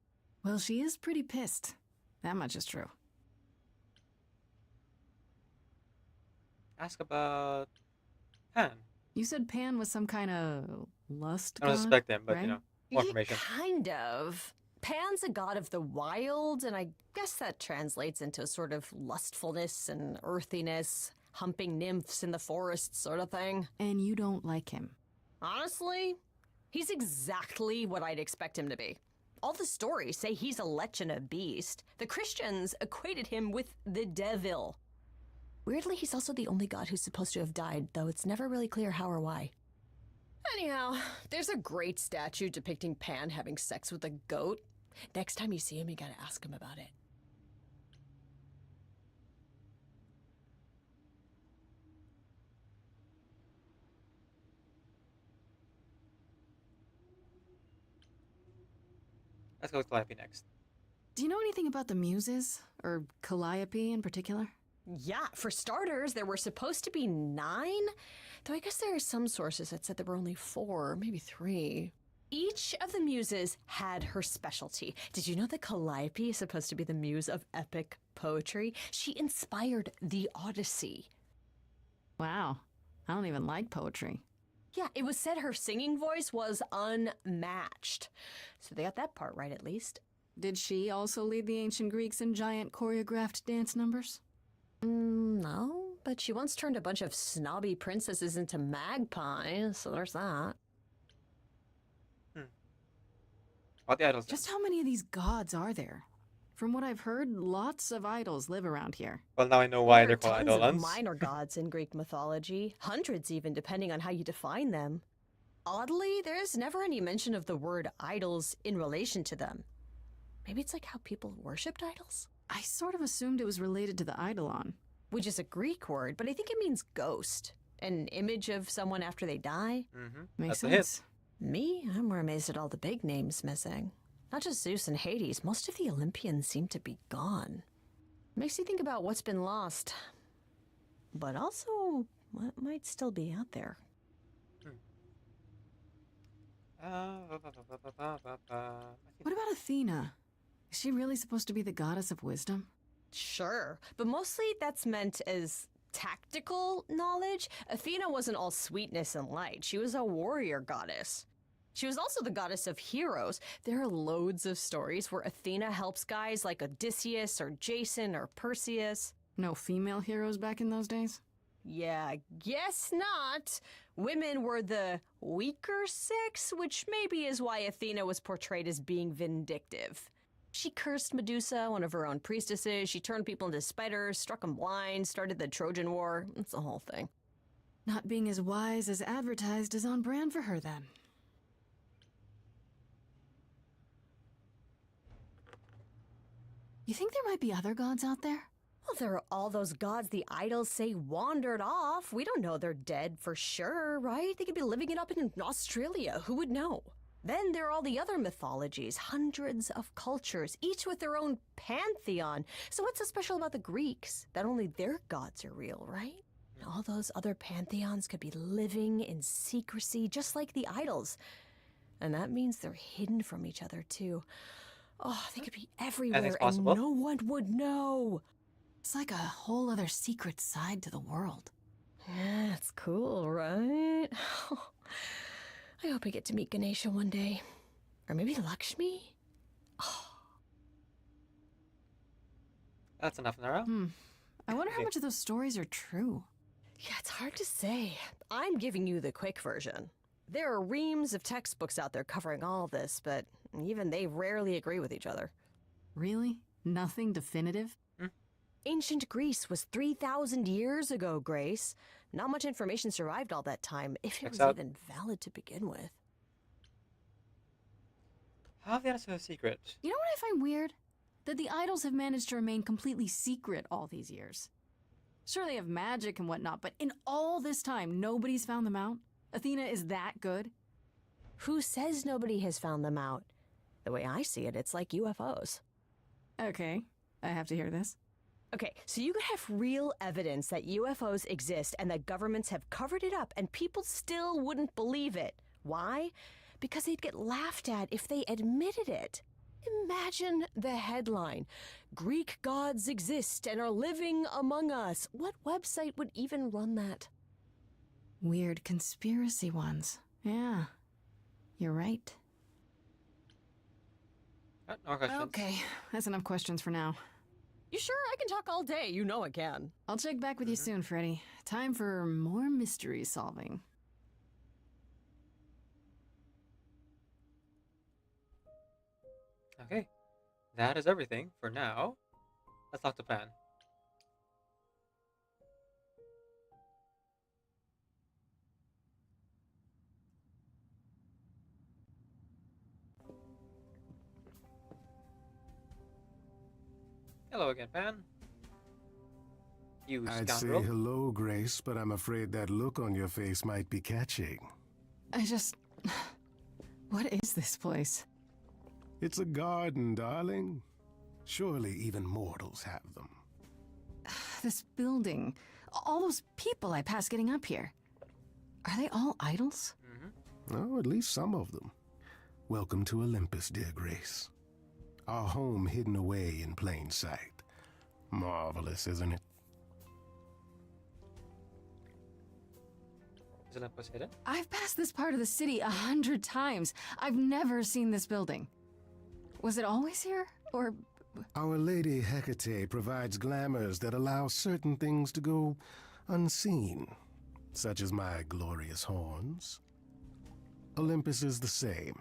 Well, she is pretty pissed. That much is true. Ask about Pan. You said Pan was some kind of lust I don't god, suspect him, but right? you know, more information. Kind of. Pan's a god of the wild, and I guess that translates into a sort of lustfulness and earthiness, humping nymphs in the forest sort of thing. And you don't like him? Honestly, he's exactly what I'd expect him to be. All the stories say he's a lech and a beast. The Christians equated him with the devil. Weirdly, he's also the only god who's supposed to have died, though it's never really clear how or why. Anyhow, there's a great statue depicting Pan having sex with a goat. Next time you see him, you gotta ask him about it. Let's go with Calliope next. Do you know anything about the Muses? Or Calliope in particular? Yeah, for starters, there were supposed to be 9, though I guess there are some sources that said there were only 4, maybe 3. Each of the muses had her specialty. Did you know that Calliope is supposed to be the muse of epic poetry? She inspired the Odyssey. Wow, I don't even like poetry. Yeah, it was said her singing voice was unmatched. So they got that part right, at least. Did she also lead the ancient Greeks in giant choreographed dance numbers? No, but she once turned a bunch of snobby princesses into magpies, so there's that. About the idols. Just how many of these gods are there? From what I've heard, lots of idols live around here. Well, now I know why they're There are called tons of idolons. minor gods in Greek mythology, hundreds even, depending on how you define them. Oddly, there is never any mention of the word idols in relation to them. Maybe it's like how people worshipped idols? I sort of assumed it was related to the eidolon. Which is a Greek word, but I think it means ghost. An image of someone after they die. Makes That's a hit. sense. Me, I'm more amazed at all the big names missing. Not just Zeus and Hades, most of the Olympians seem to be gone. Makes you think about what's been lost, but also what might still be out there. What about Athena? Is she really supposed to be the goddess of wisdom? Sure, but mostly that's meant as tactical knowledge. Athena wasn't all sweetness and light. She was a warrior goddess. She was also the goddess of heroes. There are loads of stories where Athena helps guys like Odysseus or Jason or Perseus. No female heroes back in those days? Yeah, guess not. Women were the weaker sex, which maybe is why Athena was portrayed as being vindictive. She cursed Medusa, one of her own priestesses. She turned people into spiders, struck them blind, started the Trojan War. It's the whole thing. Not being as wise as advertised is on brand for her then. You think there might be other gods out there? Well, there are all those gods the idols say wandered off. We don't know they're dead for sure, right? They could be living it up in Australia. Who would know? Then there are all the other mythologies, hundreds of cultures, each with their own pantheon. So what's so special about the Greeks? That only their gods are real, right? And all those other pantheons could be living in secrecy, just like the idols. And that means they're hidden from each other, too. Oh, they could be everywhere and no one would know. It's like a whole other secret side to the world. Yeah, it's cool, right? I hope I get to meet Ganesha one day. Or maybe Lakshmi? That's enough, Nara. I wonder how much of those stories are true. Yeah, it's hard to say. I'm giving you the quick version. There are reams of textbooks out there covering all this, but even they rarely agree with each other. Really? Nothing definitive? Ancient Greece was 3,000 years ago, Grace. Not much information survived all that time, if it was even valid to begin with. How have they had a secret? You know what I find weird? That the idols have managed to remain completely secret all these years. Sure, they have magic and whatnot, but in all this time, nobody's found them out? Athena is that good? Who says nobody has found them out? The way I see it, it's like UFOs. Okay, I have to hear this. Okay, so you could have real evidence that UFOs exist and that governments have covered it up and people still wouldn't believe it. Why? Because they'd get laughed at if they admitted it. Imagine the headline, Greek gods exist and are living among us. What website would even run that? Weird conspiracy ones. Yeah, you're right. No questions. Okay, that's enough questions for now. You sure? I can talk all day. You know I can. I'll check back with you soon, Freddy. Time for more mystery solving. Okay, that is everything for now. Let's talk to Pan. Hello again, Pan. You I'd scoundrel. say hello, Grace, but I'm afraid that look on your face might be catching. What is this place? It's a garden, darling. Surely even mortals have them. This building. All those people I passed getting up here. Are they all idols? Oh, at least some of them. Welcome to Olympus, dear Grace. Our home hidden away in plain sight. Marvelous, isn't it? Is Olympus hidden? I've passed this part of the city 100 times. I've never seen this building. Was it always here? Or... Our Lady Hecate provides glamours that allow certain things to go unseen, such as my glorious horns. Olympus is the same.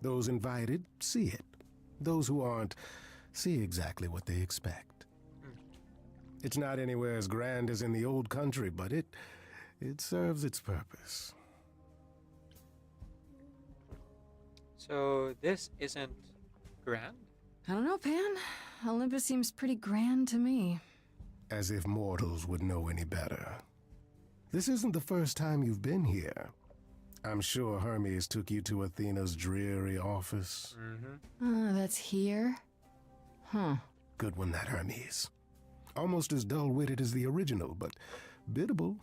Those invited see it. Those who aren't see exactly what they expect. It's not anywhere as grand as in the old country, but it serves its purpose. So this isn't grand? I don't know, Pan. Olympus seems pretty grand to me. As if mortals would know any better. This isn't the first time you've been here. I'm sure Hermes took you to Athena's dreary office. That's here? Huh. Good one, that Hermes. Almost as dull-witted as the original, but biddable.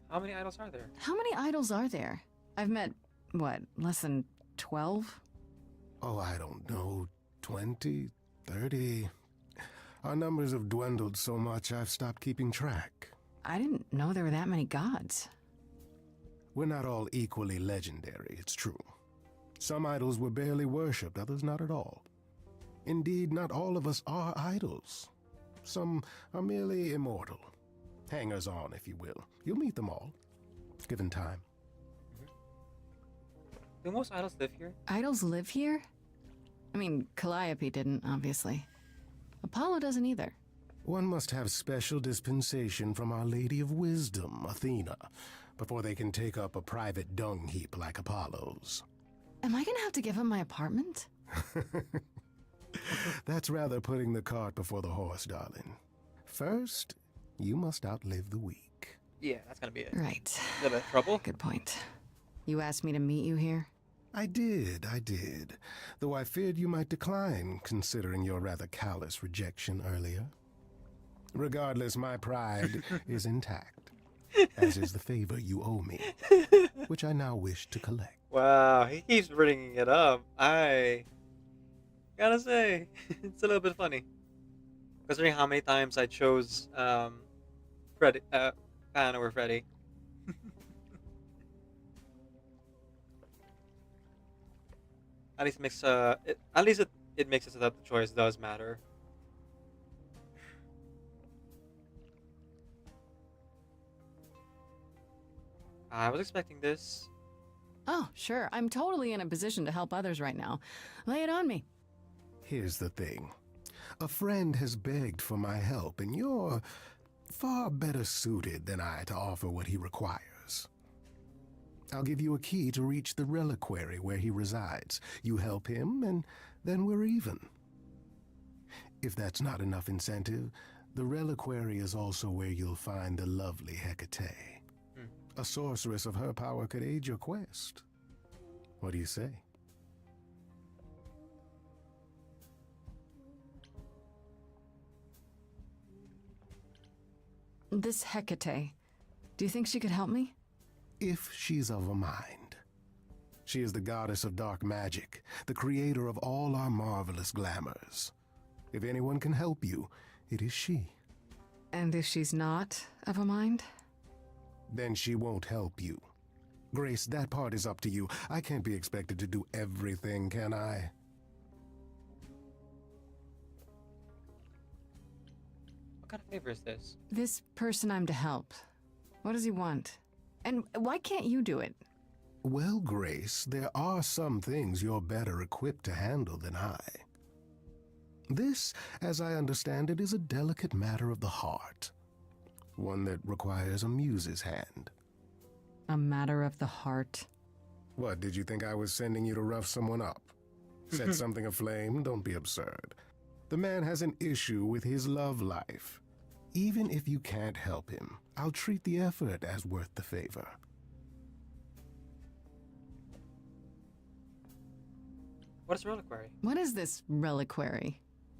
How many idols are there? How many idols are there? I've met, what, less than 12? Oh, I don't know. 20, 30. Our numbers have dwindled so much I've stopped keeping track. I didn't know there were that many gods. We're not all equally legendary, it's true. Some idols were barely worshipped, others not at all. Indeed, not all of us are idols. Some are merely immortal. Hangers-on, if you will. You'll meet them all, given time. Do most idols live here? Idols live here? I mean, Calliope didn't, obviously. Apollo doesn't either. One must have special dispensation from Our Lady of Wisdom, Athena, before they can take up a private dung heap like Apollo's. Am I gonna have to give him my apartment? That's rather putting the cart before the horse, darling. First, you must outlive the week. Yeah, that's gonna be it. Right. A little bit of trouble. Good point. You asked me to meet you here? I did. Though I feared you might decline, considering your rather callous rejection earlier. Regardless, my pride is intact, as is the favor you owe me, which I now wish to collect. Wow, he keeps bringing it up. I gotta say, it's a little bit funny. Considering how many times I chose Freddy, Pan over Freddy. At least it makes it so that the choice does matter. I was expecting this. Oh, sure. I'm totally in a position to help others right now. Lay it on me. Here's the thing. A friend has begged for my help, and you're far better suited than I to offer what he requires. I'll give you a key to reach the reliquary where he resides. You help him, and then we're even. If that's not enough incentive, the reliquary is also where you'll find the lovely Hecate. A sorceress of her power could aid your quest. What do you say? This Hecate, do you think she could help me? If she's of a mind. She is the goddess of dark magic, the creator of all our marvelous glamours. If anyone can help you, it is she. And if she's not of a mind? Then she won't help you. Grace, that part is up to you. I can't be expected to do everything, can I? What kind of favor is this? This person I'm to help. What does he want? And why can't you do it? Well, Grace, there are some things you're better equipped to handle than I. This, as I understand it, is a delicate matter of the heart. One that requires a muse's hand. A matter of the heart. What, did you think I was sending you to rough someone up? Set something aflame? Don't be absurd. The man has an issue with his love life. Even if you can't help him, I'll treat the effort as worth the favor. What is reliquary? What is this reliquary?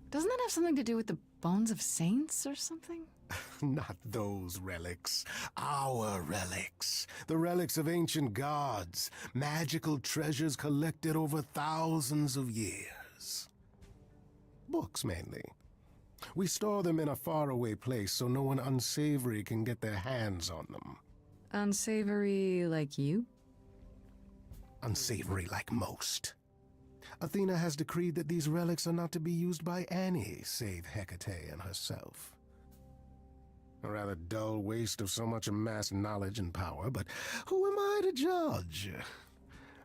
Doesn't that have something to do with the bones of saints or something? Not those relics. Our relics. The relics of ancient gods. Magical treasures collected over thousands of years. Books, mainly. We store them in a faraway place so no one unsavory can get their hands on them. Unsavory like you? Unsavory like most. Athena has decreed that these relics are not to be used by any save Hecate and herself. A rather dull waste of so much amassed knowledge and power, but who am I to judge?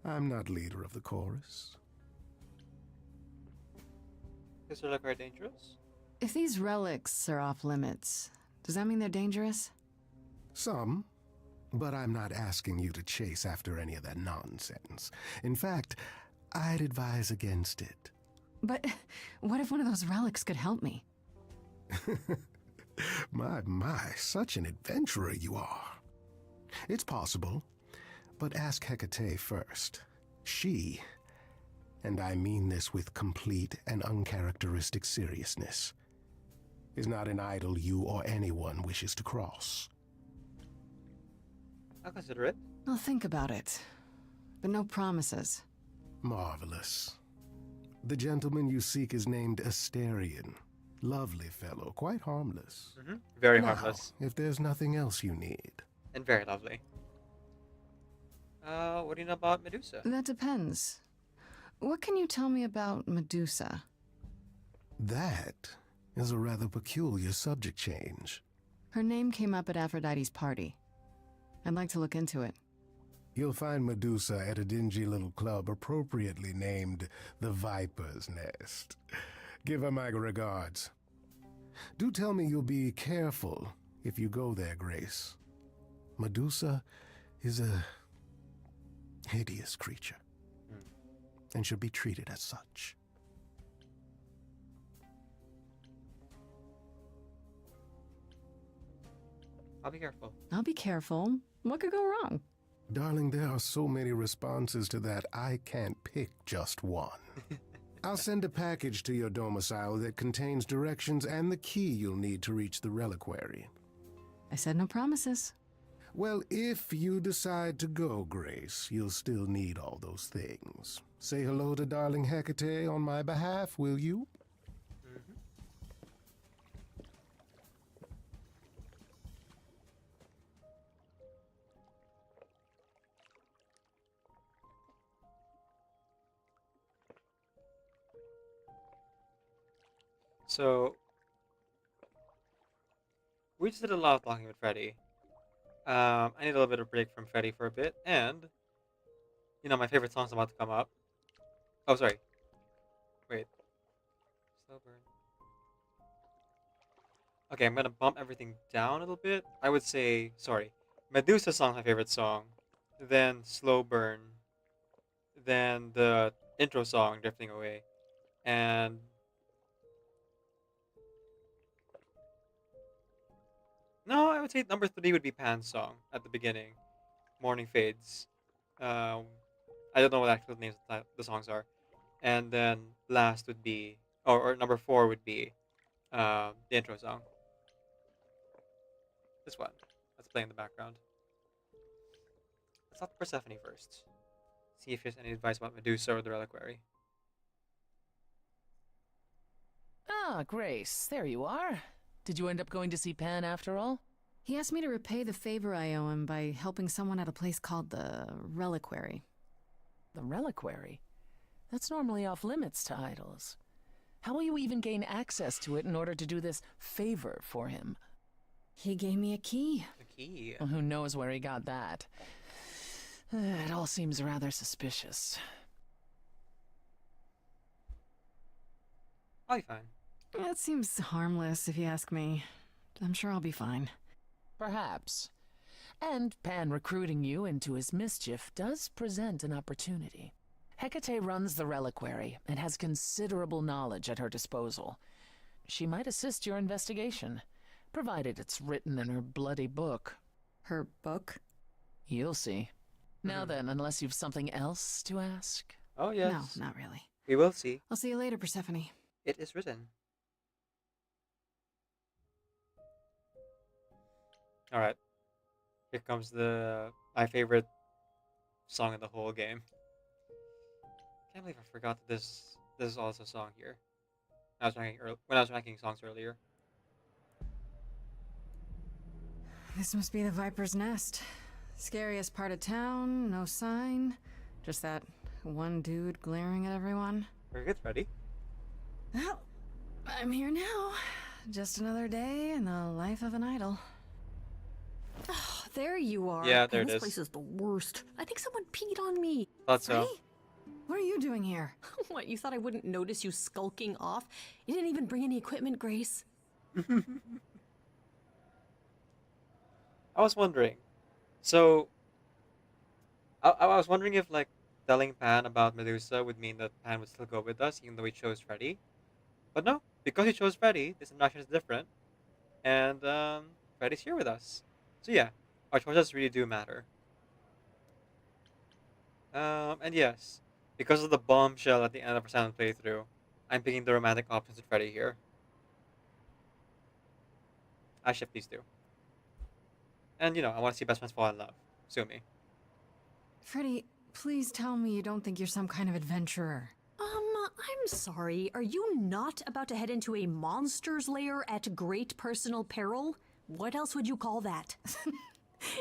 I'm not leader of the chorus. Is reliquary dangerous? If these relics are off limits, does that mean they're dangerous? Some, but I'm not asking you to chase after any of that nonsense. In fact, I'd advise against it. But what if one of those relics could help me? My, such an adventurer you are. It's possible, but ask Hecate first. She, and I mean this with complete and uncharacteristic seriousness, is not an idol you or anyone wishes to cross. I'll consider it. I'll think about it, but no promises. Marvelous. The gentleman you seek is named Asterion. Lovely fellow, quite harmless. Very Now, harmless. If there's nothing else you need. And very lovely. What do you know about Medusa? That depends. What can you tell me about Medusa? That is a rather peculiar subject change. Her name came up at Aphrodite's party. I'd like to look into it. You'll find Medusa at a dingy little club appropriately named the Viper's Nest. Give her my regards. Do tell me you'll be careful if you go there, Grace. Medusa is a hideous creature and should be treated as such. I'll be careful. I'll be careful. What could go wrong? Darling, there are so many responses to that, I can't pick just one. I'll send a package to your domicile that contains directions and the key you'll need to reach the reliquary. I said no promises. Well, if you decide to go, Grace, you'll still need all those things. Say hello to darling Hecate on my behalf, will you? So, we just did a lot of talking with Freddy. I need a little bit of break from Freddy for a bit, and, you know, my favorite song's about to come up. Oh, sorry. Wait. Slow burn. Okay, I'm gonna bump everything down a little bit. I would say, sorry, Medusa song's my favorite song, then Slow Burn, then the intro song, Drifting Away, and no, I would say number 3 would be Pan's song at the beginning, Morning Fades. Um, I don't know what actual names of the songs are, and then last would be, or number 4 would be, the intro song. This one. Let's play in the background. Let's talk to Persephone first. See if she has any advice about Medusa or the reliquary. Ah, Grace, there you are. Did you end up going to see Pan after all? He asked me to repay the favor I owe him by helping someone at a place called the Reliquary. The Reliquary? That's normally off limits to idols. How will you even gain access to it in order to do this favor for him? He gave me a key. A key? Well, who knows where he got that? It all seems rather suspicious. I'll be fine. That seems harmless, if you ask me. I'm sure I'll be fine. Perhaps. And Pan recruiting you into his mischief does present an opportunity. Hecate runs the reliquary and has considerable knowledge at her disposal. She might assist your investigation, provided it's written in her bloody book. Her book? You'll see. Now then, unless you've something else to ask? Oh, yes. No, not really. We will see. I'll see you later, Persephone. It is written. Alright. Here comes my favorite song in the whole game. Can't believe I forgot that this is also a song here. When I was ranking songs earlier. This must be the Viper's Nest. Scariest part of town, no sign. Just that one dude glaring at everyone. Very good, Freddy. Well, I'm here now. Just another day in the life of an idol. Oh, there you are. Yeah, there Man, it is. This place is the worst. I think someone peed on me. Thought so. Hey, what are you doing here? What, you thought I wouldn't notice you skulking off? You didn't even bring any equipment, Grace. I was wondering. So, I was wondering if, like, telling Pan about Medusa would mean that Pan would still go with us, even though he chose Freddy. But no, because he chose Freddy, this interaction is different. And, Freddy's here with us. So yeah, our choices really do matter. And yes, because of the bombshell at the end of our silent playthrough, I'm picking the romantic options with Freddy here. I ship these two. And, I want to see best friends fall in love. Sue me. Freddy, please tell me you don't think you're some kind of adventurer. I'm sorry. Are you not about to head into a monster's lair at great personal peril? What else would you call that?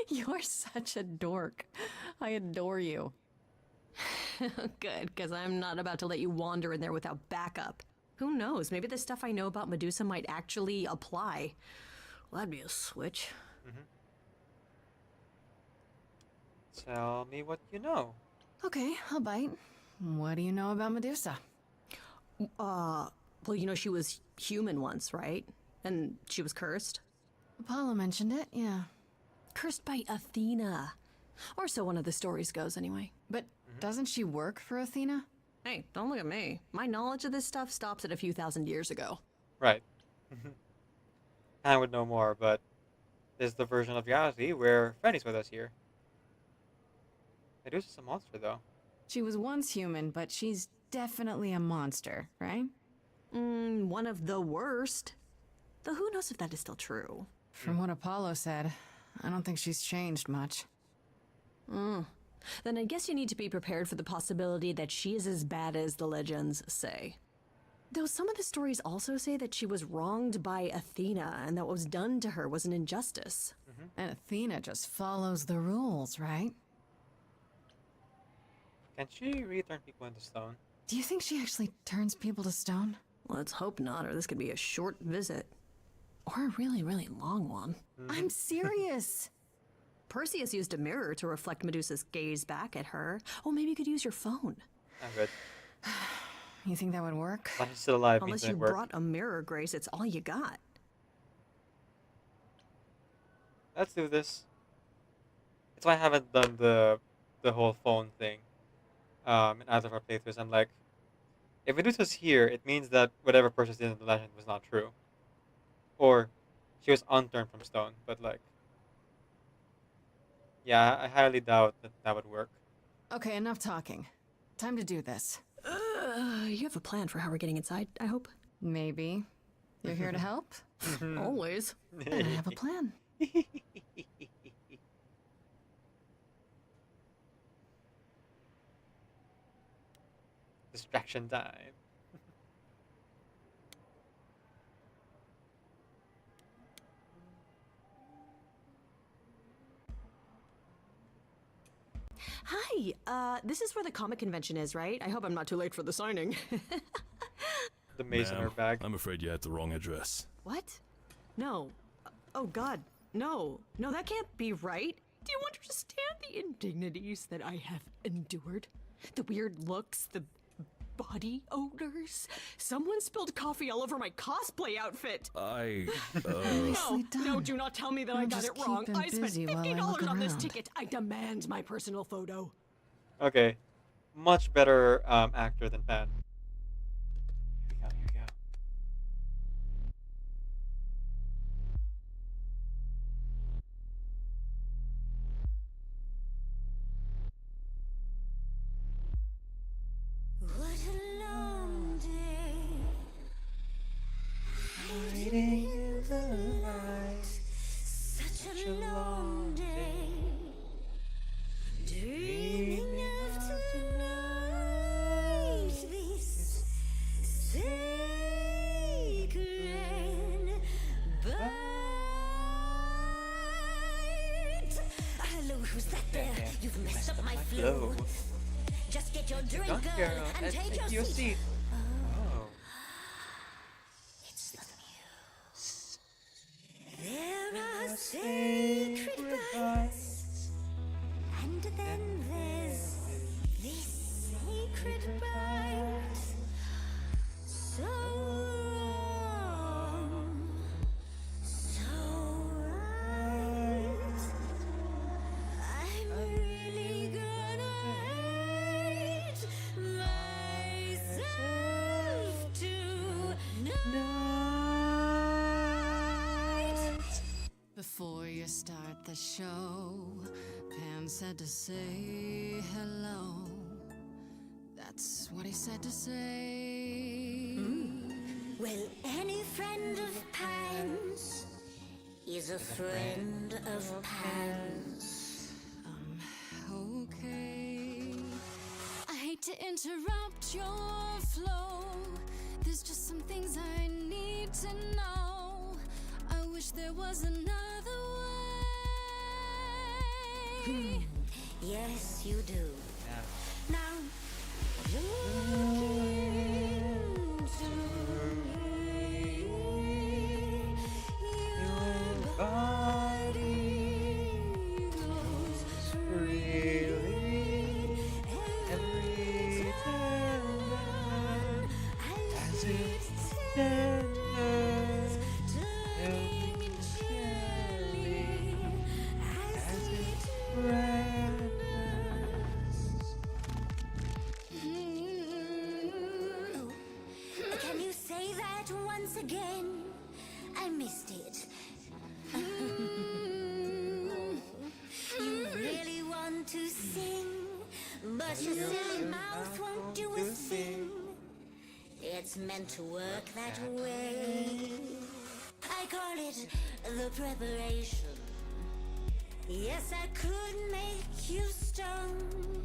You're such a dork. I adore you. Good, because I'm not about to let you wander in there without backup. Who knows? Maybe the stuff I know about Medusa might actually apply. Well, that'd be a switch. Tell me what you know. Okay, I'll bite. What do you know about Medusa? Well, she was human once, right? And she was cursed? Apollo mentioned it, yeah. Cursed by Athena. Or so one of the stories goes, anyway. But doesn't she work for Athena? Hey, don't look at me. My knowledge of this stuff stops at a few thousand years ago. Right. I would know more, but there's the version of reality where Freddy's with us here. Medusa's a monster, though. She was once human, but she's definitely a monster, right? One of the worst. Though who knows if that is still true? From what Apollo said, I don't think she's changed much. Then I guess you need to be prepared for the possibility that she is as bad as the legends say. Though some of the stories also say that she was wronged by Athena and that what was done to her was an injustice. And Athena just follows the rules, right? Can she really turn people into stone? Do you think she actually turns people to stone? Let's hope not, or this could be a short visit. Or a really, really long one. I'm serious. Perseus used a mirror to reflect Medusa's gaze back at her. Oh, maybe you could use your phone. I'm good. You think that would work? But he's still alive. Unless means it you work. brought a mirror, Grace, it's all you got. Let's do this. That's why I haven't done the whole phone thing. In either of our playthroughs, I'm like, if it was here, it means that whatever purchase in the legend was not true, or she was unturned from stone. But like, yeah, I highly doubt that that would work. Okay, enough talking. Time to do this. You have a plan for how we're getting inside, I hope? Maybe. You're here to help? Always. Then I have a plan. Distraction time. Hi, this is where the comic convention is, right? I hope I'm not too late for the signing. The mace in her bag. I'm afraid you had the wrong address. What? No. Oh God, no. No, that can't be right. Do you understand the indignities that I have endured? The weird looks, the body odors. Someone spilled coffee all over my cosplay outfit. No, do not tell me that I got it wrong. I spent $50 on this ticket. I demand my personal photo. Okay, much better actor than Pan. Here we go. Here we go. What a long day. Hiding in the light. Such a long day. Dreaming of tonight. This sacred bite. Hello, who's that there? You've messed up my flow. Just get your drink, girl, and take your seat. Oh. It's the muse. There are sacred bites, and then there's this sacred bite. So wrong, so right. I'm really gonna hate myself tonight. Before you start the show, Pan said to say hello. That's what he said to say. Well, any friend of Pan's is a friend of Pan's. Okay. I hate to interrupt your flow. There's just some things I need to know. I wish there was another way. Yes, you do. Now, look into me. Your body goes freely. Every tendon as it tenders, turning gently as it Can you say that once again? I missed it. You really want to sing, but your silly mouth won't do a thing. It's meant to work that way. I call it the preparation. Yes, I could make you stone,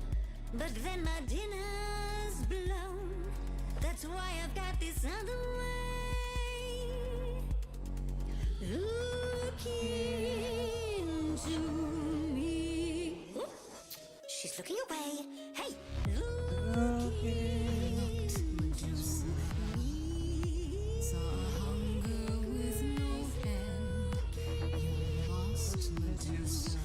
but then my dinner's blown. That's why I've got this other way. Look into me. Ooh, she's looking away. Hey, look into me. Saw hunger with no end. You lost Medusa.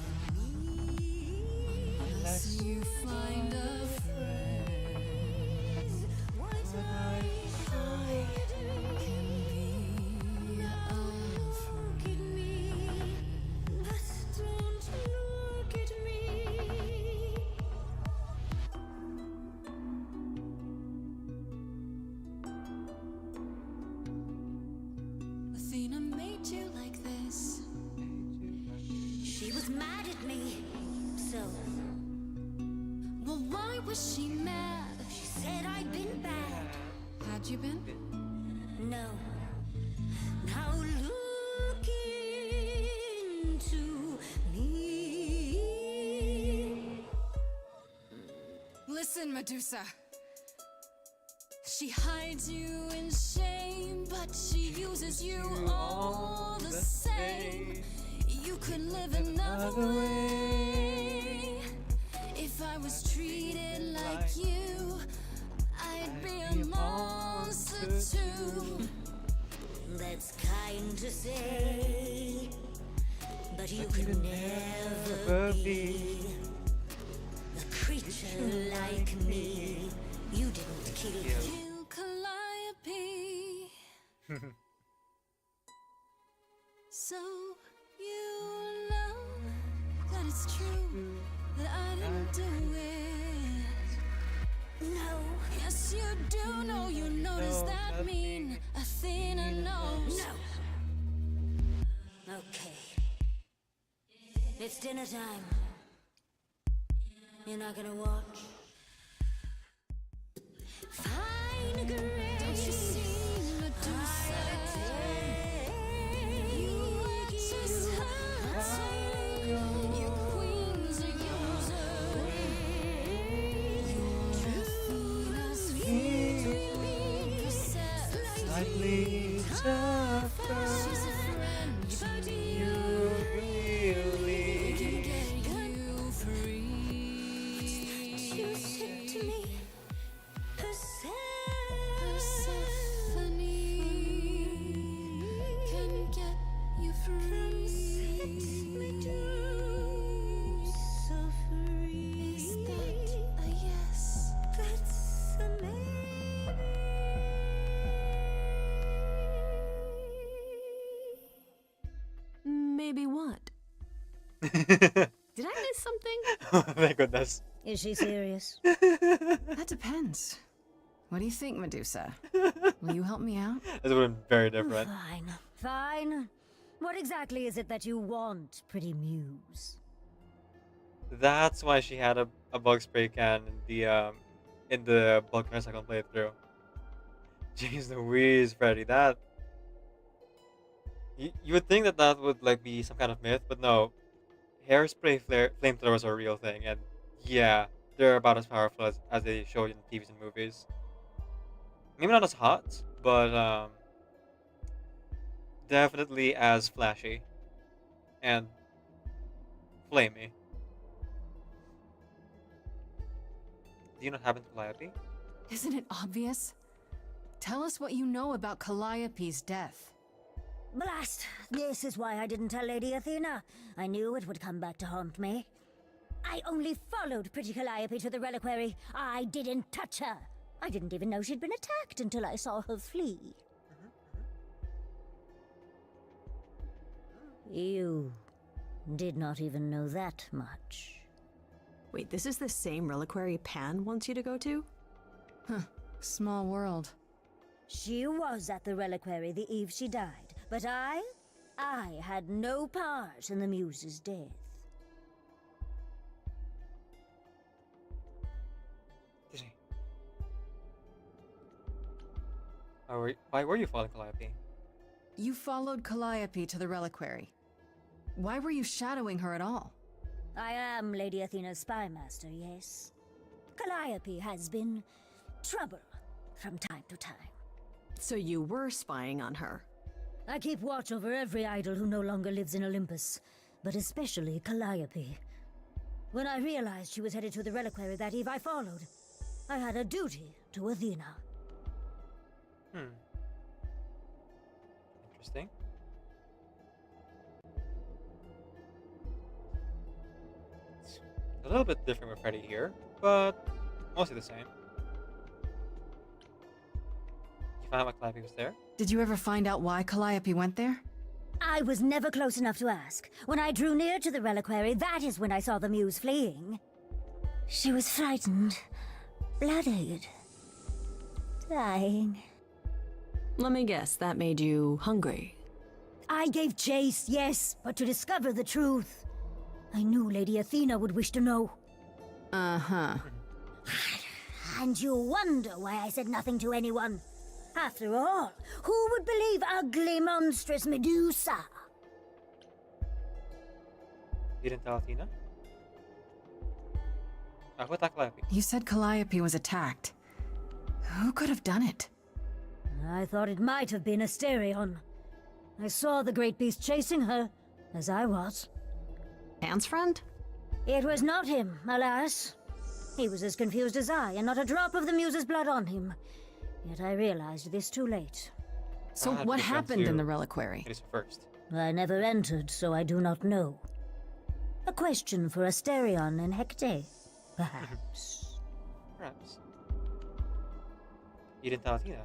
Unless you find a friend. What I can be a friend. hate you like this. She was mad at me, so. Well, why was she mad? She said I'd been bad. Had you been? No. Now look into me. Listen, Medusa. She hides you in shame, but she uses you all the same. You could live another way. If I was treated like you, I'd be a monster too. That's kind to say, but you could never be a creature like me. You didn't kill Calliope. So you know that it's true that I didn't do it. No. Yes, you do know. You know, does that mean Athena knows? No. Okay. It's dinner time. You're not gonna watch? Fine, Grace. Don't you see, Medusa? You are just hurting. Your queen's a user. Your Athena's feeling Slightly tougher. She's a friend to You really can get you free. You said to me, Persephone can get you free. So free. Is that a yes? That's a maybe. Maybe what? Did I miss something? Oh my goodness. Is she serious? That depends. What do you think, Medusa? Will you help me out? This would have been very different. Fine. Fine. What exactly is it that you want, pretty muse? That's why she had a bug spray can in the Balkan second playthrough. Jeez Louise, Freddy, that you would think that that would like be some kind of myth, but no. Hairspray flamethrowers are a real thing, and yeah, they're about as powerful as they show in TVs and movies. Maybe not as hot, but definitely as flashy and flamey. Do you not happen to Calliope? Isn't it obvious? Tell us what you know about Calliope's death. Blast! This is why I didn't tell Lady Athena. I knew it would come back to haunt me. I only followed pretty Calliope to the reliquary. I didn't touch her. I didn't even know she'd been attacked until I saw her flee. You did not even know that much. Wait, this is the same reliquary Pan wants you to go to? Huh. Small world. She was at the reliquary the eve she died, but I had no part in the muse's death. Why were you following Calliope? You followed Calliope to the reliquary. Why were you shadowing her at all? I am Lady Athena's spy master, yes. Calliope has been trouble from time to time. So you were spying on her? I keep watch over every idol who no longer lives in Olympus, but especially Calliope. When I realized she was headed to the reliquary that eve, I followed. I had a duty to Athena. Interesting. It's a little bit different with Freddy here, but mostly the same. You found out what Calliope was there? Did you ever find out why Calliope went there? I was never close enough to ask. When I drew near to the reliquary, that is when I saw the muse fleeing. She was frightened, bloodied, dying. Let me guess, that made you hungry. I gave chase, yes, but to discover the truth. I knew Lady Athena would wish to know. Uh-huh. And you wonder why I said nothing to anyone. After all, who would believe ugly, monstrous Medusa? You didn't tell Athena? Who attacked Calliope? You said Calliope was attacked. Who could have done it? I thought it might have been Asterion. I saw the great beast chasing her, as I was. Anne's friend? It was not him, alas. He was as confused as I, and not a drop of the Muse's blood on him. Yet I realized this too late. So what happened in the reliquary? It is first. I never entered, so I do not know. A question for Asterion and Hecate, perhaps. Perhaps. You didn't tell Athena?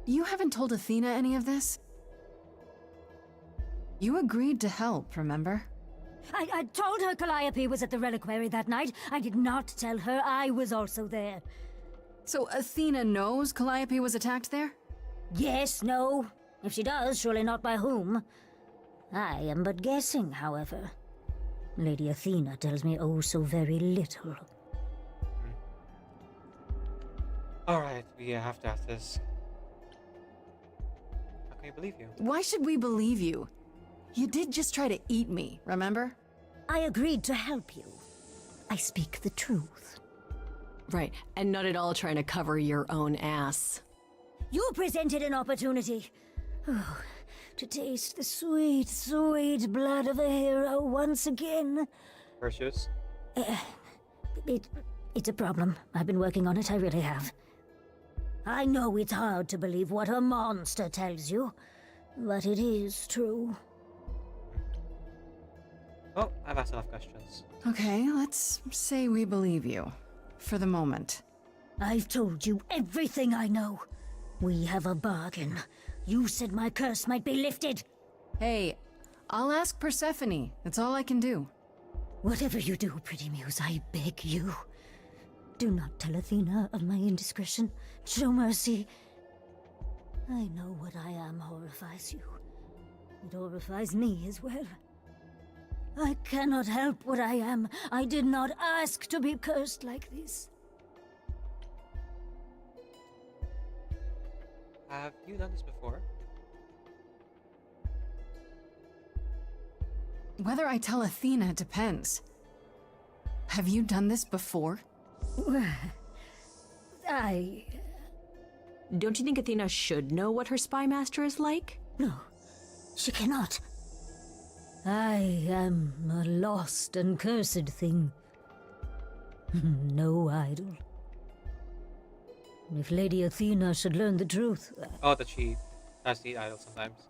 You haven't told Athena any of this? You agreed to help, remember? I told her Calliope was at the reliquary that night. I did not tell her I was also there. So Athena knows Calliope was attacked there? Yes, no. If she does, surely not by whom. I am but guessing, however. Lady Athena tells me oh so very little. Alright, we have to ask this. How can I believe you? Why should we believe you? You did just try to eat me, remember? I agreed to help you. I speak the truth. Right, and not at all trying to cover your own ass. You presented an opportunity. Oh, to taste the sweet, sweet blood of a hero once again. Perseus? It's a problem. I've been working on it, I really have. I know it's hard to believe what a monster tells you, but it is true. Oh, I've asked enough questions. Okay, let's say we believe you. For the moment. I've told you everything I know. We have a bargain. You said my curse might be lifted. Hey, I'll ask Persephone. That's all I can do. Whatever you do, pretty muse, I beg you. Do not tell Athena of my indiscretion. Show mercy. I know what I am horrifies you. It horrifies me as well. I cannot help what I am. I did not ask to be cursed like this. Have you done this before? Whether I tell Athena depends. Have you done this before? Don't you think Athena should know what her spy master is like? No, she cannot. I am a lost and cursed thing. No idol. If Lady Athena should learn the truth... Oh, that she has to eat idols sometimes.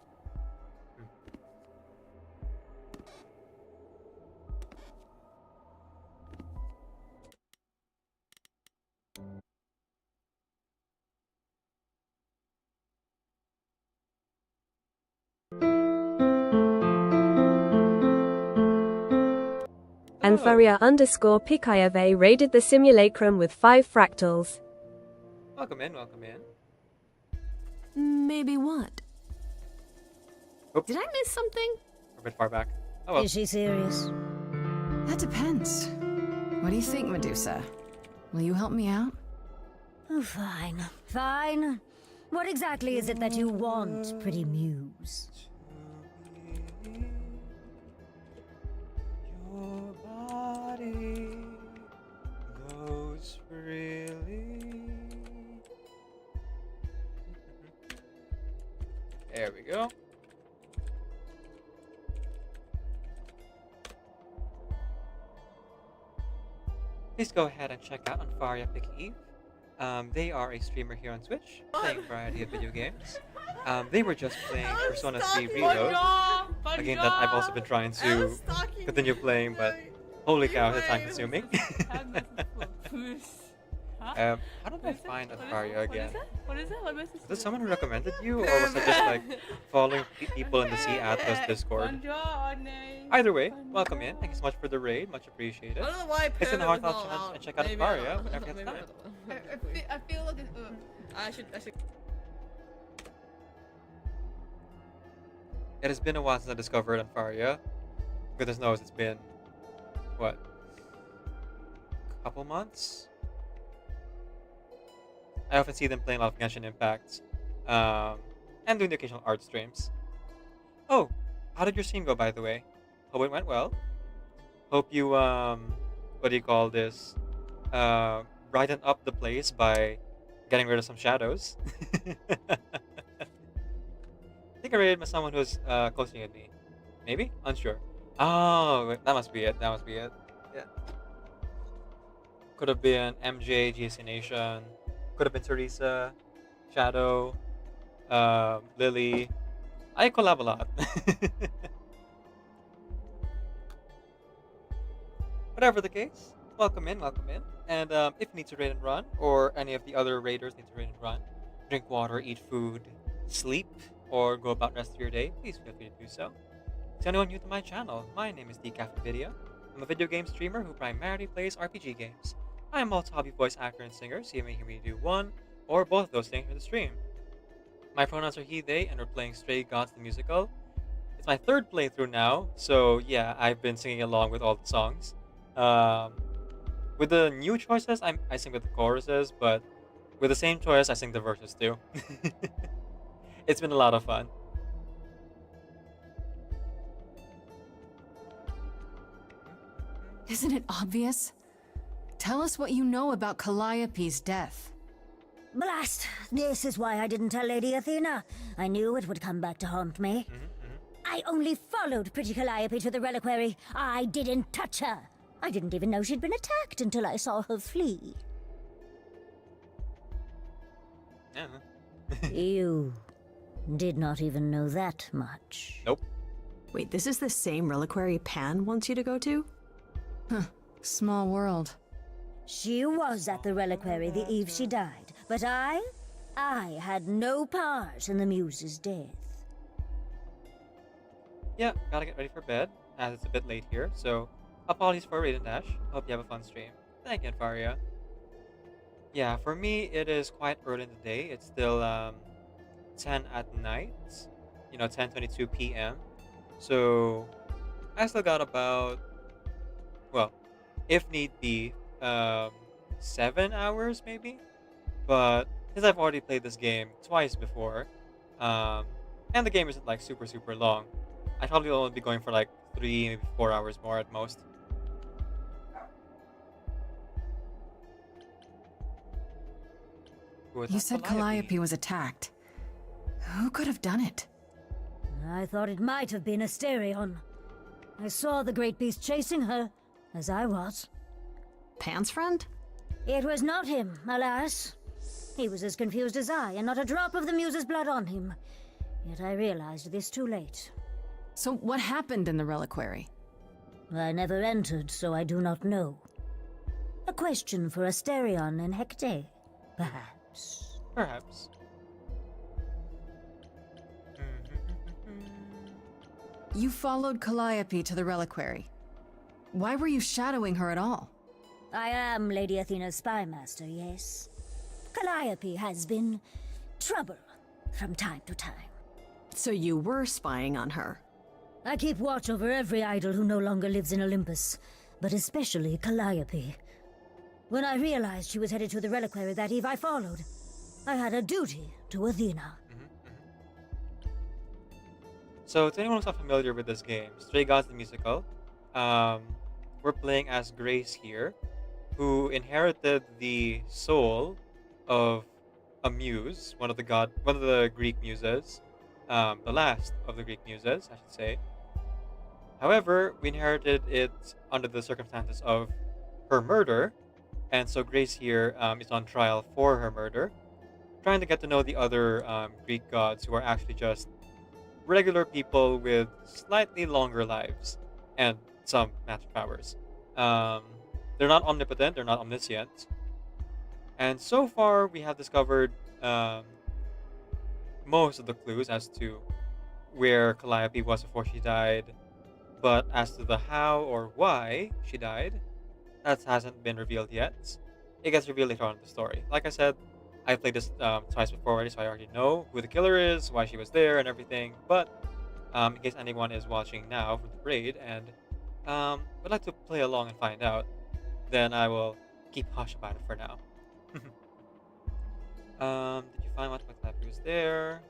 Anfaria_Pikayave raided the simulacrum with 5 fractals. Welcome in, welcome in. Maybe what? Oops. Did I miss something? We're a bit far back. Oh well. Is she serious? That depends. What do you think, Medusa? Will you help me out? Oh, fine. Fine. What exactly is it that you want, pretty muse? Your body goes freely. There we go. Please go ahead and check out Baybeeee. They are a streamer here on Twitch, playing a variety of video games. They were just playing Persona 3 Reload, a game that I've also been trying to continue playing, but holy cow, it's time consuming. How did I find Anfaria again? What is it? Was it someone who recommended you, or was it just like following people in the Sea Atlas Discord? Either way, welcome in. Thank you so much for the raid, much appreciated. I don't know why I It's in the paired heart them all out. and check out Maybe Anfaria not. whenever you have Maybe time. I feel like I should. It has been a while since I discovered Anfaria. Goodness knows it's been, what, couple months? I often see them playing a lot of Genshin Impact, and doing the occasional art streams. Oh, how did your scene go, by the way? Hope it went well. Hope you, what do you call this? Brighten up the place by getting rid of some shadows. I think I raided with someone who's closing at me. Maybe? Unsure. Oh, wait, that must be it. That must be it. Yeah. Could have been MJ, GSC Nation. Could have been Teresa, Shadow, Lily. I collab a lot. Whatever the case, welcome in, welcome in. And if you need to raid and run, or any of the other raiders need to raid and run, drink water, eat food, sleep, or go about the rest of your day, please feel free to do so. To anyone new to my channel, my name is Decaf. I'm a video game streamer who primarily plays RPG games. I am also a hobby voice actor and singer, so you may hear me do one or both of those things for the stream. My pronouns are he, they, and we're playing Stray Gods the Musical. It's my third playthrough now, so yeah, I've been singing along with all the songs. With the new choices, I sing with the choruses, but with the same choice, I sing the verses too. It's been a lot of fun. Isn't it obvious? Tell us what you know about Calliope's death. Blast! This is why I didn't tell Lady Athena. I knew it would come back to haunt me. I only followed pretty Calliope to the reliquary. I didn't touch her. I didn't even know she'd been attacked until I saw her flee. You did not even know that much. Nope. Wait, this is the same reliquary Pan wants you to go to? Huh. Small world. She was at the reliquary the eve she died, but I had no part in the muse's death. Yeah, gotta get ready for bed, as it's a bit late here, so apologies for raid and dash. Hope you have a fun stream. Thank you, Anfaria. Yeah, for me, it is quite early in the day. It's still 10 at night, 10:22 p.m. So I still got about, well, if need be, 7 hours maybe. But since I've already played this game twice before, and the game isn't like super long, I probably will only be going for like 3, maybe 4 hours more at most. You said Calliope was attacked. Who could have done it? I thought it might have been Asterion. I saw the great beast chasing her, as I was. Pan's friend? It was not him, alas. He was as confused as I, and not a drop of the muse's blood on him. Yet I realized this too late. So what happened in the reliquary? I never entered, so I do not know. A question for Asterion and Hecate, perhaps. Perhaps. You followed Calliope to the reliquary. Why were you shadowing her at all? I am Lady Athena's spy master, yes. Calliope has been trouble from time to time. So you were spying on her? I keep watch over every idol who no longer lives in Olympus, but especially Calliope. When I realized she was headed to the reliquary that eve, I followed. I had a duty to Athena. So, to anyone who's not familiar with this game, Stray Gods the Musical, we're playing as Grace here, who inherited the soul of a muse, one of the Greek muses, the last of the Greek muses, I should say. However, we inherited it under the circumstances of her murder, and so Grace here is on trial for her murder, trying to get to know the other Greek gods who are actually just regular people with slightly longer lives and some magic powers. They're not omnipotent, they're not omniscient. And so far, we have discovered most of the clues as to where Calliope was before she died. But as to the how or why she died, that hasn't been revealed yet. It gets revealed later on in the story. Like I said, I played this twice before already, so I already know who the killer is, why she was there, and everything. But In case anyone is watching now from the raid and would like to play along and find out, then I will keep hush about it for now. Did you find what was there?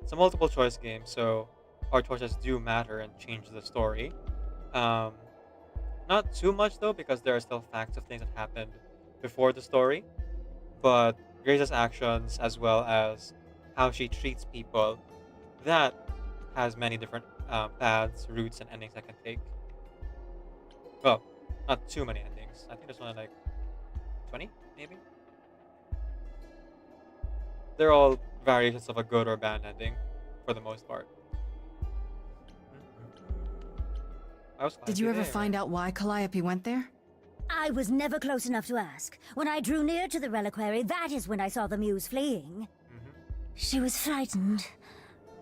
It's a multiple choice game, so our choices do matter and change the story. Not too much though, because there are still facts of things that happened before the story, but Grace's actions as well as how she treats people, that has many different paths, routes, and endings I can take. Well, not too many endings. I think there's only like 20, maybe? They're all variations of a good or bad ending, for the most part. Did you ever find out why Calliope went there? I was never close enough to ask. When I drew near to the reliquary, that is when I saw the muse fleeing. She was frightened,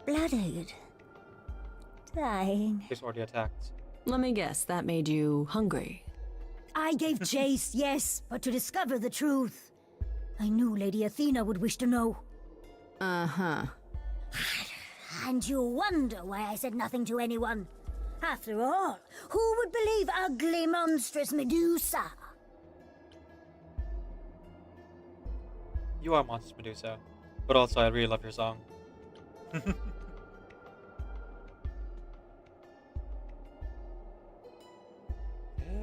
bloodied, dying. She's already attacked. Let me guess, that made you hungry. I gave chase, yes, but to discover the truth. I knew Lady Athena would wish to know. Uh-huh. And you wonder why I said nothing to anyone. After all, who would believe ugly, monstrous Medusa? You are Monsters Medusa, but also I really love your song. There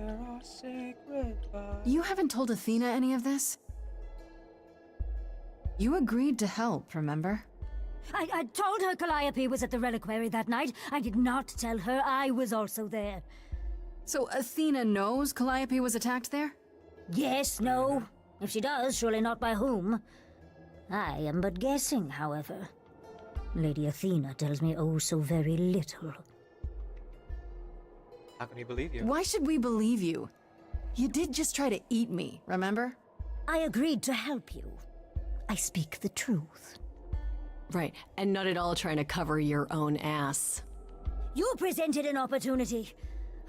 are sacred You haven't told Athena any of this? You agreed to help, remember? I told her Calliope was at the reliquary that night. I did not tell her I was also there. So Athena knows Calliope was attacked there? Yes, no. If she does, surely not by whom. I am but guessing, however. Lady Athena tells me oh so very little. How can we believe you? Why should we believe you? You did just try to eat me, remember? I agreed to help you. I speak the truth. Right, and not at all trying to cover your own ass. You presented an opportunity.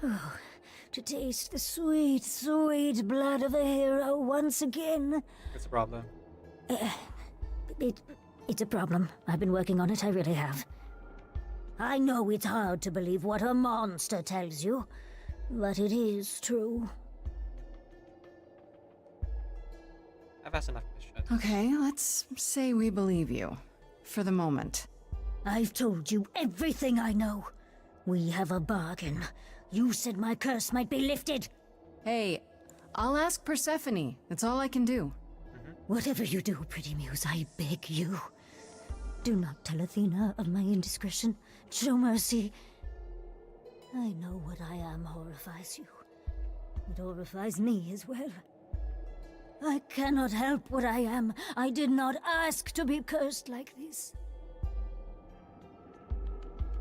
Oh, to taste the sweet, sweet blood of a hero once again. What's the problem? It's a problem. I've been working on it, I really have. I know it's hard to believe what a monster tells you, but it is true. I've asked enough questions. Okay, let's say we believe you. For the moment. I've told you everything I know. We have a bargain. You said my curse might be lifted. Hey, I'll ask Persephone. That's all I can do. Whatever you do, pretty muse, I beg you. Do not tell Athena of my indiscretion. Show mercy. I know what I am horrifies you. It horrifies me as well. I cannot help what I am. I did not ask to be cursed like this.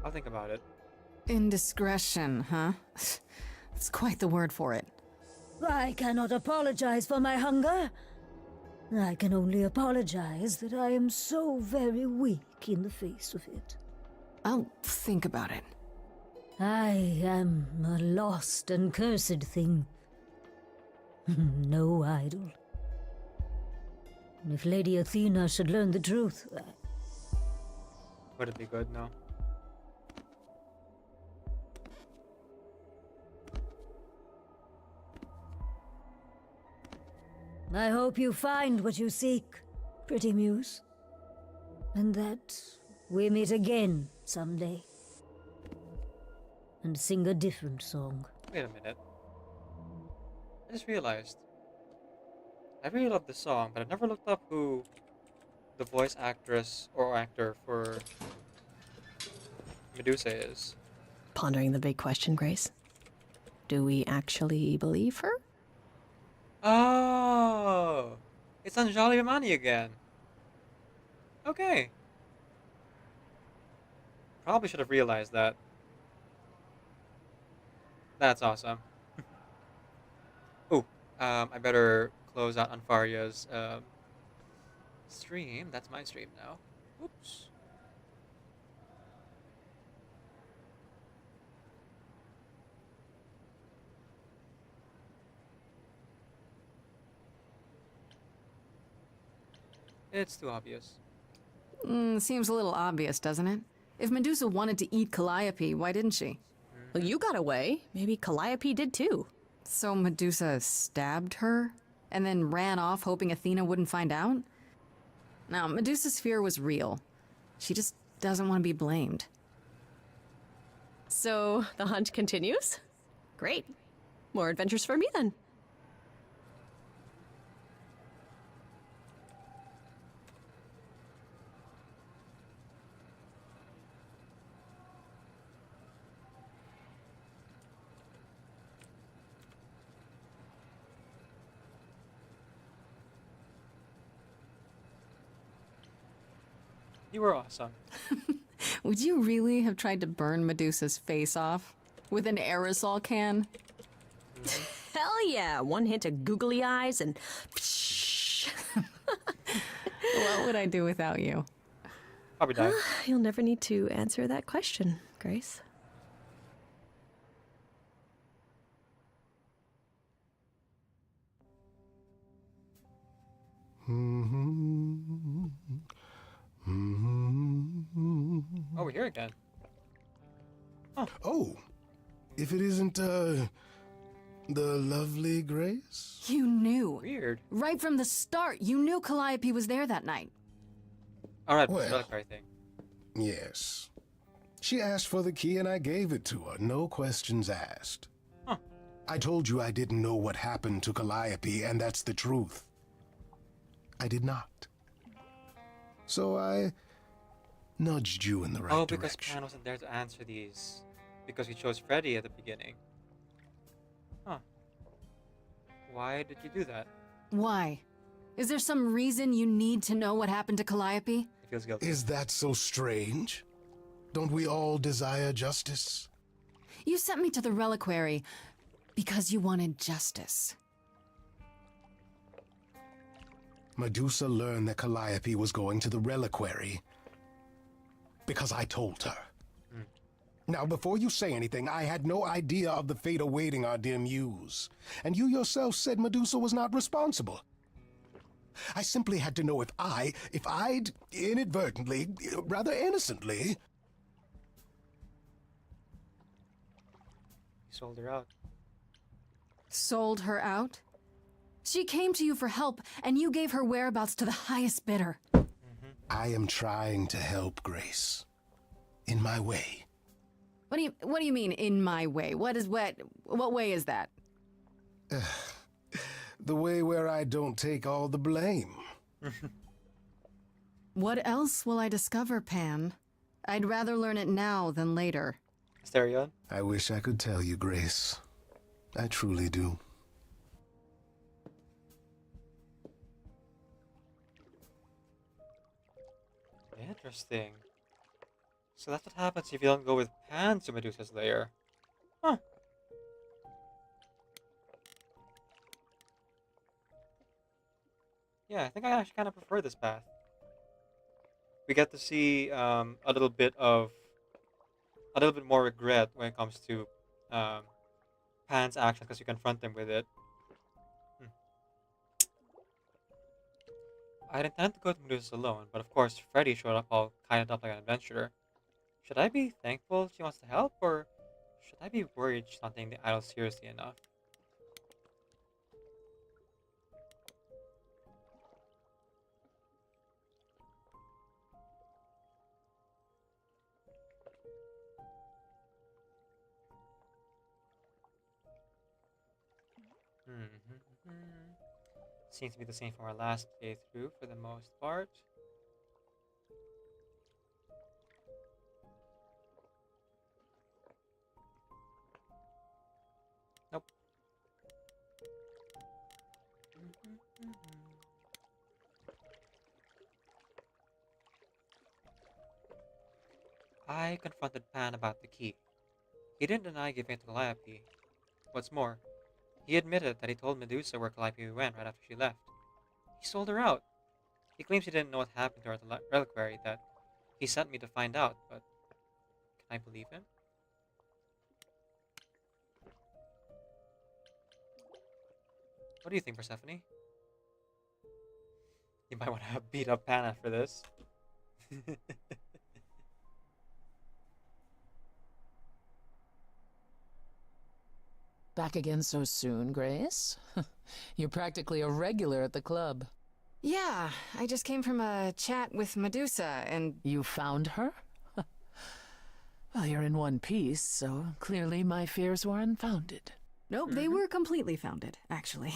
I'll think about it. Indiscretion, huh? That's quite the word for it. I cannot apologize for my hunger. I can only apologize that I am so very weak in the face of it. I'll think about it. I am a lost and cursed thing. No idol. If Lady Athena should learn the truth... Would it be good? No. I hope you find what you seek, pretty muse. And that we meet again someday. And sing a different song. Wait a minute. I just realized. I really love the song, but I never looked up who the voice actress or actor for Medusa is. Pondering the big question, Grace. Do we actually believe her? Oh! It's Anjali Ramani again. Okay. Probably should have realized that. That's awesome. Oh, I better close out Anfaria's stream. That's my stream now. Oops. It's too obvious. Seems a little obvious, doesn't it? If Medusa wanted to eat Calliope, why didn't she? Well, you got away. Maybe Calliope did too. So Medusa stabbed her and then ran off hoping Athena wouldn't find out? Now, Medusa's fear was real. She just doesn't want to be blamed. So the hunt continues? Great. More adventures for me then. You were awesome. Would you really have tried to burn Medusa's face off? With an aerosol can? Hell yeah! One hint of googly eyes and... What would I do without you? Probably die. You'll never need to answer that question, Grace. Oh, we're here again. Oh, if it isn't, the lovely Grace? You knew. Weird. Right from the start, you knew Calliope was there that night. Alright, Well. reliquary thing. Yes. She asked for the key and I gave it to her, no questions asked. Huh. I told you I didn't know what happened to Calliope, and that's the truth. I did not. So I nudged you in the right Oh, because direction. Pan wasn't there to answer these. Because we chose Freddy at the beginning. Huh. Why did you do that? Why? Is there some reason you need to know what happened to Calliope? It feels guilty. Is that so strange? Don't we all desire justice? You sent me to the reliquary because you wanted justice. Medusa learned that Calliope was going to the reliquary because I told her. Now, before you say anything, I had no idea of the fate awaiting our dear muse. And you yourself said Medusa was not responsible. I simply had to know if I'd inadvertently, rather innocently... You sold her out. Sold her out? She came to you for help, and you gave her whereabouts to the highest bidder. I am trying to help, Grace. In my way. What do you mean, in my way? What way is that? The way where I don't take all the blame. What else will I discover, Pan? I'd rather learn it now than later. Asterion? I wish I could tell you, Grace. I truly do. Interesting. So that's what happens if you don't go with Pan to Medusa's lair. Huh. Yeah, I think I actually kind of prefer this path. We get to see a little bit more regret when it comes to Pan's actions because you confront him with it. I had intended to go to Medusa alone, but of course Freddy showed up all kind up like an adventurer. Should I be thankful she wants to help, or should I be worried she's not taking the idol seriously enough? Seems to be the same from our last playthrough for the most part. Nope. I confronted Pan about the key. He didn't deny giving it to Calliope. What's more, he admitted that he told Medusa where Calliope went right after she left. He sold her out. He claims he didn't know what happened to her at the reliquary, that he sent me to find out, but can I believe him? What do you think, Persephone? You might want to beat up Pan after this. Back again so soon, Grace? You're practically a regular at the club. Yeah, I just came from a chat with Medusa, and... You found her? Well, you're in one piece, so clearly my fears were unfounded. Nope, they were completely founded, actually.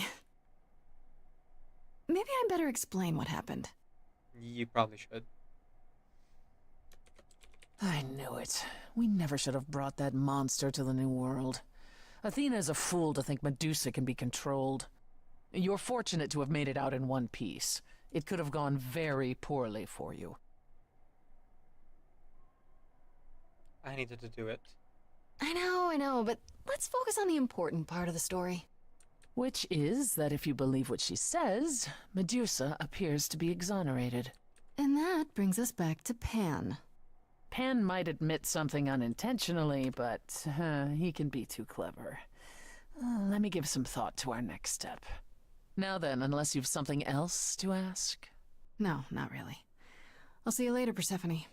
Maybe I better explain what happened. You probably should. I knew it. We never should have brought that monster to the New World. Athena is a fool to think Medusa can be controlled. You're fortunate to have made it out in one piece. It could have gone very poorly for you. I needed to do it. I know, but let's focus on the important part of the story. Which is that if you believe what she says, Medusa appears to be exonerated. And that brings us back to Pan. Pan might admit something unintentionally, but he can be too clever. Let me give some thought to our next step. Now then, unless you've something else to ask? No, not really. I'll see you later, Persephone.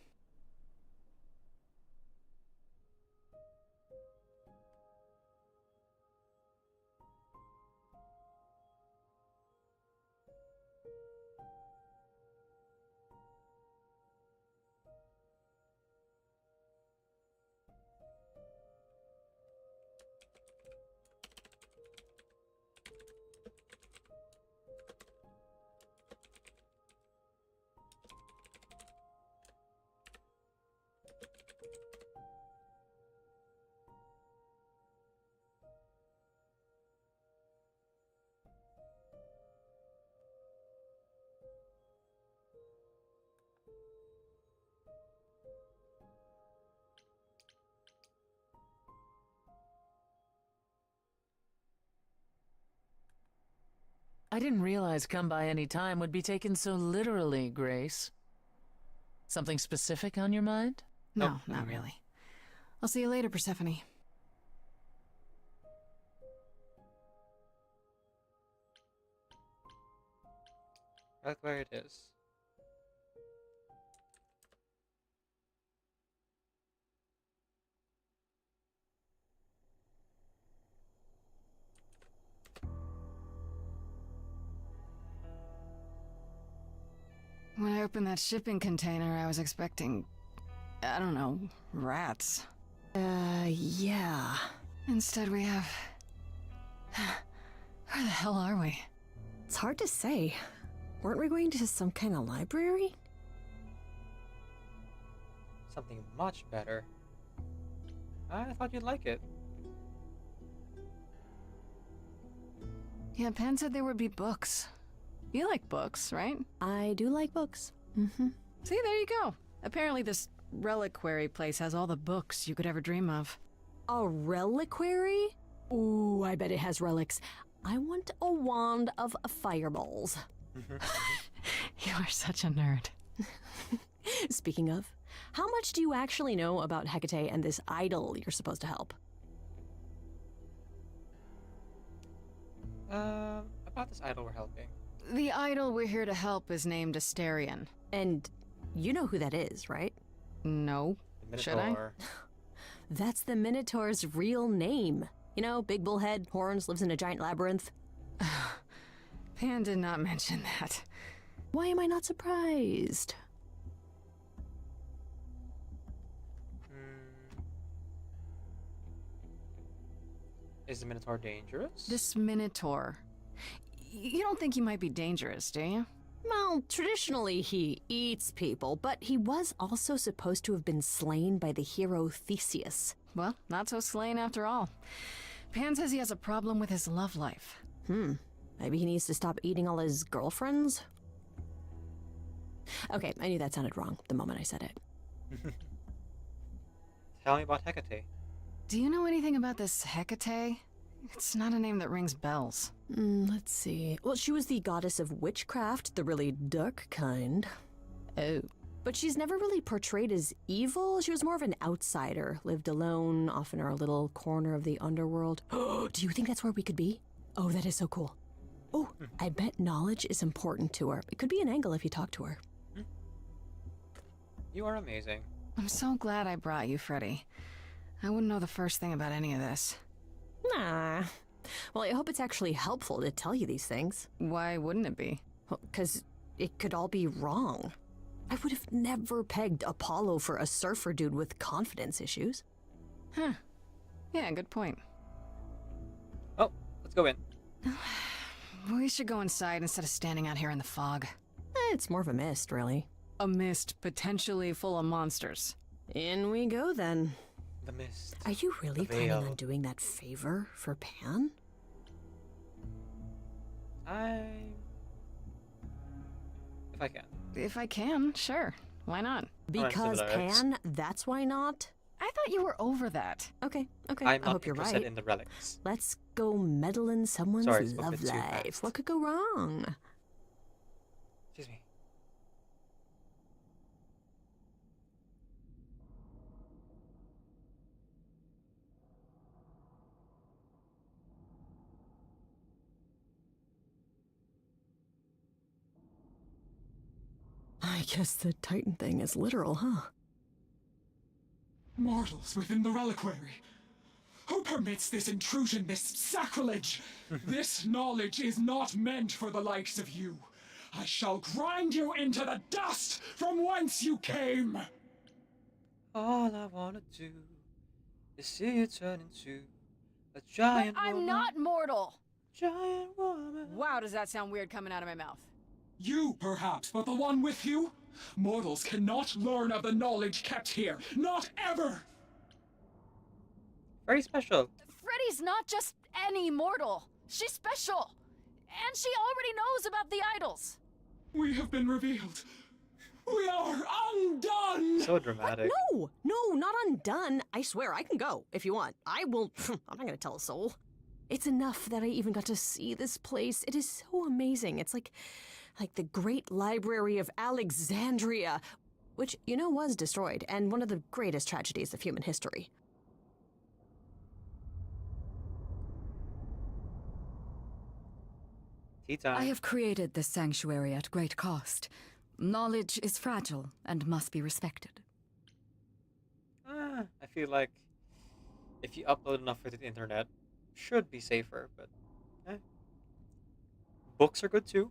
I didn't realize come by any time would be taken so literally, Grace. Something specific on your mind? No, not really. I'll see you later, Persephone. Right where it is. When I opened that shipping container, I was expecting, I don't know, rats. Yeah. Instead we have... Where the hell are we? It's hard to say. Weren't we going to some kind of library? Something much better. I thought you'd like it. Yeah, Pan said there would be books. You like books, right? I do like books. Mm-hmm. See, there you go. Apparently this reliquary place has all the books you could ever dream of. A reliquary? Ooh, I bet it has relics. I want a wand of fireballs. You are such a nerd. Speaking of, how much do you actually know about Hecate and this idol you're supposed to help? About this idol we're helping. The idol we're here to help is named Asterion. And you know who that is, right? No. Should I? That's the Minotaur's real name. You know, big bullhead, horns, lives in a giant labyrinth. Pan did not mention that. Why am I not surprised? Is the Minotaur dangerous? This Minotaur. You don't think he might be dangerous, do you? Well, traditionally he eats people, but he was also supposed to have been slain by the hero Theseus. Well, not so slain after all. Pan says he has a problem with his love life. Maybe he needs to stop eating all his girlfriends? Okay, I knew that sounded wrong the moment I said it. Tell me about Hecate. Do you know anything about this Hecate? It's not a name that rings bells. Let's see. Well, she was the goddess of witchcraft, the really dark kind. Oh. But she's never really portrayed as evil. She was more of an outsider, lived alone, off in her little corner of the underworld. Do you think that's where we could be? Oh, that is so cool. Oh, I bet knowledge is important to her. It could be an angle if you talk to her. You are amazing. I'm so glad I brought you, Freddy. I wouldn't know the first thing about any of this. Nah. Well, I hope it's actually helpful to tell you these things. Why wouldn't it be? Because it could all be wrong. I would have never pegged Apollo for a surfer dude with confidence issues. Huh. Yeah, good point. Oh, let's go in. We should go inside instead of standing out here in the fog. It's more of a mist, really. A mist potentially full of monsters. In we go, then. The mist. Are you really The planning veil. on doing that favor for Pan? If I can. If I can, sure. Why not? Because Pan, that's why not? I thought you were over that. Okay, I'm I not hope you're interested right. in the relics. Let's go meddle in someone's Sorry, I spoke a love bit too life. fast. What could go wrong? Excuse me. I guess the Titan thing is literal, huh? Mortals within the reliquary. Who permits this intrusion, this sacrilege? This knowledge is not meant for the likes of you. I shall grind you into the dust from whence you came. All I wanna do is see you turn into a giant But I'm woman. not mortal! Giant woman. Wow, does that sound weird coming out of my mouth? You, perhaps, but the one with you? Mortals cannot learn of the knowledge kept here. Not ever! Very special. Freddy's not just any mortal. She's special. And she already knows about the idols. We have been revealed. We are undone! So dramatic. No, not undone. I swear, I can go if you want. I will. I'm not gonna tell a soul. It's enough that I even got to see this place. It is so amazing. It's like the Great Library of Alexandria, which, you know, was destroyed, and one of the greatest tragedies of human history. Tea time. I have created this sanctuary at great cost. Knowledge is fragile and must be respected. I feel like if you upload enough to the internet, should be safer, but books are good too.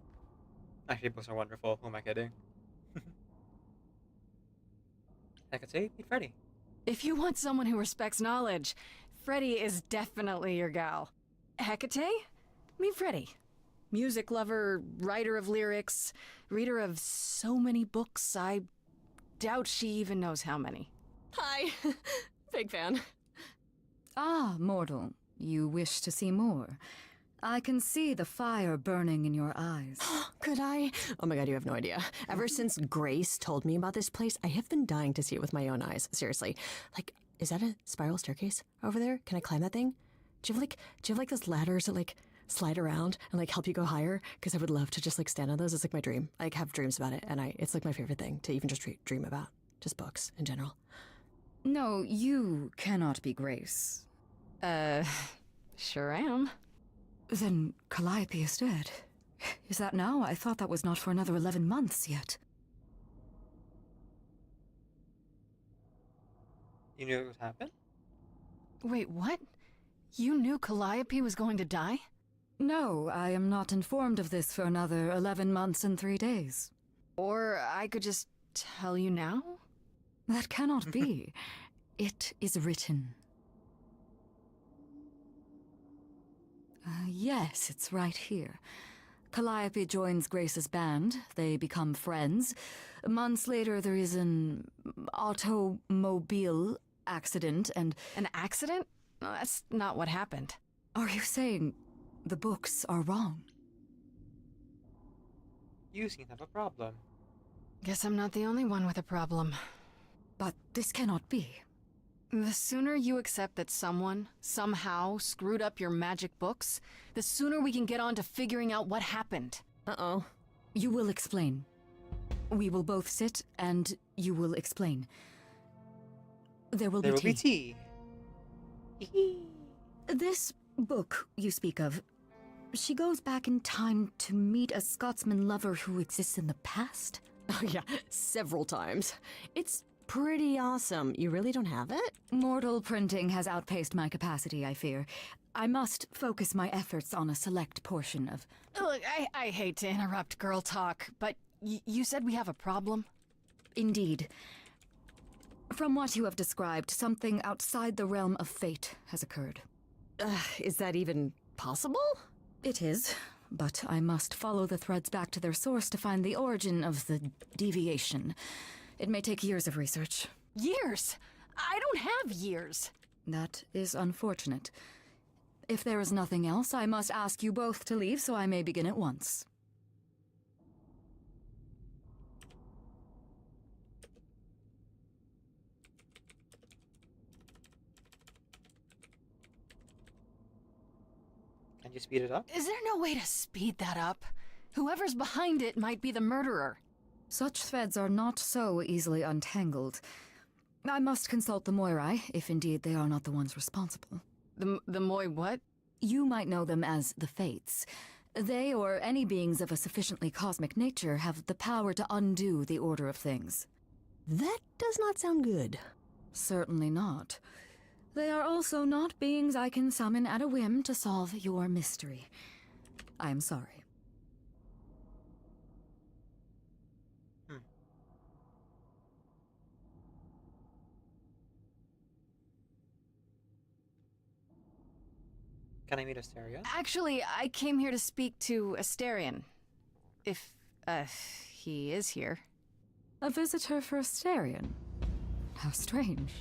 Actually, books are wonderful. Who am I kidding? I could say meet Freddy. If you want someone who respects knowledge, Freddy is definitely your gal. Hecate? Meet Freddy. Music lover, writer of lyrics, reader of so many books, I doubt she even knows how many. Hi. Big fan. Ah, mortal, you wish to see more. I can see the fire burning in your eyes. Could I? Oh my god, you have no idea. Ever since Grace told me about this place, I have been dying to see it with my own eyes. Seriously. Like, is that a spiral staircase over there? Can I climb that thing? Do you have like those ladders that like slide around and like help you go higher? Because I would love to just like stand on those. It's like my dream. I have dreams about it, and it's like my favorite thing to even just dream about. Just books in general. No, you cannot be Grace. Sure am. Then Calliope is dead. Is that now? I thought that was not for another 11 months yet. You knew it would happen? Wait, what? You knew Calliope was going to die? No, I am not informed of this for another 11 months and 3 days. Or I could just tell you now? That cannot be. It is written. Yes, it's right here. Calliope joins Grace's band. They become friends. Months later, there is an automobile accident and... An accident? No, that's not what happened. Are you saying the books are wrong? You seem to have a problem. Guess I'm not the only one with a problem. But this cannot be. The sooner you accept that someone, somehow, screwed up your magic books, the sooner we can get on to figuring out what happened. Uh-oh. You will explain. We will both sit, and you will explain. There will be tea. This book you speak of, she goes back in time to meet a Scotsman lover who exists in the past? Oh yeah, several times. It's pretty awesome. You really don't have it? Mortal printing has outpaced my capacity, I fear. I must focus my efforts on a select portion of... Look, I hate to interrupt girl talk, but you said we have a problem? Indeed. From what you have described, something outside the realm of fate has occurred. Is that even possible? It is, but I must follow the threads back to their source to find the origin of the deviation. It may take years of research. Years? I don't have years. That is unfortunate. If there is nothing else, I must ask you both to leave so I may begin at once. Can you speed it up? Is there no way to speed that up? Whoever's behind it might be the murderer. Such threads are not so easily untangled. I must consult the Moirai, if indeed they are not the ones responsible. The Moi what? You might know them as the Fates. They, or any beings of a sufficiently cosmic nature, have the power to undo the order of things. That does not sound good. Certainly not. They are also not beings I can summon at a whim to solve your mystery. I am sorry. Can I meet Asteria? Actually, I came here to speak to Asterion. If, he is here. A visitor for Asterion? How strange.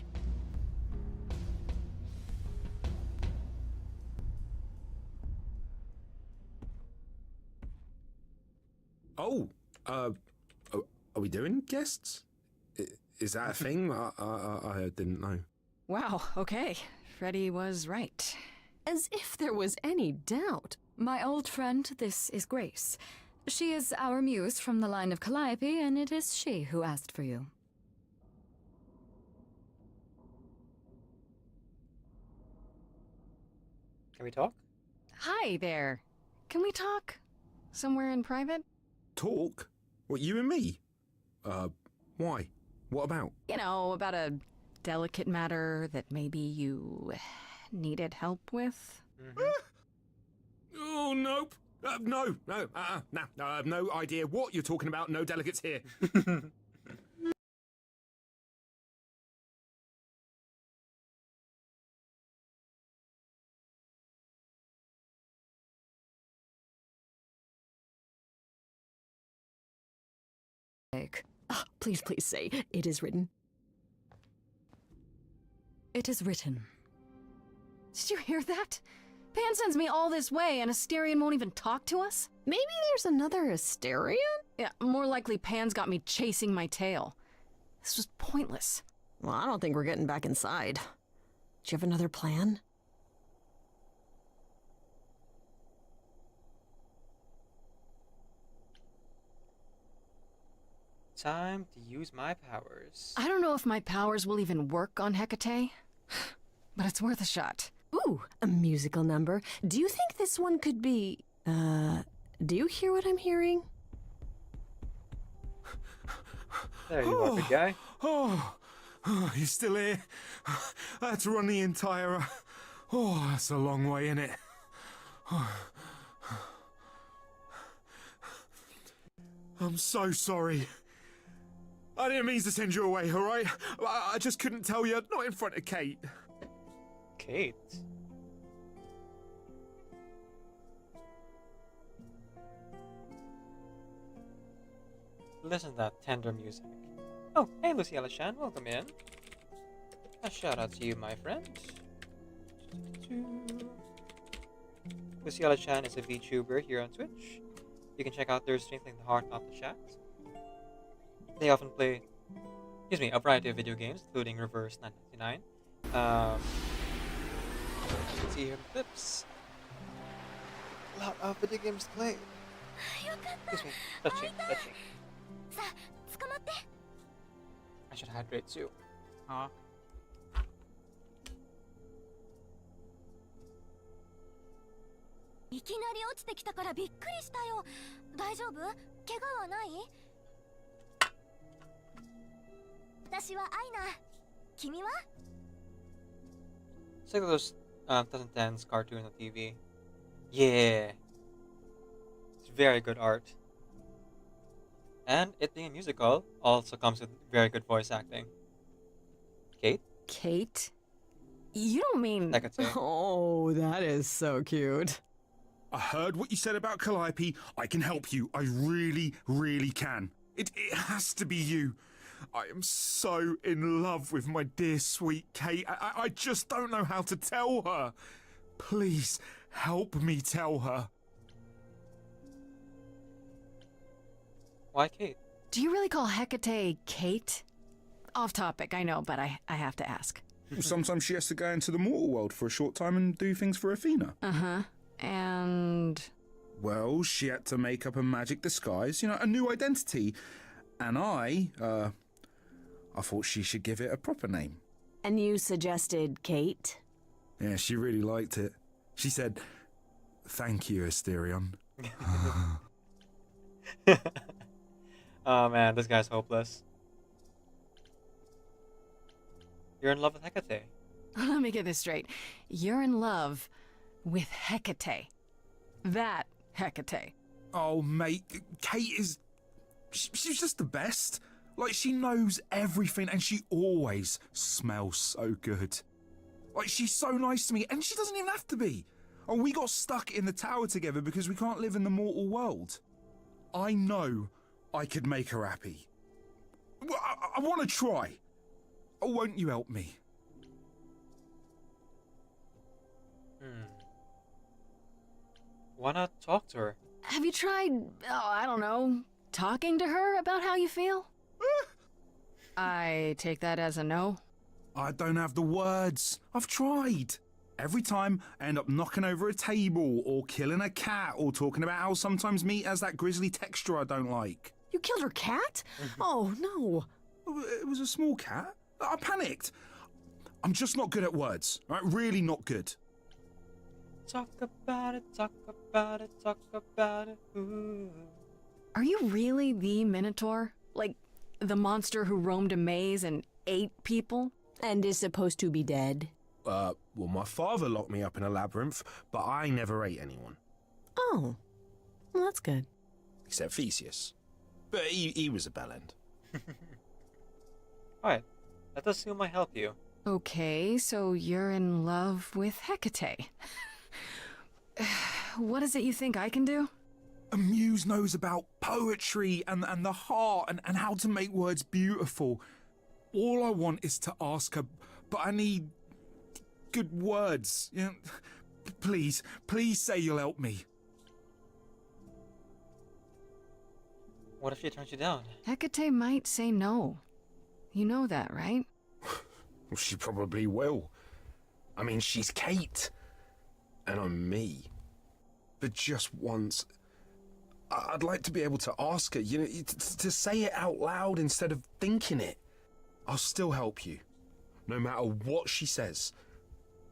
Oh, are we doing guests? Is that a thing? I didn't know. Wow, okay. Freddy was right. As if there was any doubt. My old friend, this is Grace. She is our muse from the line of Calliope, and it is she who asked for you. Can we talk? Hi there. Can we talk? Somewhere in private? Talk? What, you and me? Why? What about? You know, about a delicate matter that maybe you needed help with? Oh, nope. No, I have no idea what you're talking about. No delegates here. Please say, it is written. It is written. Did you hear that? Pan sends me all this way and Asterion won't even talk to us? Maybe there's another Asterion? Yeah, more likely Pan's got me chasing my tail. This was pointless. Well, I don't think we're getting back inside. Do you have another plan? Time to use my powers. I don't know if my powers will even work on Hecate, but it's worth a shot. Ooh, a musical number. Do you think this one could be... do you hear what I'm hearing? There you are, big guy. Oh, you're still here? I had to run the entire... Oh, that's a long way, innit? I'm so sorry. I didn't mean to send you away, alright? I just couldn't tell you, not in front of Kate. Kate? Listen to that tender music. Oh, hey Luciella-chan, welcome in. A shout out to you, my friend. Luciella-chan is a VTuber here on Twitch. You can check out their streams in the heart of the chat. They often play, a variety of video games, including Reverse 999. Let's see here clips. A lot of video games to play. Excuse me, touching. I should hydrate too. Huh? いきなり落ちてきたからびっくりしたよ。大丈夫？怪我はない？私はアイナ。君は？ It's like those 2010s cartoon on TV. Yeah. It's very good art. And it being a musical also comes with very good voice acting. Kate? Kate? You don't mean... Hecate. Oh, that is so cute. I heard what you said about Calliope. I can help you. I really, really can. It has to be you. I am so in love with my dear sweet Kate. I just don't know how to tell her. Please help me tell her. Why Kate? Do you really call Hecate Kate? Off topic, I know, but I have to ask. Sometimes she has to go into the mortal world for a short time and do things for Athena. Uh-huh. And... Well, she had to make up a magic disguise, you know, a new identity. And I thought she should give it a proper name. And you suggested Kate? Yeah, she really liked it. She said, "Thank you, Asterion." Oh man, this guy's hopeless. You're in love with Hecate. Let me get this straight. You're in love with Hecate. That Hecate. Oh, mate, Kate is... She's just the best. Like, she knows everything and she always smells so good. Like, she's so nice to me and she doesn't even have to be. Oh, we got stuck in the tower together because we can't live in the mortal world. I know I could make her happy. Well, I want to try. Oh, won't you help me? Why not talk to her? Have you tried, I don't know, talking to her about how you feel? I take that as a no. I don't have the words. I've tried. Every time I end up knocking over a table or killing a cat or talking about how sometimes meat has that grisly texture I don't like. You killed her cat? Oh, no. It was a small cat. I panicked. I'm just not good at words. Right? Really not good. Talk about it, talk about it, talk about it. Ooh. Are you really the Minotaur? Like, the monster who roamed a maze and ate people? And is supposed to be dead? Well, my father locked me up in a labyrinth, but I never ate anyone. Oh. Well, that's good. Except Theseus. But he was a bellend. Alright, let us see who might help you. Okay, so you're in love with Hecate. What is it you think I can do? A muse knows about poetry and the heart and how to make words beautiful. All I want is to ask her, but I need good words. You know, please say you'll help me. What if she turns you down? Hecate might say no. You know that, right? Well, she probably will. I mean, she's Kate. And I'm me. But just once, I'd like to be able to ask her, you know, to say it out loud instead of thinking it. I'll still help you. No matter what she says.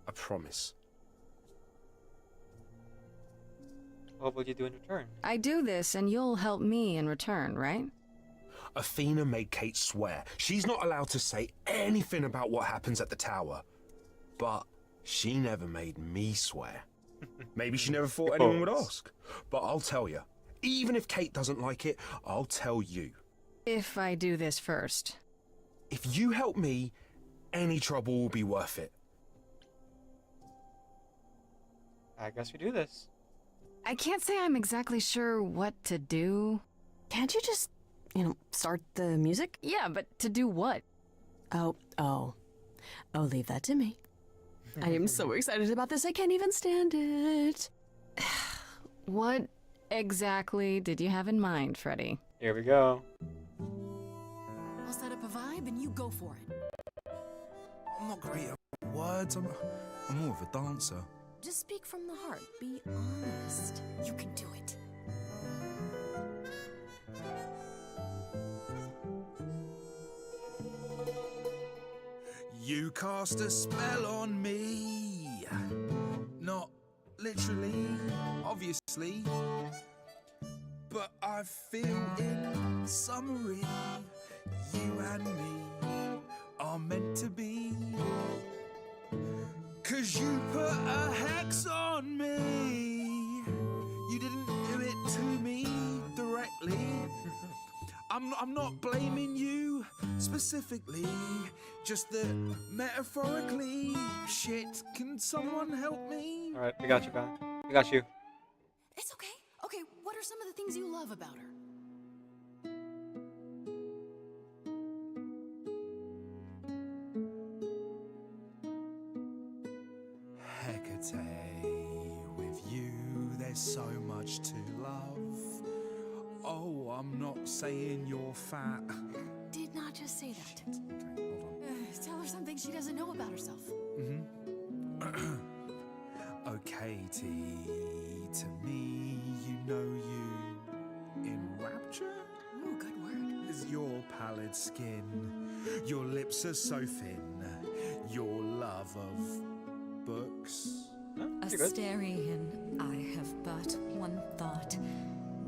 I promise. What will you do in return? I do this and you'll help me in return, right? Athena made Kate swear she's not allowed to say anything about what happens at the tower. But she never made me swear. Maybe she never thought anyone would ask. But I'll tell you. Even if Kate doesn't like it, I'll tell you. If I do this first. If you help me, any trouble will be worth it. I guess we do this. I can't say I'm exactly sure what to do. Can't you just, start the music? Yeah, but to do what? Oh, leave that to me. I am so excited about this, I can't even stand it. What exactly did you have in mind, Freddy? Here we go. I'll set up a vibe and you go for it. I'm not great at words. I'm more of a dancer. Just speak from the heart. Be honest. You can do it. You cast a spell on me. Not literally, obviously. But I feel in summary, you and me are meant to be. 'Cause you put a hex on me. You didn't do it to me directly. I'm not blaming you specifically, just that metaphorically. Shit, can someone help me? All right, we got you, guy. We got you. It's okay. Okay, what are some of the things you love about her? Hecate, with you there's so much to love. Oh, I'm not saying you're fat. Did not just say that. Okay, hold on. Tell her something she doesn't know about herself. Oh, Katie, to me, you know you enrapture? Ooh, good word. Is your pallid skin, your lips are so thin, your love of books. Asterion, I have but one thought.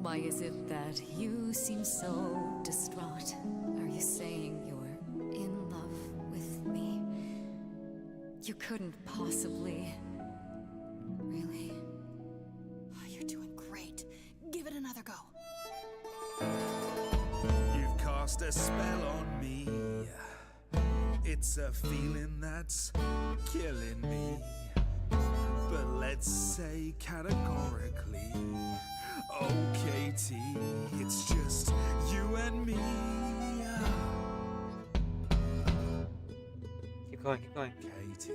Why is it that you seem so distraught? Are you saying you're in love with me? You couldn't possibly. Really? Oh, you're doing great. Give it another go. You've cast a spell on me. It's a feeling that's killing me. But let's say categorically, oh Katie, it's just you and me. Keep going, keep going. Katie,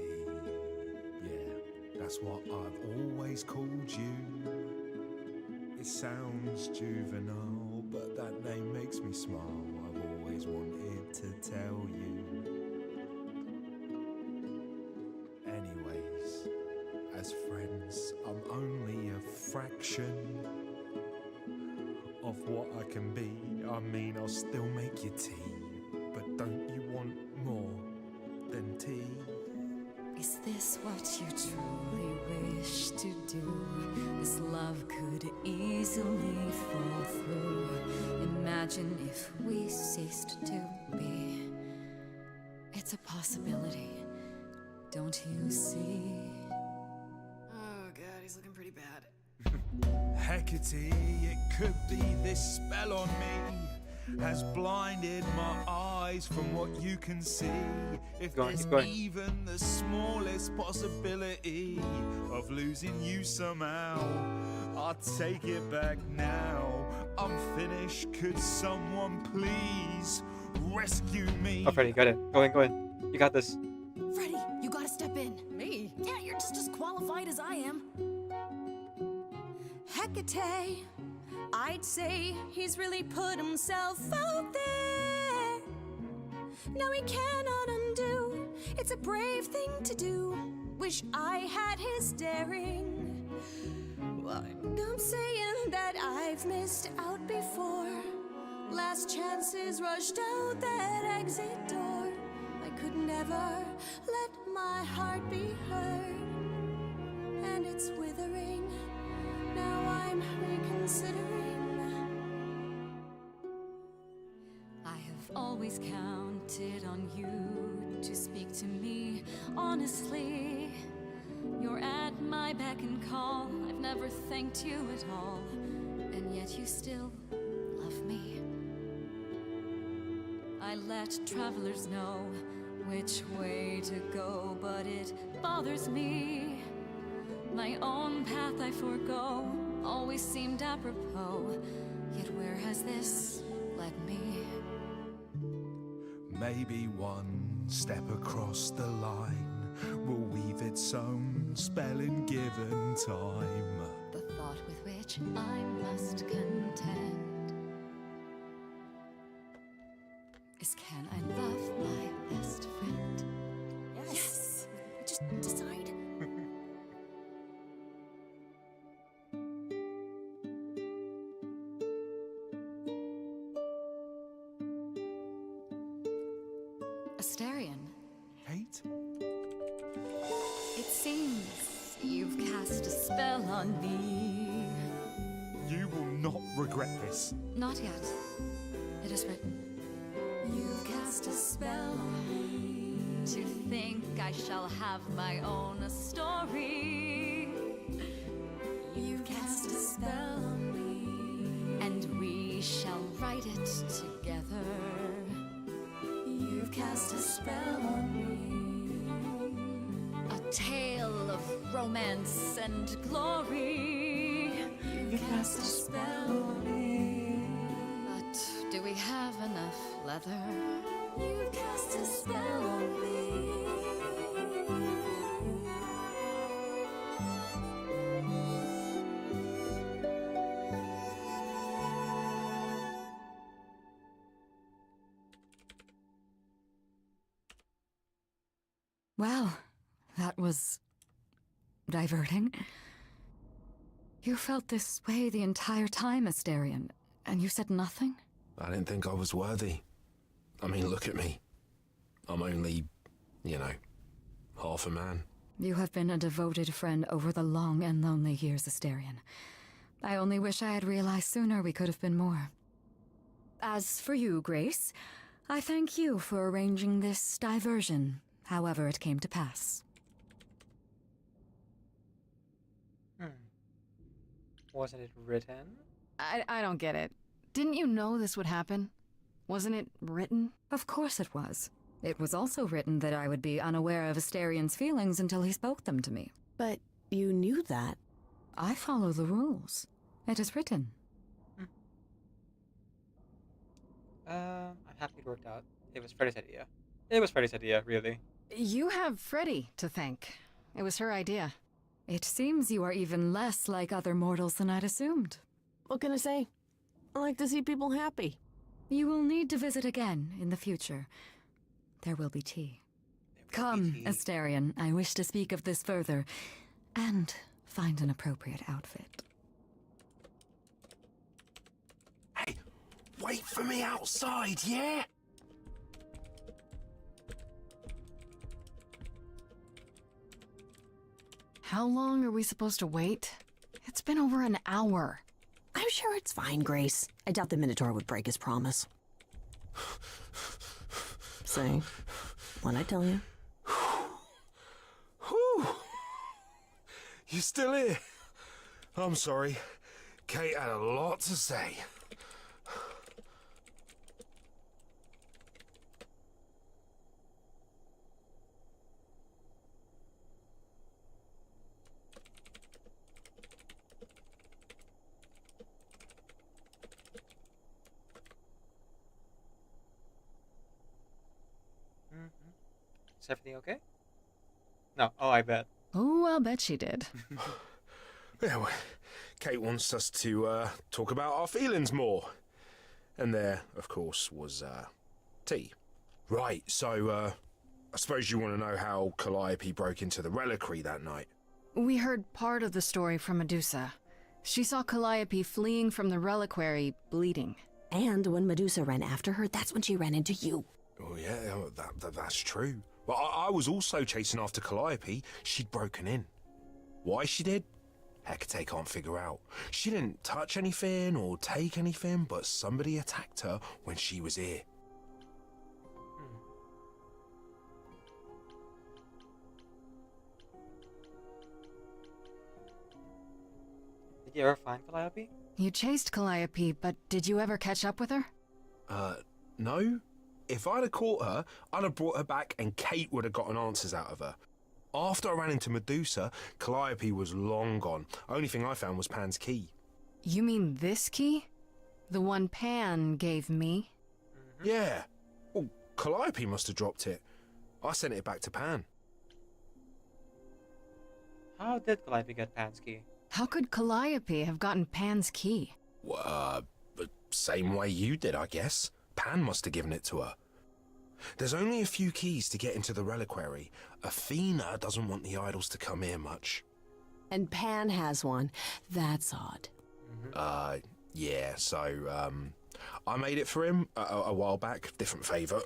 yeah, that's what I've always called you. It sounds juvenile, but that name makes me smile. I've always wanted to tell you. Anyways, as friends, I'm only a fraction of what I can be. I mean, I'll still make you tea, but don't you want more than tea? Is this what you truly wish to do? This love could easily fall through. Imagine if we ceased to be. It's a possibility, don't you see? Oh god, he's looking pretty bad. Hecate, it could be this spell on me has blinded my eyes from what you can see. If there's even the smallest possibility of losing you somehow, I'll take it back now. I'm finished. Could someone please rescue me? Oh, Freddy, got it. Go in, go in. You got this. Freddy, you gotta step in. Me? Yeah, you're just as qualified as I am. Hecate, I'd say he's really put himself out there. No, he cannot undo. It's a brave thing to do. Wish I had his daring. Well, I'm saying that I've missed out before. Last chances rushed out that exit door. I could never let my heart be heard. And it's withering. Now I'm reconsidering. I have always counted on you to speak to me honestly. You're at my beck and call. I've never thanked you at all, and yet you still love me. I let travelers know which way to go, but it bothers me. My own path I forego, always seemed apropos. Yet where has this led me? Maybe one step across the line will weave its own spell in given time. The thought with which I must contend is, can I love my best friend? Yes. Just decide. Asterion, Kate? it seems you've cast a spell on me. You will not regret this. Not yet. It is written. You've cast a spell on me. think I shall have my own story. You cast a spell on me, and we shall write it together. You've cast a spell on me, a tale of romance and glory. You've cast a spell on me, but do we have enough leather? You've cast a spell on me. Well, that was diverting. You felt this way the entire time, Asterion, and you said nothing? I didn't think I was worthy. I mean, look at me. I'm only, you know, half a man. You have been a devoted friend over the long and lonely years, Asterion. I only wish I had realized sooner we could have been more. As for you, Grace, I thank you for arranging this diversion, however it came to pass. Wasn't it written? I don't get it. Didn't you know this would happen? Wasn't it written? Of course it was. It was also written that I would be unaware of Asterion's feelings until he spoke them to me. But you knew that. I follow the rules. It is written. I'm happy it worked out. It was Freddy's idea. It was Freddy's idea, really. You have Freddy to thank. It was her idea. It seems you are even less like other mortals than I'd assumed. What can I say? I like to see people happy. You will need to visit again in the future. There will be tea. Come, Asterion. I wish to speak of this further, and find an appropriate outfit. Hey, wait for me outside, yeah? How long are we supposed to wait? It's been over an hour. I'm sure it's fine, Grace. I doubt the Minotaur would break his promise. Say, what'd I tell you? Whew. You still here? I'm sorry. Kate had a lot to say. Is everything okay? No. Oh, I bet. Oh, I'll bet she did. Yeah, well, Kate wants us to talk about our feelings more. And there, of course, was tea. Right, so I suppose you want to know how Calliope broke into the reliquary that night. We heard part of the story from Medusa. She saw Calliope fleeing from the reliquary, bleeding. And when Medusa ran after her, that's when she ran into you. Oh, yeah, that's true. Well, I was also chasing after Calliope. She'd broken in. Why she did? Hecate can't figure out. She didn't touch anything or take anything, but somebody attacked her when she was here. Did you ever find Calliope? You chased Calliope, but did you ever catch up with her? No. If I'd have caught her, I'd have brought her back and Kate would have gotten answers out of her. After I ran into Medusa, Calliope was long gone. Only thing I found was Pan's key. You mean this key? The one Pan gave me? Yeah. Well, Calliope must have dropped it. I sent it back to Pan. How did Calliope get Pan's key? How could Calliope have gotten Pan's key? Well, same way you did, I guess. Pan must have given it to her. There's only a few keys to get into the reliquary. Athena doesn't want the idols to come here much. And Pan has one. That's odd. Yeah, so, I made it for him a while back. Different favour.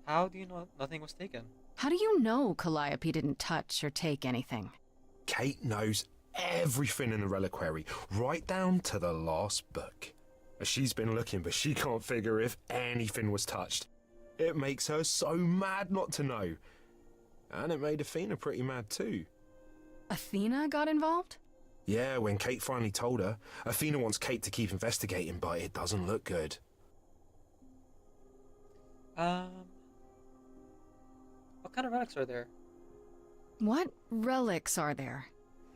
How do you know nothing was taken? How do you know Calliope didn't touch or take anything? Kate knows everything in the reliquary, right down to the last book. She's been looking, but she can't figure if anything was touched. It makes her so mad not to know. And it made Athena pretty mad too. Athena got involved? Yeah, when Kate finally told her, Athena wants Kate to keep investigating, but it doesn't look good. What kind of relics are there? What relics are there?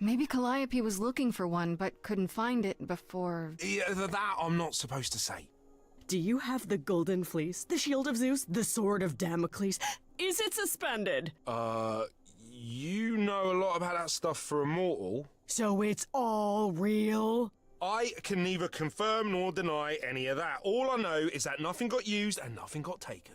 Maybe Calliope was looking for one, but couldn't find it before... Yeah, that I'm not supposed to say. Do you have the Golden Fleece, the Shield of Zeus, the Sword of Damocles? Is it suspended? You know a lot about that stuff for a mortal. So it's all real? I can neither confirm nor deny any of that. All I know is that nothing got used and nothing got taken.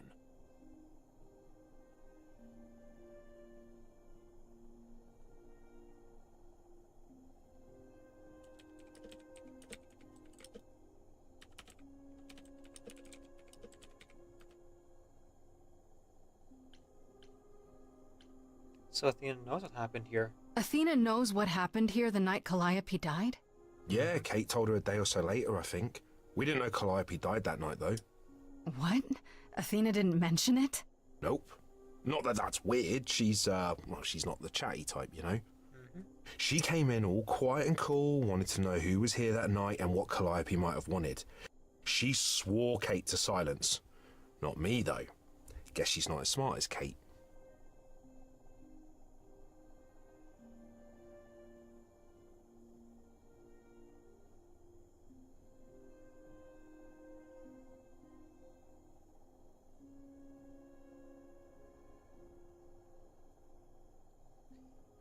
So Athena knows what happened here. Athena knows what happened here the night Calliope died? Yeah, Kate told her a day or so later, I think. We didn't know Calliope died that night, though. What? Athena didn't mention it? Nope. Not that that's weird. She's not the chatty type, you know? She came in all quiet and cool, wanted to know who was here that night and what Calliope might have wanted. She swore Kate to silence. Not me, though. Guess she's not as smart as Kate.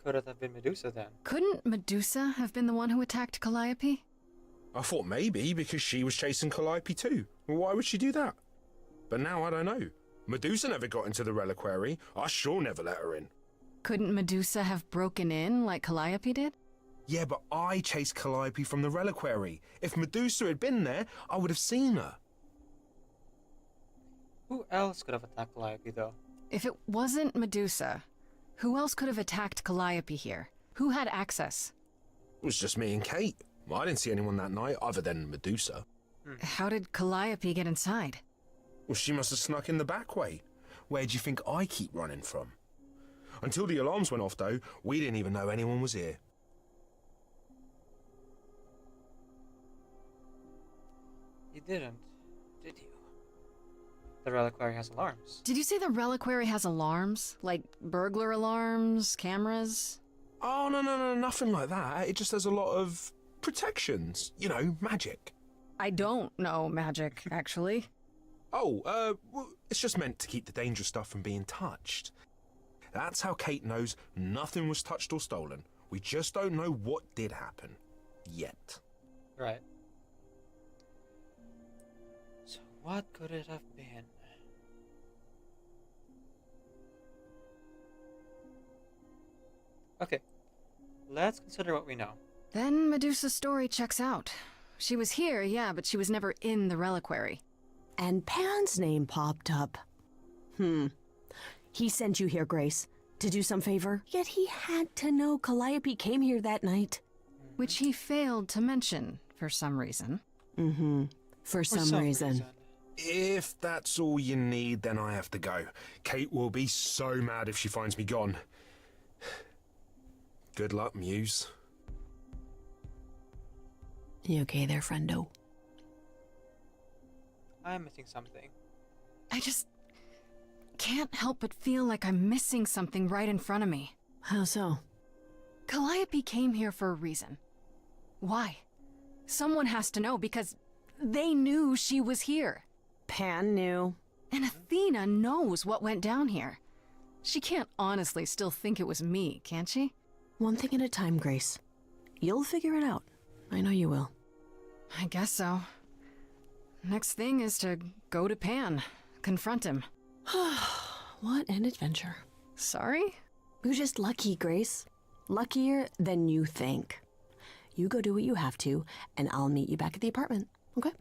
Could it have been Medusa then? Couldn't Medusa have been the one who attacked Calliope? I thought maybe because she was chasing Calliope too. Why would she do that? But now I don't know. Medusa never got into the reliquary. I sure never let her in. Couldn't Medusa have broken in like Calliope did? Yeah, but I chased Calliope from the reliquary. If Medusa had been there, I would have seen her. Who else could have attacked Calliope though? If it wasn't Medusa, who else could have attacked Calliope here? Who had access? It was just me and Kate. I didn't see anyone that night other than Medusa. How did Calliope get inside? Well, she must have snuck in the back way. Where do you think I keep running from? Until the alarms went off, though, we didn't even know anyone was here. You didn't, did you? The reliquary has alarms. Did you say the reliquary has alarms? Like burglar alarms, cameras? Oh, no, nothing like that. It just has a lot of protections. You know, magic. I don't know magic, actually. Oh, well, it's just meant to keep the dangerous stuff from being touched. That's how Kate knows nothing was touched or stolen. We just don't know what did happen. Yet. Right. So what could it have been? Okay, let's consider what we know. Then Medusa's story checks out. She was here, yeah, but she was never in the reliquary. And Pan's name popped up. He sent you here, Grace, to do some favor, yet he had to know Calliope came here that night. Which he failed to mention, for some reason. For some reason. If that's all you need, then I have to go. Kate will be so mad if she finds me gone. Good luck, Muse. You okay there, friendo? I'm missing something. I just can't help but feel like I'm missing something right in front of me. How so? Calliope came here for a reason. Why? Someone has to know because they knew she was here. Pan knew. And Athena knows what went down here. She can't honestly still think it was me, can she? One thing at a time, Grace. You'll figure it out. I know you will. I guess so. Next thing is to go to Pan, confront him. What an adventure. Sorry? You're just lucky, Grace. Luckier than you think. You go do what you have to, and I'll meet you back at the apartment, okay?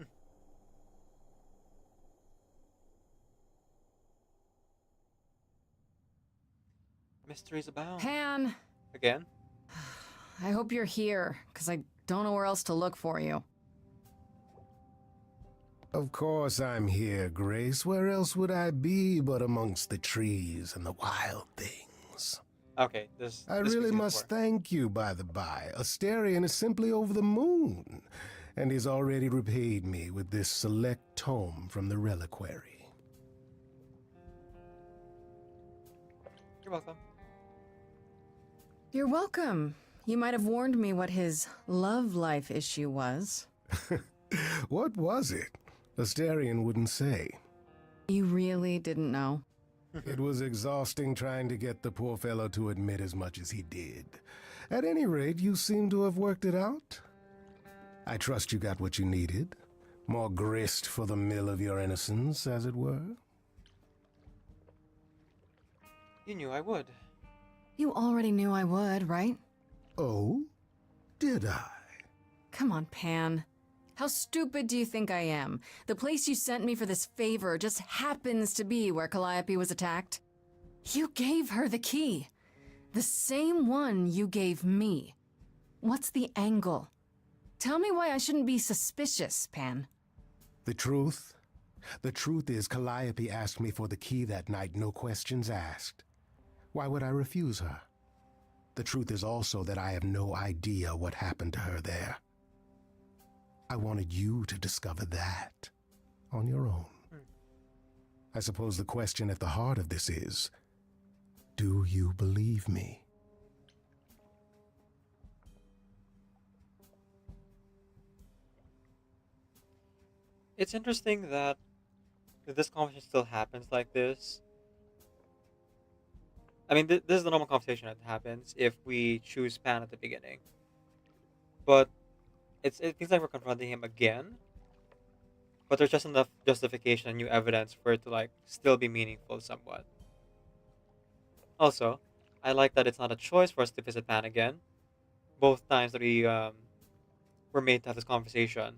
Mysteries abound. Pan! Again? I hope you're here, because I don't know where else to look for you. Of course I'm here, Grace. Where else would I be but amongst the trees and the wild things? Okay, I this really speaks must for. thank you, by the by. Asterion is simply over the moon, and he's already repaid me with this select tome from the reliquary. You're welcome. You're welcome. You might have warned me what his love life issue was. What was it? Asterion wouldn't say. You really didn't know? It was exhausting trying to get the poor fellow to admit as much as he did. At any rate, you seem to have worked it out. I trust you got what you needed. More grist for the mill of your innocence, as it were. You knew I would. You already knew I would, right? Oh? Did I? Come on, Pan. How stupid do you think I am? The place you sent me for this favor just happens to be where Calliope was attacked. You gave her the key. The same one you gave me. What's the angle? Tell me why I shouldn't be suspicious, Pan. The truth? The truth is Calliope asked me for the key that night, no questions asked. Why would I refuse her? The truth is also that I have no idea what happened to her there. I wanted you to discover that on your own. I suppose the question at the heart of this is, do you believe me? It's interesting that this conversation still happens like this. I mean, this is the normal conversation that happens if we choose Pan at the beginning. But it feels like we're confronting him again. But there's just enough justification and new evidence for it to like still be meaningful somewhat. Also, I like that it's not a choice for us to visit Pan again. Both times that we were made to have this conversation,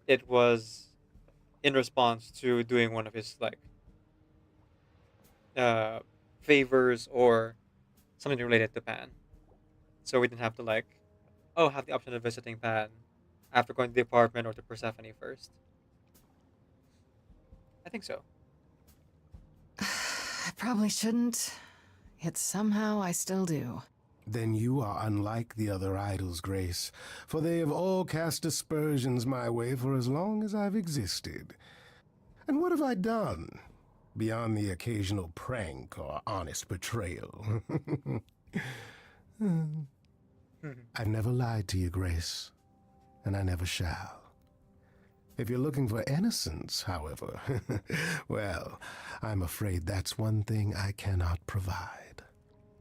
it was in response to doing one of his like favors or something related to Pan. So we didn't have to like, oh, have the option of visiting Pan after going to the apartment or to Persephone first. I think so. I probably shouldn't, yet somehow I still do. Then you are unlike the other idols, Grace, for they have all cast aspersions my way for as long as I've existed. And what have I done? Beyond the occasional prank or honest betrayal. I've never lied to you, Grace, and I never shall. If you're looking for innocence, however, well, I'm afraid that's one thing I cannot provide.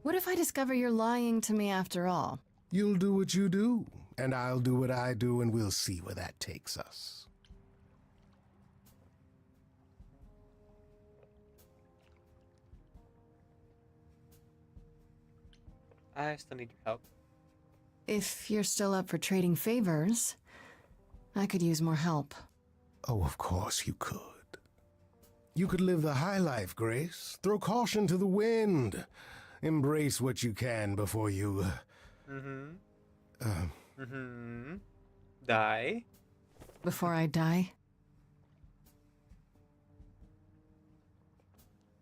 What if I discover you're lying to me after all? You'll do what you do, and I'll do what I do, and we'll see where that takes us. I still need your help. If you're still up for trading favors, I could use more help. Oh, of course you could. You could live the high life, Grace. Throw caution to the wind. Embrace what you can before you... Die? Before I die?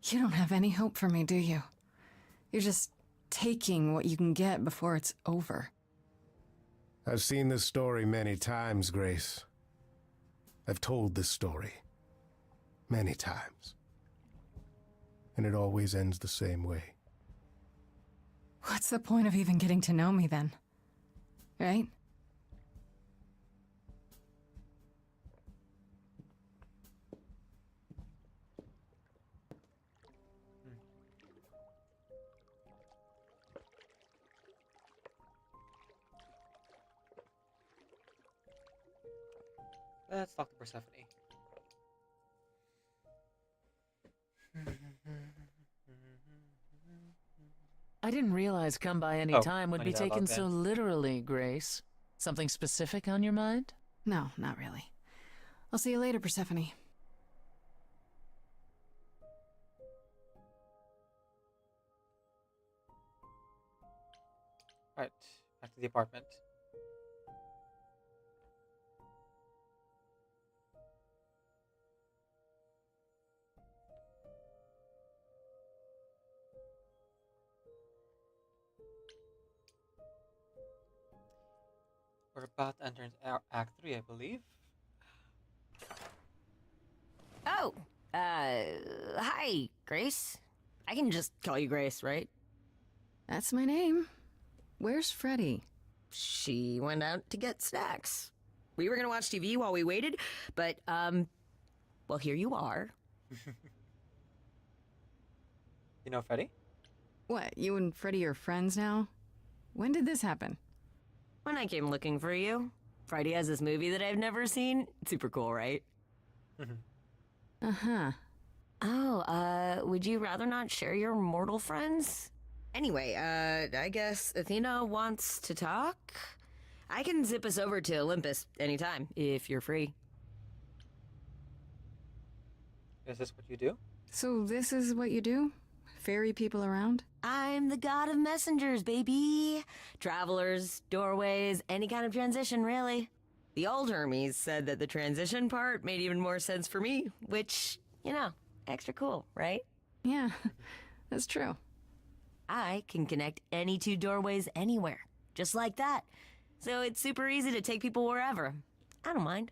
You don't have any hope for me, do you? You're just taking what you can get before it's over. I've seen this story many times, Grace. I've told this story many times. And it always ends the same way. What's the point of even getting to know me then? Right? Let's talk to Persephone. I didn't realize come by any Oh, time would I be need that taken log so then. literally, Grace. Something specific on your mind? No, not really. I'll see you later, Persephone. Right, back to the apartment. We're about to enter into Act 3, I believe. Oh, hi, Grace. I can just call you Grace, right? That's my name. Where's Freddie? She went out to get snacks. We were gonna watch TV while we waited, but, well, here you are. You know Freddie? What, you and Freddie are friends now? When did this happen? When I came looking for you. Freddie has this movie that I've never seen. Super cool, right? Uh-huh. Oh, would you rather not share your mortal friends? Anyway, I guess Athena wants to talk? I can zip us over to Olympus anytime, if you're free. Is this what you do? So this is what you do? Ferry people around? I'm the god of messengers, baby. Travelers, doorways, any kind of transition, really. The old Hermes said that the transition part made even more sense for me, which, you know, extra cool, right? Yeah, that's true. I can connect any two doorways anywhere, just like that. So it's super easy to take people wherever. I don't mind.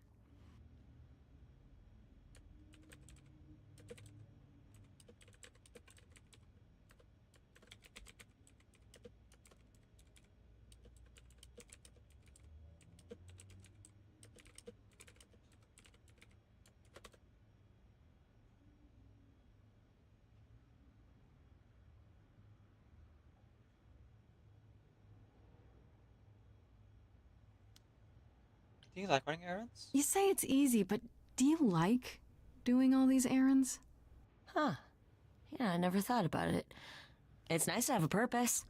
Do you like running errands? You say it's easy, but do you like doing all these errands? Huh. Yeah, I never thought about it. It's nice to have a purpose.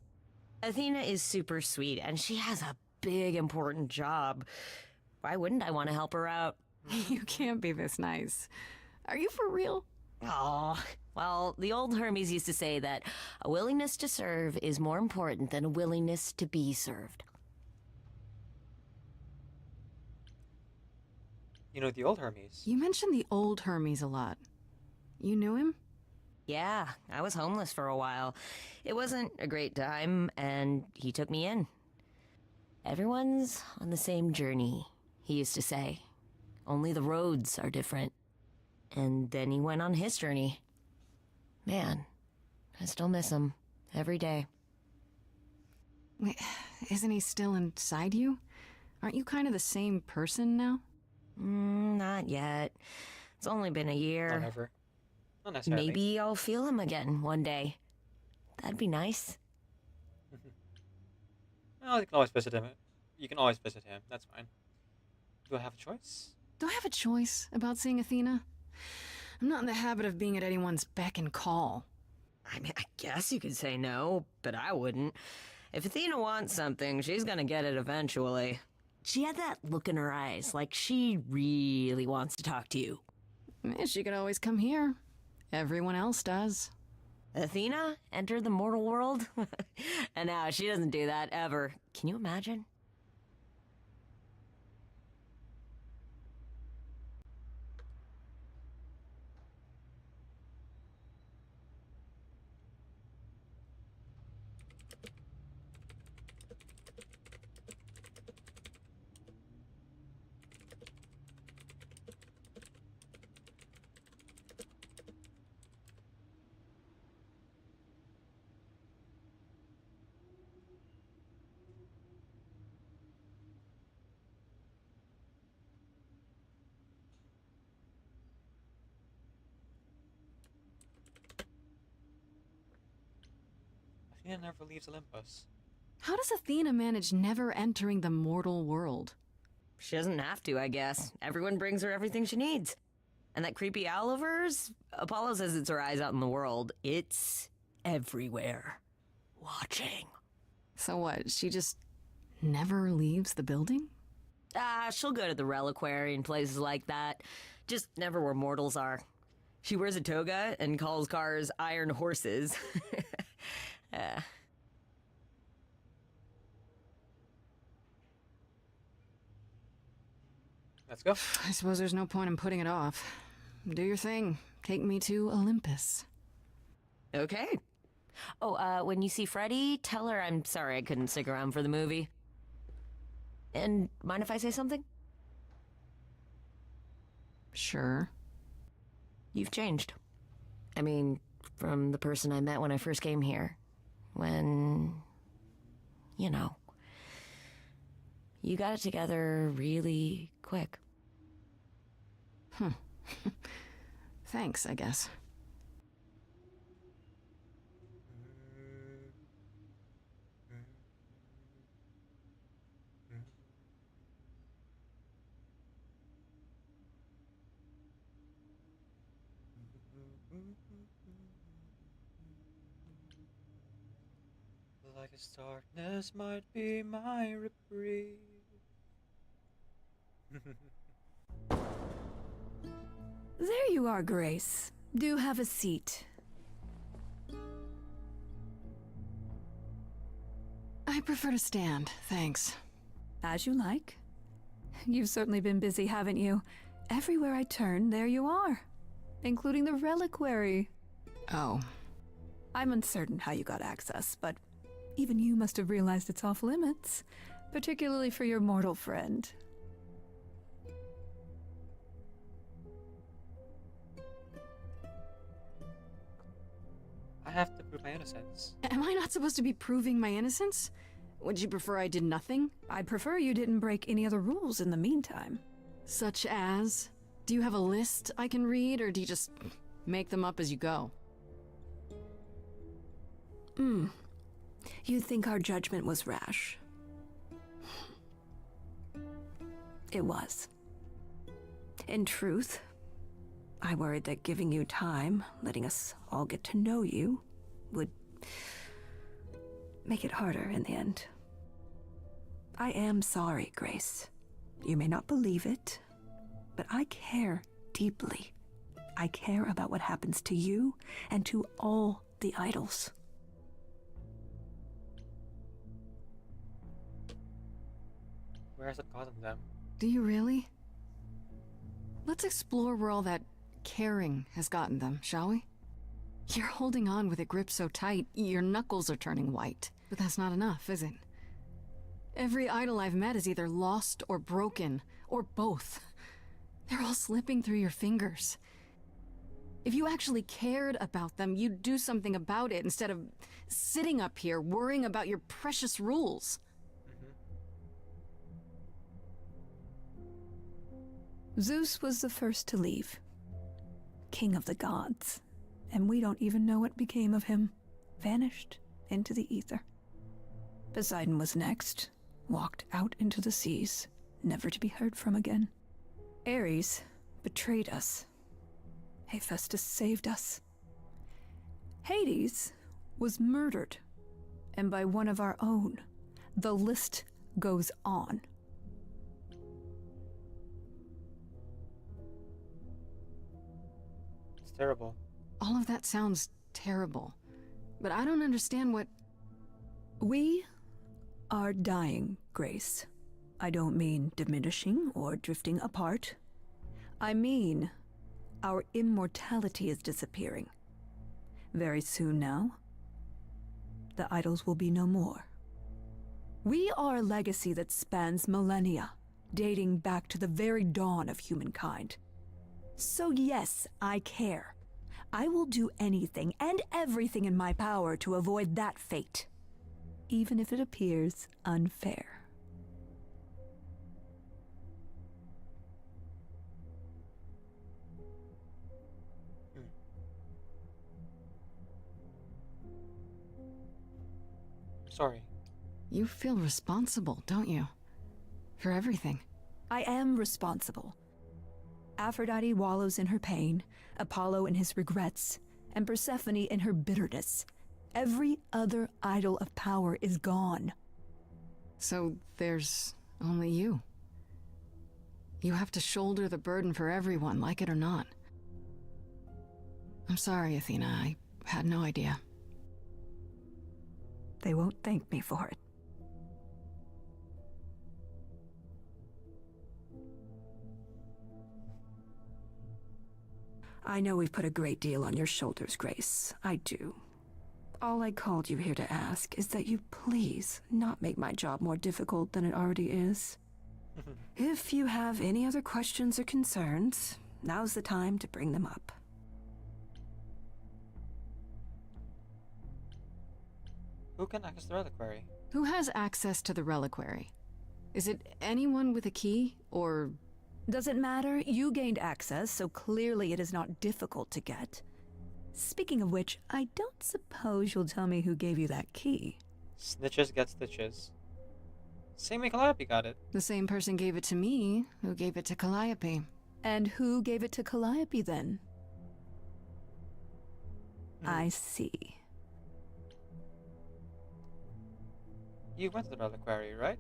Athena is super sweet, and she has a big, important job. Why wouldn't I want to help her out? You can't be this nice. Are you for real? Oh, well, the old Hermes used to say that a willingness to serve is more important than a willingness to be served. You know the old Hermes. You mentioned the old Hermes a lot. You knew him? Yeah, I was homeless for a while. It wasn't a great time, and he took me in. Everyone's on the same journey, he used to say. Only the roads are different. And then he went on his journey. Man, I still miss him every day. Wait, isn't he still inside you? Aren't you kind of the same person now? Not yet. It's only been a year. Not ever. Not necessarily. Maybe I'll feel him again one day. That'd be nice. Well, you can always visit him. You can always visit him. That's fine. Do I have a choice? Do I have a choice about seeing Athena? I'm not in the habit of being at anyone's beck and call. I mean, I guess you could say no, but I wouldn't. If Athena wants something, she's gonna get it eventually. She had that look in her eyes, like she really wants to talk to you. She could always come here. Everyone else does. Athena entered the mortal world? And now she doesn't do that ever. Can you imagine? Athena never leaves Olympus. How does Athena manage never entering the mortal world? She doesn't have to, I guess. Everyone brings her everything she needs. And that creepy owl of hers? Apollo says it's her eyes out in the world. It's everywhere. Watching. So what, she just never leaves the building? She'll go to the reliquary and places like that. Just never where mortals are. She wears a toga and calls cars iron horses. Let's go. I suppose there's no point in putting it off. Do your thing. Take me to Olympus. Okay. Oh, when you see Freddie, tell her I'm sorry I couldn't stick around for the movie. And mind if I say something? Sure. You've changed. I mean, from the person I met when I first came here. When, you know, you got it together really quick. Thanks, I guess. Like its darkness might be my reprieve. There you are, Grace. Do have a seat. I prefer to stand, thanks. As you like. You've certainly been busy, haven't you? Everywhere I turn, there you are. Including the reliquary. Oh. I'm uncertain how you got access, but even you must have realized it's off limits. Particularly for your mortal friend. I have to prove my innocence. Am I not supposed to be proving my innocence? Would you prefer I did nothing? I prefer you didn't break any other rules in the meantime. Such as? Do you have a list I can read, or do you just make them up as you go? You think our judgment was rash? It was. In truth, I worried that giving you time, letting us all get to know you, would make it harder in the end. I am sorry, Grace. You may not believe it, but I care deeply. I care about what happens to you and to all the idols. Where has it gotten them? Do you really? Let's explore where all that caring has gotten them, shall we? You're holding on with a grip so tight, your knuckles are turning white. But that's not enough, is it? Every idol I've met is either lost or broken, or both. They're all slipping through your fingers. If you actually cared about them, you'd do something about it instead of sitting up here worrying about your precious rules. Zeus was the first to leave. King of the gods. And we don't even know what became of him. Vanished into the ether. Poseidon was next. Walked out into the seas, never to be heard from again. Ares betrayed us. Hephaestus saved us. Hades was murdered. And by one of our own. The list goes on. It's terrible. All of that sounds terrible. But I don't understand what... We are dying, Grace. I don't mean diminishing or drifting apart. I mean, our immortality is disappearing. Very soon now, the idols will be no more. We are a legacy that spans millennia, dating back to the very dawn of humankind. So yes, I care. I will do anything and everything in my power to avoid that fate, even if it appears unfair. Sorry. You feel responsible, don't you? For everything. I am responsible. Aphrodite wallows in her pain, Apollo in his regrets, and Persephone in her bitterness. Every other idol of power is gone. So there's only you. You have to shoulder the burden for everyone, like it or not. I'm sorry, Athena. I had no idea. They won't thank me for it. I know we've put a great deal on your shoulders, Grace. I do. All I called you here to ask is that you please not make my job more difficult than it already is. If you have any other questions or concerns, now's the time to bring them up. Who can access the reliquary? Who has access to the reliquary? Is it anyone with a key, or... Doesn't matter. You gained access, so clearly it is not difficult to get. Speaking of which, I don't suppose you'll tell me who gave you that key. Snitches get stitches. Same way Calliope got it. The same person gave it to me, who gave it to Calliope. And who gave it to Calliope, then? I see. You went to the reliquary, right?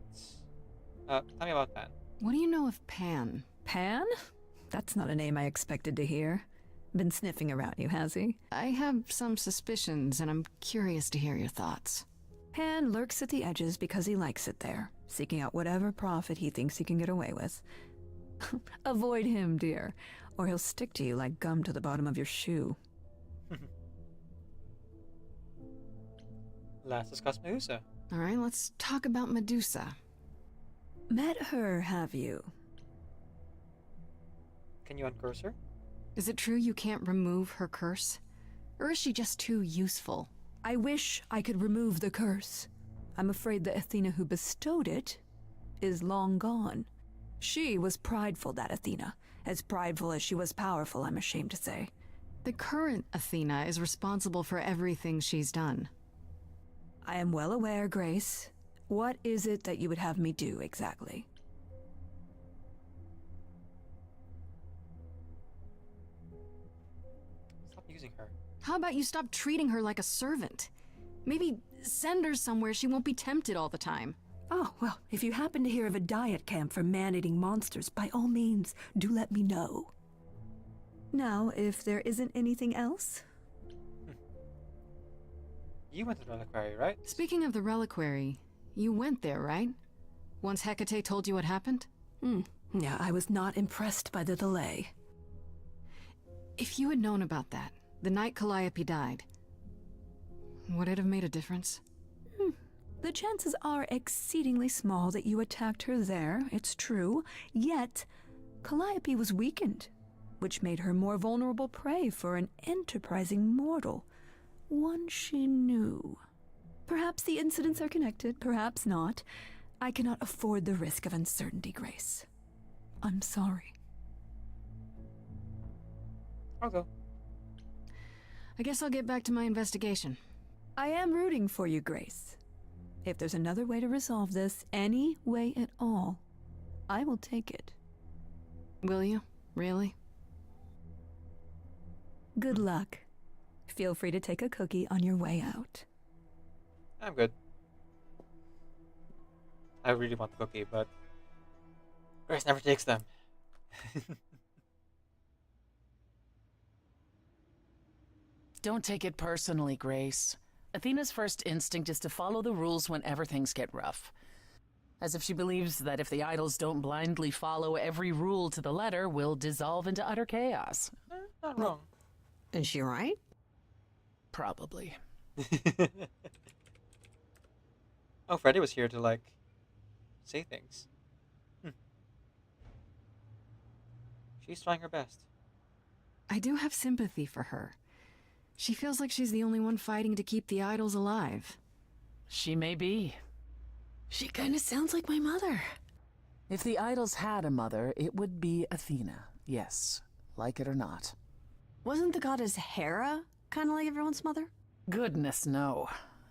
Tell me about Pan. What do you know of Pan? Pan? That's not a name I expected to hear. Been sniffing around you, has he? I have some suspicions, and I'm curious to hear your thoughts. Pan lurks at the edges because he likes it there, seeking out whatever profit he thinks he can get away with. Avoid him, dear, or he'll stick to you like gum to the bottom of your shoe. Let's discuss Medusa. All right, let's talk about Medusa. Met her, have you? Can you uncurse her? Is it true you can't remove her curse? Or is she just too useful? I wish I could remove the curse. I'm afraid the Athena who bestowed it is long gone. She was prideful, that Athena. As prideful as she was powerful, I'm ashamed to say. The current Athena is responsible for everything she's done. I am well aware, Grace. What is it that you would have me do exactly? Stop using her. How about you stop treating her like a servant? Maybe send her somewhere she won't be tempted all the time. Oh, well, if you happen to hear of a diet camp for man-eating monsters, by all means, do let me know. Now, if there isn't anything else... You went to the reliquary, right? Speaking of the reliquary, you went there, right? Once Hecate told you what happened? Yeah, I was not impressed by the delay. If you had known about that, the night Calliope died, would it have made a difference? The chances are exceedingly small that you attacked her there, it's true. Yet, Calliope was weakened, which made her more vulnerable prey for an enterprising mortal. One she knew. Perhaps the incidents are connected, perhaps not. I cannot afford the risk of uncertainty, Grace. I'm sorry. I'll go. I guess I'll get back to my investigation. I am rooting for you, Grace. If there's another way to resolve this, any way at all, I will take it. Will you? Really? Good luck. Feel free to take a cookie on your way out. I'm good. I really want the cookie, but Grace never takes them. Don't take it personally, Grace. Athena's first instinct is to follow the rules whenever things get rough. As if she believes that if the idols don't blindly follow every rule to the letter, we'll dissolve into utter chaos. Not wrong. Is she right? Probably. Oh, Freddy was here to, like, say things. She's trying her best. I do have sympathy for her. She feels like she's the only one fighting to keep the idols alive. She may be. She kind of sounds like my mother. If the idols had a mother, it would be Athena. Yes, like it or not. Wasn't the goddess Hera kind of like everyone's mother? Goodness, no.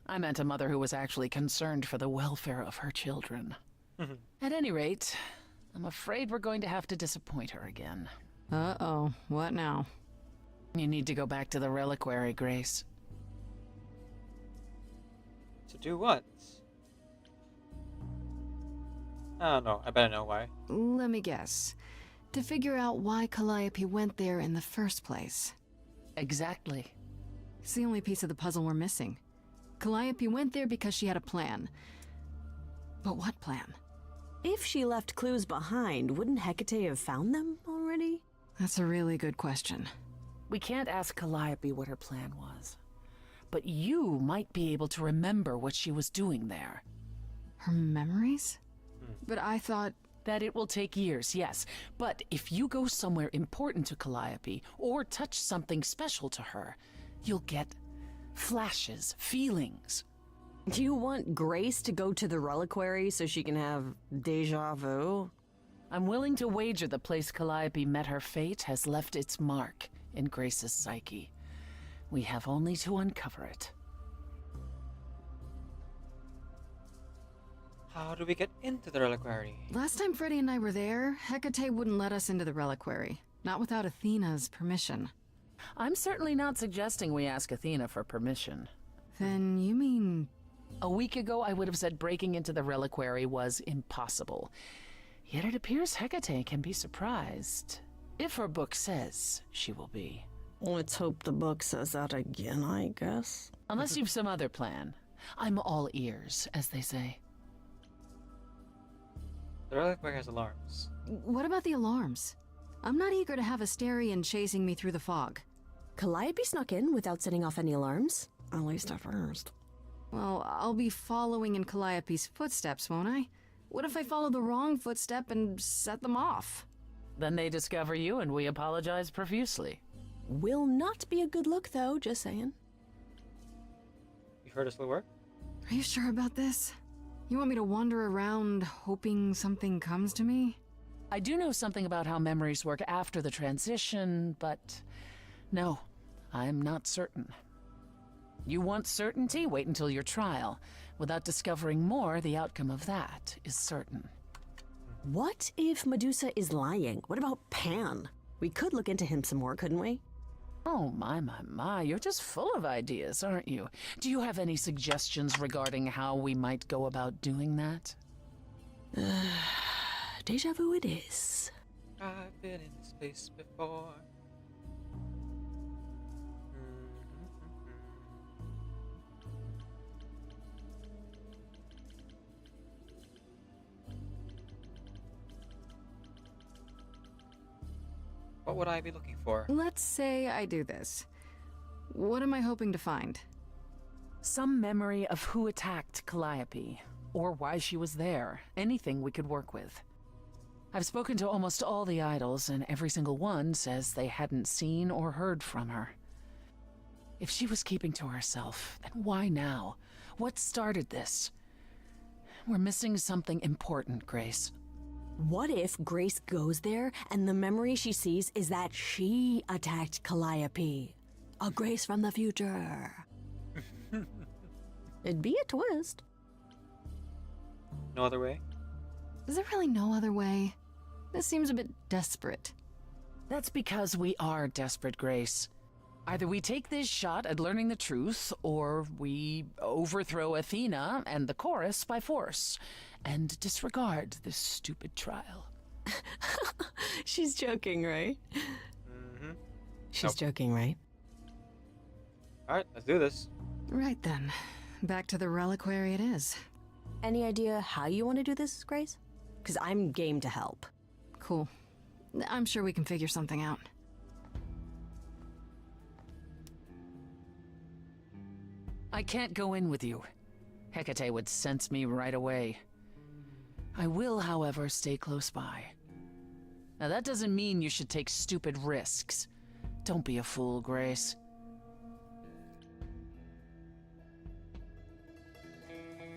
I meant a mother who was actually concerned for the welfare of her children. At any rate, I'm afraid we're going to have to disappoint her again. Uh-oh, what now? You need to go back to the reliquary, Grace. To do what? I don't know. I better know why. Let me guess. To figure out why Calliope went there in the first place. Exactly. It's the only piece of the puzzle we're missing. Calliope went there because she had a plan. But what plan? If she left clues behind, wouldn't Hecate have found them already? That's a really good question. We can't ask Calliope what her plan was. but you might be able to remember what she was doing there. Her memories? But I thought... That it will take years, yes. But if you go somewhere important to Calliope, or touch something special to her, you'll get flashes, feelings. Do you want Grace to go to the reliquary so she can have deja vu? I'm willing to wager the place Calliope met her fate has left its mark in Grace's psyche. We have only to uncover it. How do we get into the reliquary? Last time Freddy and I were there, Hecate wouldn't let us into the reliquary. Not without Athena's permission. I'm certainly not suggesting we ask Athena for permission. Then you mean... A week ago, I would have said breaking into the reliquary was impossible. Yet it appears Hecate can be surprised. If her book says she will be. Let's hope the book says that again, I guess. Unless you've some other plan. I'm all ears, as they say. The reliquary has alarms. What about the alarms? I'm not eager to have Asterion chasing me through the fog. Calliope snuck in without setting off any alarms. At least at first. Well, I'll be following in Calliope's footsteps, won't I? What if I follow the wrong footstep and set them off? Then they discover you and we apologize profusely. Will not be a good look, though, just saying. You heard us will work? Are you sure about this? You want me to wander around hoping something comes to me? I do know something about how memories work after the transition, but no, I'm not certain. You want certainty? Wait until your trial. Without discovering more, the outcome of that is certain. What if Medusa is lying? What about Pan? We could look into him some more, couldn't we? Oh, my, you're just full of ideas, aren't you? Do you have any suggestions regarding how we might go about doing that? Deja vu it is. I've been in this place before. What would I be looking for? Let's say I do this. What am I hoping to find? Some memory of who attacked Calliope, or why she was there. Anything we could work with. I've spoken to almost all the idols, and every single one says they hadn't seen or heard from her. If she was keeping to herself, then why now? What started this? We're missing something important, Grace. What if Grace goes there and the memory she sees is that she attacked Calliope? A Grace from the future. It'd be a twist. No other way? Is there really no other way? This seems a bit desperate. That's because we are desperate, Grace. Either we take this shot at learning the truth, or we overthrow Athena and the chorus by force, and disregard this stupid trial. She's joking, right? Mm-hmm. She's joking, right? Alright, let's do this. Right then. Back to the reliquary it is. Any idea how you want to do this, Grace? Because I'm game to help. Cool. I'm sure we can figure something out. I can't go in with you. Hecate would sense me right away. I will, however, stay close by. Now that doesn't mean you should take stupid risks. Don't be a fool, Grace.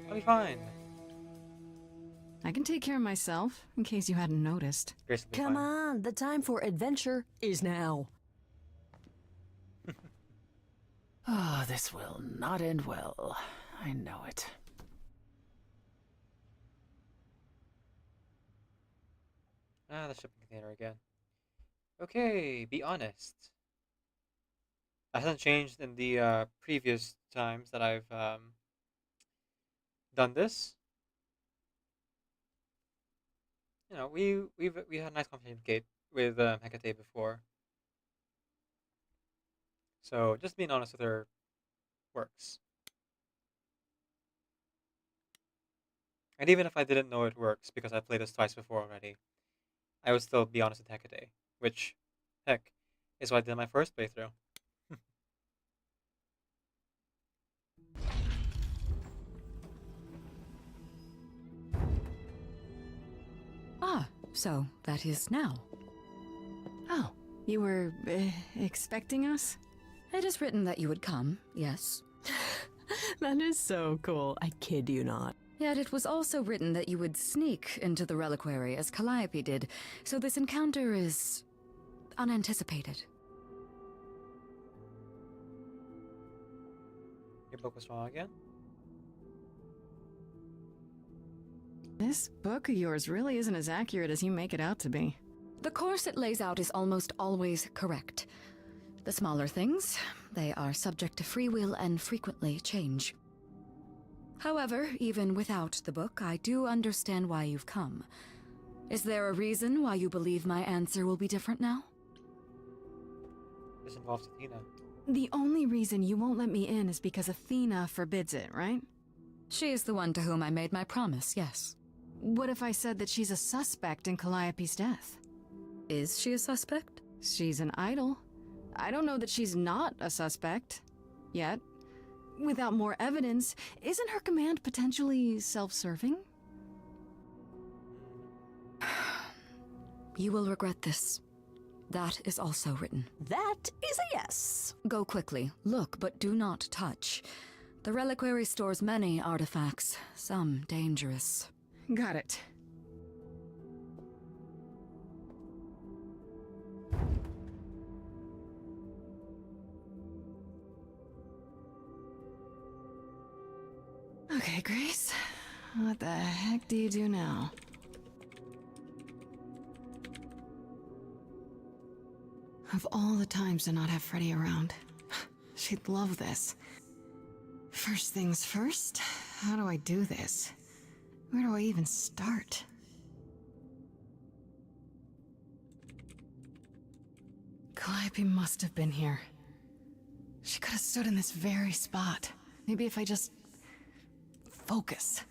I'll be fine. I can take care of myself, in case you hadn't noticed. Grace will be Come fine. on, the time for adventure is now. Oh, this will not end well. I know it. Ah, the shipping container again. Okay, be honest. That hasn't changed in the previous times that I've done this. You know, we had a nice conversation with Hecate before. So just being honest with her works. And even if I didn't know it works because I played this twice before already, I would still be honest with Hecate, which, heck, is what I did my first playthrough. So, that is now. Oh, you were expecting us? It is written that you would come, yes. That is so cool. I kid you not. Yet it was also written that you would sneak into the reliquary as Calliope did, so this encounter is unanticipated. Your book was wrong again? This book of yours really isn't as accurate as you make it out to be. The course it lays out is almost always correct. The smaller things, they are subject to free will and frequently change. However, even without the book, I do understand why you've come. Is there a reason why you believe my answer will be different now? This involves Athena. The only reason you won't let me in is because Athena forbids it, right? She is the one to whom I made my promise, yes. What if I said that she's a suspect in Calliope's death? Is she a suspect? She's an idol. I don't know that she's not a suspect. Yet. Without more evidence, isn't her command potentially self-serving? You will regret this. That is also written. That is a yes. Go quickly. Look, but do not touch. The reliquary stores many artifacts, some dangerous. Got it. Okay, Grace. What the heck do you do now? Of all the times to not have Freddy around, she'd love this. First things first, how do I do this? Where do I even start? Calliope must have been here. She could have stood in this very spot. Maybe if I just focus.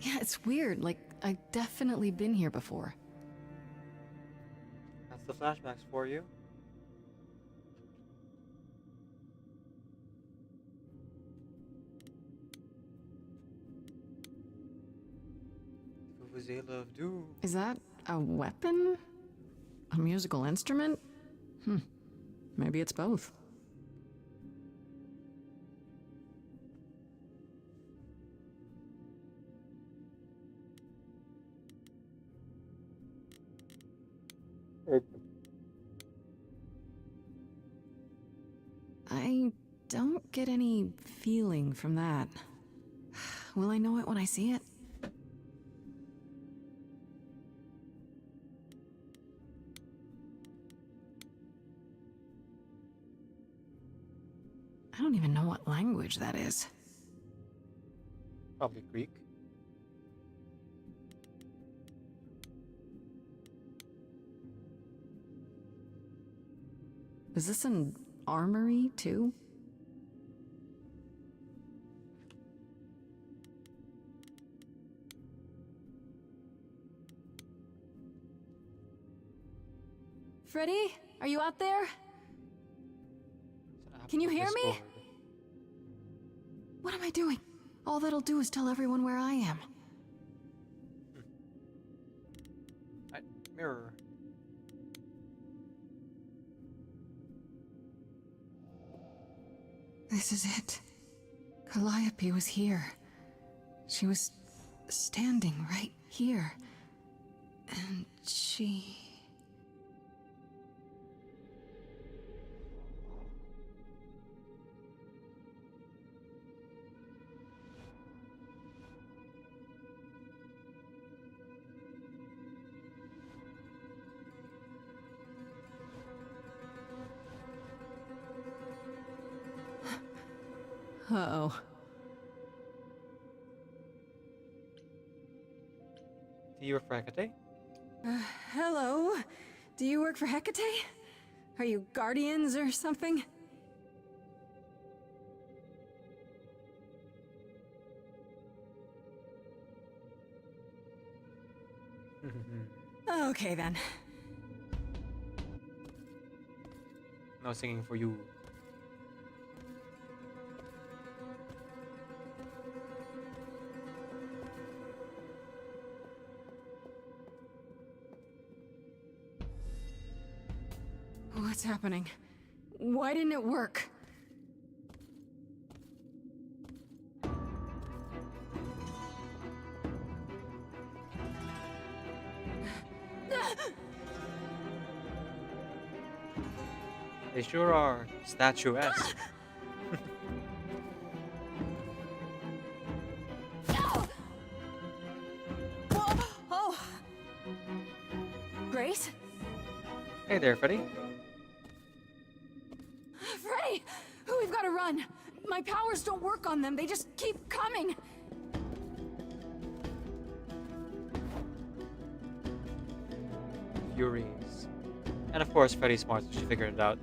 Yeah, it's weird. Like, I've definitely been here before. That's the flashbacks for you. Vuvuzela of Doom. Is that a weapon? A musical instrument? Maybe it's both. I don't get any feeling from that. Will I know it when I see it? I don't even know what language that is. Probably Greek. Is this an armory, too? Freddy, are you out there? Can you hear me? What am I doing? All that'll do is tell everyone where I am. Mirror. This is it. Calliope was here. She was standing right here. And she... Uh-oh. you work for Hecate? Hello? Do you work for Hecate? Are you guardians or something? Okay then. No singing for you. What's happening? Why didn't it work? They sure are statuesque. Oh! Grace? Hey there, Freddy. Freddy! We've got to run! My powers don't work on them, they just keep coming! Furies. And of course, Freddy's smart, so she figured it out.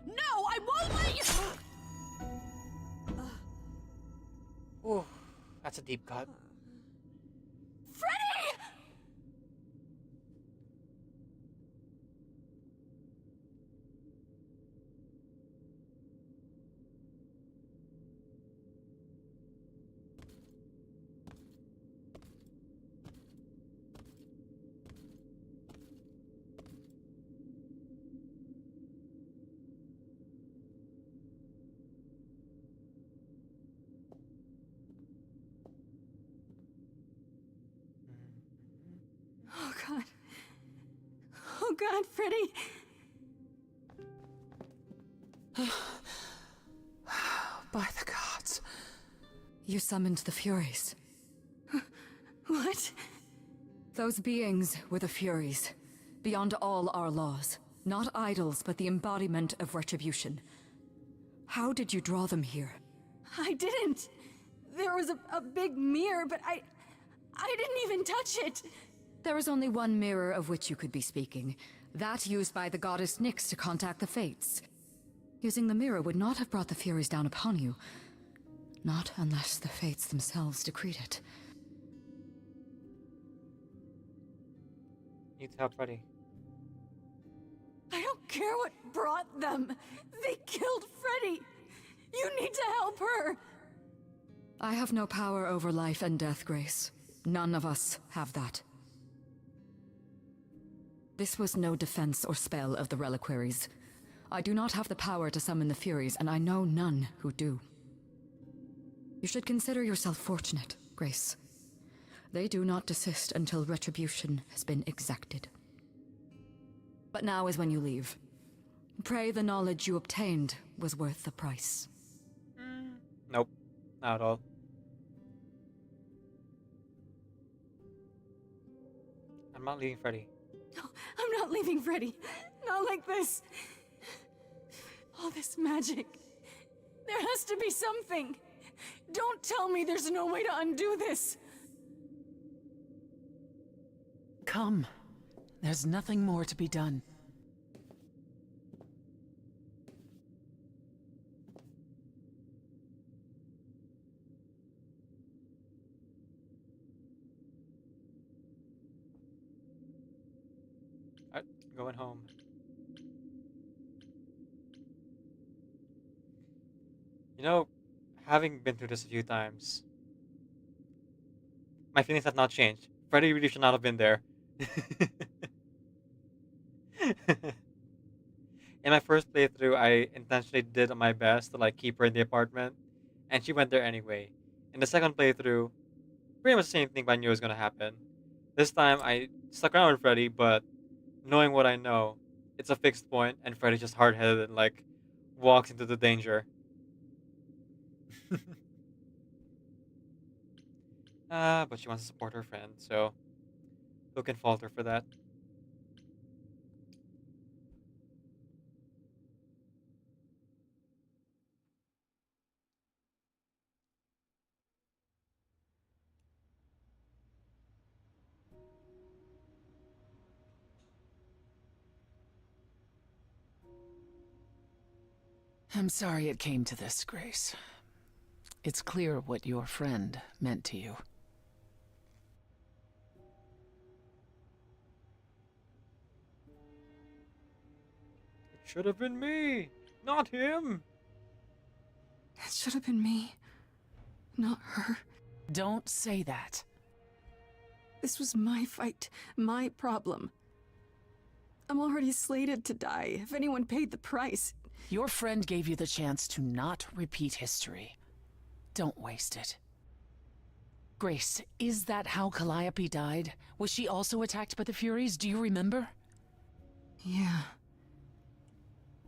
No, I won't let you. Ooh, that's a deep cut. Freddy! Oh god. Oh god, Freddy! By the gods. You summoned the Furies. What? Those beings were the Furies, beyond all our laws. Not idols, but the embodiment of retribution. How did you draw them here? I didn't! There was a big mirror, but I didn't even touch it! There is only one mirror of which you could be speaking. That used by the goddess Nyx to contact the Fates. Using the mirror would not have brought the Furies down upon you. Not unless the Fates themselves decreed it. Need help, Freddy. I don't care what brought them! They killed Freddy! You need to help her! I have no power over life and death, Grace. None of us have that. This was no defense or spell of the reliquaries. I do not have the power to summon the Furies, and I know none who do. You should consider yourself fortunate, Grace. They do not desist until retribution has been exacted. But now is when you leave. Pray the knowledge you obtained was worth the price. Nope, not at all. I'm not leaving Freddy. No, I'm not leaving Freddy. Not like this. All this magic. There has to be something. Don't tell me there's no way to undo this. Come. There's nothing more to be done. Alright, going home. You know, having been through this a few times, my feelings have not changed. Freddy really should not have been there. In my first playthrough, I intentionally did my best to like keep her in the apartment, and she went there anyway. In the second playthrough, pretty much the same thing, but I knew it was gonna happen. This time, I stuck around with Freddy, but knowing what I know, it's a fixed point, and Freddy's just hard-headed and like walks into the danger. But she wants to support her friend, so who can fault her for that? I'm sorry it came to this, Grace. It's clear what your friend meant to you. It should have been me, not him. It should have been me, not her. Don't say that. This was my fight, my problem. I'm already slated to die. If anyone paid the price... Your friend gave you the chance to not repeat history. Don't waste it. Grace, is that how Calliope died? Was she also attacked by the Furies? Do you remember? Yeah.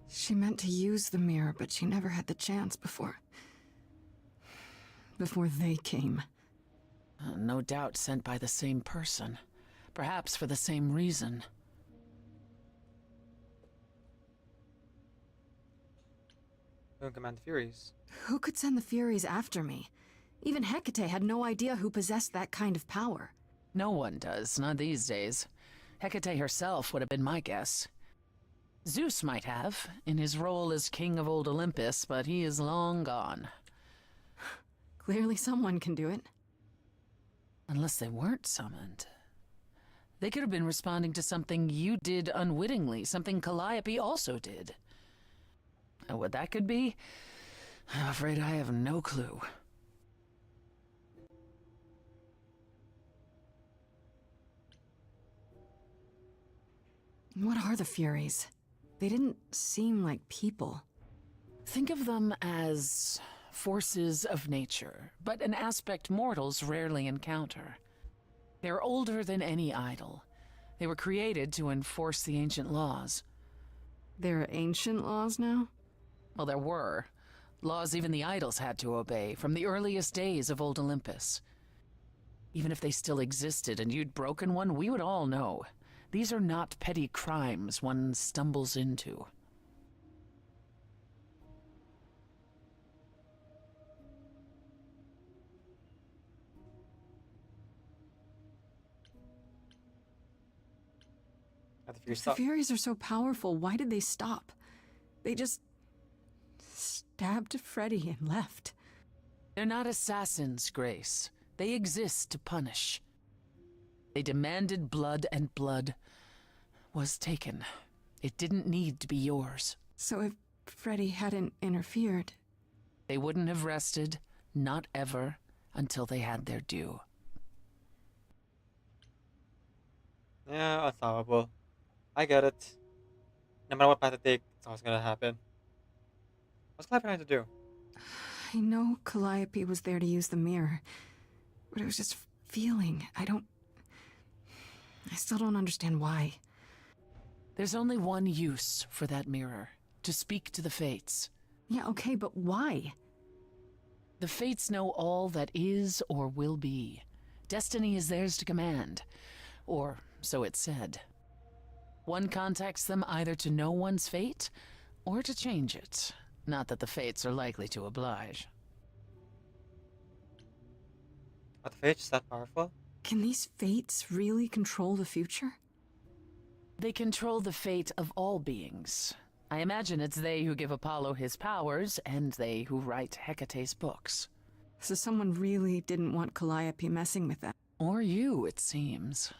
She meant to use the mirror, but she never had the chance before they came. No doubt sent by the same person. Perhaps for the same reason. Don't command the Furies. Who could send the Furies after me? Even Hecate had no idea who possessed that kind of power. No one does, not these days. Hecate herself would have been my guess. Zeus might have, in his role as king of old Olympus, but he is long gone. Clearly someone can do it. Unless they weren't summoned. They could have been responding to something you did unwittingly, something Calliope also did. And what that could be, I'm afraid I have no clue. What are the Furies? They didn't seem like people. Think of them as forces of nature, but an aspect mortals rarely encounter. They're older than any idol. They were created to enforce the ancient laws. There are ancient laws now? Well, there were. Laws even the idols had to obey, from the earliest days of old Olympus. Even if they still existed and you'd broken one, we would all know. These are not petty crimes one stumbles into. If the Furies are so powerful, why did they stop? They just stabbed Freddy and left. They're not assassins, Grace. They exist to punish. They demanded blood, and blood was taken. It didn't need to be yours. So if Freddy hadn't interfered... They wouldn't have rested, not ever, until they had their due. Yeah, unstoppable. I get it. No matter what path they take, it's always gonna happen. What's Calliope trying to do? I know Calliope was there to use the mirror, but it was just feeling. I still don't understand why. There's only one use for that mirror. To speak to the Fates. Yeah, okay, but why? The Fates know all that is or will be. Destiny is theirs to command. Or so it's said. One contacts them either to know one's fate, or to change it. Not that the Fates are likely to oblige. Are the Fates that powerful? Can these Fates really control the future? They control the fate of all beings. I imagine it's they who give Apollo his powers, and they who write Hecate's books. So someone really didn't want Calliope messing with them. Or you, it seems.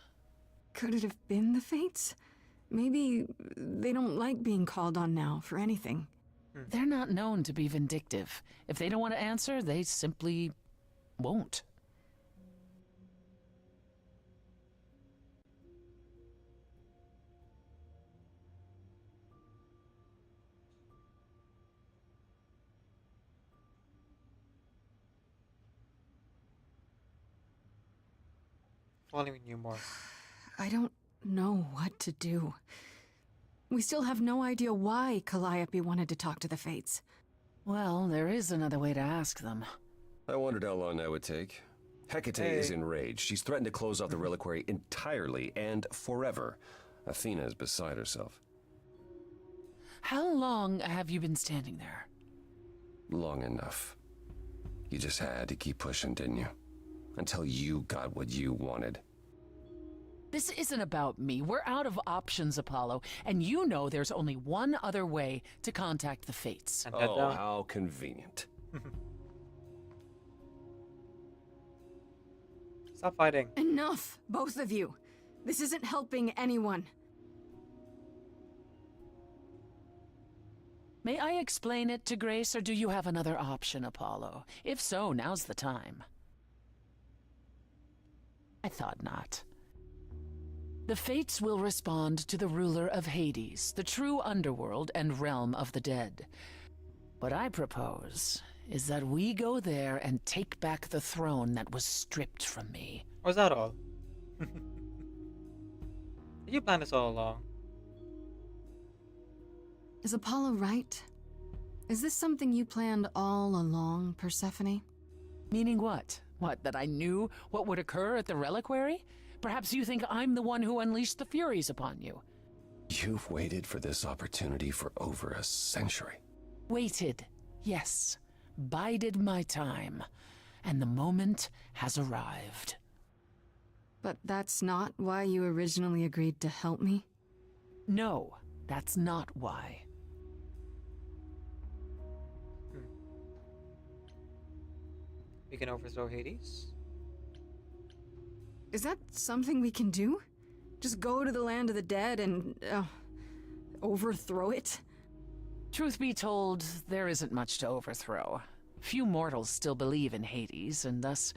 Could it have been the Fates? Maybe they don't like being called on now for anything. They're not known to be vindictive. If they don't want to answer, they simply won't. If only we knew more. I don't know what to do. We still have no idea why Calliope wanted to talk to the Fates. Well, there is another way to ask them. I wondered how long that would take. Hecate is enraged. She's threatened to close off the reliquary entirely and forever. Athena is beside herself. How long have you been standing there? Long enough. You just had to keep pushing, didn't you? Until you got what you wanted. This isn't about me. We're out of options, Apollo, and you know there's only one other way to contact the Fates. Oh, how convenient. Stop fighting. Enough, both of you. This isn't helping anyone. May I explain it to Grace, or do you have another option, Apollo? If so, now's the time. I thought not. The Fates will respond to the ruler of Hades, the true underworld and realm of the dead. What I propose is that we go there and take back the throne that was stripped from me. Was that all? Did you plan this all along? Is Apollo right? Is this something you planned all along, Persephone? Meaning what? What, that I knew what would occur at the reliquary? Perhaps you think I'm the one who unleashed the Furies upon you. You've waited for this opportunity for over a century. Waited, yes. Bided my time. And the moment has arrived. But that's not why you originally agreed to help me? No, that's not why. We can overthrow Hades? Is that something we can do? Just go to the land of the dead and, overthrow it? Truth be told, there isn't much to overthrow. Few mortals still believe in Hades, and thus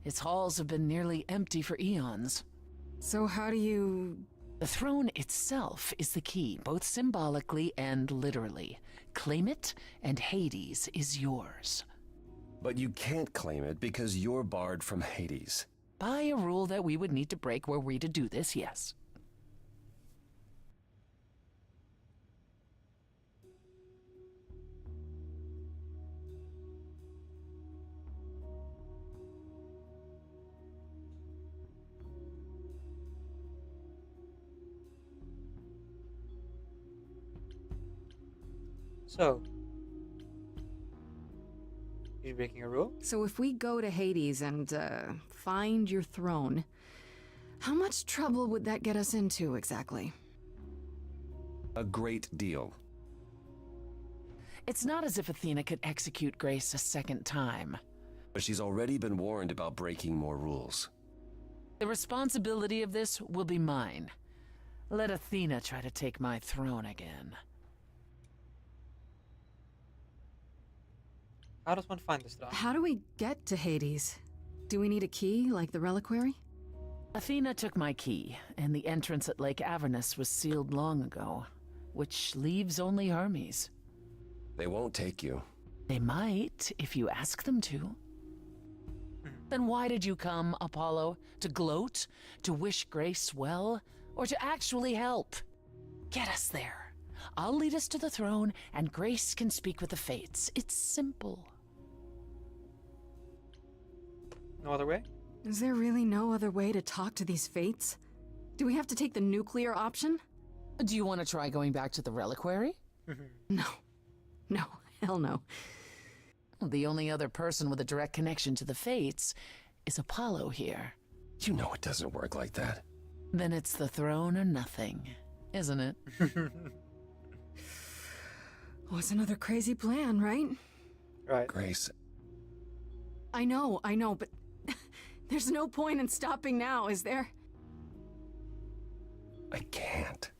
its halls have been nearly empty for eons. So how do you... The throne itself is the key, both symbolically and literally. Claim it, and Hades is yours. But you can't claim it because you're barred from Hades. By a rule that we would need to break were we to do this, yes. So, you're breaking a rule? So if we go to Hades and, find your throne, how much trouble would that get us into, exactly? A great deal. It's not as if Athena could execute Grace a second time. But she's already been warned about breaking more rules. The responsibility of this will be mine. Let Athena try to take my throne again. How does one find this throne? How do we get to Hades? Do we need a key, like the reliquary? Athena took my key, and the entrance at Lake Avernus was sealed long ago, which leaves only Hermes. They won't take you. They might, if you ask them to. Then why did you come, Apollo? To gloat? To wish Grace well? Or to actually help? Get us there. I'll lead us to the throne, and Grace can speak with the Fates. It's simple. No other way? Is there really no other way to talk to these Fates? Do we have to take the nuclear option? Do you want to try going back to the reliquary? No. No, hell no. The only other person with a direct connection to the Fates is Apollo here. You know it doesn't work like that. Then it's the throne or nothing, isn't it? Oh, it's another crazy plan, right? Right. Grace. I know, but there's no point in stopping now, is there? I can't.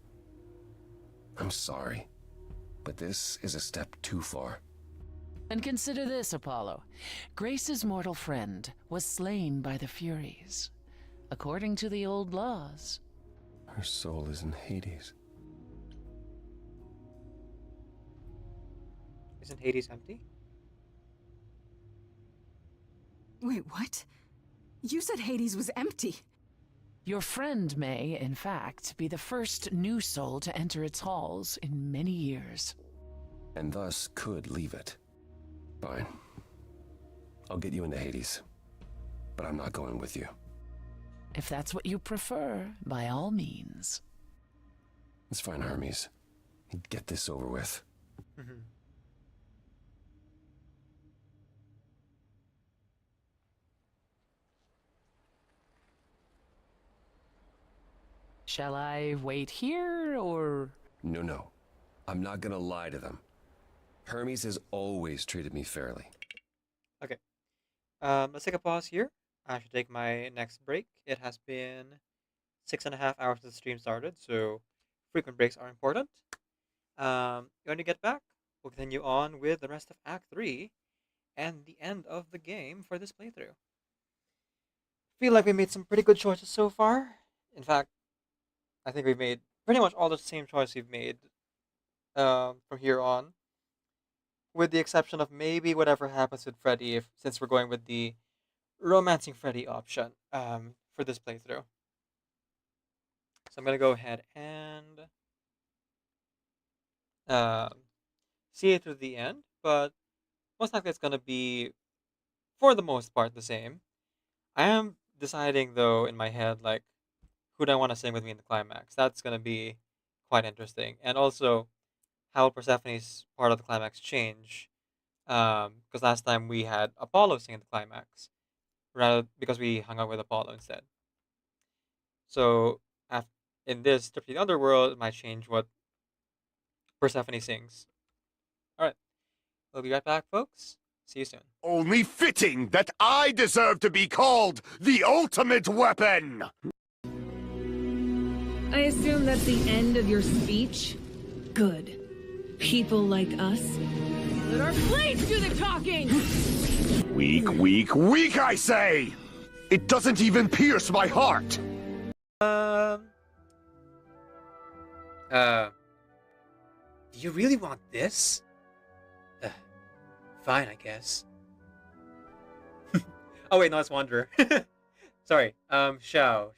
I'm sorry, but this is a step too far. And consider this, Apollo. Grace's mortal friend was slain by the Furies, according to the old laws. Her soul is in Hades. Isn't Hades empty? Wait, what? You said Hades was empty. Your friend may, in fact, be the first new soul to enter its halls in many years. And thus could leave it. Fine. I'll get you into Hades. But I'm not going with you. If that's what you prefer, by all means. It's fine, Hermes. Get this over with. Shall I wait here, or...? No. I'm not gonna lie to them. Hermes has always treated me fairly. Okay. Let's take a pause here. I should take my next break. It has been 6.5 hours since the stream started, so frequent breaks are important. When you get back, we'll continue on with the rest of Act 3 and the end of the game for this playthrough. Feel like we made some pretty good choices so far. In fact, I think we've made pretty much all the same choice we've made from here on, with the exception of maybe whatever happens with Freddy, since we're going with the romancing Freddy option for this playthrough. So I'm gonna go ahead and see it through the end, but most likely it's gonna be, for the most part, the same. I am deciding though in my head, like, who do I want to sing with me in the climax? That's gonna be quite interesting, and also how will Persephone's part of the climax change? Because last time we had Apollo sing in the climax, rather because we hung out with Apollo instead. So in this trip to the underworld, it might change what Persephone sings. All right, we'll be right back, folks. See you soon. Only fitting that I deserve to be called the ultimate weapon! I assume that's the end of your speech? Good. People like us. Let our blades do the talking! Weak, I say! It doesn't even pierce my heart! Do you really want this? Fine, I guess. Oh wait, no, it's Wanderer. Sorry. Shao.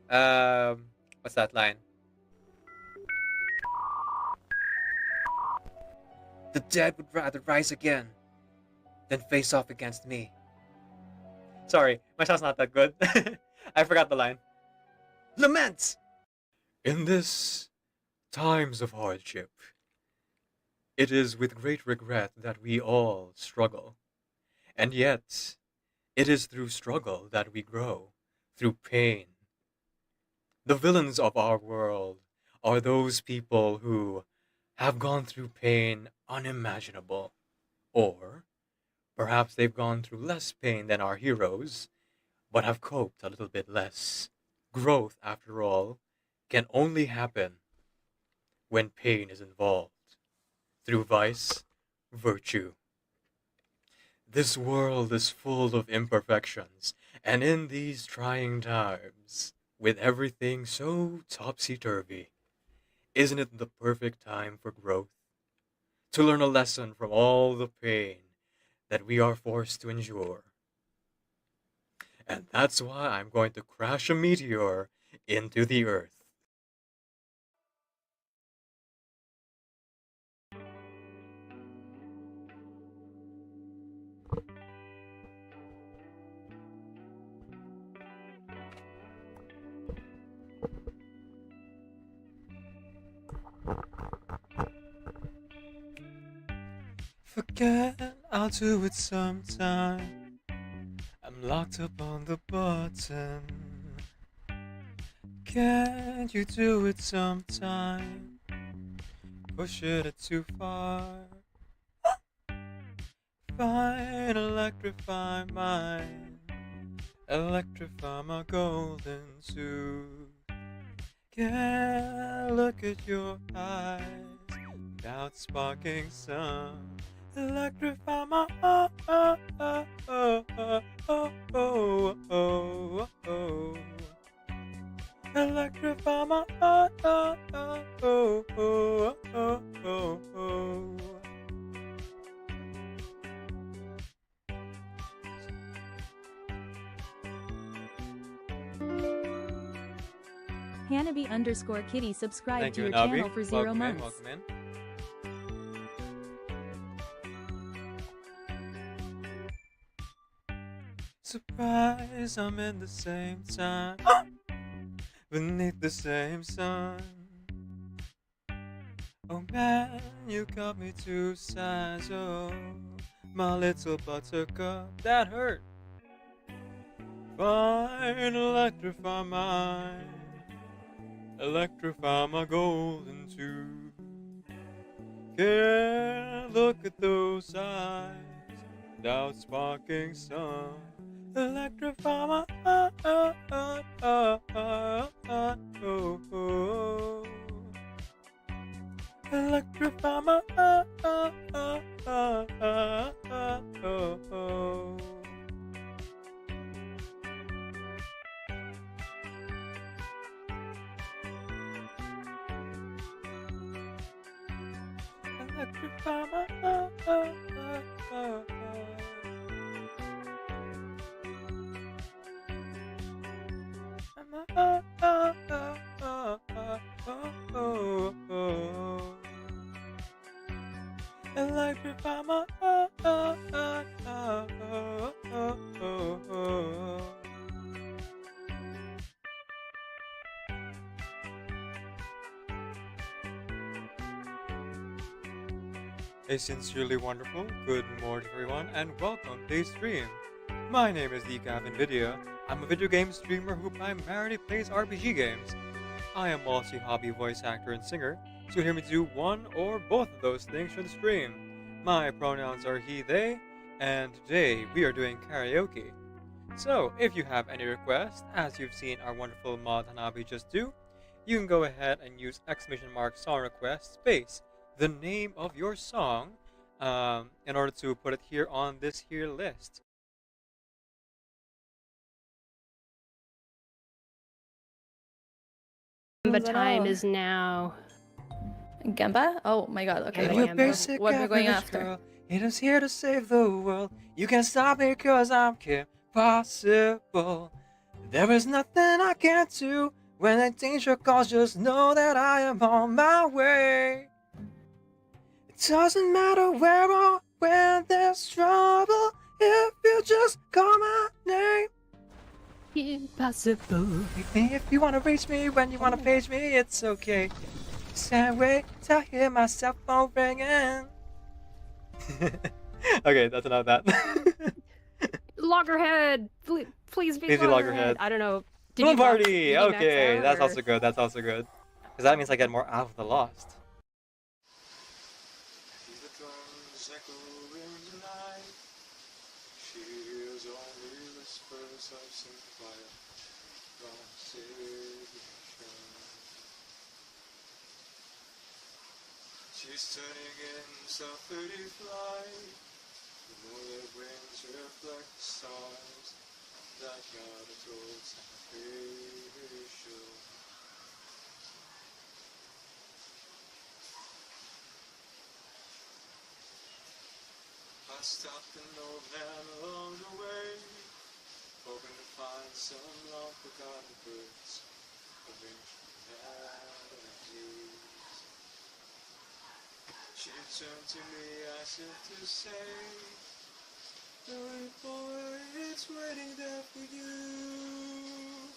What's that line? The dead would rather rise again than face off against me. Sorry, my sound's not that good. I forgot the line. Lament! In this times of hardship, it is with great regret that we all struggle. And yet, it is through struggle that we grow, through pain. The villains of our world are those people who have gone through pain unimaginable. Or perhaps they've gone through less pain than our heroes, but have coped a little bit less. Growth, after all, can only happen when pain is involved. Through vice, virtue. This world is full of imperfections, and in these trying times, with everything so topsy-turvy, isn't it the perfect time for growth? To learn a lesson from all the pain that we are forced to endure. And that's why I'm going to crash a meteor into the Earth. Forget, I'll do it sometime. I'm locked up on the button. Can't you do it sometime? Push it too far. Fine, electrify mine. Electrify my golden suit. Can't look at your eyes without sparking some. Electrify my Electrify my Hanabi_Kitty subscribe Thank to you, your Nabi. channel for 0 Welcome months. welcome in. Surprise, I'm in the same time, beneath the same sun. Oh man, you got me to size, oh, my little buttercup, that hurt. electrify mine, electrify my golden tube. Can't look at those eyes without sparking sun. Electrify my electrify my electrify electrify my A sincerely wonderful good morning everyone and welcome to today's stream. My name is Nvidia. I'm a video game streamer who primarily plays RPG games. I am also a hobby voice actor and singer, so you'll hear me do one or both of those things for the stream. My pronouns are he, they, and today we are doing karaoke. So if you have any requests, as you've seen our wonderful mod Hanabi just do, you can go ahead and use !! song request space the name of your song in order to put it here on this here list. The time is now. Gemba? Oh my god, okay. I'm your basic what are we going average after? girl. It is here to save the world. You can't stop me cause I'm impossible. There is nothing I can't do. When a danger calls, just know that I am on my way. It doesn't matter where or when there's trouble, if you just call my name. Impossible. If you wanna reach me when you wanna page me, it's okay. Just can't wait till I hear my cell phone ringing. Okay, that's enough of that. Loggerhead! Please be Easy Loggerhead. I don't know. Moon Party! did you max Okay, out, that's or- also good, that's also good. Because that means I get more out of the lost. She's turning in self-30 flight. The moonlit wings reflect the stars that got a gold sacrificial. I stopped an old man along the way, hoping to find some long-forgotten birds of ancient melodies. She turned to me as if to say, "Hurry, boy, it's waiting there for you.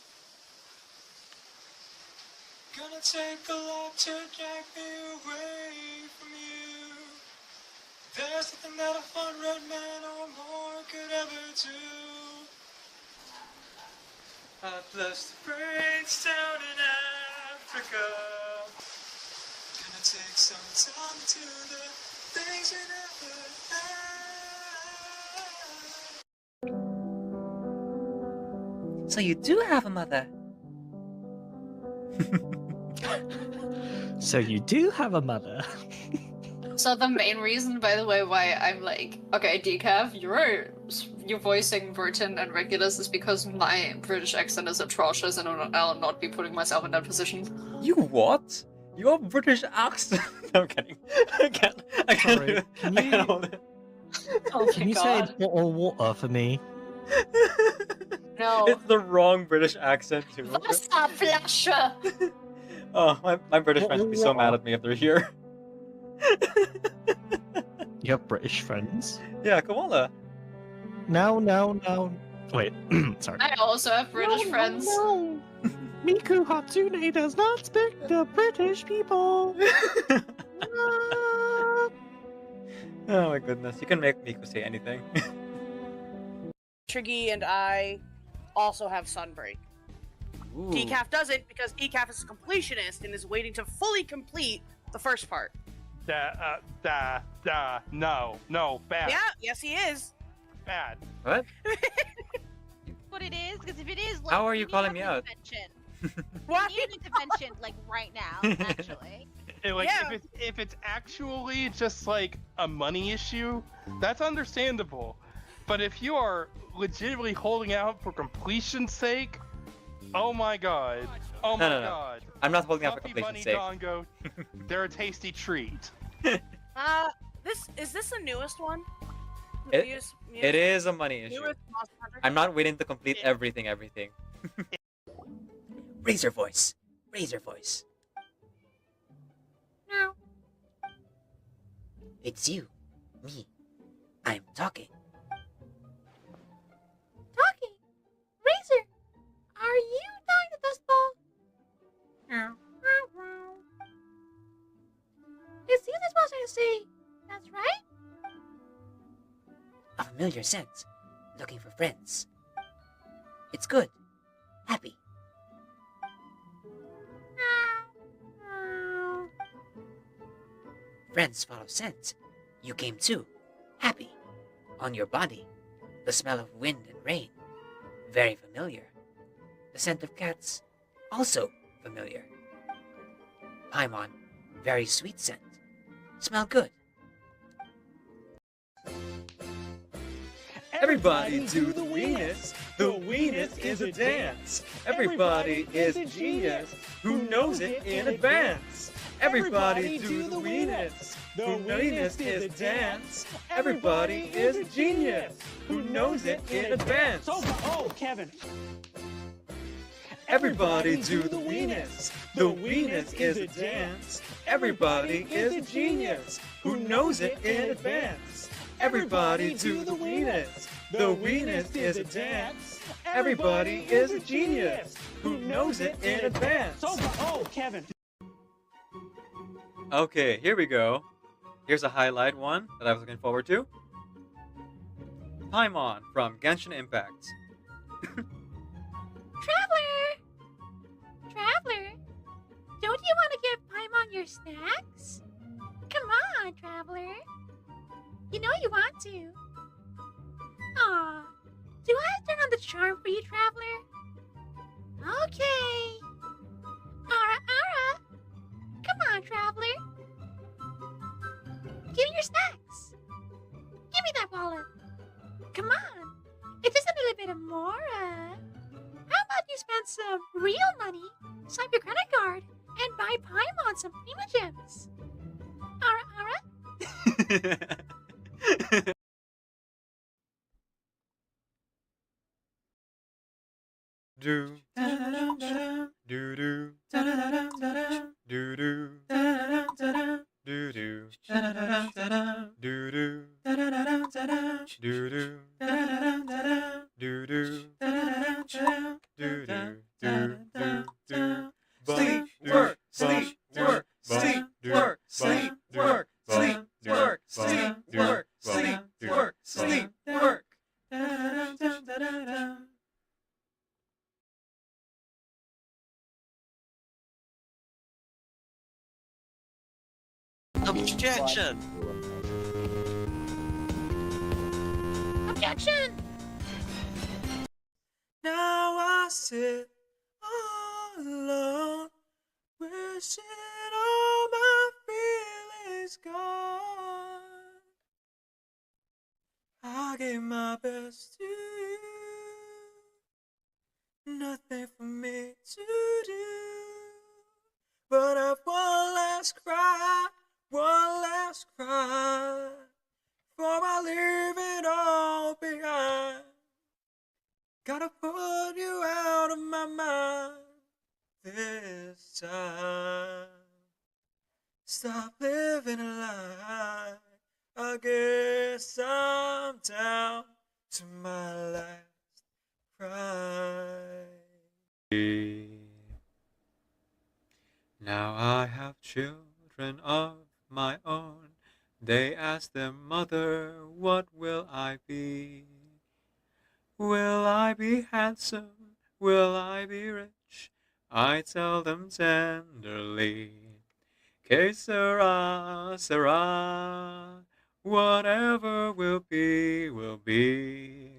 Gonna take a lot to drag me away from you. There's nothing that 100 men or more could ever do. I blessed the brains down in Africa. Gonna take some time to the things you never had." So you do have a mother. So you do have a mother. So the main reason, by the way, why I'm like, okay, Decaf, you're voicing Burton and Regulus is because my British accent is atrocious and I'll not be putting myself in that position. You what? Your British accent? No, I'm kidding. I can't. I can't. Sorry, I can't hold it. Oh my Can you god. say bottle of water for me? No. It's the wrong British accent too. Stop flasher! Oh, my British friends would be so mad at me if they're here. You have British friends? Yeah, koala. No. Wait, sorry. I also have British friends. No. Miku Hatsune does not speak to British people. Oh my goodness, you can make Miku say anything. Triggy and I also have Sunbreak. Ooh. Decaf doesn't because Decaf is a completionist and is waiting to fully complete the first part. No, bad. Yeah, yes he is. Bad. What? What it is? Because if it is, How are you need calling an me out? intervention. We need an intervention, like right now, actually. Like if it's actually just like a money issue, that's understandable. But if you are legitimately holding out for completion's sake, oh my god. Oh my No. god. I'm not holding out for Fluffy completion's Bunny sake. Dongo, they're a tasty treat. Is this the newest one? It is a money issue. Newest Monster Hunter? I'm not willing to complete everything. Raise your voice. Raise your voice. No. It's you. Me. I'm talking. Talking? Razor, are you talking to Dustball? No. Is he supposed to say, that's right? A familiar scent. Looking for friends. It's good. Happy. Friends follow scent. You came too. Happy. On your body. The smell of wind and rain. Very familiar. The scent of cats. Also familiar. Paimon. Very sweet scent. Smell good. Everybody do the weenus. The weenus is a dance. Everybody is a genius who knows it in advance. Everybody do the weenus. The weenus is a dance. Everybody is a genius who knows it in advance. Oh, Kevin. Everybody do the weenus. The weenus is a dance. Everybody is a genius who knows it in advance. Everybody do the weenus. The weenus is a dance. Everybody is a genius who knows it in advance. Oh, Kevin. Okay, here we go. Here's a highlight one that I was looking forward to. Paimon from Genshin Impact. Traveler, don't you want to give Paimon your snacks? Come on, Traveler. You know you want to. Aw, do I turn on the charm for you, Traveler? Okay. Ara. Come on, Traveler. Give me your snacks. Give me that wallet. Come on. It's just a little bit of more, How about you spend some real money, swipe your credit card, and buy Paimon some Prima Gems? Ara? Do do do do do do do do sleep, work, sleep, work, sleep, work, sleep, work, sleep, work, sleep, work, sleep, work, sleep, work. Objection! Objection! Now I sit all alone, wishing all my feelings gone. I gave my best to you, nothing for me to do, but I've one last cry, before I leave it all behind. Gotta put you out of my mind this time. Stop living a lie. I guess I'm down to my last cry. Now I have children of my own. They ask their mother, what will I be? Will I be handsome? Will I be rich? I tell them tenderly. Que sera, sera. Whatever will be, will be.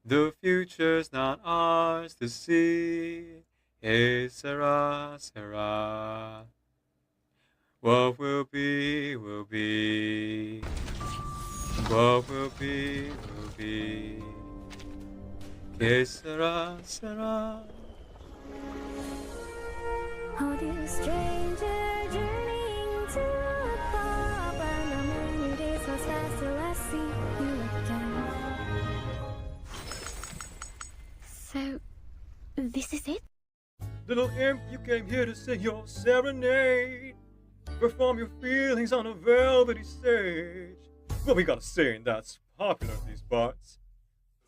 The future's not ours to see. Que sera, sera. What will be, will be. What will be, will be. Que sera, sera. Oh, dear stranger, journeying to a pub, and a many days so fast till I see you again. So, this is it? Little imp, you came here to sing your serenade. Perform your feelings on a velvety stage. What we gotta sing that's popular in these parts?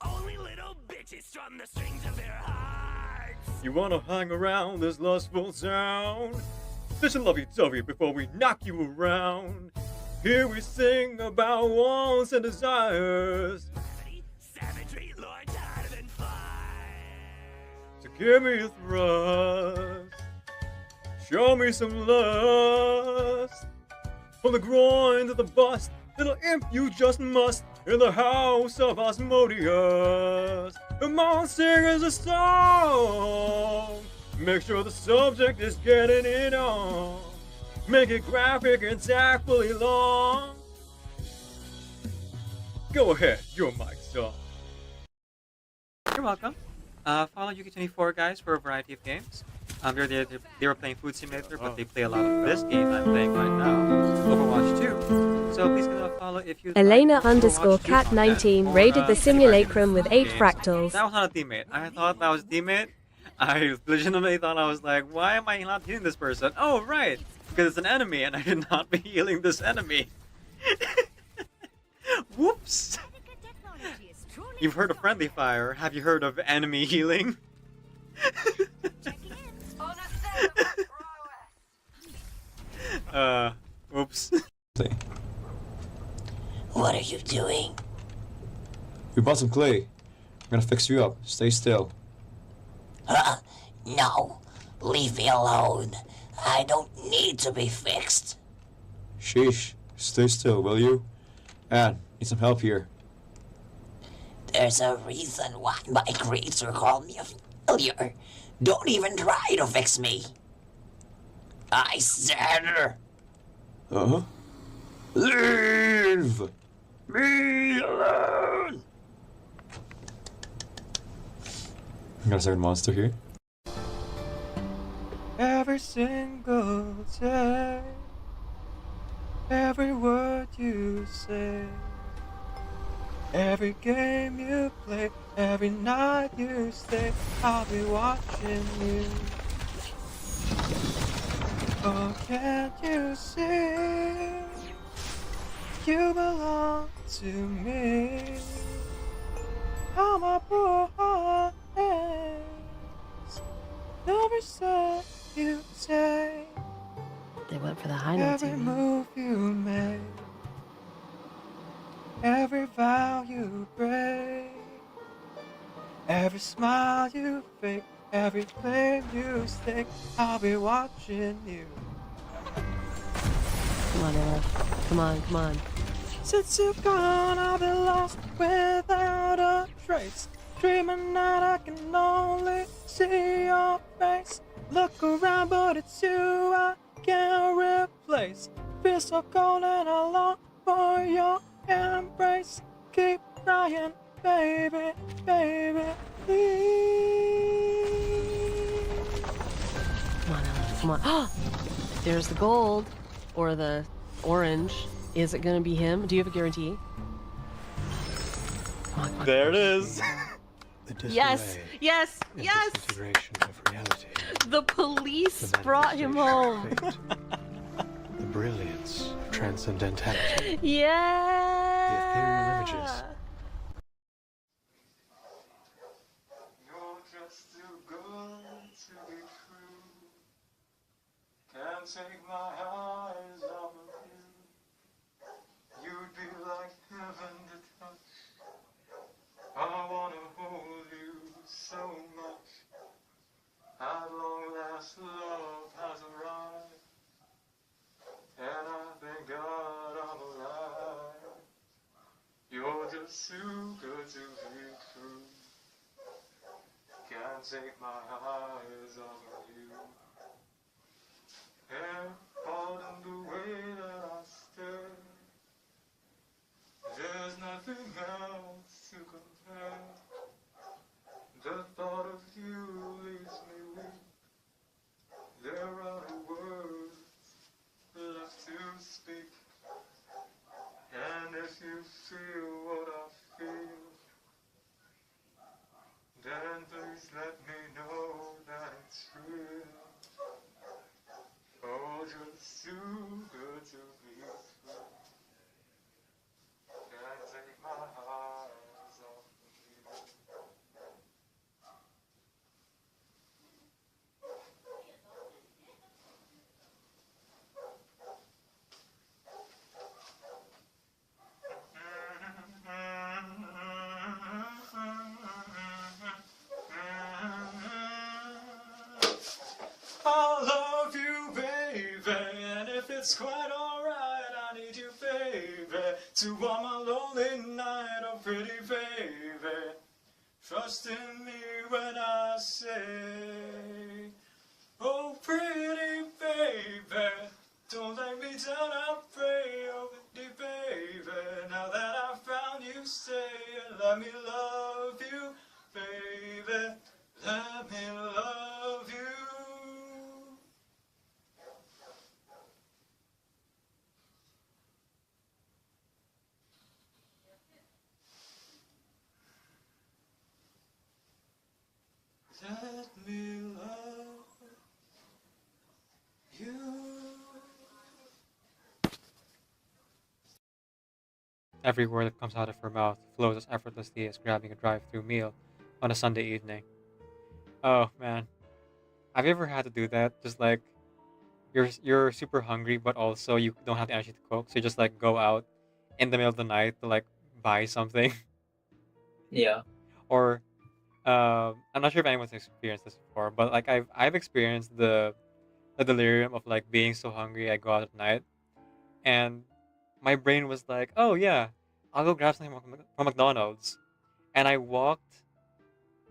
Only little bitches strum the strings of their hearts. You wanna hang around this lustful town? Fish a lovey-dovey before we knock you around. Here we sing about wants and desires. Savagery, Lord, harder than fire. So give me a thrust. Show me some lust. From the groin to the bust, little imp, you just must. In the house of Asmodeus, come on, sing us a song. Make sure the subject is getting it on. Make it graphic and tactfully long. Go ahead, your mic's on. You're welcome. Follow Yuki24 guys for a variety of games. They were playing Food Simulator, but they play a lot of this game I'm playing right now, Overwatch 2. So please give a follow if you Elena_cat19 raided the simulacrum with 8 fractals. That was not a teammate. I thought that was a teammate. I legitimately thought, I was like, why am I not healing this person? Oh, right, because it's an enemy and I should not be healing this enemy. Whoops. You've heard of friendly fire. Have you heard of enemy healing? Oops. What are you doing? We bought some clay. I'm gonna fix you up. Stay still. Huh? No. Leave me alone. I don't need to be fixed. Sheesh. Stay still, will you? Anne, need some help here. There's a reason why my creator called me a failure. Don't even try to fix me. I said... Uh-huh. Leave me alone! I got a second monster here. Every single day, every word you say, every game you play, every night you stay, I'll be watching you. Oh, can't you see? You belong to me. How my poor heart aches. Every step you take, They went for the high notes. every move you make, every vow you break, every smile you fake, every claim you stake, I'll be watching you. Come on, Ella. Come on, come on. Since you're gone, I'll be lost without a trace. Dreaming that I can only see your face. Look around, but it's you I can't replace. Feel so cold and I long for your embrace. Keep crying, baby, baby, please. Come on, Ella. Come on. There's the gold. Or the orange. Is it gonna be him? Do you have a guarantee? Come on, come on. There it is. Yes! Yes! Yes! Of reality. The police brought him home. The brilliance of transcendentality. Yeah! The ethereal images. You're just too good to be true. Can't take my eyes off of you. You'd be like heaven to touch. I wanna hold just too good to be true. Can't take my eyes off of you. And pardon the way that I stare. There's nothing else to compare. The thought of you leaves me weak. There are no words left to speak. And if you feel what I feel, then please let me know that it's real. Oh, just too good to be true. Can't take my eyes off of you. I love you, baby, and if it's quite alright, I need you, baby, to warm my lonely night, oh pretty baby. Trust in me when I say, oh pretty baby, don't let me down, I pray, oh pretty baby. Now that I found you, stay and let me love you, baby. Let me love you. Let me love you. Every word that comes out of her mouth flows as effortlessly as grabbing a drive-through meal on a Sunday evening. Oh man, have you ever had to do that? Just like you're super hungry, but also you don't have the energy to cook, so you just like go out in the middle of the night to like buy something. Yeah. Or I'm not sure if anyone's experienced this before, but like I've experienced the delirium of like being so hungry I go out at night, and my brain was like, oh yeah, I'll go grab something from McDonald's, and I walked,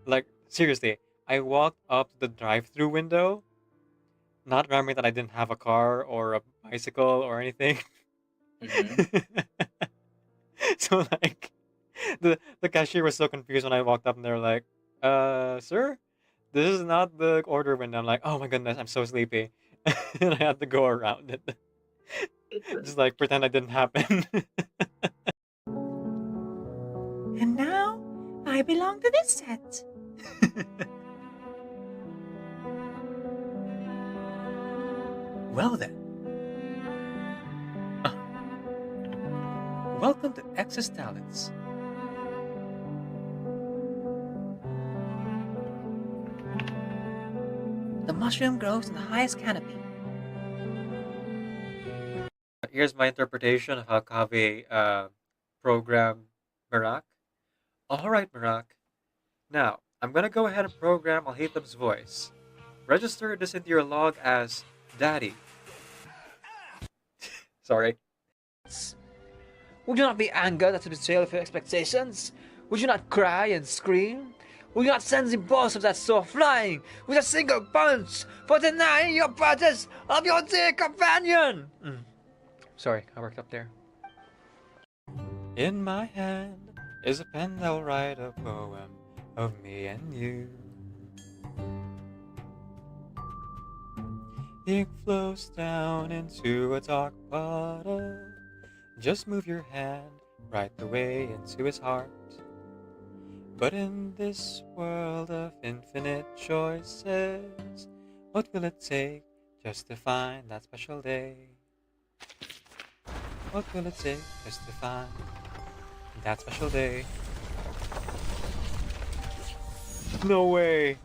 like seriously, I walked up to the drive-through window, not remembering that I didn't have a car or a bicycle or anything. So like the cashier was so confused when I walked up, and they're like, sir, this is not the order window. I'm like, oh my goodness, I'm so sleepy. And I had to go around it. Just like pretend I didn't happen. And now, I belong to this set. Well then. Welcome to Excess Talents. The mushroom grows in the highest canopy. Here's my interpretation of how Kave programmed Barak. Alright, Barak. Now, I'm gonna go ahead and program Alhaitham's voice. Register this into your log as Daddy. Sorry. Would you not be angered at the betrayal of your expectations? Would you not cry and scream? Would you not send the boss of that soul flying with a single punch for denying your purchase of your dear companion? Sorry, I worked up there. In my hand is a pen that will write a poem of me and you. Ink flows down into a dark bottle. Just move your hand right the way into his heart. But in this world of infinite choices, what will it take just to find that special day? What will it take just to find that special day? No way!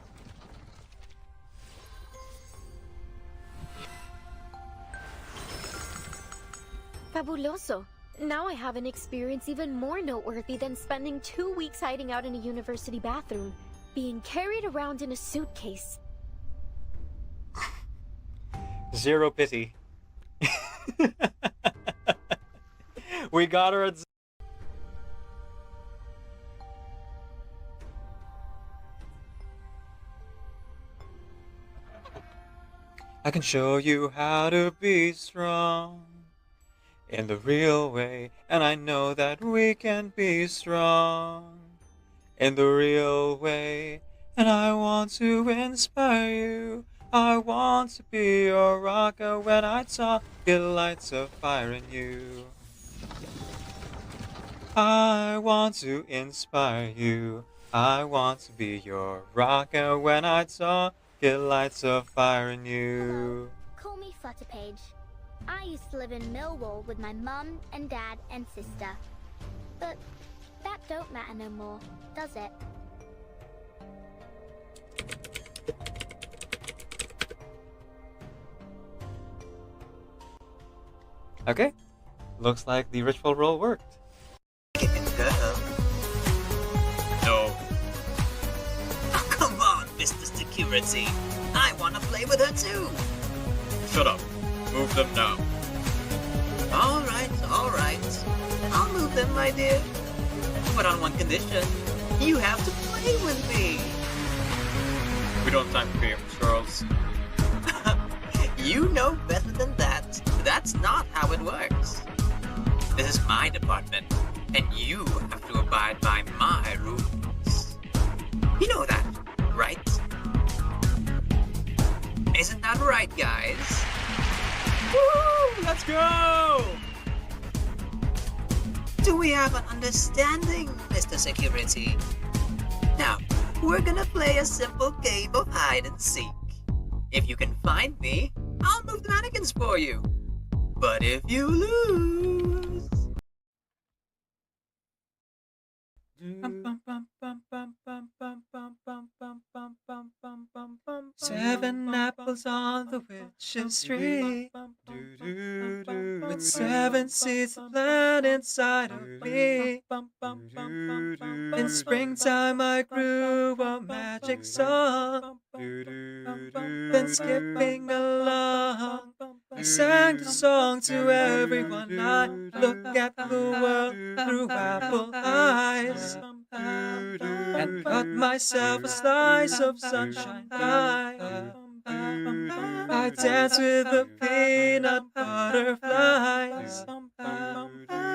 Fabuloso. Now I have an experience even more noteworthy than spending 2 weeks hiding out in a university bathroom, being carried around in a suitcase. Zero pity. We got her at I can show you how to be strong in the real way, and I know that we can be strong in the real way. And I want to inspire you. I want to be your rocker when I talk. It lights a fire in you. I want to inspire you. I want to be your rocker when I talk. It lights a fire in you. Call me Flutterpage. I used to live in Millwall with my mum and dad and sister. But that don't matter no more, does it? Okay, looks like the ritual roll worked. No. Oh, come on, Mr. Security. I want to play with her too. Shut up. Move them now. All right. I'll move them, my dear. But on one condition. You have to play with me. We don't have time for games, Charles. You know better than that. That's not how it works. This is my department, and you have to abide by my rules. You know that, right? Isn't that right, guys? Woo! Let's go! Do we have an understanding, Mr. Security? Now, we're gonna play a simple game of hide and seek. If you can find me, I'll move the mannequins for you. But if you lose... 7 apples on the witch's tree, with 7 seeds planted inside of me. In springtime I grew a magic song, then skipping along, I sang the song to everyone. I look at the world through apple eyes, and cut myself a slice of sunshine pie. I dance with the peanut butterflies,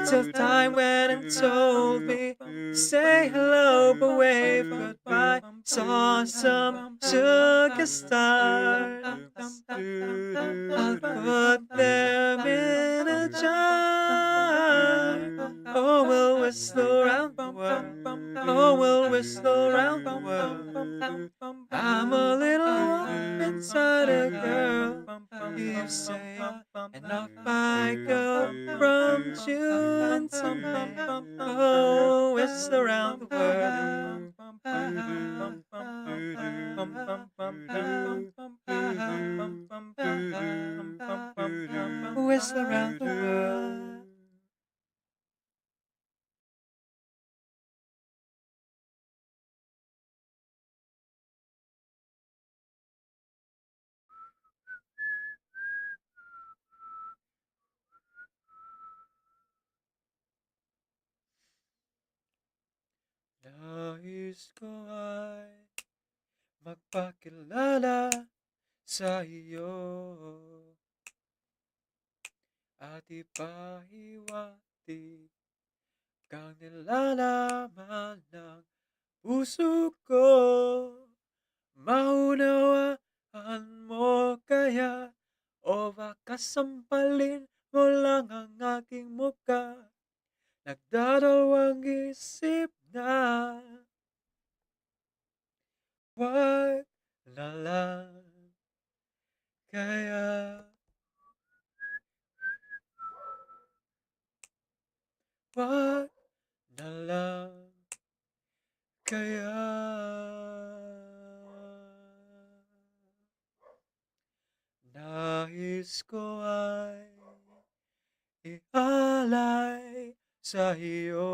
till time went and told me to say hello but wave goodbye. Saw some sugar stars, I'll put them in a jar. Oh, we'll whistle around the world. Oh, we'll whistle around the world. I'm a little wolf inside a girl, you say, and off I go from June to May. Oh, whistle around the world. Whistle around the world. Nais ko ay magpakilala sa iyo at ipahiwatig kang nilalaman ng puso ko. Maunawaan mo kaya, o baka sampalin mo lang ang aking muka. Nagdadalawang isip na wag na lang kaya. Wag na lang kaya. Nais ko ay ialay sa iyo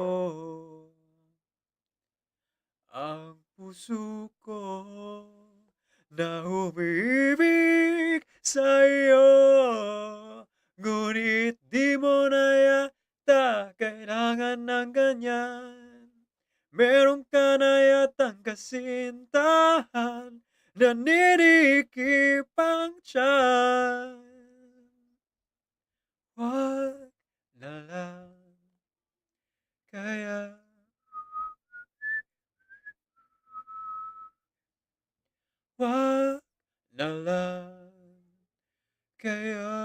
ang puso ko na umiibig sa iyo. Ngunit di mo na yata kailangan ng ganyan. Meron ka na yatang kasintahan Naninigipang tiyan. Wag na lang kaya. Wag na lang kaya.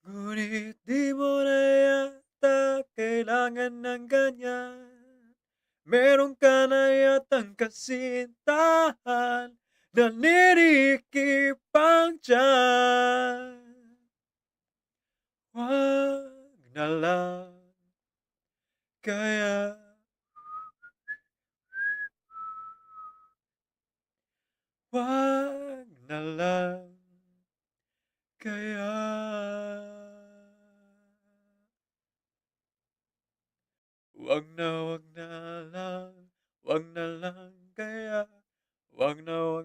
Ngunit di mo na yata kailangan ng ganyan. Meron ka na yatang kasintahan. Naninigipang tiyan. Wag na lang kaya. Wag na lang kaya. Wag na lang, wag na lang kaya. Wag na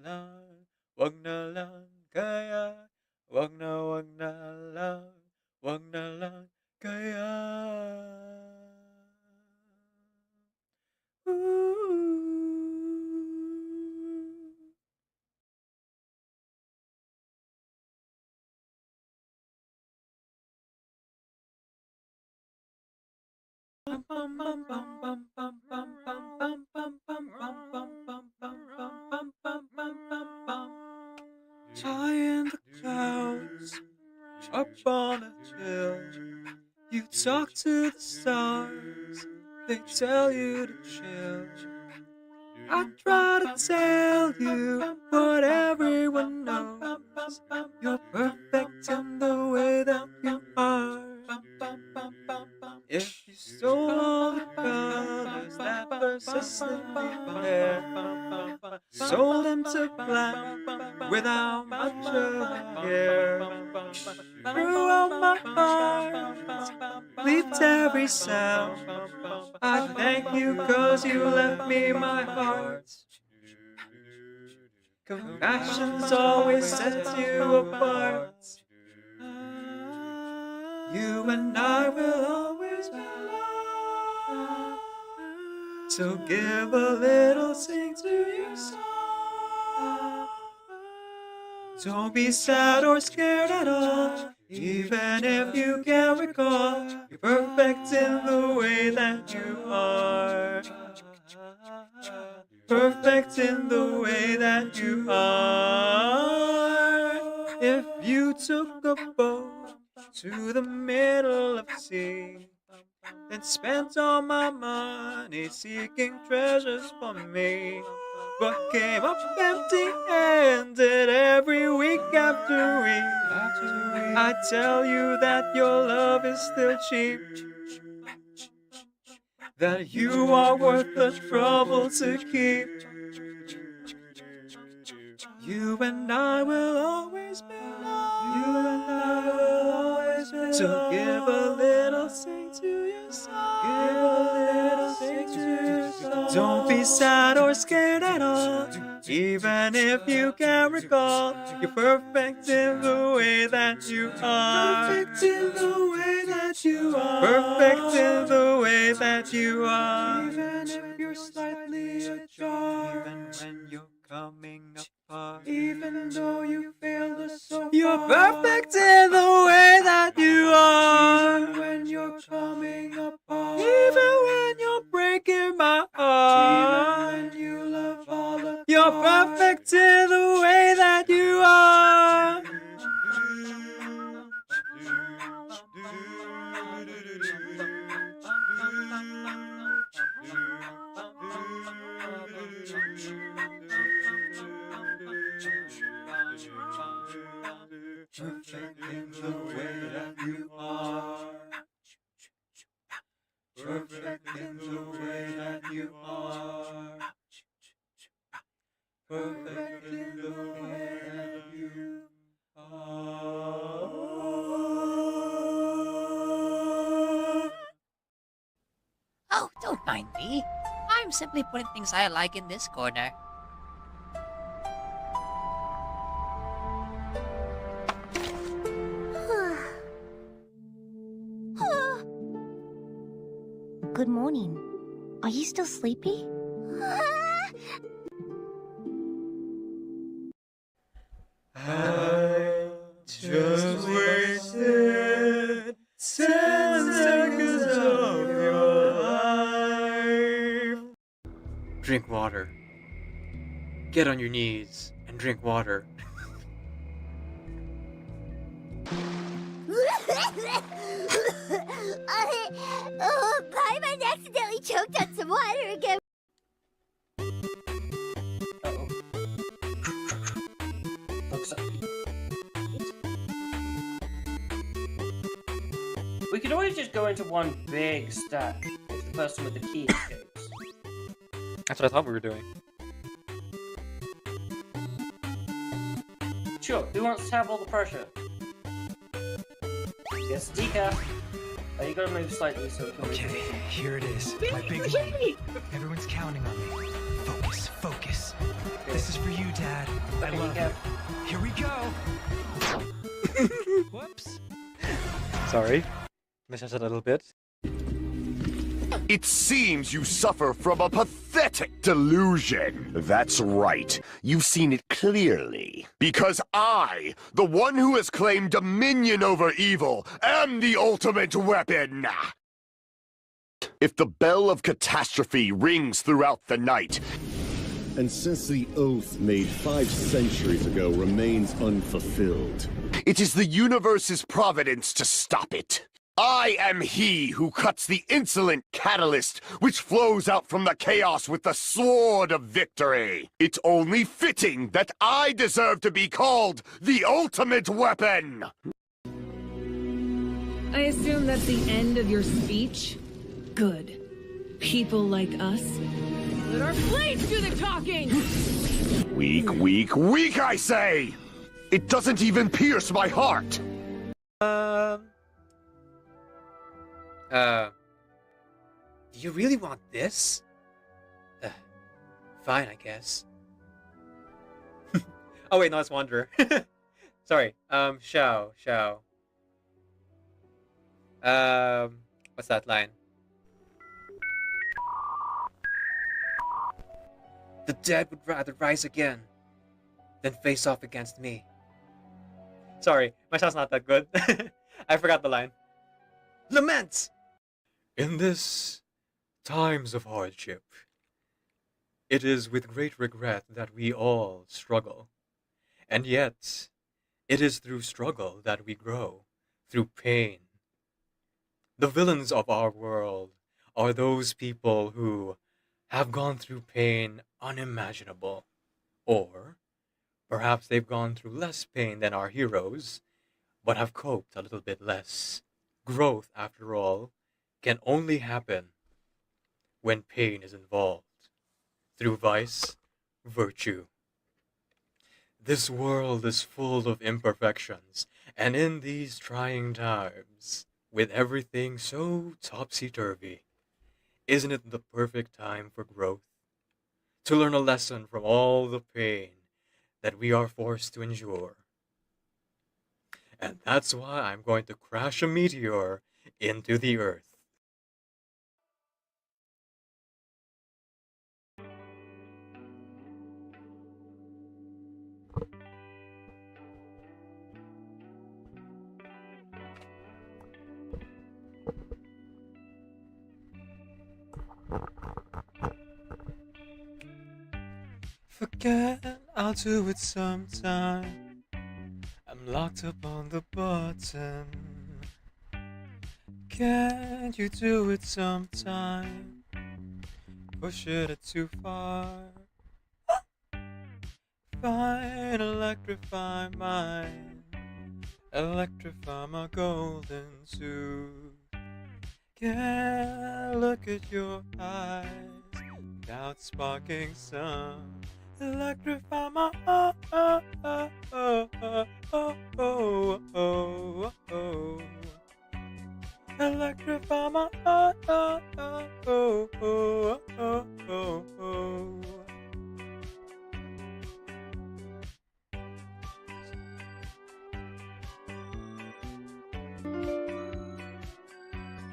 lang, wag na lang kaya. Wag na lang, wag na lang kaya. High in the clouds, up on a hill, you talk to the stars, they tell you to chill. I try to tell you what everyone knows, you're perfect in the way that you are. If you stole all the colors that persist in your hair, sold them to black without much of a care, threw out my heart, bleeped every sound. I thank you 'cause you left me my heart. Compassion's always sets you apart. You and I will always be loved. So give a little sing to your song. Don't be sad or scared at all, even if you can't recall. You're perfect in the way that you are. Perfect in the way that you are. If you took a boat to the middle of the sea, then spent all my money seeking treasures for me, but came up empty-handed every week after week, I tell you that your love is still cheap, that you are worth the trouble to keep. You and I will always be loved. You and I will always be loved. So give a little sing to your song. Give a little sing to your song. Don't be sad or scared at all, even if you can't recall. You're perfect in the way that you are. Perfect in the way that you are. Perfect in the way that you are. Even if you're slightly ajar. Even when you're coming apart. Even though you failed us so far. You're perfect in the way that you are. Even when you're coming apart. Even when you're breaking my heart. Even when you love all the You're perfect in the way that you are. Perfect in the way that you are. Perfect in the way that you are. Perfect in the way that you are. mind me. I'm simply putting things I like in this corner. Good morning. Are you still sleepy? I just wasted 10 seconds of your life. Drink water. Get on your knees and drink water. Paimon accidentally choked on some water again. We could always just go into one big stack if the person with the key escapes. That's what I thought we were doing. Sure, who wants to have all the pressure? Yes, decaf. Oh, you gotta move slightly so it can Okay, here it is. My big moment. Everyone's counting on me. Focus, focus. This is for you, Dad. I love you. Here we go. Whoops. Sorry. Missed us a little bit. It seems you suffer from a pathetic delusion. That's right. You've seen it clearly. Because I, the one who has claimed dominion over evil, am the ultimate weapon. If the bell of catastrophe rings throughout the night, and since the oath made 5 centuries ago remains unfulfilled, it is the universe's providence to stop it. I am he who cuts the insolent catalyst which flows out from the chaos with the sword of victory. It's only fitting that I deserve to be called the ultimate weapon. I assume that's the end of your speech? Good. People like us. Let our blades do the talking! Weak, weak, weak, I say! It doesn't even pierce my heart! Do you really want this? Fine, I guess. Oh wait, no, it's Wanderer. Sorry. Shao. What's that line? The dead would rather rise again than face off against me. Sorry, my sound's not that good. I forgot the line. Lament! In this times of hardship, it is with great regret that we all struggle. And yet, it is through struggle that we grow, through pain. The villains of our world are those people who have gone through pain unimaginable. Or perhaps they've gone through less pain than our heroes, but have coped a little bit less. Growth, after all, can only happen when pain is involved. Through vice, virtue. This world is full of imperfections, and in these trying times, with everything so topsy-turvy, isn't it the perfect time for growth? To learn a lesson from all the pain that we are forced to endure. And that's why I'm going to crash a meteor into the Earth. Forget, I'll do it sometime. I'm locked up on the button. Can't you do it sometime? Push it too far. Fine, electrify mine. Electrify my golden suit. Can't look at your eyes without sparking some. Electrify my Electrify my oh, oh, oh, oh, oh, oh, oh, oh.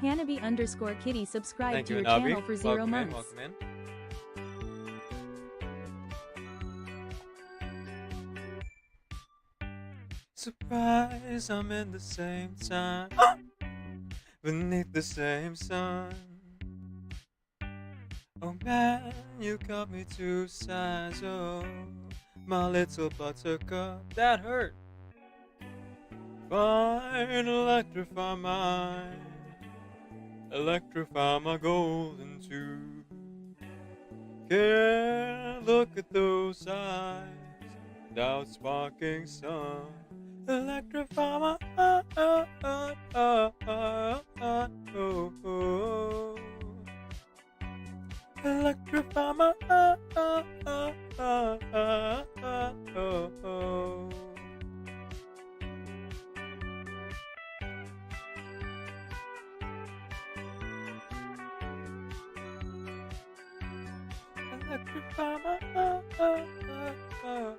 Hanabi_Kitty subscribe Thank to you, your Nabi. channel for 0 Welcome in, months. welcome in. Surprise, I'm in the same time. Beneath the same sun. Oh man, you got me two sides. Oh, my little buttercup, that hurt. Fine, electrify mine. Electrify my golden tube. Can't look at those eyes without sparking sun. Electrify my oh, oh, oh, oh, oh, oh, oh, oh. Electrify my oh, oh, oh, oh, oh, oh, oh, oh. Electrify my oh, oh, oh, oh, oh.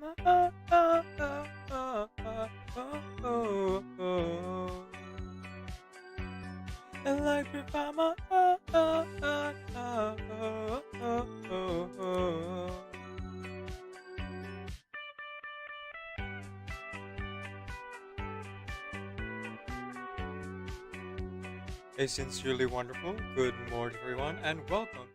Oh, oh, oh, oh, oh, oh, oh, oh. Electrify my oh, oh, oh, oh, oh, oh, oh, oh. A sincerely wonderful good morning, everyone, and welcome.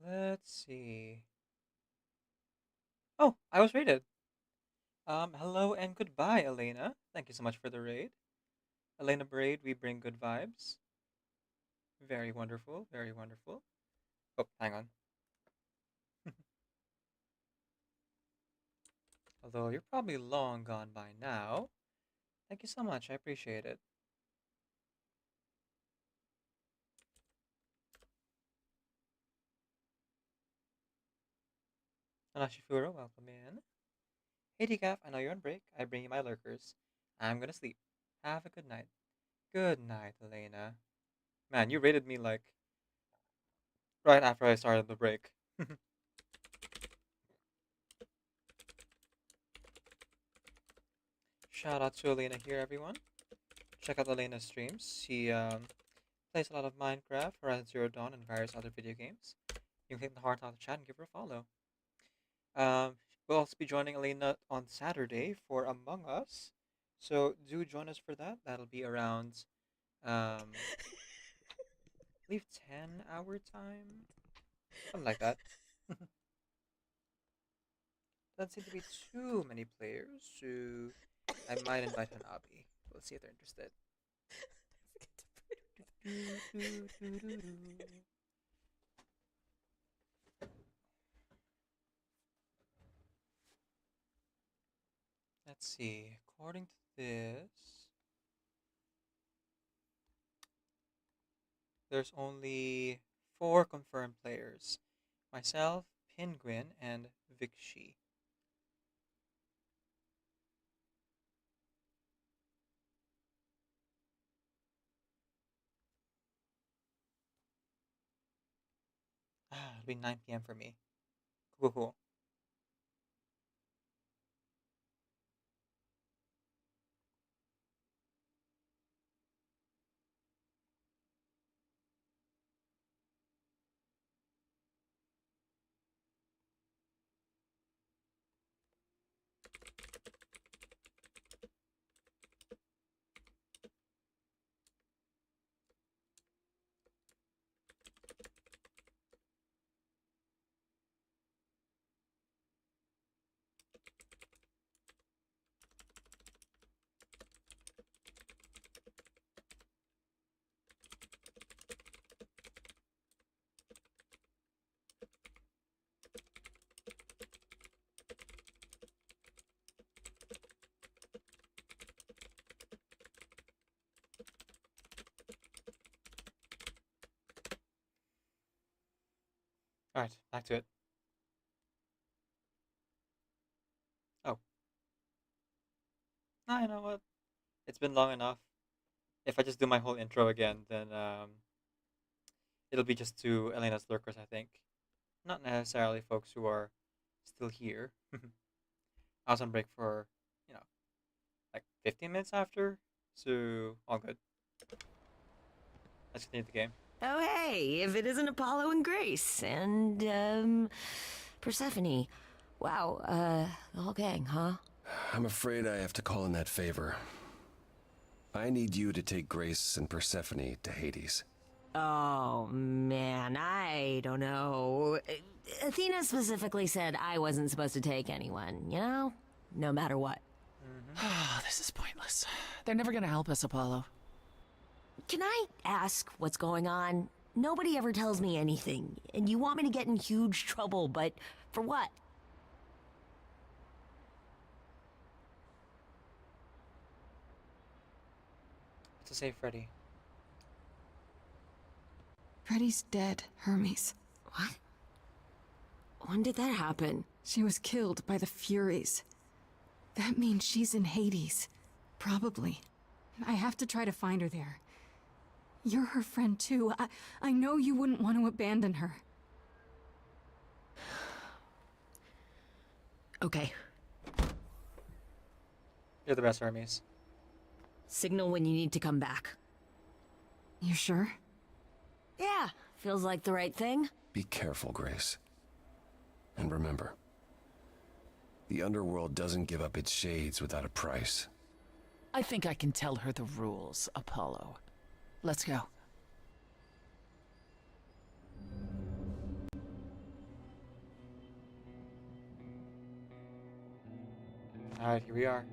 Let's see. Oh, I was rated. Hello and goodbye, Elena. Thank you so much for the raid. Elena Braid, we bring good vibes. Very wonderful, very wonderful. Oh, hang on. Although you're probably long gone by now. Thank you so much, I appreciate it. Anashifuro, welcome in. Hey Decaf, I know you're on break. I bring you my lurkers. I'm gonna sleep. Have a good night. Good night, Elena. Man, you rated me like right after I started the break. Shout out to Elena here, everyone. Check out Elena's streams. She plays a lot of Minecraft, Horizon Zero Dawn, and various other video games. You can click the heart on the chat and give her a follow. We'll also be joining Elena on Saturday for Among Us. So do join us for that. That'll be around, I believe 10 hour time? Something like that. Doesn't seem to be too many players, so I might invite Hanabi. We'll see if they're interested. Let's see. According to this, there's only 4 confirmed players. Myself, Penguin, and Vikshi. It'll be 9 p.m. for me. Cool, cool. Alright, back to it. Oh. Ah, you know what? It's been long enough. If I just do my whole intro again, then it'll be just to Elena's lurkers, I think. Not necessarily folks who are still here. I was on break for, you know, like 15 minutes after, so all good. Let's continue the game. Oh, hey, if it isn't Apollo and Grace and, Persephone. Wow, the whole gang, huh? I'm afraid I have to call in that favor. I need you to take Grace and Persephone to Hades. Oh, man, I don't know. Athena specifically said I wasn't supposed to take anyone, you know? No matter what. This is pointless. They're never gonna help us, Apollo. Can I ask what's going on? Nobody ever tells me anything, and you want me to get in huge trouble, but for what? What to say, Freddy? Freddy's dead, Hermes. What? When did that happen? She was killed by the Furies. That means she's in Hades. Probably. I have to try to find her there. You're her friend too. I know you wouldn't want to abandon her. Okay. You're the best, Hermes. Signal when you need to come back. You sure? Yeah, feels like the right thing. Be careful, Grace. And remember, the underworld doesn't give up its shades without a price. I think I can tell her the rules, Apollo. Let's go. Alright, here we are.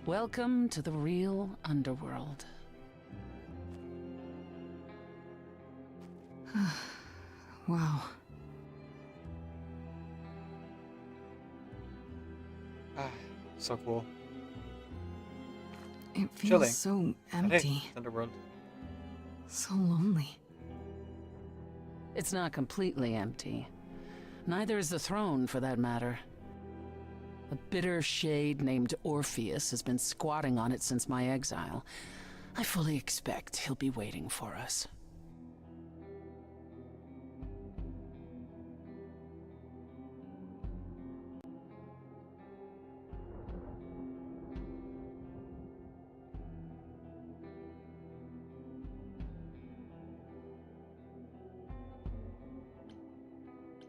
Welcome to the real underworld. Wow. Ah, so cool. It feels Chilling. so But empty. hey, it's Underworld. So lonely. It's not completely empty. Neither is the throne, for that matter. A bitter shade named Orpheus has been squatting on it since my exile. I fully expect he'll be waiting for us.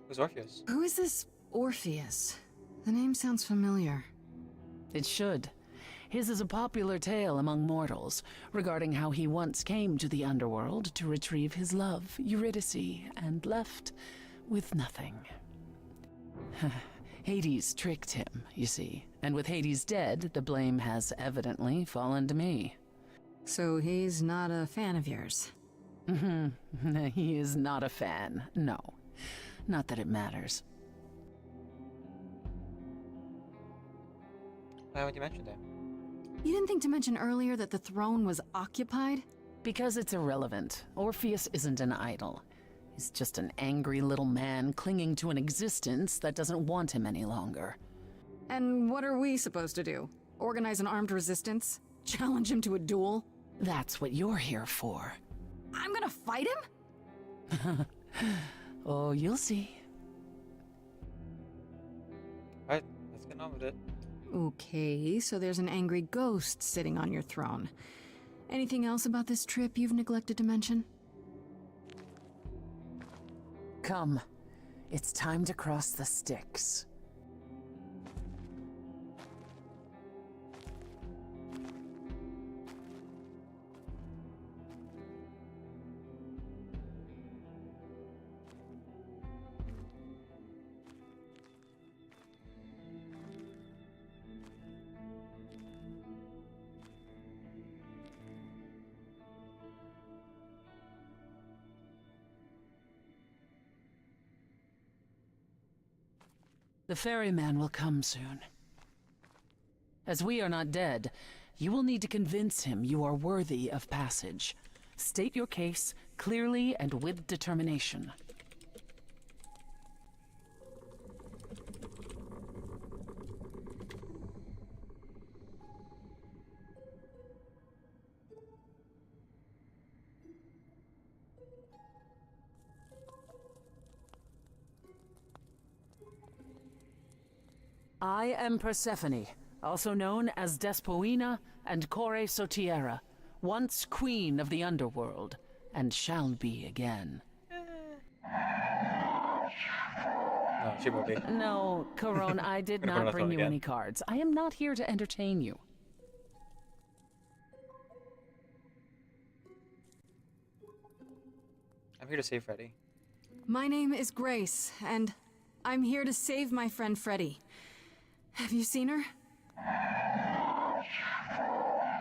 Who's Orpheus? Who is this Orpheus? The name sounds familiar. It should. His is a popular tale among mortals regarding how he once came to the underworld to retrieve his love, Eurydice, and left with nothing. Hades tricked him, you see, and with Hades dead, the blame has evidently fallen to me. So he's not a fan of yours? He is not a fan, no. Not that it matters. Why would you mention that? You didn't think to mention earlier that the throne was occupied? Because it's irrelevant. Orpheus isn't an idol. He's just an angry little man clinging to an existence that doesn't want him any longer. And what are we supposed to do? Organize an armed resistance? Challenge him to a duel? That's what you're here for. I'm gonna fight him? Oh, you'll see. Alright, let's get on with it. Okay, so there's an angry ghost sitting on your throne. Anything else about this trip you've neglected to mention? Come. It's time to cross the Styx. The ferryman will come soon. As we are not dead, you will need to convince him you are worthy of passage. State your case clearly and with determination. I am Persephone, also known as Despoina and Kore Sotiera, once queen of the underworld, and shall be again. No, she will be. No, Corone, I did not bring you any cards. I am not here to entertain you. I'm here to save Freddy. My name is Grace, and I'm here to save my friend Freddy. Have you seen her?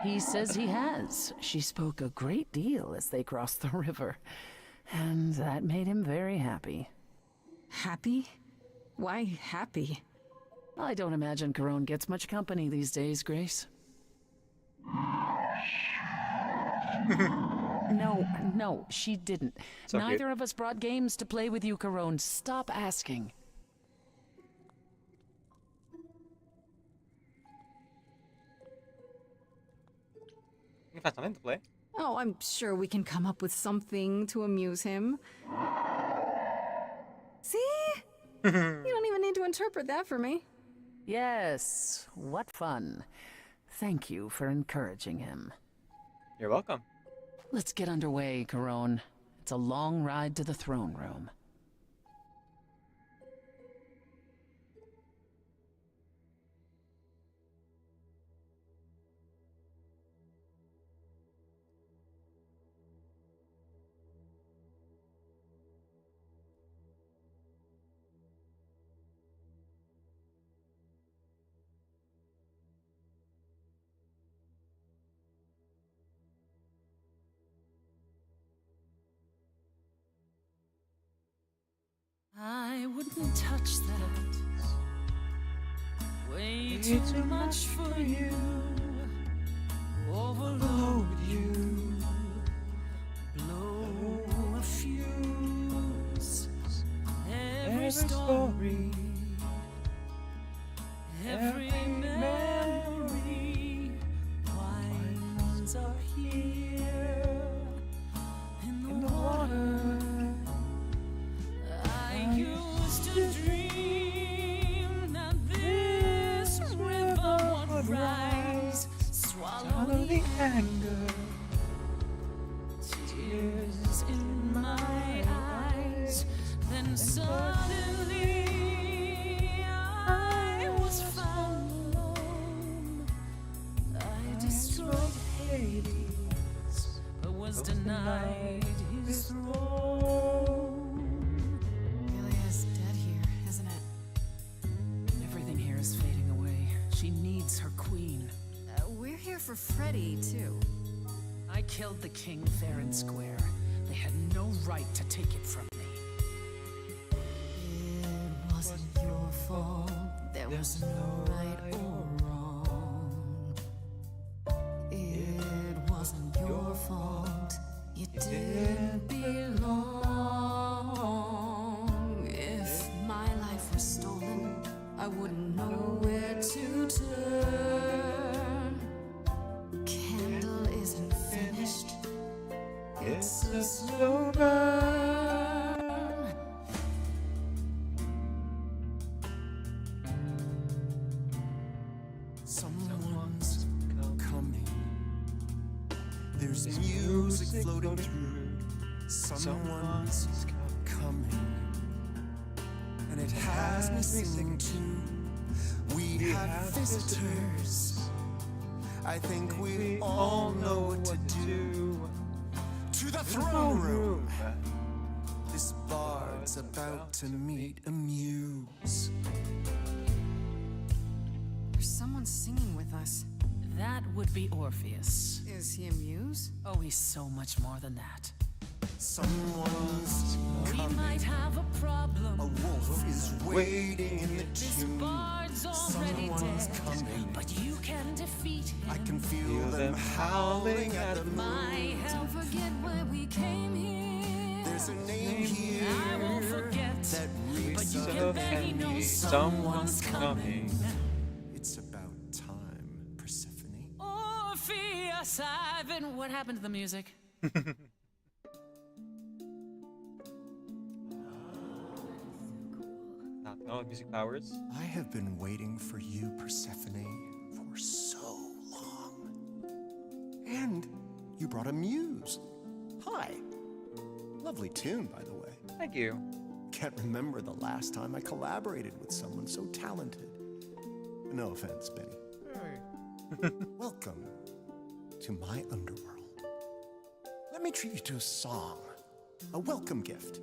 He says he has. She spoke a great deal as they crossed the river, and that made him very happy. Happy? Why happy? I don't imagine Corone gets much company these days, Grace. No, she didn't. So Neither of us brought games to play with you, Corone. Stop asking. You can find something to play. Oh, I'm sure we can come up with something to amuse him. See? You don't even need to interpret that for me. Yes, what fun. Thank you for encouraging him. You're welcome. Let's get underway, Corone. It's a long ride to the throne room. I wouldn't touch that. Way too much for you. Overload you. Blow a fuse. Every story. Every memory winds up here in the water. I used to dream that this river would rise, swallow the anger, tears in my eyes. Then suddenly I was found alone. I destroyed Hades, but was denied his throne. Ilia's dead here, isn't it? Everything here is fading away. She needs her queen. We're here for Freddy, too. I killed the king fair and square. They had no right to take it from me. It wasn't your fault. There was no right or wrong. It wasn't your fault. You didn't belong. If my life was stolen, I wouldn't know where to turn. Candle isn't finished. It's a slow burn. Someone's coming. There's music floating through. Someone's coming. And it has me singing too. We have visitors. I think we all know what to do. To the throne room. This bard's about to meet a muse. There's someone singing with us. That would be Orpheus. Is he a muse? Oh, he's so much more than that. Someone's coming. We might have a problem. A wolf is waiting in the This tomb. bard's already Someone's dead, coming. but you can defeat him. I can feel them howling at the My Don't forget why we came here. There's a name here I won't forget, that but reeks you of can bet he knows someone's coming. It's about time, Persephone. Orpheus, I've been. What happened to the music? Not no music powers. I have been waiting for you, Persephone, for so long. And you brought a muse. Hi. Lovely tune, by the way. Thank you. Can't remember the last time I collaborated with someone so talented. No offense, Benny. Welcome to my underworld. Let me treat you to a song, a welcome gift.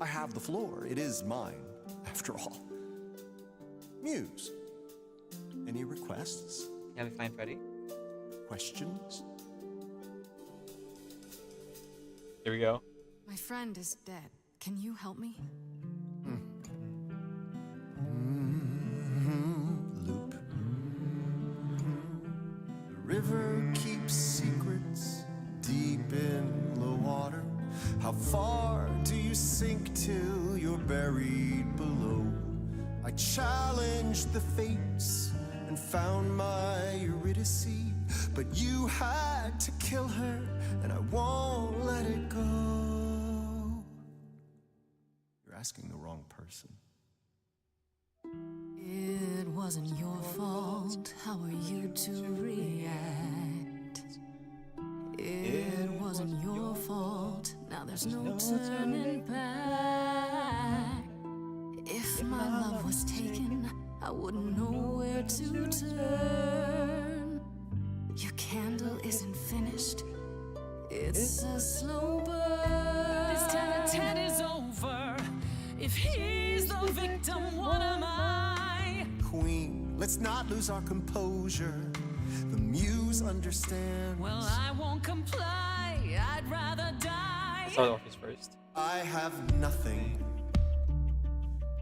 I have the floor. It is mine, after all. Muse, any requests? Can we find Freddy? Questions? Here we go. My friend is dead. Can you help me? Loop. The river keeps secrets deep in the water. How far do you sink till you're buried below? I challenged the fates and found my Eurydice, but you had to kill her, and I won't let it go. You're asking the wrong person. It wasn't your fault. How are you to react? It wasn't your fault. Now there's no turning back. If my love was taken, I wouldn't know where to turn. Your candle isn't finished. It's a slow burn. This tete-a-tete is over. If he's the victim, what am I? Queen, let's not lose our composure. The muse understands. Well, I won't comply. I'd rather die. Let's start off his first. I have nothing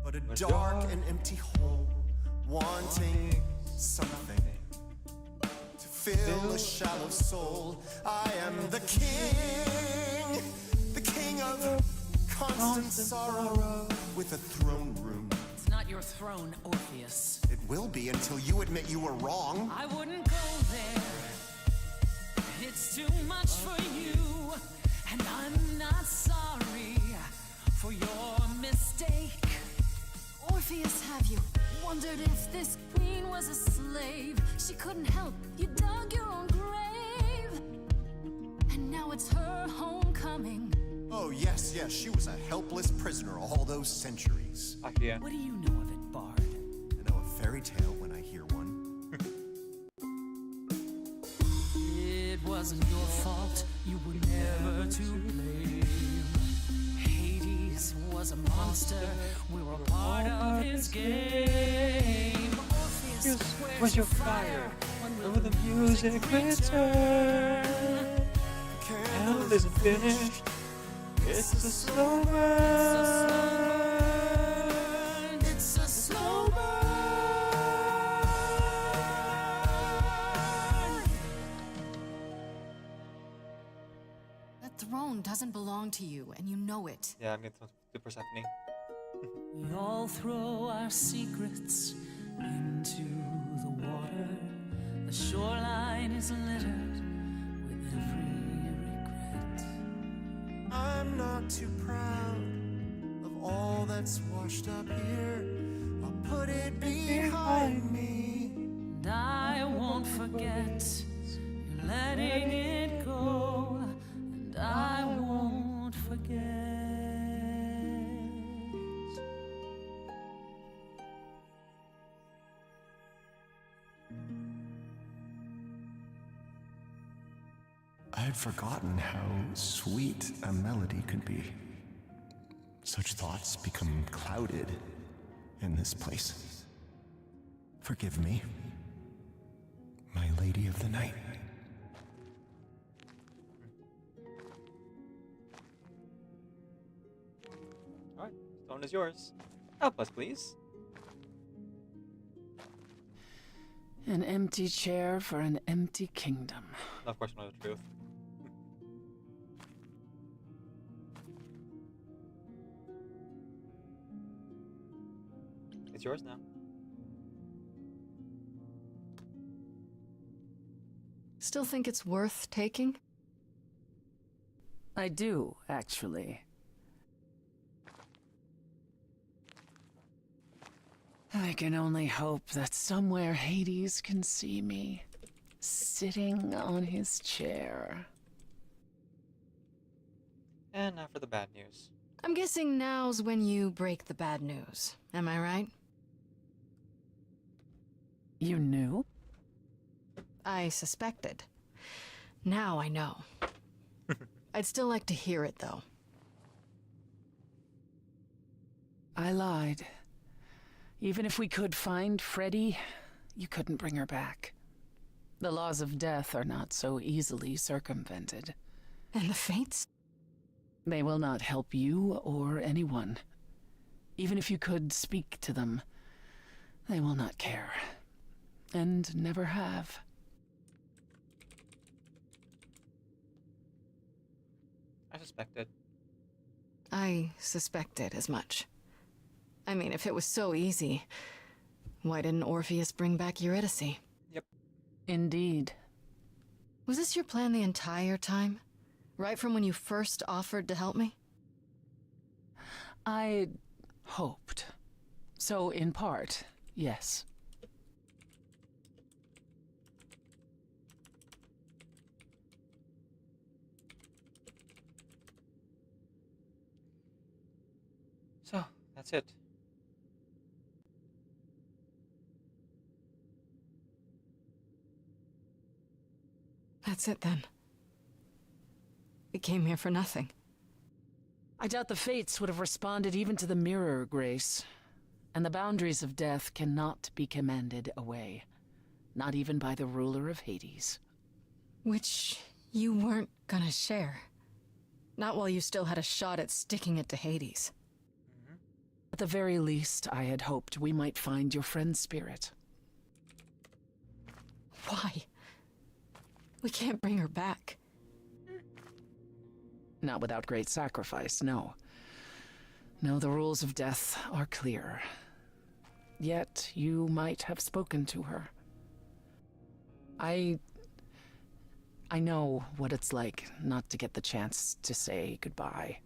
but a dark and empty hole, wanting something to fill a shallow soul. I am the king of constant sorrow, with a throne room. It's not your throne, Orpheus. It will be until you admit you were wrong. I wouldn't go there. It's too much for you, and I'm not sorry for your mistake. Orpheus, have you wondered if this queen was a slave? She couldn't help. You dug your own grave. And now it's her homecoming. Oh, yes, she was a helpless prisoner all those centuries. Yeah. What do you know of it, Bard? I know a fairy tale when I hear one. It wasn't your fault. You were never to blame. Hades was a monster. We were part of his game. Orpheus, where's your fire? When will the music return? Candle isn't finished. It's a slow burn. It's a slow burn. That throne doesn't belong to you, and you know it. Yeah, I'm getting to Persephone. We all throw our secrets into the water. The shoreline is littered with every regret. I'm not too proud of all that's washed up here. I'll put it behind me. And I won't forget. You're letting it go. And I won't forget. I had forgotten how sweet a melody could be. Such thoughts become clouded in this place. Forgive me, my lady of the night. throne is yours. Help us, please. An empty chair for an empty kingdom. Of course, not the truth. It's yours now. Still think it's worth taking? I do, actually. I can only hope that somewhere Hades can see me, sitting on his chair. And now for the bad news. I'm guessing now's when you break the bad news. Am I right? You knew? I suspected. Now I know. I'd still like to hear it, though. I lied. Even if we could find Freddy, you couldn't bring her back. The laws of death are not so easily circumvented. And the fates? They will not help you or anyone. Even if you could speak to them, they will not care. And never have. I suspected. I suspected as much. I mean, if it was so easy, why didn't Orpheus bring back Eurydice? Yep. Indeed. Was this your plan the entire time? Right from when you first offered to help me? I hoped. So, in part, yes. So, that's it. That's it then. We came here for nothing. I doubt the fates would have responded even to the mirror, Grace. And the boundaries of death cannot be commanded away. Not even by the ruler of Hades. Which you weren't gonna share. Not while you still had a shot at sticking it to Hades. At the very least, I had hoped we might find your friend's spirit. Why? We can't bring her back. Not without great sacrifice, no. No, the rules of death are clear. Yet, you might have spoken to her. I know what it's like not to get the chance to say goodbye.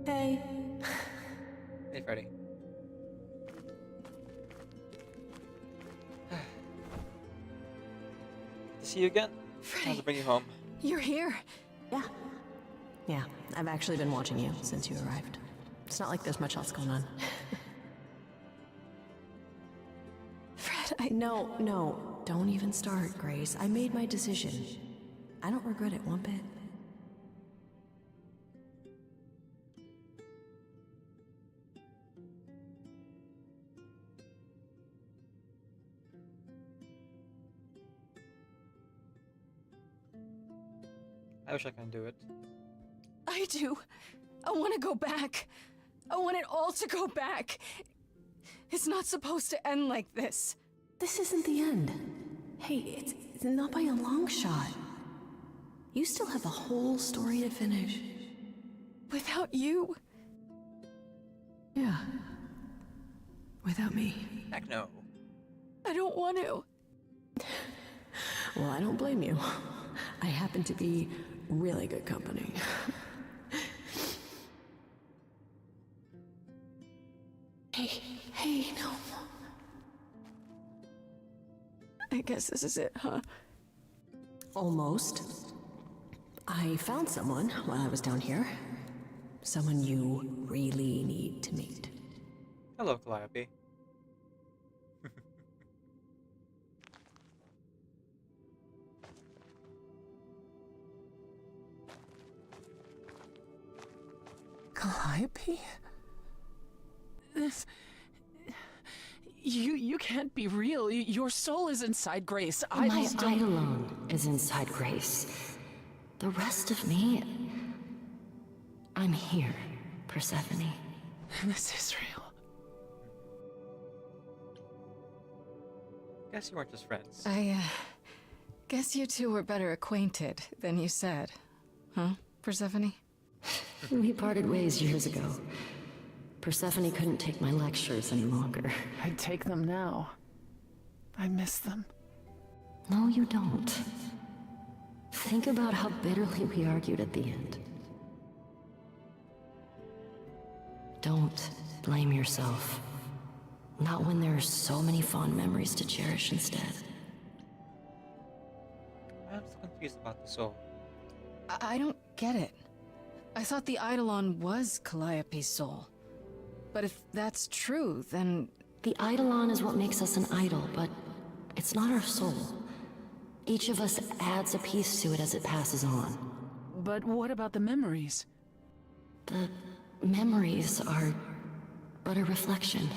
Hey. Hey, Freddy. To see you again. Freddy. How's it bring you home? You're here. Yeah, I've actually been watching you since you arrived. It's not like there's much else going on. Fred, No, don't even start, Grace. I made my decision. I don't regret it one bit. I wish I could do it. I do. I want to go back. I want it all to go back. It's not supposed to end like this. This isn't the end. Hey, it's not by a long shot. You still have a whole story to finish. Without you? Yeah. Without me. Heck no. I don't want to. Well, I don't blame you. I happen to be really good company. Hey, no. I guess this is it, huh? Almost. I found someone while I was down here. Someone you really need to meet. Hello, Calliope. Calliope? This... You can't be real. Your soul is inside Grace. My Idols don't... Eidolon is inside Grace. The rest of me... I'm here, Persephone. This is real. Guess you weren't just friends. I, guess you two were better acquainted than you said. Huh, Persephone? We parted ways years ago. Persephone couldn't take my lectures any longer. I'd take them now. I miss them. No, you don't. Think about how bitterly we argued at the end. Don't blame yourself. Not when there are so many fond memories to cherish instead. I'm still confused about the soul. I don't get it. I thought the Eidolon was Calliope's soul. But if that's true, then... The Eidolon is what makes us an idol, but it's not our soul. Each of us adds a piece to it as it passes on. But what about the memories? The memories are but a reflection.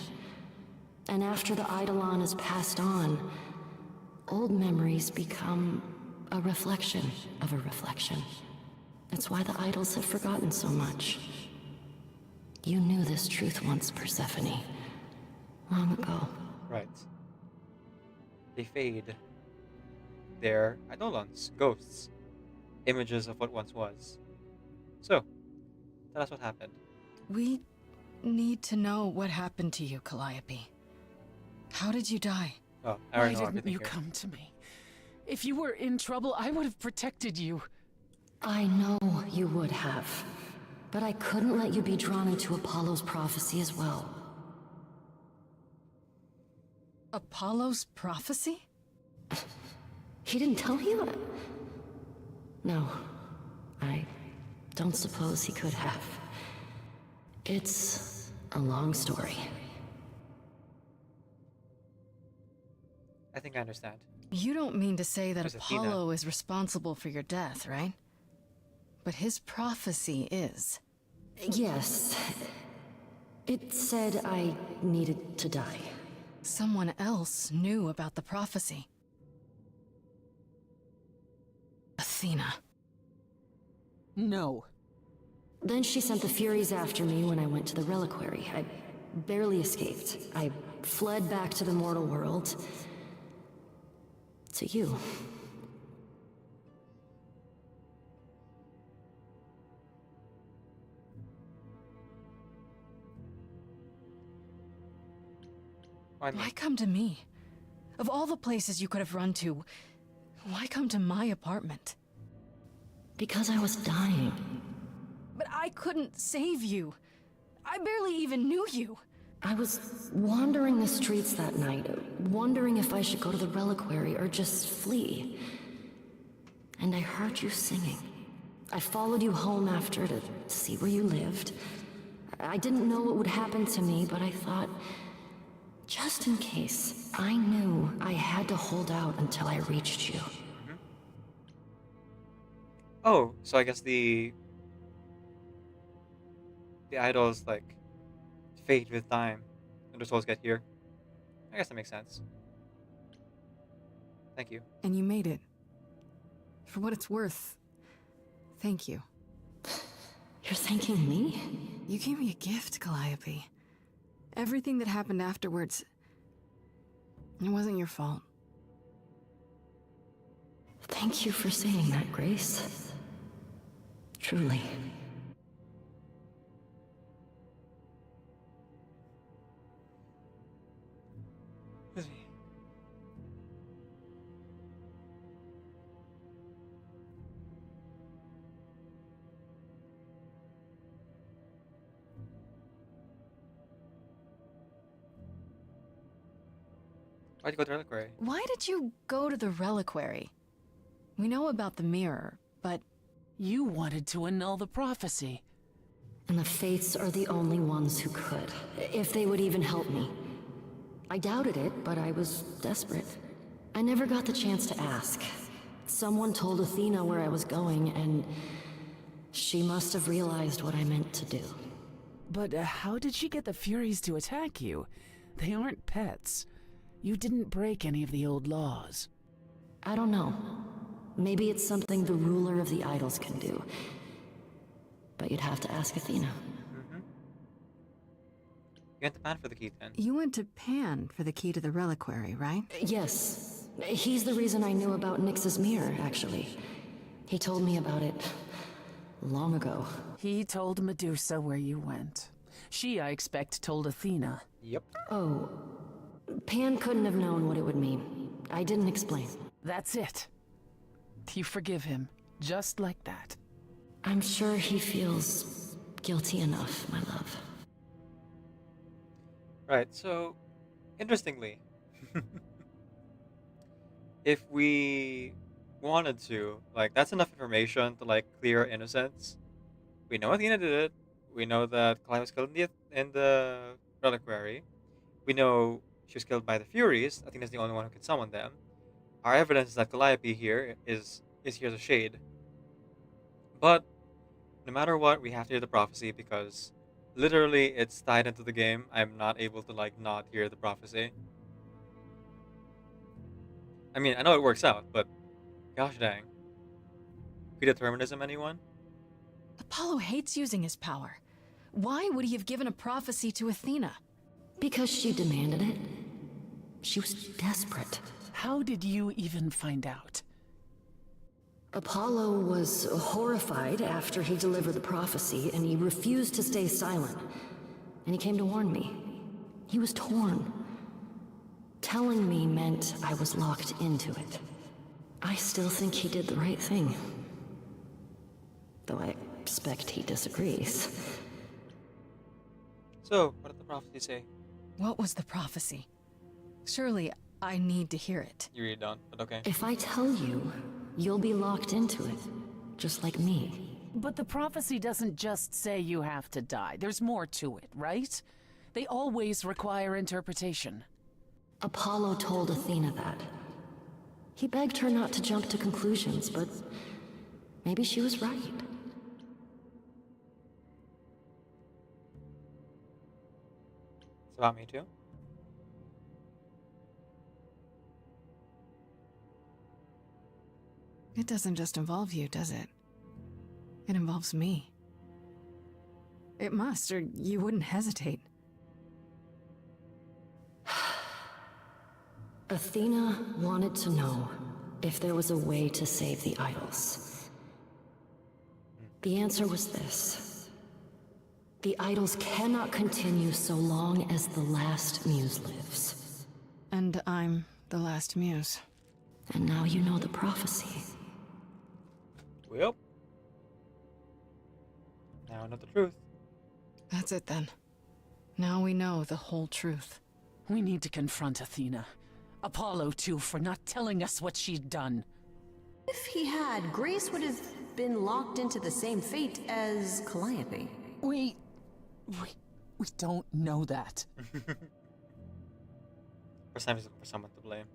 And after the Eidolon is passed on, old memories become a reflection of a reflection. That's why the idols have forgotten so much. You knew this truth once, Persephone. Long ago. Right. They fade. They're eidolons, ghosts, images of what once was. So, tell us what happened. We need to know what happened to you, Calliope. How did you die? Oh, I Why already know didn't everything you here. come to me? If you were in trouble, I would have protected you. I know you would have. But I couldn't let you be drawn into Apollo's prophecy as well. Apollo's prophecy? He didn't tell you? No. I don't suppose he could have. It's a long story. I think I understand. You don't mean to say that Who's Athena? Apollo is responsible for your death, right? But his prophecy is. Yes. It said I needed to die. Someone else knew about the prophecy. Athena. No. Then she sent the Furies after me when I went to the reliquary. I barely escaped. I fled back to the mortal world. To you. Why come to me? Of all the places you could have run to, why come to my apartment? Because I was dying. But I couldn't save you. I barely even knew you. I was wandering the streets that night, wondering if I should go to the reliquary or just flee. And I heard you singing. I followed you home after to see where you lived. I didn't know what would happen to me, but I thought, just in case, I knew I had to hold out until I reached you. Mm-hmm. Oh, so I guess the idols like fade with time and the souls get here. I guess that makes sense. Thank you. And you made it. For what it's worth, thank you. You're thanking me? You gave me a gift, Calliope. Everything that happened afterwards, it wasn't your fault. Thank you for saying that, Grace. Truly. Why'd you go to the reliquary? Why did you go to the reliquary? We know about the mirror, but... You wanted to annul the prophecy. And the Fates are the only ones who could, if they would even help me. I doubted it, but I was desperate. I never got the chance to ask. Someone told Athena where I was going, and she must have realized what I meant to do. But how did she get the Furies to attack you? They aren't pets. You didn't break any of the old laws. I don't know. Maybe it's something the ruler of the idols can do. But you'd have to ask Athena. You went to Pan for the key then. You went to Pan for the key to the reliquary, right? Yes. He's the reason I knew about Nyx's mirror, actually. He told me about it long ago. He told Medusa where you went. She, I expect, told Athena. Yep. Oh. Pan couldn't have known what it would mean. I didn't explain. That's it. You forgive him, just like that. I'm sure he feels guilty enough, my love. Right, so, interestingly, if we wanted to, like, that's enough information to, like, clear our innocence. We know Athena did it. We know that Calliope was killed in the reliquary. We know she was killed by the Furies. Athena's the only one who can summon them. Our evidence is that Calliope here is here as a shade. But, no matter what, we have to hear the prophecy because literally it's tied into the game. I'm not able to, like, not hear the prophecy. I mean, I know it works out, but gosh dang. Predeterminism, anyone? Apollo hates using his power. Why would he have given a prophecy to Athena? Because she demanded it. She was desperate. How did you even find out? Apollo was horrified after he delivered the prophecy, and he refused to stay silent. And he came to warn me. He was torn. Telling me meant I was locked into it. I still think he did the right thing. Though I expect he disagrees. So, what did the prophecy say? What was the prophecy? Surely I need to hear it. You read it down, but okay. If I tell you, you'll be locked into it, just like me. But the prophecy doesn't just say you have to die. There's more to it, right? They always require interpretation. Apollo told Athena that. He begged her not to jump to conclusions, but maybe she was right. It's about me too. It doesn't just involve you, does it? It involves me. It must, or you wouldn't hesitate. Athena wanted to know if there was a way to save the idols. The answer was this. The idols cannot continue so long as the last muse lives. And I'm the last muse. And now you know the prophecy. Well, now I know the truth. That's it then. Now we know the whole truth. We need to confront Athena. Apollo, too, for not telling us what she'd done. If he had, Grace would have been locked into the same fate as Calliope. We don't know that. First time is for someone to blame.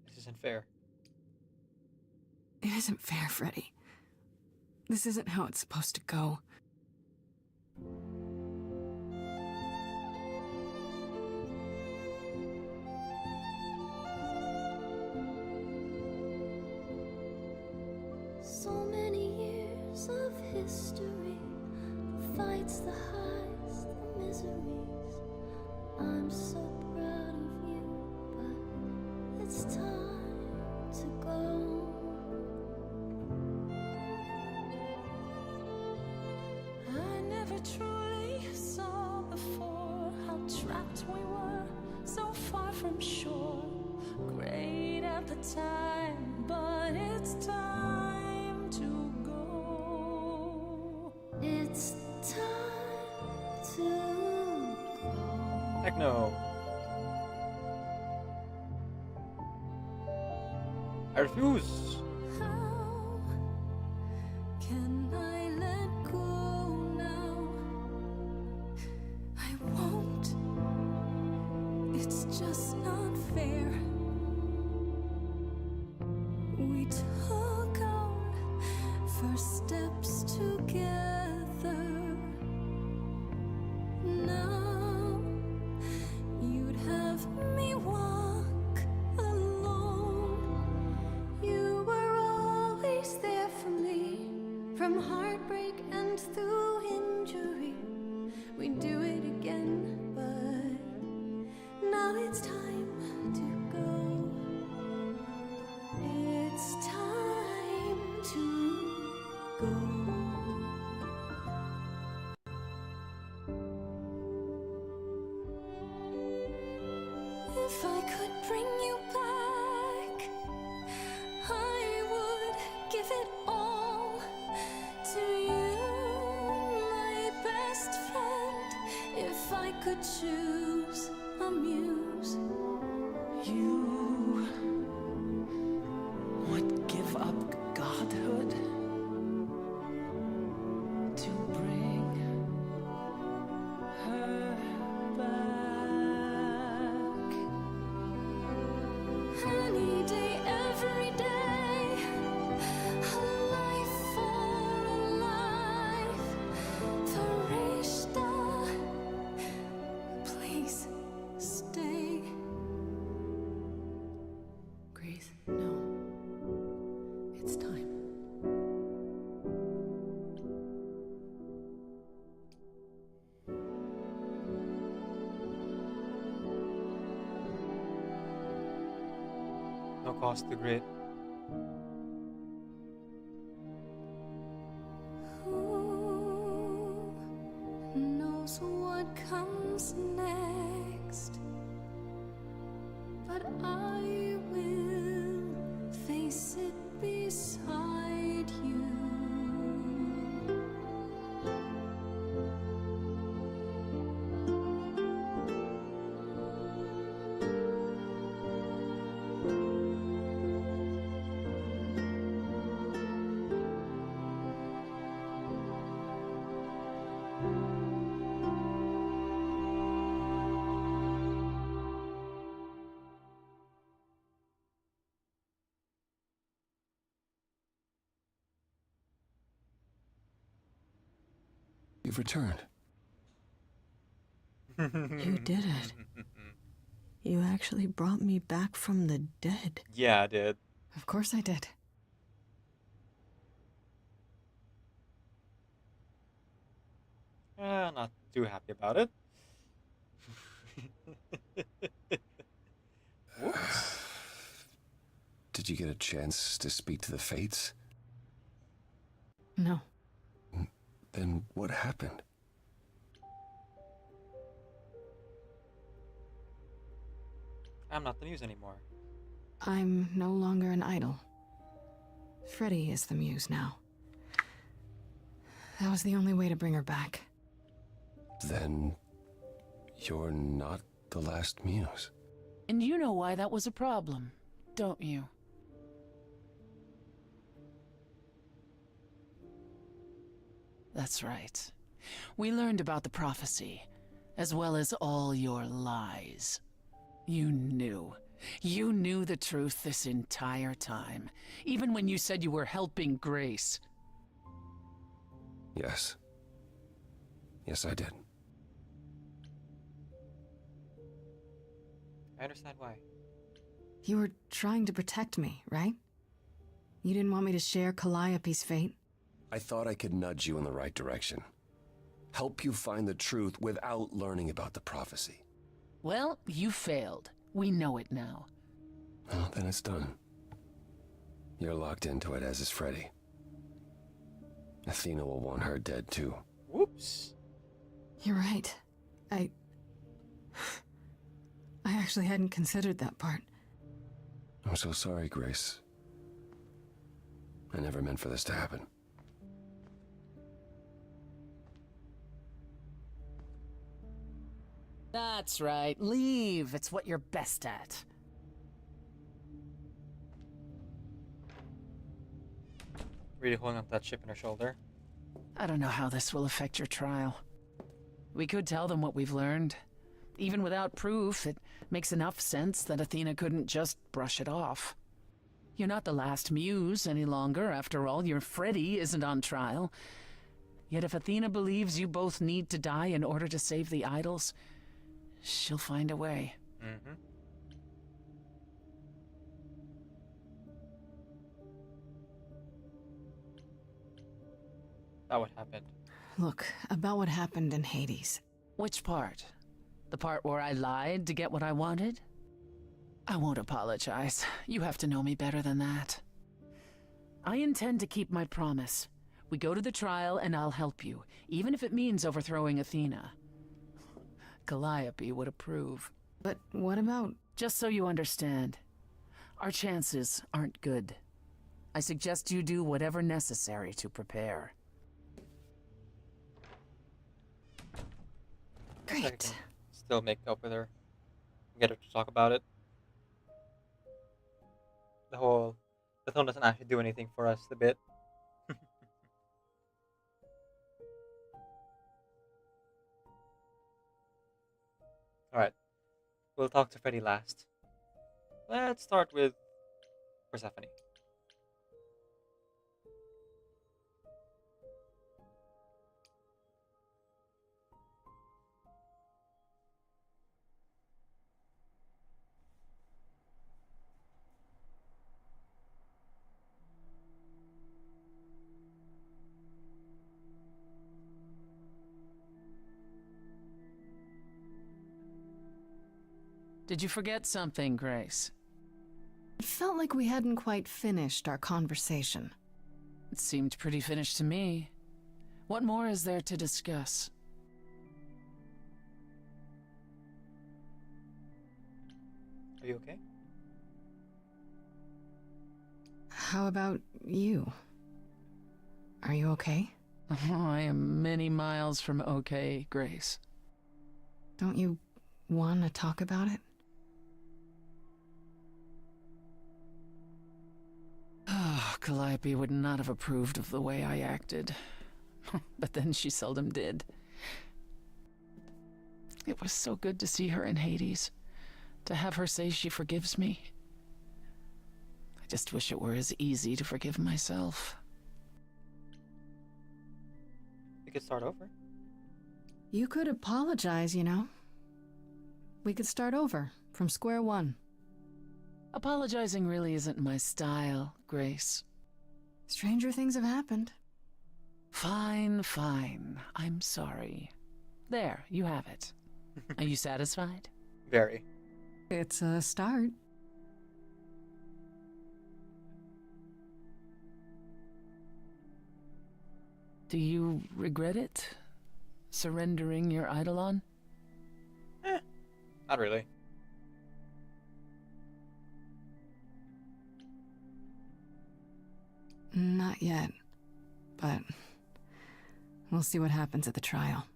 This isn't fair. It isn't fair, Freddy. This isn't how it's supposed to go. So many years of history, the fights, the highs, the miseries. I'm so proud of you, but it's time to go. I never truly saw before how trapped we were, so far from shore. Great at the time, but it's time to go. It's time to go. Heck no. I refuse. How can I let go now? I won't. It's just not fair. we took our first steps together. Now you'd have me walk alone. You were always there for me, from heartbreak and through injury. We'd do it again, but now it's time to go. It's time to go. If I could bring you back, I would give it all to you, my best friend. If I could choose a muse, You would give up godhood to bring her back. any day, every day, a life for a life, Farishta. Please stay. Grace, no. It's time. No cost to grit. Who knows what comes next? But I will face it beside you. You've returned. You did it. You actually brought me back from the dead. Yeah, I did. Of course I did. Not too happy about it. Whoops. Did you get a chance to speak to the Fates? No. Then what happened? I'm not the muse anymore. I'm no longer an idol. Freddy is the muse now. That was the only way to bring her back. Then you're not the last muse. And you know why that was a problem, don't you? That's right. We learned about the prophecy, as well as all your lies. You knew. You knew the truth this entire time, even when you said you were helping Grace. Yes. Yes, I did. I understand why. You were trying to protect me, right? You didn't want me to share Calliope's fate? I thought I could nudge you in the right direction. Help you find the truth without learning about the prophecy. Well, you failed. We know it now. Well, then it's done. You're locked into it, as is Freddy. Athena will want her dead, too. Whoops. You're right. I actually hadn't considered that part. I'm so sorry, Grace. I never meant for this to happen. That's right. Leave. It's what you're best at. Really holding up that chip in her shoulder. I don't know how this will affect your trial. We could tell them what we've learned. Even without proof, it makes enough sense that Athena couldn't just brush it off. You're not the last muse any longer. After all, your Freddy isn't on trial. Yet if Athena believes you both need to die in order to save the idols, she'll find a way. Mm-hmm. That what happened. Look, about what happened in Hades. Which part? The part where I lied to get what I wanted? I won't apologize. You have to know me better than that. I intend to keep my promise. We go to the trial and I'll help you, even if it means overthrowing Athena. Calliope would approve. But what about... Just so you understand, our chances aren't good. I suggest you do whatever necessary to prepare. I can still make up with her. Get her to talk about it. The throne doesn't actually do anything for us a bit. Alright. We'll talk to Freddy last. Let's start with Persephone. Did you forget something, Grace? It felt like we hadn't quite finished our conversation. It seemed pretty finished to me. What more is there to discuss? Are you okay? How about you? Are you okay? Oh, I am many miles from okay, Grace. Don't you want to talk about it? Calliope would not have approved of the way I acted. But then she seldom did. It was so good to see her in Hades. To have her say she forgives me. I just wish it were as easy to forgive myself. We could start over. You could apologize, you know. We could start over, from square one. Apologizing really isn't my style, Grace. Stranger things have happened. Fine, fine. I'm sorry. There, you have it. Are you satisfied? Very. It's a start. Do you regret it? Surrendering your Eidolon? Not really. Not yet. But we'll see what happens at the trial.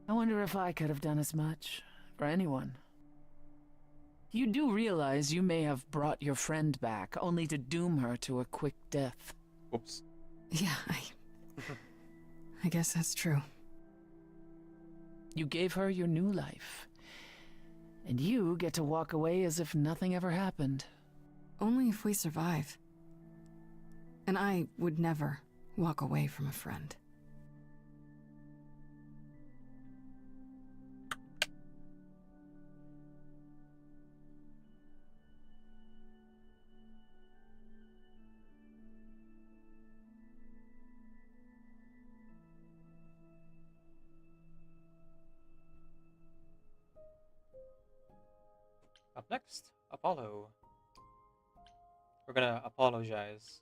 I wonder if I could have done as much for anyone. You do realize you may have brought your friend back, only to doom her to a quick death. Oops. Yeah, I guess that's true. You gave her your new life. And you get to walk away as if nothing ever happened. Only if we survive. And I would never walk away from a friend. Up next, Apollo. We're gonna apologize.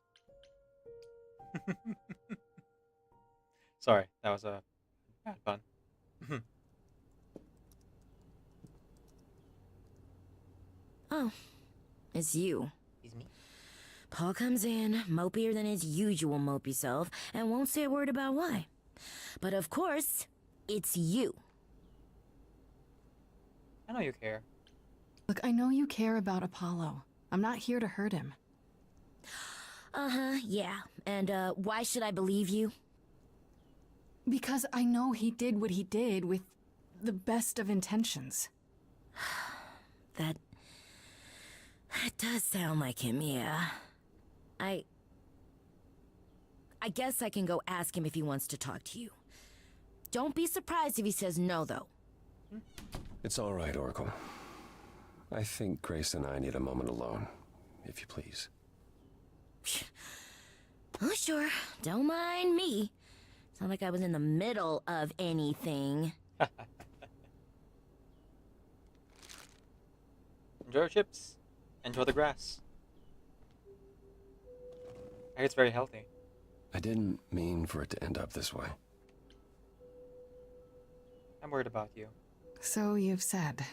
Sorry, that was a bad pun. Oh, it's you. It's me. Paul comes in, mopier than his usual mopey self, and won't say a word about why. But of course, it's you. I know you care. Look, I know you care about Apollo. I'm not here to hurt him. Uh-huh, yeah. And, why should I believe you? Because I know he did what he did with the best of intentions. It does sound like him, yeah. I guess I can go ask him if he wants to talk to you. Don't be surprised if he says no, though. It's all right, Oracle. I think Grace and I need a moment alone, if you please. Oh, sure. Don't mind me. It's not like I was in the middle of anything. Enjoy your chips. Enjoy the grass. I hear it's very healthy. I didn't mean for it to end up this way. I'm worried about you. So you've said.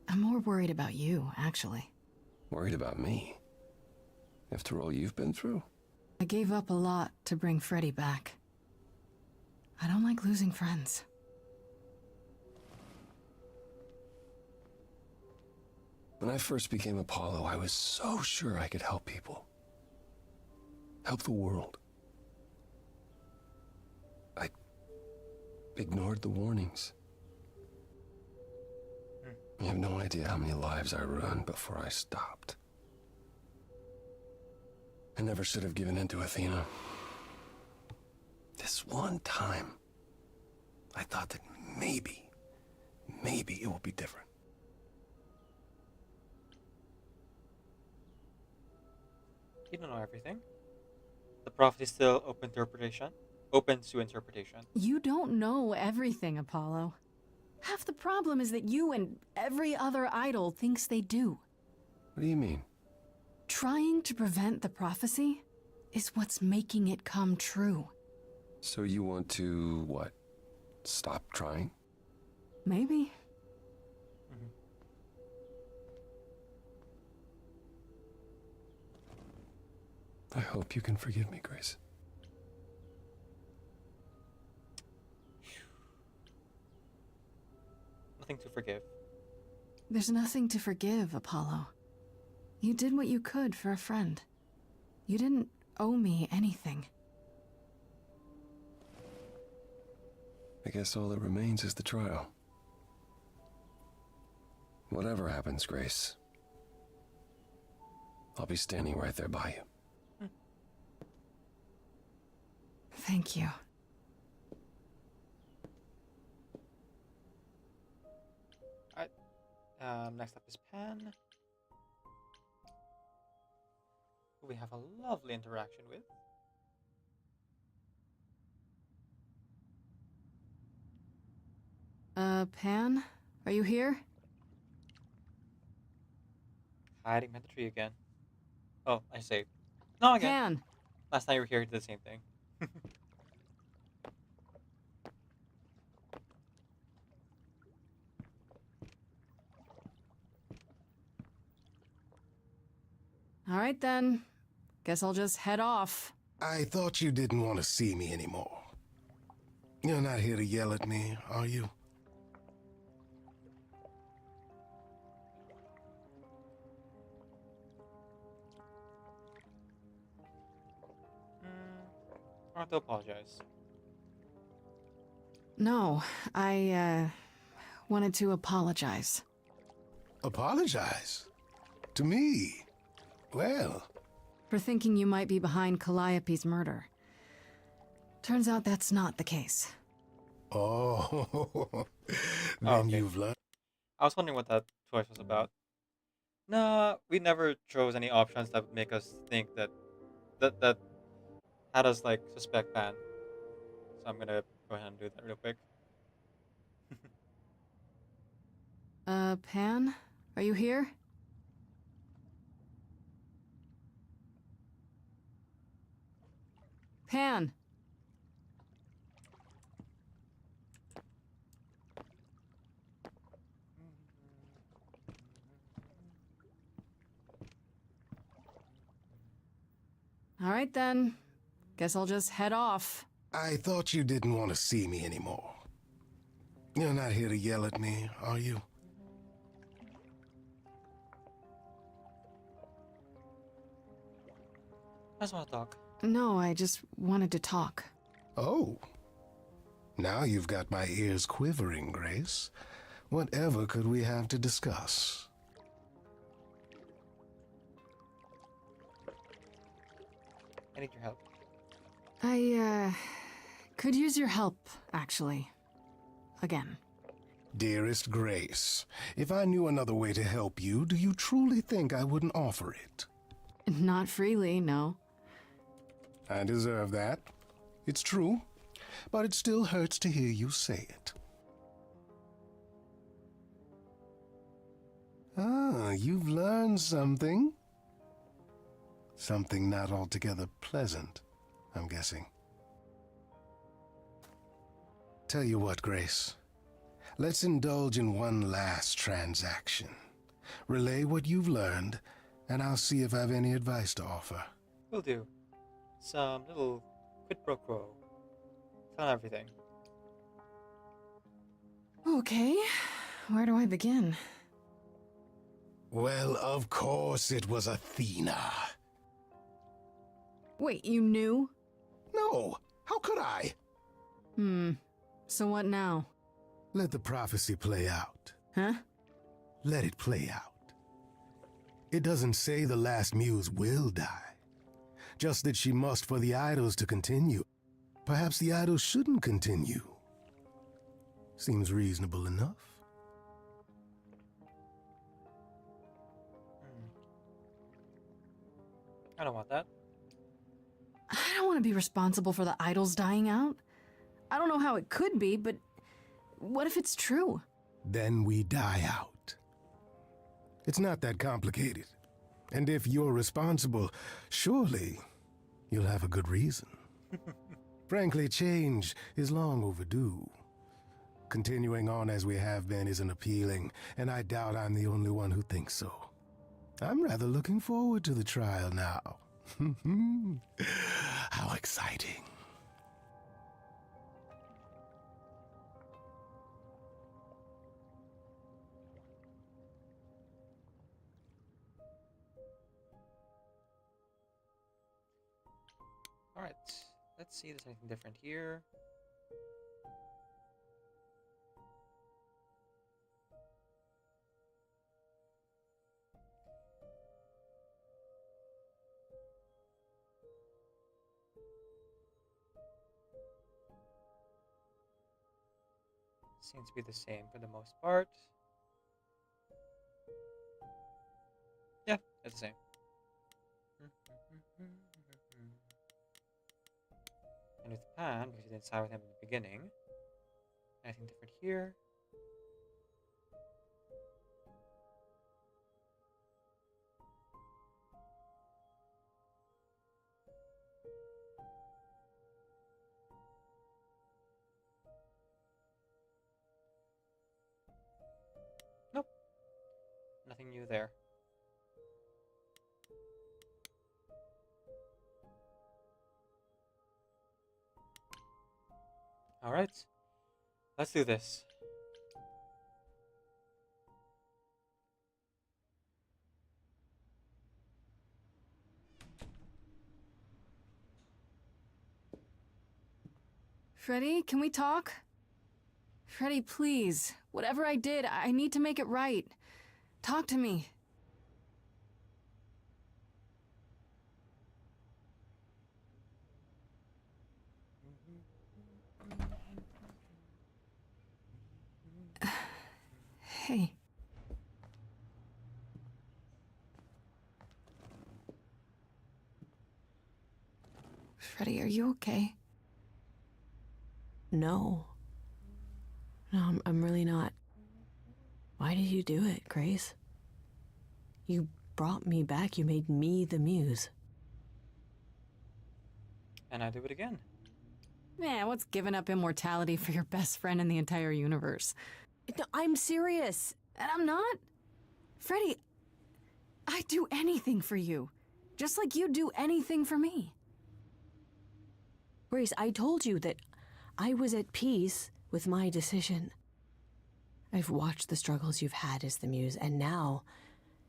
I'm more worried about you, actually. Worried about me? After all you've been through? I gave up a lot to bring Freddy back. I don't like losing friends. When I first became Apollo, I was so sure I could help people. Help the world. I ignored the warnings. You have no idea how many lives I ruined before I stopped. I never should have given in to Athena. This one time, I thought that maybe it will be different. You don't know everything. The prophecy is still open to interpretation. Open to interpretation. You don't know everything, Apollo. Half the problem is that you and every other idol thinks they do. What do you mean? Trying to prevent the prophecy is what's making it come true. So you want to, what? Stop trying? Maybe. I hope you can forgive me, Grace. Nothing to forgive. There's nothing to forgive, Apollo. You did what you could for a friend. You didn't owe me anything. I guess all that remains is the trial. Whatever happens, Grace, I'll be standing right there by you. Thank you. Alright. Next up is Pan. Who we have a lovely interaction with. Pan? Are you here? Hiding behind the tree again. Oh, I saved. No, again. Pan! Last time you were here, you did the same thing. All right then. Guess I'll just head off. I thought you didn't want to see me anymore. You're not here to yell at me, are you? I want to apologize. No, I, wanted to apologize. Apologize? To me? Well... For thinking you might be behind Calliope's murder. Turns out that's not the case. Oh, then you've learned. I was wondering what that choice was about. Nah, we never chose any options that would make us think that had us like suspect Pan. So I'm gonna go ahead and do that real quick. Pan? Are you here? Pan! All right then. Guess I'll just head off. I thought you didn't want to see me anymore. You're not here to yell at me, are you? I just want to talk. No, I just wanted to talk. Oh. Now you've got my ears quivering, Grace. Whatever could we have to discuss? I need your help. I, could use your help, actually. Again. Dearest Grace, if I knew another way to help you, do you truly think I wouldn't offer it? Not freely, no. I deserve that. It's true, but it still hurts to hear you say it. Ah, you've learned something. Something not altogether pleasant, I'm guessing. Tell you what, Grace. Let's indulge in one last transaction. Relay what you've learned, and I'll see if I have any advice to offer. Will do. Some little quid pro quo. Tell everything. Okay, where do I begin? Well, of course it was Athena. Wait, you knew? No, how could I? So what now? Let the prophecy play out. Huh? Let it play out. It doesn't say the last muse will die. Just that she must for the idols to continue. Perhaps the idols shouldn't continue. Seems reasonable enough. I don't want that. I don't want to be responsible for the idols dying out. I don't know how it could be, but what if it's true? Then we die out. It's not that complicated. And if you're responsible, surely you'll have a good reason. Frankly, change is long overdue. Continuing on as we have been isn't appealing, and I doubt I'm the only one who thinks so. I'm rather looking forward to the trial now. How exciting. Alright, let's see if there's anything different here. Seems to be the same for the most part. Yeah, it's the same. And with Pan, because you didn't side with him in the beginning. Anything different here? Nope. Nothing new there. Alright. Let's do this. Freddy, can we talk? Freddy, please. Whatever I did, I need to make it right. Talk to me. Hey. Freddy, are you okay? No. No, I'm really not. Why did you do it, Grace? You brought me back. You made me the muse. And I do it again. Man, what's giving up immortality for your best friend in the entire universe? No, I'm serious. And I'm not? Freddy, I'd do anything for you. Just like you'd do anything for me. Grace, I told you that I was at peace with my decision. I've watched the struggles you've had as the muse, and now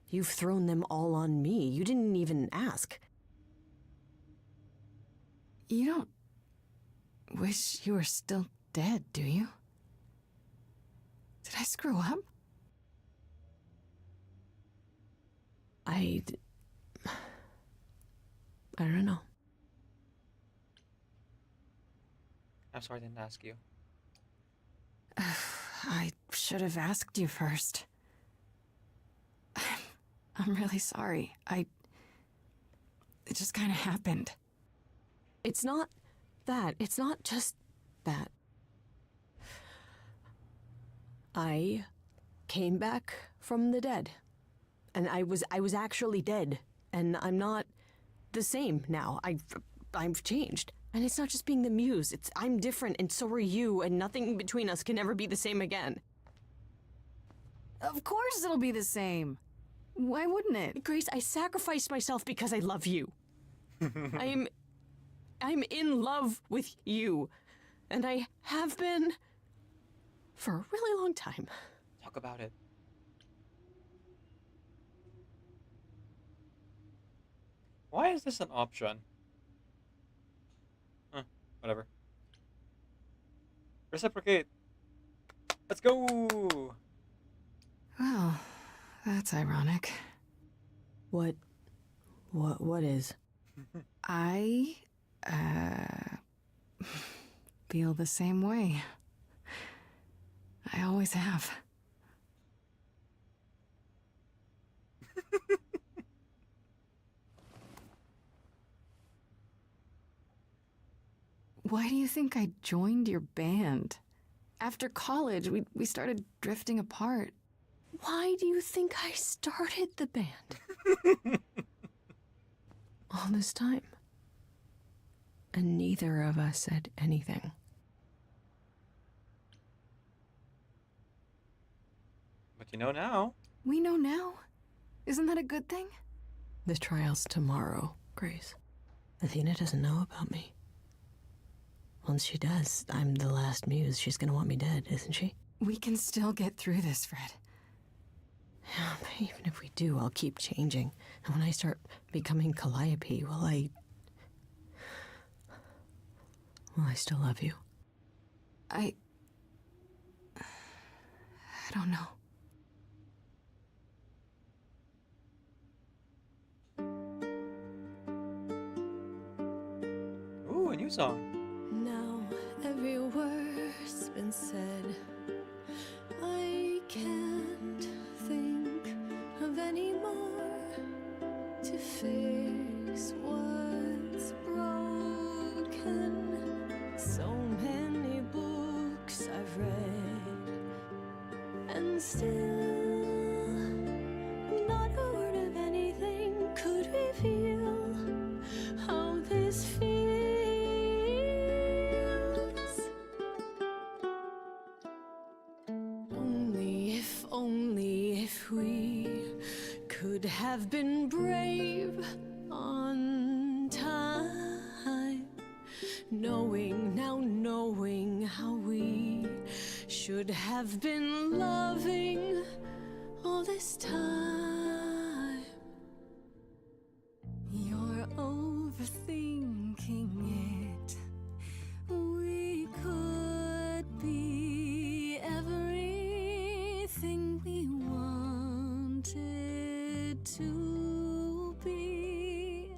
you've thrown them all on me. You didn't even ask. You don't wish you were still dead, do you? Did I screw up? I don't know. I'm sorry I didn't ask you. I should have asked you first. I'm really sorry. It just kind of happened. It's not that. It's not just that. I came back from the dead. And I was actually dead. And I'm not the same now. I've changed. And it's not just being the muse. I'm different, and so are you, and nothing between us can ever be the same again. Of course it'll be the same. Why wouldn't it? Grace, I sacrificed myself because I love you. I'm in love with you. And I have been for a really long time. Talk about it. Why is this an option? Whatever. Reciprocate. Let's go. Well, that's ironic. What is? I, feel the same way. I always have. Why do you think I joined your band? After college, we started drifting apart. Why do you think I started the band? All this time. And neither of us said anything. But you know now. We know now. Isn't that a good thing? The trial's tomorrow, Grace. Athena doesn't know about me. Once she does, I'm the last muse. She's gonna want me dead, isn't she? We can still get through this, Fred. Yeah, but even if we do, I'll keep changing. And when I start becoming Calliope, will I still love you? I don't know. Ooh, a new song. Now every word's been said. I can't think of any more to fix what's broken. So many books I've read, and still not a word of anything could reveal how this feels. Only if we could have been brave on time, knowing how we should have been loving all this time. You're overthinking it. We could be everything we wanted to be.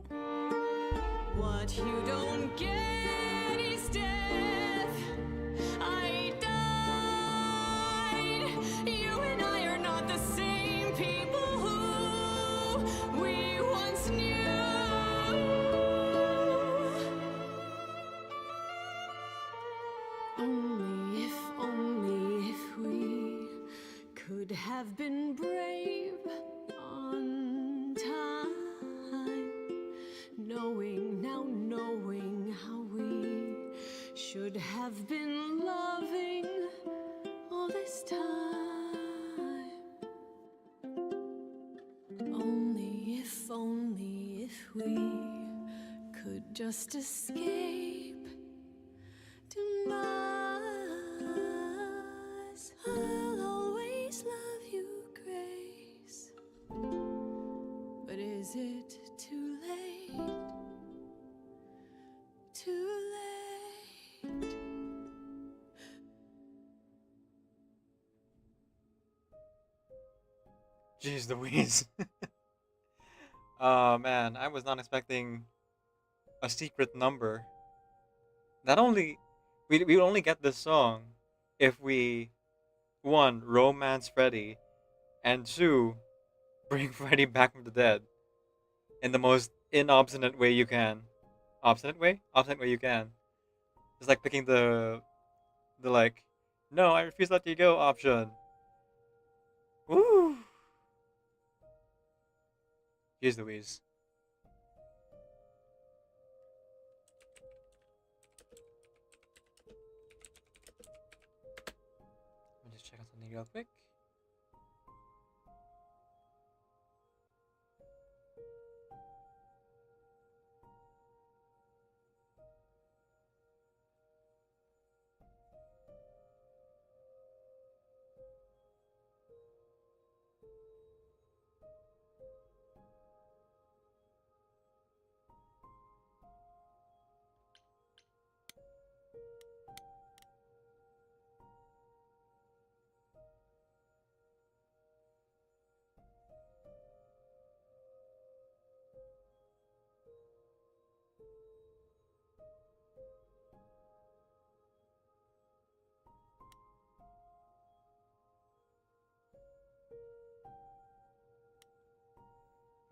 What you don't get is death. I died. You and I are not the same people who we once knew. Only if we could have been brave on time, knowing how we should have been loving all this time. Only if we could just escape demise. I'll always love you, Grace. But is it too late? Too late? Jeez Louise. Oh man, I was not expecting a secret number. Not only we only get this song if we, one, romance Freddy, and two, bring Freddy back from the dead in the most inobstinate way you can. Obstinate way? Obstinate way you can. It's like picking the like, no, I refuse to let you go option. Woo! Here's Louise. Let me just check out something real quick.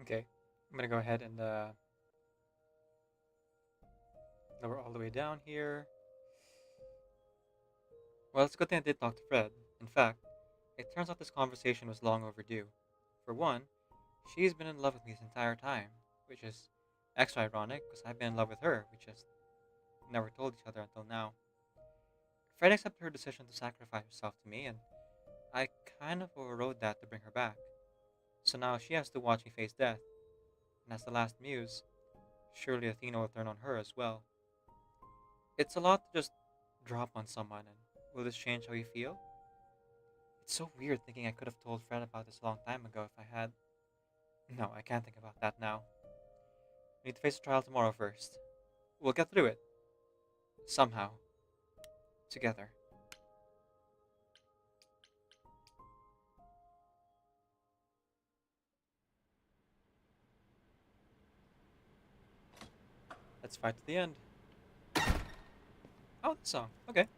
Okay, I'm gonna go ahead and lower all the way down here. Well, it's a good thing I did talk to Fred. In fact, it turns out this conversation was long overdue. For one, she's been in love with me this entire time, which is extra ironic because I've been in love with her. We just never told each other until now. Fred accepted her decision to sacrifice herself to me, and I kind of overrode that to bring her back. So now she has to watch me face death. And as the last muse, surely Athena will turn on her as well. It's a lot to just drop on someone, and will this change how you feel? It's so weird thinking I could have told Fred about this a long time ago if I had. No, I can't think about that now. We need to face the trial tomorrow first. We'll get through it. Somehow. Together. Let's fight to the end. Oh, the song. Okay.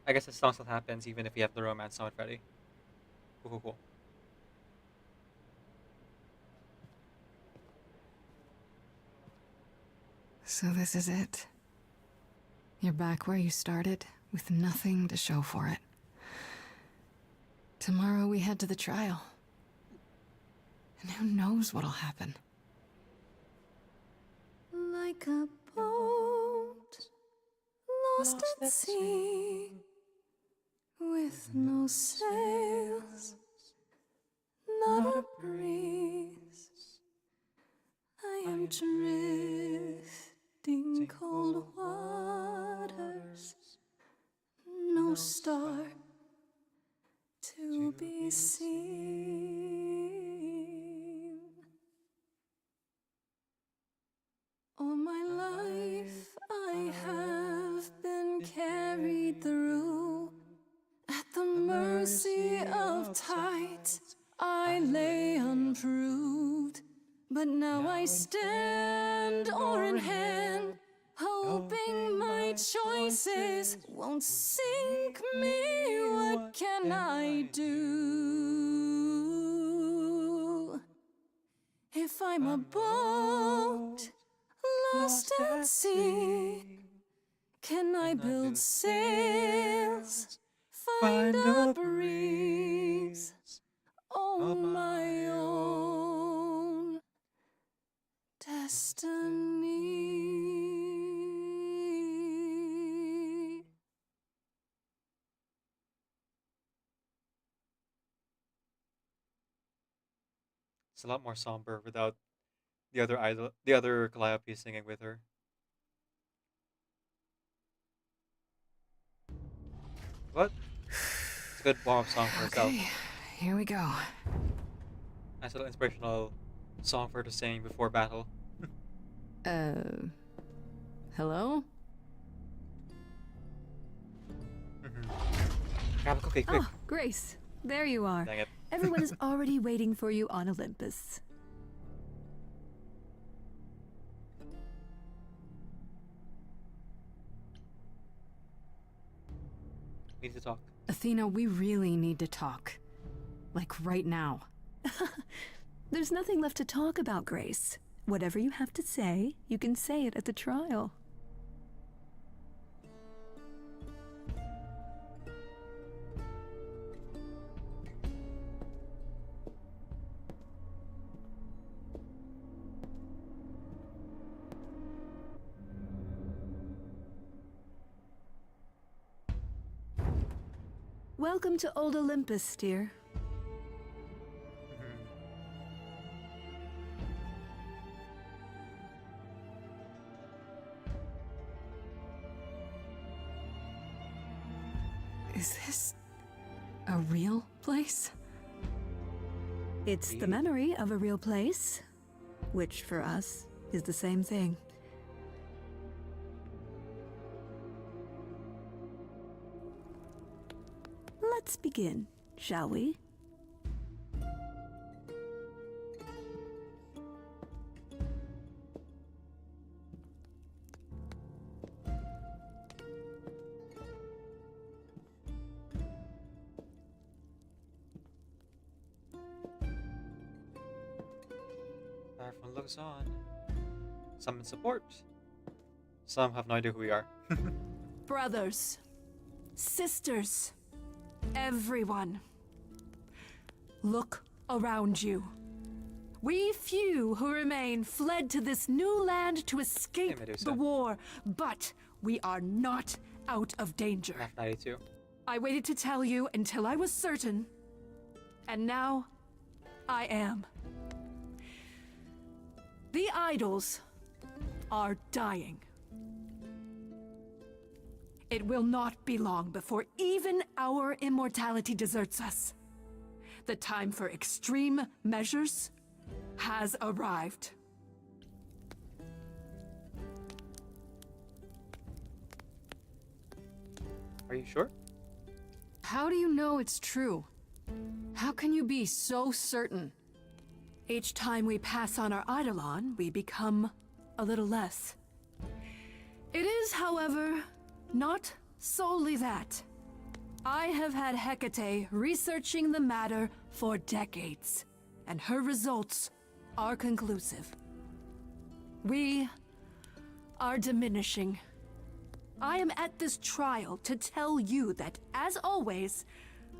I guess the song still happens even if you have the romance song ready. Cool, cool, cool. So this is it. You're back where you started, with nothing to show for it. Tomorrow we head to the trial. And who knows what'll happen. Like a boat lost at sea, with no sails, not a breeze. I am drifting cold waters, no star to be seen. All my life I have been carried through. At the mercy of tides I lay unproved. But now I stand oar in hand, hoping my choices won't sink me. What can I do? If I'm a boat lost at sea, can I build sails, find a breeze on my own destiny? It's a lot more somber without the other idol, the other Calliope singing with her. What? It's a good warm-up song for herself. Okay, here we go. Nice little inspirational song for her to sing before battle. Hello? Grab a cookie, quick. Oh, Grace, there you are. Dang it. Everyone is already waiting for you on Olympus. Athena, we really need to talk. Like right now. There's nothing left to talk about, Grace. Whatever you have to say, you can say it at the trial. Welcome to Old Olympus, dear. Is this a real place? It's the memory of a real place, which for us is the same thing. Let's begin, shall we? Everyone looks on. Some in support. Some have no idea who we are. Brothers, sisters, everyone, look around you. We few who remain fled to this new land to escape the war, but we are not out of danger. F92. I waited to tell you until I was certain, and now I am. The idols are dying. It will not be long before even our immortality deserts us. The time for extreme measures has arrived. Are you sure? How do you know it's true? How can you be so certain? Each time we pass on our Eidolon, we become a little less. It is, however, not solely that. I have had Hecate researching the matter for decades, and her results are conclusive. We are diminishing. I am at this trial to tell you that, as always,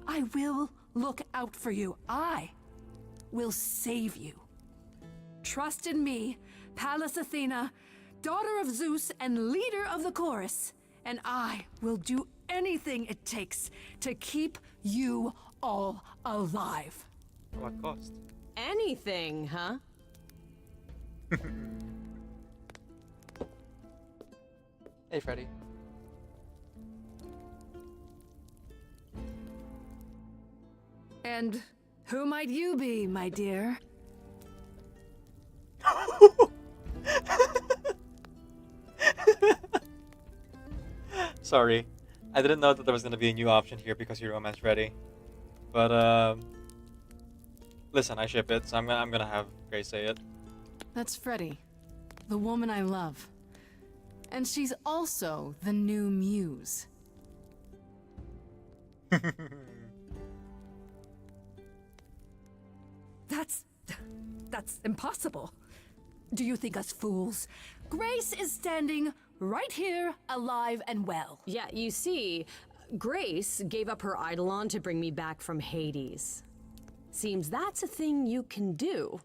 I will look out for you. I will save you. Trust in me, Pallas Athena, daughter of Zeus and leader of the chorus, and I will do anything it takes to keep you all alive. At what cost? Anything, huh? Hey, Freddy. And who might you be, my dear? Sorry. I didn't know that there was gonna be a new option here because you're romance ready. But listen, I ship it, so I'm gonna have Grace say it. That's Freddie, the woman I love. And she's also the new muse. That's impossible. Do you think us fools? Grace is standing right here, alive and well. Yeah, you see, Grace gave up her Eidolon to bring me back from Hades. Seems that's a thing you can do.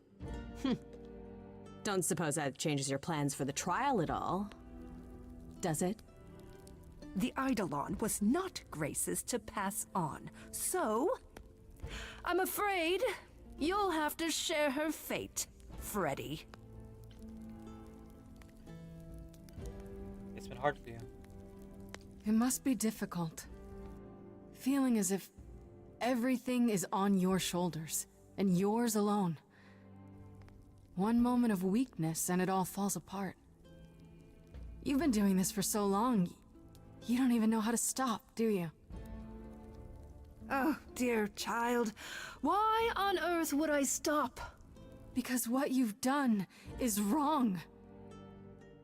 Don't suppose that changes your plans for the trial at all, does it? The Eidolon was not Grace's to pass on, so I'm afraid you'll have to share her fate, Freddy. It's been hard for you. It must be difficult. Feeling as if everything is on your shoulders, and yours alone. One moment of weakness and it all falls apart. You've been doing this for so long, you don't even know how to stop, do you? Oh, dear child, why on earth would I stop? Because what you've done is wrong.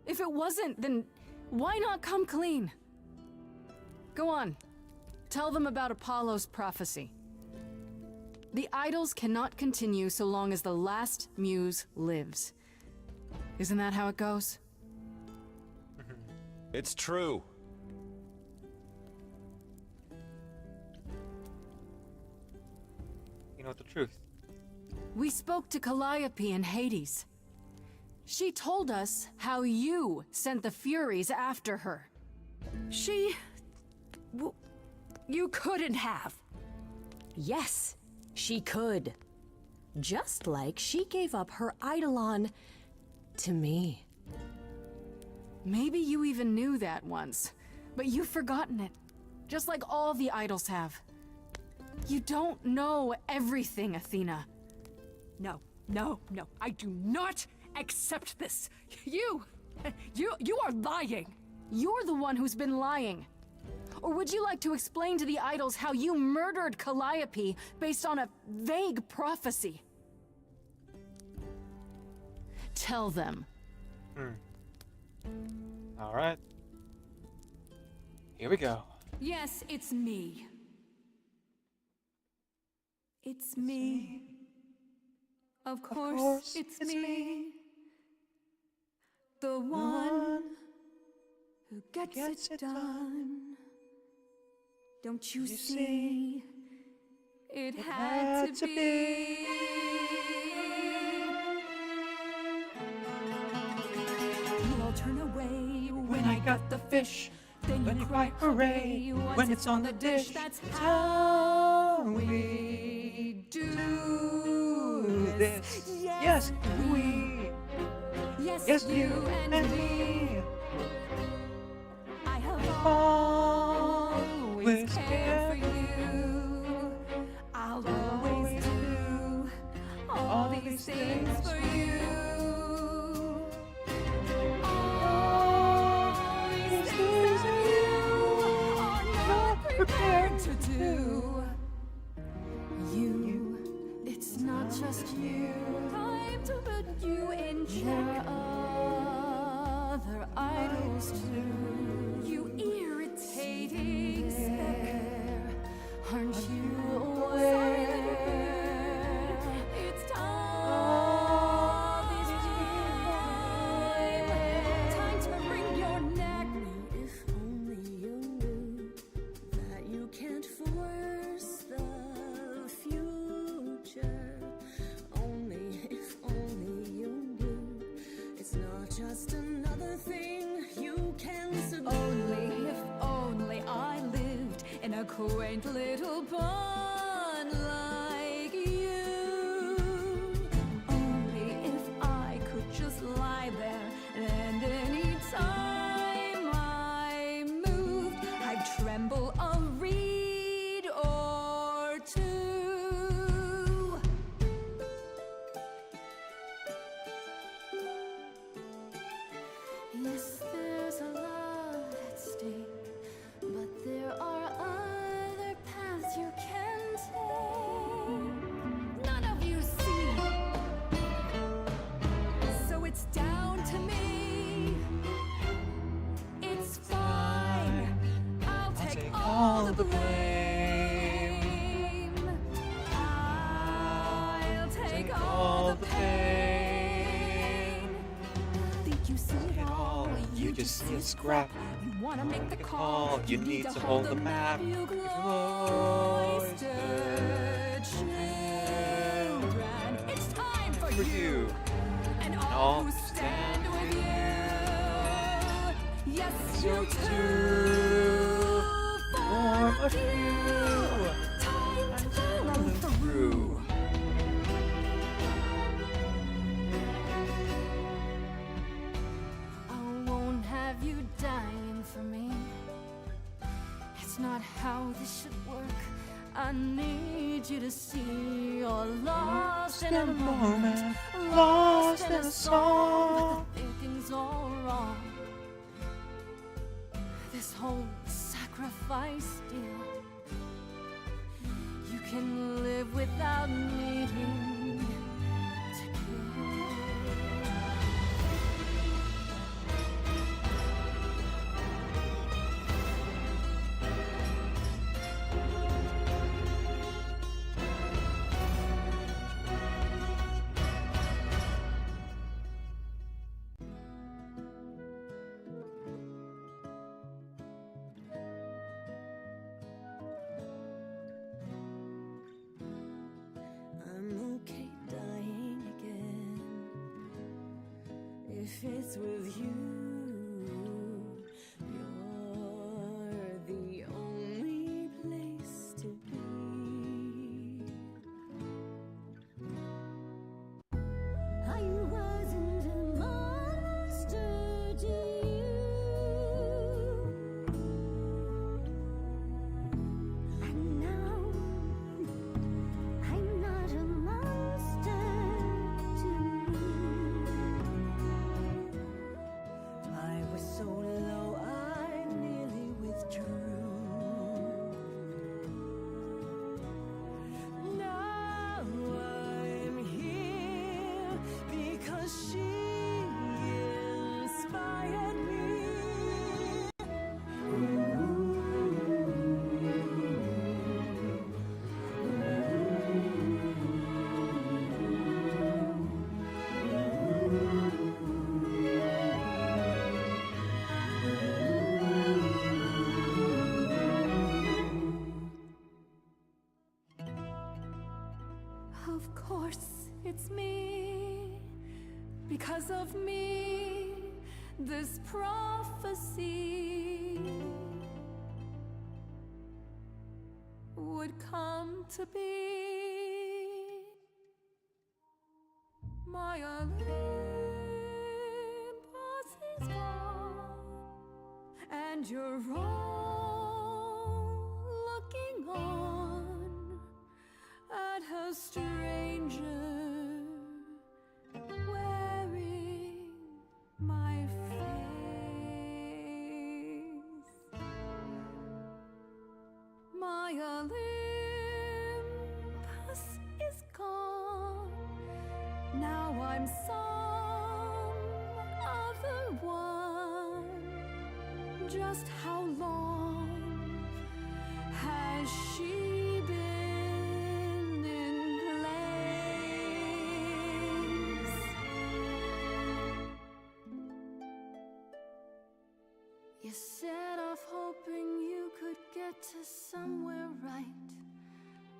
If it wasn't, then why not come clean? Go on. Tell them about Apollo's prophecy. The idols cannot continue so long as the last muse lives. Isn't that how it goes? It's true. You know the truth. We spoke to Calliope in Hades. She told us how you sent the Furies after her. You couldn't have. Yes, she could. Just like she gave up her Eidolon to me. Maybe you even knew that once, but you've forgotten it. Just like all the idols have. You don't know everything, Athena. No, no, no. I do not accept this. You are lying. You're the one who's been lying. Or would you like to explain to the idols how you murdered Calliope based on a vague prophecy? Tell them. All right. Here we go. Yes, it's me. It's me. Of course, it's me. The one who gets it done. Don't you see? It had to be. You all turn away when I got the fish. Then you cry hooray when it's on the dish. That's how we do this. Yes, we. Yes, you and me. I have always cared for you. I'll always do all these things for you. All these things that you are not prepared to do. It's not just you. Time to put you in check. Other idols too. You irritating specter. Aren't you aware? It's time to wring your neck. If only you knew that you can't force the future. Only if only you knew it's not just another thing you can subdue. Only if only I lived in a quaint little pond like you. Only if I could just lie there, and any time I moved, I'd tremble a reed or two. Yes, there's a lot at stake, but there are other paths you can take. None of you see. So it's down to me. It's fine. I'll take all the blame. I'll take all the pain. Think you see it all? You just see a scrap. You wanna make the Make a call. You need to hold the map. You cloistered children. It's time for For you. and all who stand with you. Yes, you too. Form a few. Time to follow through. I won't have you dying for me. It's not how this should work. I need you to see you're lost in a moment, lost in a song. But the thinking's all wrong. This whole sacrifice deal. You can live without needing to kill. if it's with you, you're the only place to be. I wasn't a monster to you, and now I'm not a monster to me. I was so low I nearly withdrew. Now I'm here because she inspired me. Of course, it's me. Because of me, this prophecy would come to be. My Olympus is gone, and you're all looking on at a stranger wearing my face. My Olympus is gone. Now I'm some other one. Just how long has she been in place? You set off hoping you could get to somewhere right,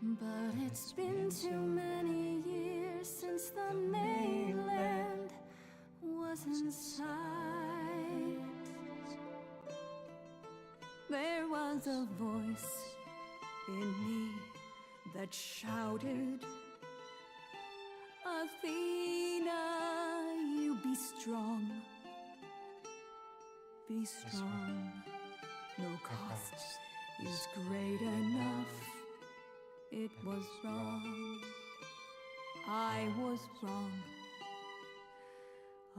but it's been too many years since the mainland was in sight. There was a voice in me that shouted, Athena, you be strong. Be strong. No cost is great enough. It was wrong. I was wrong.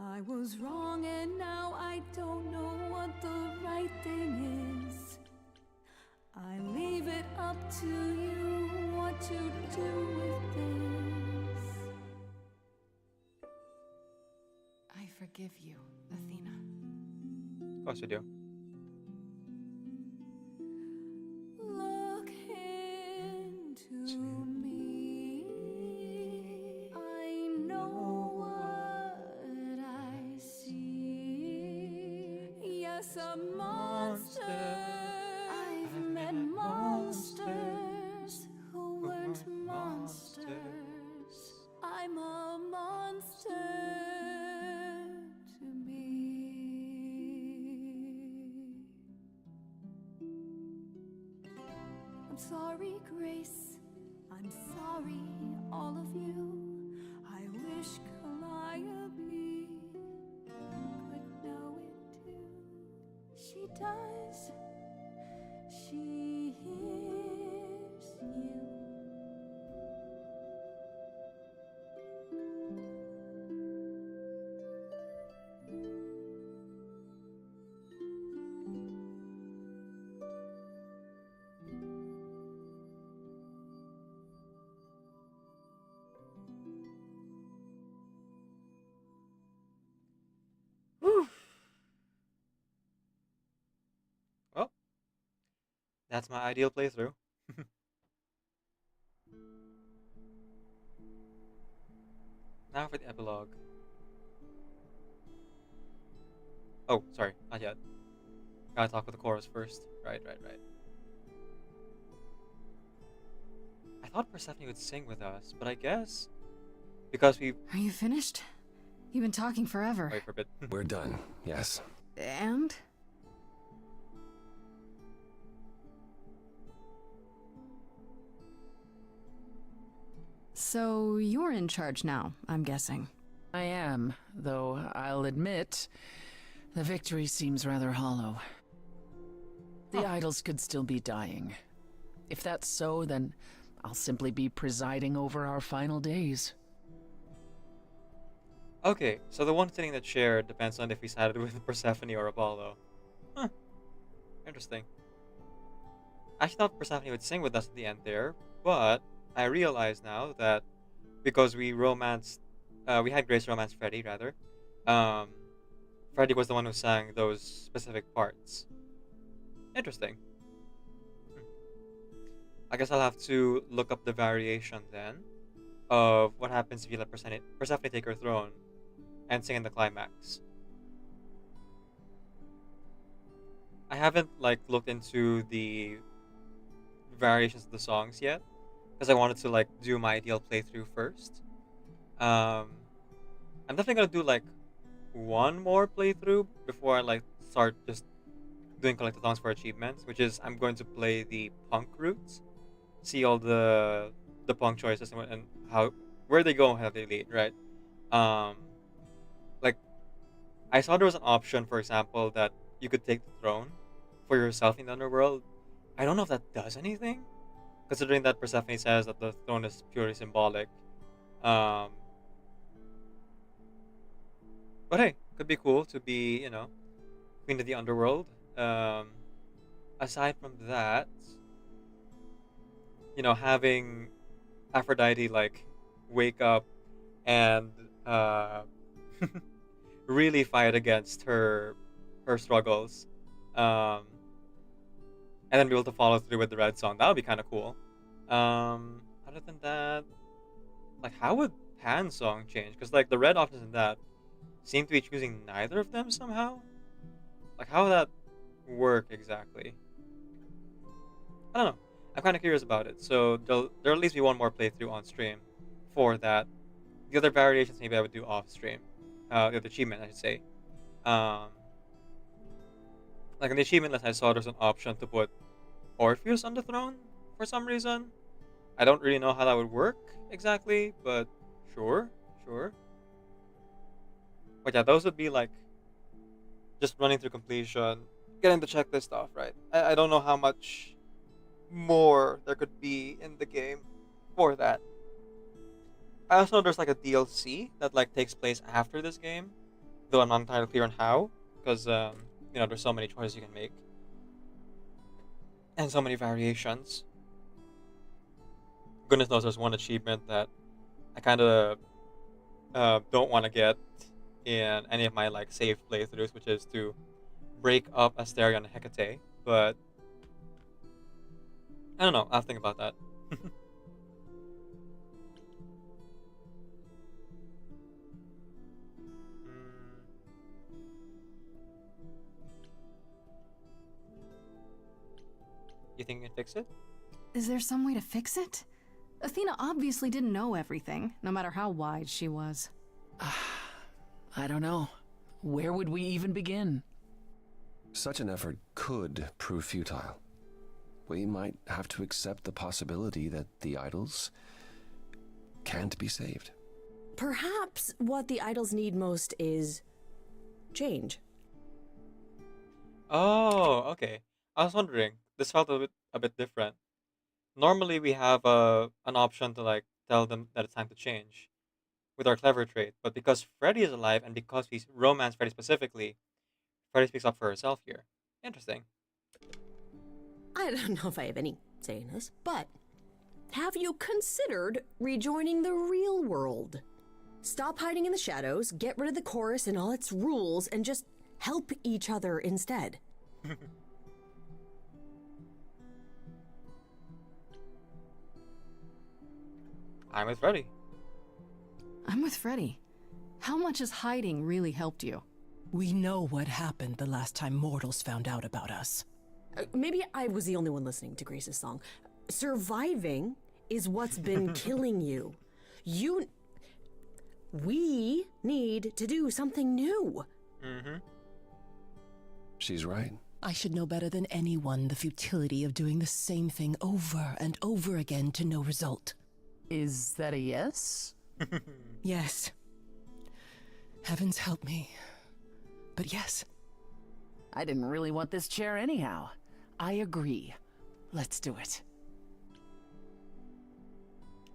I was wrong, and now I don't know what the right thing is. I leave it up to you what to do with this. I forgive you, Athena. Of course you do. Look into me. I know what I see. Yes, a monster. I've met monsters who weren't monsters. I'm a monster to me. I'm sorry, Grace. I'm sorry, all of you. I wish Calliope could know it too. She does. She hears you. Well, that's my ideal playthrough. Now for the epilogue. Oh, sorry, not yet. Gotta talk with the chorus first. Right. I thought Persephone would sing with us, but I guess because we... Are you finished? You've been talking forever. Wait for a bit. We're done, yes. And? So you're in charge now, I'm guessing. I am, though I'll admit, the victory seems rather hollow. The idols could still be dying. If that's so, then I'll simply be presiding over our final days. Okay, so the one sitting in the chair depends on if we sided with Persephone or Apollo. Huh. Interesting. I thought Persephone would sing with us at the end there, but I realize now that because we had Grace romance Freddy, rather. Freddy was the one who sang those specific parts. Interesting. I guess I'll have to look up the variation then of what happens if you let Persephone take her throne and sing in the climax. I haven't looked into the variations of the songs yet because I wanted to do my ideal playthrough first. I'm definitely gonna do one more playthrough before I start just doing collected songs for achievements, which is I'm going to play the punk routes, see all the punk choices and where they go and how they lead, right? I saw there was an option, for example, that you could take the throne for yourself in the underworld. I don't know if that does anything, considering that Persephone says that the throne is purely symbolic. But hey, could be cool to be, queen of the underworld. Aside from that, having Aphrodite wake up and really fight against her struggles, and then be able to follow through with the red song, that would be kind of cool. Other than that, how would Pan's song change? Because the red options in that seem to be choosing neither of them somehow. How would that work exactly? I don't know. I'm kind of curious about it. So there'll at least be one more playthrough on stream for that. The other variations maybe I would do off stream. The other achievement, I should say. In the achievement list, I saw there's an option to put Orpheus on the throne for some reason. I don't really know how that would work exactly, but sure. But yeah, those would be just running through completion, getting the checklist off, right? I don't know how much more there could be in the game for that. I also know there's a DLC that takes place after this game, though I'm not entirely clear on how, because there's so many choices you can make and so many variations. Goodness knows there's one achievement that I kind of don't want to get in any of my save playthroughs, which is to break up Asteria and Hecate, but I don't know, I'll think about that. You think you can fix it? Is there some way to fix it? Athena obviously didn't know everything, no matter how wise she was. I don't know. Where would we even begin? Such an effort could prove futile. We might have to accept the possibility that the idols can't be saved. Perhaps what the idols need most is change. Oh, okay. I was wondering. This felt a bit different. Normally we have an option to tell them that it's time to change with our clever trait, but because Freddy is alive and because we romance Freddy specifically, Freddy speaks up for herself here. Interesting. I don't know if I have any say in this, but have you considered rejoining the real world? Stop hiding in the shadows, get rid of the chorus and all its rules, and just help each other instead. I'm with Freddy. I'm with Freddy. How much has hiding really helped you? We know what happened the last time mortals found out about us. Maybe I was the only one listening to Grace's song. Surviving is what's been killing you. We need to do something new. Mm-hmm. She's right. I should know better than anyone the futility of doing the same thing over and over again to no result. Is that a yes? Yes. Heavens help me. But yes. I didn't really want this chair anyhow. I agree. Let's do it.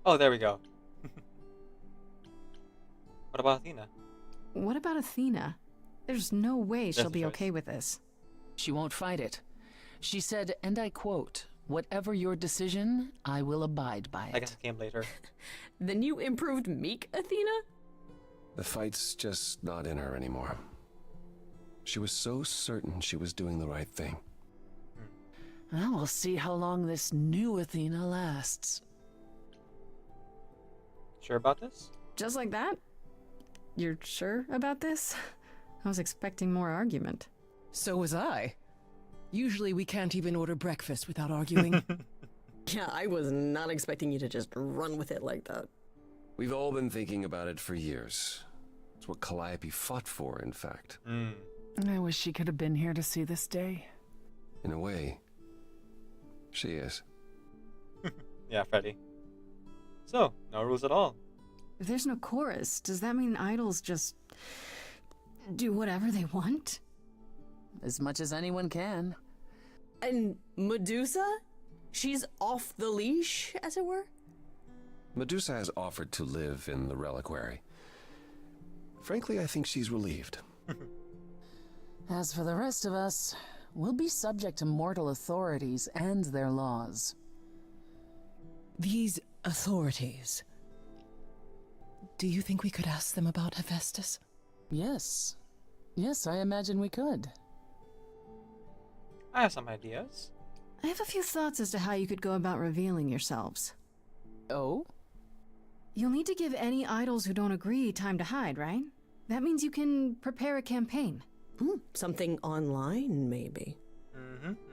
Oh, there we go. What about Athena? What about Athena? There's no way she'll That's a be choice. okay with this. She won't fight it. She said, and I quote, "Whatever your decision, I will abide by it." I guess it came later. Then you improved meek, Athena? The fight's just not in her anymore. She was so certain she was doing the right thing. Well, we'll see how long this new Athena lasts. Sure about this? Just like that? You're sure about this? I was expecting more argument. So was I. Usually we can't even order breakfast without arguing. Yeah, I was not expecting you to just run with it like that. We've all been thinking about it for years. It's what Calliope fought for, in fact. I wish she could have been here to see this day. In a way, she is. Yeah, Freddy. So, no rules at all. If there's no chorus, does that mean idols just do whatever they want? As much as anyone can. And Medusa? She's off the leash, as it were? Medusa has offered to live in the reliquary. Frankly, I think she's relieved. As for the rest of us, we'll be subject to mortal authorities and their laws. These authorities. Do you think we could ask them about Hephaestus? Yes. Yes, I imagine we could. I have some ideas. I have a few thoughts as to how you could go about revealing yourselves. Oh? You'll need to give any idols who don't agree time to hide, right? That means you can prepare a campaign. Something online, maybe.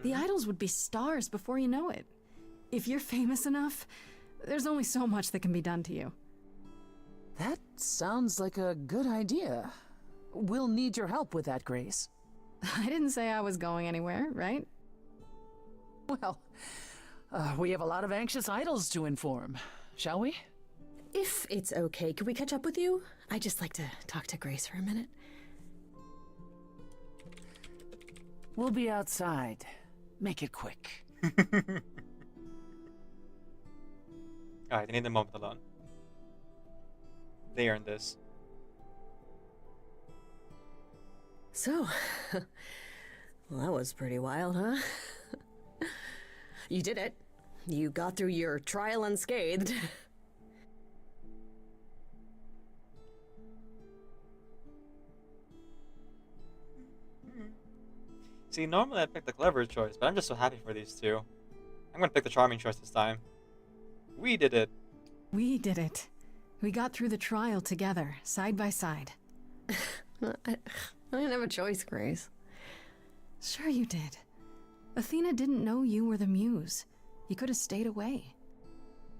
The idols would be stars before you know it. If you're famous enough, there's only so much that can be done to you. That sounds like a good idea. We'll need your help with that, Grace. I didn't say I was going anywhere, right? Well, we have a lot of anxious idols to inform, shall we? If it's okay, could we catch up with you? I'd just like to talk to Grace for a minute. We'll be outside. Make it quick. Alright, I need a moment alone. They earned this. So, well, that was pretty wild, huh? You did it. You got through your trial unscathed. See, normally I'd pick the clever choice, but I'm just so happy for these two. I'm gonna pick the charming choice this time. We did it. We did it. We got through the trial together, side by side. I didn't have a choice, Grace. Sure you did. Athena didn't know you were the muse. You could have stayed away.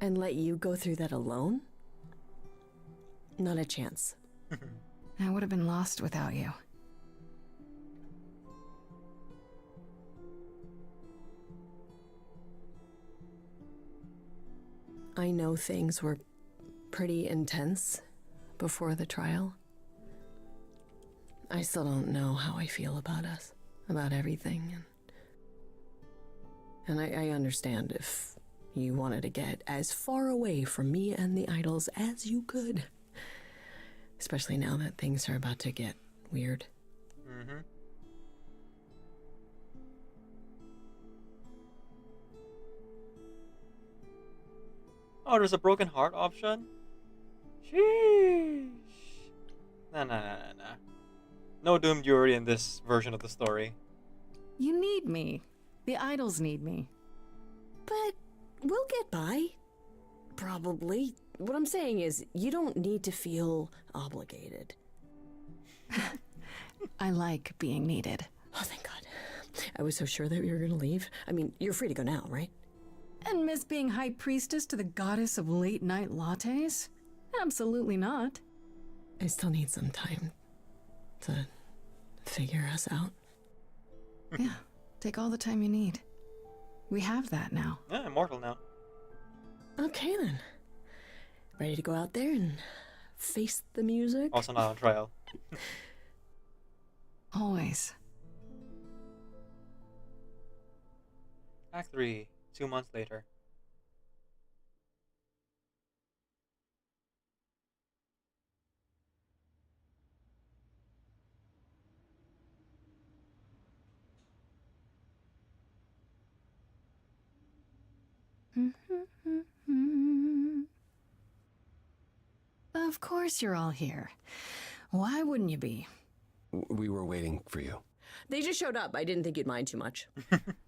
And let you go through that alone? Not a chance. I would have been lost without you. I know things were pretty intense before the trial. I still don't know how I feel about us, about everything. And I understand if you wanted to get as far away from me and the idols as you could. Especially now that things are about to get weird. Oh, there's a broken heart option? Sheesh. Nah. No doomed Yuri in this version of the story. You need me. The idols need me. But we'll get by. Probably. What I'm saying is, you don't need to feel obligated. I like being needed. Oh, thank God. I was so sure that you were gonna leave. I mean, you're free to go now, right? And miss being high priestess to the goddess of late night lattes? Absolutely not. I still need some time to figure us out. Yeah, take all the time you need. We have that now. Yeah, I'm immortal now. Okay then. Ready to go out there and face the music? Also not on trial. Always. Act 3, 2 months later. Of course you're all here. Why wouldn't you be? We were waiting for you. They just showed up. I didn't think you'd mind too much.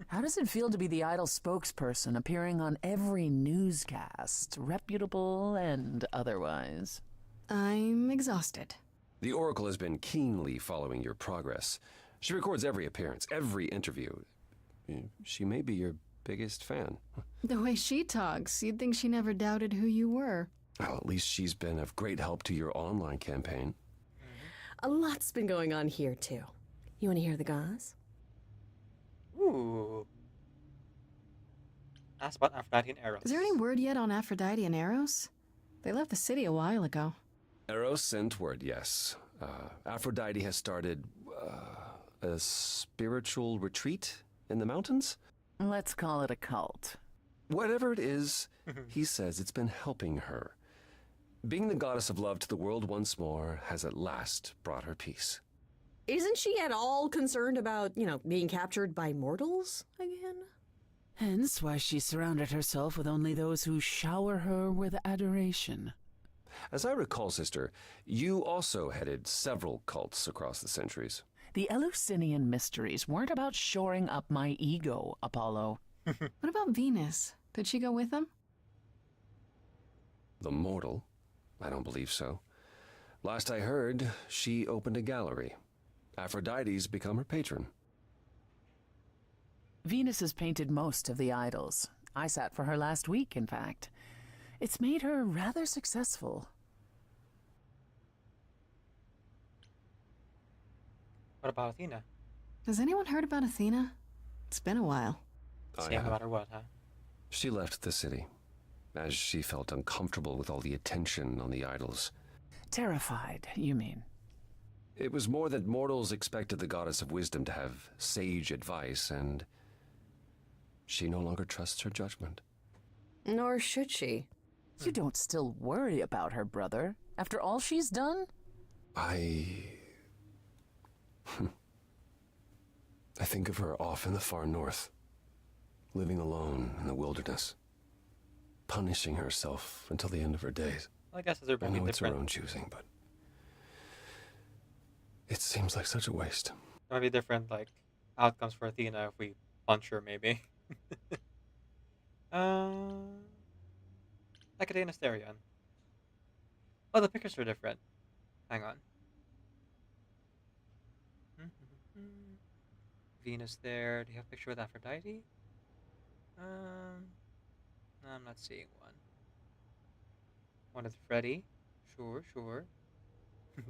How does it feel to be the idol spokesperson, appearing on every newscast, reputable and otherwise? I'm exhausted. The Oracle has been keenly following your progress. She records every appearance, every interview. She may be your biggest fan. The way she talks, you'd think she never doubted who you were. Well, at least she's been of great help to your online campaign. A lot's been going on here, too. You want to hear the gauze? Ooh. Ask about Aphrodite and Eros. Is there any word yet on Aphrodite and Eros? They left the city a while ago. Eros sent word, yes. Aphrodite has started a spiritual retreat in the mountains? Let's call it a cult. Whatever it is, he says it's been helping her. Being the goddess of love to the world once more has at last brought her peace. Isn't she at all concerned about, being captured by mortals again? Hence why she surrounded herself with only those who shower her with adoration. As I recall, sister, you also headed several cults across the centuries. The Eleusinian mysteries weren't about shoring up my ego, Apollo. What about Venus? Did she go with them? The mortal? I don't believe so. Last I heard, she opened a gallery. Aphrodite's become her patron. Venus has painted most of the idols. I sat for her last week, in fact. It's made her rather successful. What about Athena? Has anyone heard about Athena? It's been a while. Same no matter what, huh? She left the city, as she felt uncomfortable with all the attention on the idols. Terrified, you mean? It was more that mortals expected the goddess of wisdom to have sage advice, and she no longer trusts her judgment. Nor should she. You don't still worry about her, brother, after all she's done? I think of her off in the far north, living alone in the wilderness, punishing herself until the end of her days. Well, I guess it's I know it's her different. own choosing, but it seems like such a waste. There might be different, outcomes for Athena if we punch her, maybe. Hecate and Asterion. Oh, the pictures are different. Hang on. Venus there. Do you have a picture with Aphrodite? No, I'm not seeing one. One with Freddy. Sure.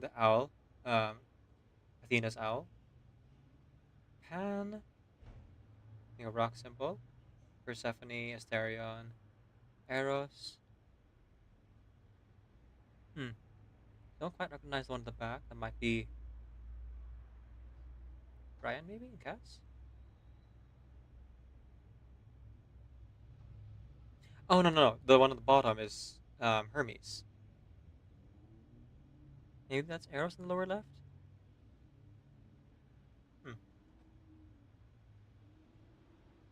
The owl. Athena's owl. Pan. Rock symbol. Persephone, Asterion, Eros. Don't quite recognize the one at the back. That might be Brian, maybe? And Cass? Oh, no. The one at the bottom is Hermes. Maybe that's Eros in the lower left?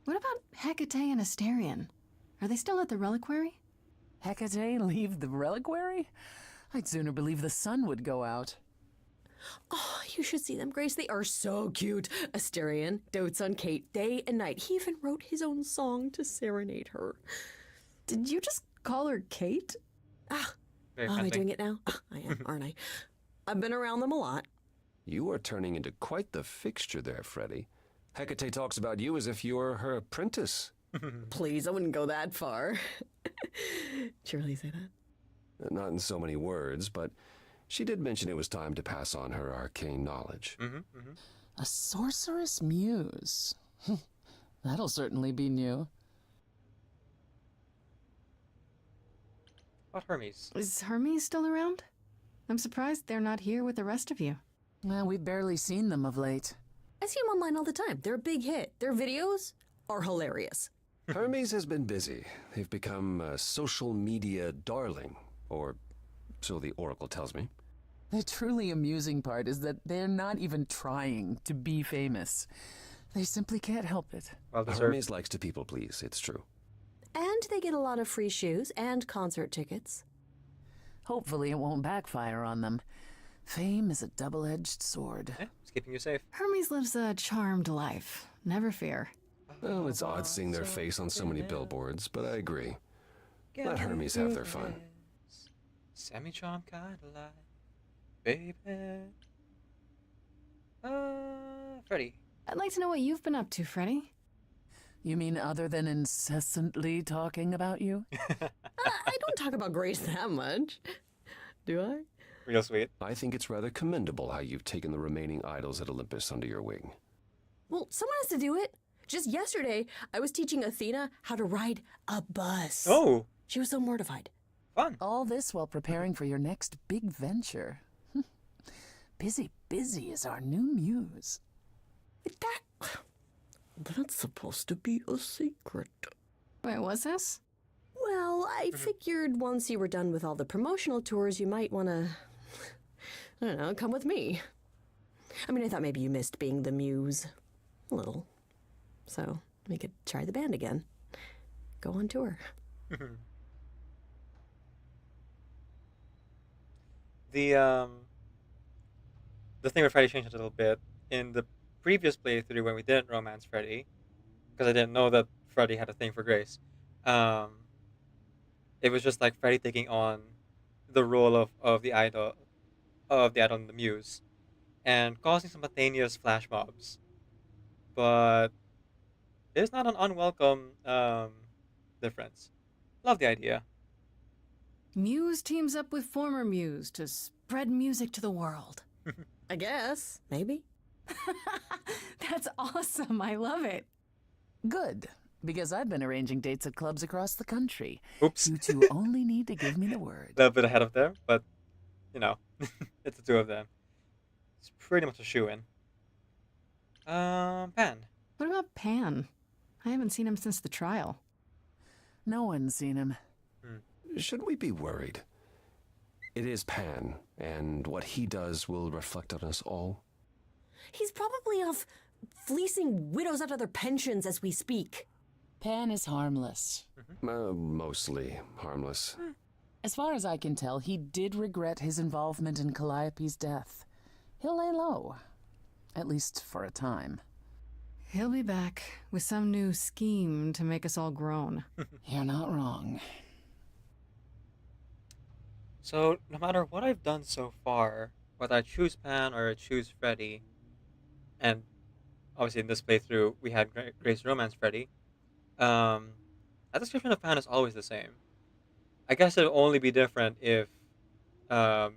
What about Hecate and Asterion? Are they still at the reliquary? Hecate leave the reliquary? I'd sooner believe the sun would go out. Oh, you should see them, Grace. They are so cute. Asterion dotes on Kate day and night. He even wrote his own song to serenade her. Did you just call her Kate? Am I doing it now? I am, aren't I? I've been around them a lot. You are turning into quite the fixture there, Freddy. Hecate talks about you as if you were her apprentice. Please, I wouldn't go that far. Did you really say that? Not in so many words, but She did mention it was time to pass on her arcane knowledge. A sorceress muse. That'll certainly be new. What about Hermes? Is Hermes still around? I'm surprised they're not here with the rest of you. Well, we've barely seen them of late. I see them online all the time. They're a big hit. Their videos are hilarious. Hermes has been busy. They've become a social media darling, or so the Oracle tells me. The truly amusing part is that they're not even trying to be famous. They simply can't help it. Well deserved. Hermes likes to people please, it's true. And they get a lot of free shoes and concert tickets. Hopefully it won't backfire on them. Fame is a double-edged sword. It's keeping you safe. Hermes lives a charmed life. Never fear. Well, it's odd seeing their face on so many billboards, but I agree. Let Hermes have their fun. Semi-charm kind of life, baby. Freddy. I'd like to know what you've been up to, Freddy. You mean other than incessantly talking about you? I don't talk about Grace that much. Do I? Real sweet. I think it's rather commendable how you've taken the remaining idols at Olympus under your wing. Well, someone has to do it. Just yesterday, I was teaching Athena how to ride a bus. Oh. She was so mortified. Fun. All this while preparing for your next big venture. Busy is our new muse. That's supposed to be a secret. Wait, what's this? Well, I figured once you were done with all the promotional tours, you might want to, I don't know, come with me. I mean, I thought maybe you missed being the muse. A little. So we could try the band again. Go on tour. The thing with Freddy changed a little bit. In the previous playthrough when we didn't romance Freddy, because I didn't know that Freddy had a thing for Grace, it was just like Freddy taking on the role of the idol and the muse, and causing spontaneous flash mobs. But it's not an unwelcome difference. Love the idea. Muse teams up with former Muse to spread music to the world. I guess. Maybe. That's awesome. I love it. Good, because I've been arranging dates at clubs across the country. Oops. You two only need to give me the word. A little bit ahead of them, but, you know, it's the two of them. It's pretty much a shoo-in. Pan. What about Pan? I haven't seen him since the trial. No one's seen him. Should we be worried? It is Pan, and what he does will reflect on us all. He's probably off fleecing widows out of their pensions as we speak. Pan is harmless. Mostly harmless. As far as I can tell, he did regret his involvement in Calliope's death. He'll lay low. At least for a time. He'll be back with some new scheme to make us all groan. You're not wrong. So, no matter what I've done so far, whether I choose Pan or I choose Freddy, and obviously in this playthrough we had Grace romance Freddy, that description of Pan is always the same. I guess it'll only be different if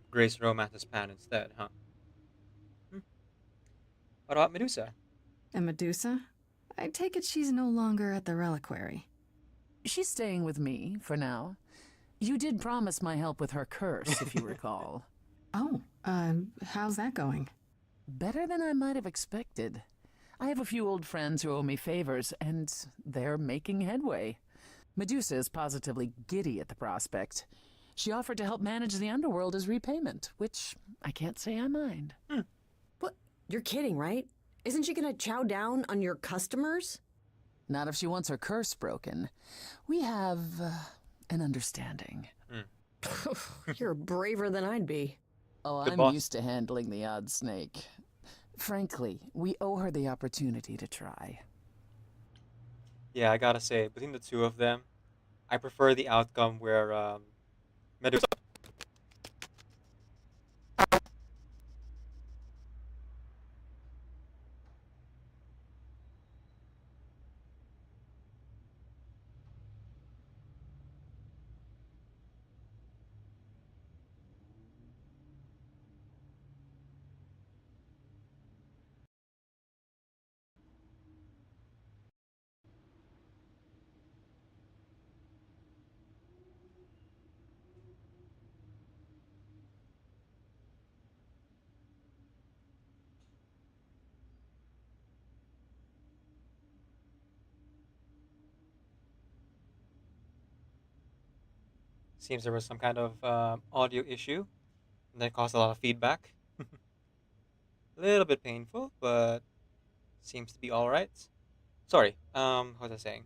Grace romances Pan instead, huh? What about Medusa? And Medusa? I take it she's no longer at the reliquary. She's staying with me, for now. You did promise my help with her curse, if you recall. Oh, how's that going? Better than I might have expected. I have a few old friends who owe me favors, and they're making headway. Medusa is positively giddy at the prospect. She offered to help manage the underworld as repayment, which I can't say I mind. What? You're kidding, right? Isn't she gonna chow down on your customers? Not if she wants her curse broken. We have an understanding. You're braver than I'd be. Oh, Good I'm boss. used to handling the odd snake. Frankly, we owe her the opportunity to try. Yeah, I gotta say, between the two of them, I prefer the outcome where Medusa. Seems there was some kind of audio issue and that caused a lot of feedback. A little bit painful, but seems to be all right. Sorry. What was I saying?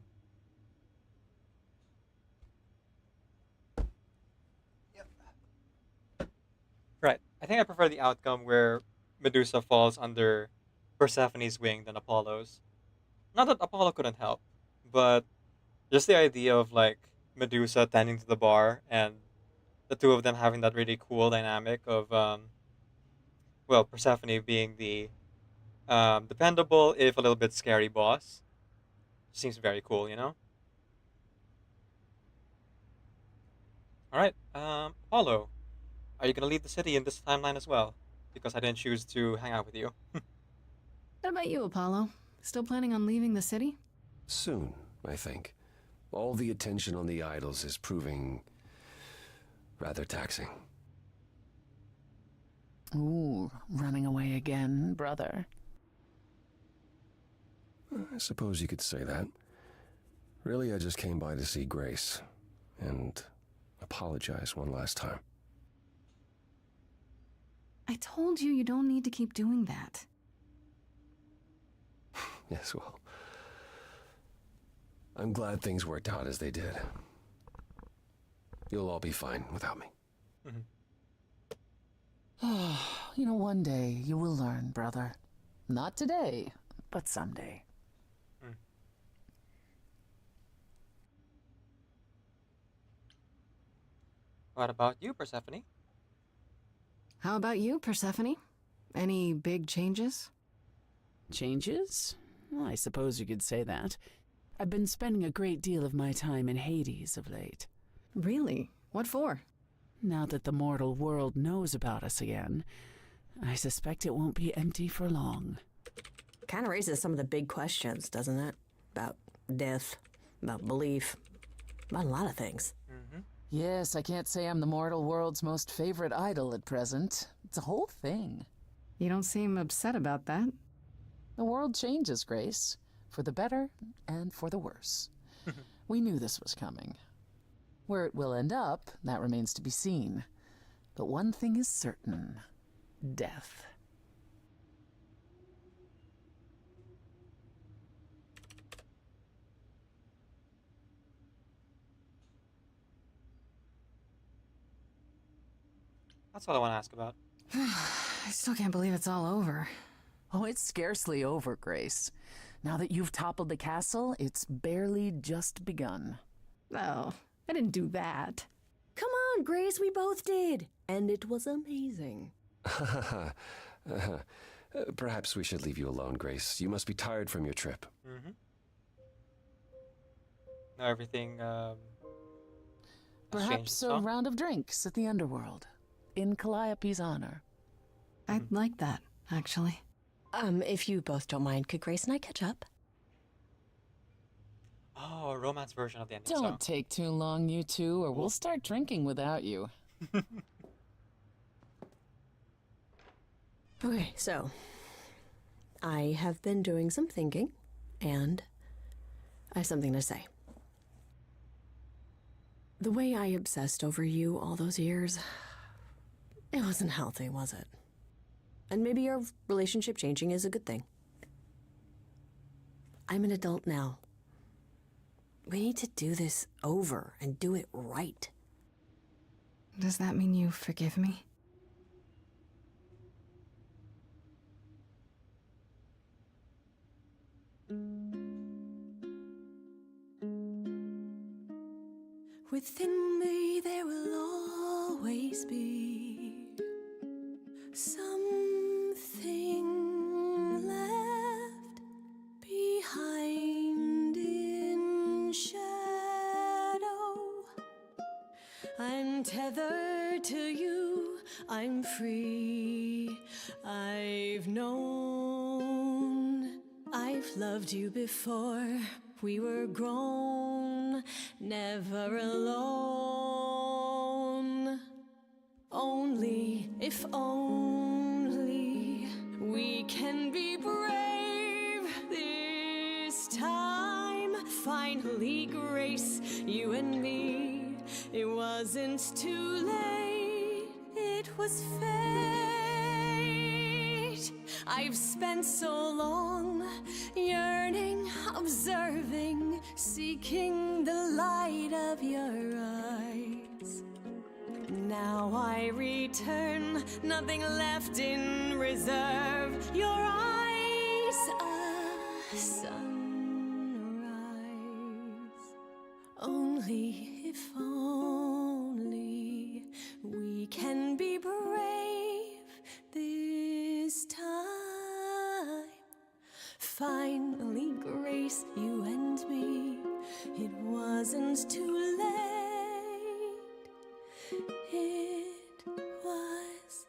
Right. I think I prefer the outcome where Medusa falls under Persephone's wing than Apollo's. Not that Apollo couldn't help, but just the idea of like Medusa tending to the bar and the two of them having that really cool dynamic of well, Persephone being the dependable if a little bit scary boss. Seems very cool, you know? Alright, Apollo, are you gonna leave the city in this timeline as well? Because I didn't choose to hang out with you. What about you, Apollo? Still planning on leaving the city? Soon, I think. All the attention on the idols is proving rather taxing. Ooh, running away again, brother. I suppose you could say that. Really, I just came by to see Grace and apologize one last time. I told you don't need to keep doing that. Yes, well, I'm glad things worked out as they did. You'll all be fine without me. You know, one day you will learn, brother. Not today, but someday. What about you, Persephone? How about you, Persephone? Any big changes? Changes? Well, I suppose you could say that. I've been spending a great deal of my time in Hades of late. Really? What for? Now that the mortal world knows about us again, I suspect it won't be empty for long. Kind of raises some of the big questions, doesn't it? About death, about belief, about a lot of things. Yes, I can't say I'm the mortal world's most favorite idol at present. It's a whole thing. You don't seem upset about that. The world changes, Grace. For the better and for the worse. We knew this was coming. Where it will end up, that remains to be seen. But one thing is certain. Death. That's all I want to ask about. I still can't believe it's all over. Oh, it's scarcely over, Grace. Now that you've toppled the castle, it's barely just begun. Oh, I didn't do that. Come on, Grace, we both did. And it was amazing. Perhaps we should leave you alone, Grace. You must be tired from your trip. Now everything, has changed Perhaps a some? round of drinks at the underworld. In Calliope's honor. I'd like that, actually. If you both don't mind, could Grace and I catch up? Oh, a romance version of the ending Don't song. take too long, you two, or we'll start drinking without you. Okay, so I have been doing some thinking, and I have something to say. The way I obsessed over you all those years, it wasn't healthy, was it? And maybe our relationship changing is a good thing. I'm an adult now. We need to do this over and do it right. Does that mean you forgive me? Within me there will always be something left behind in shadow. I'm tethered to you, I'm free. I've known, I've loved you before. We were grown, never alone. Only, if only, we can be brave this time. Finally, Grace, you and me, It wasn't too late, it was fate. I've spent so long yearning, observing, seeking the light of your eyes. Now I return, nothing left in reserve. Your eyes, a sunrise. Only if only we can be brave this time. Finally, grace you and me. It wasn't too late. It was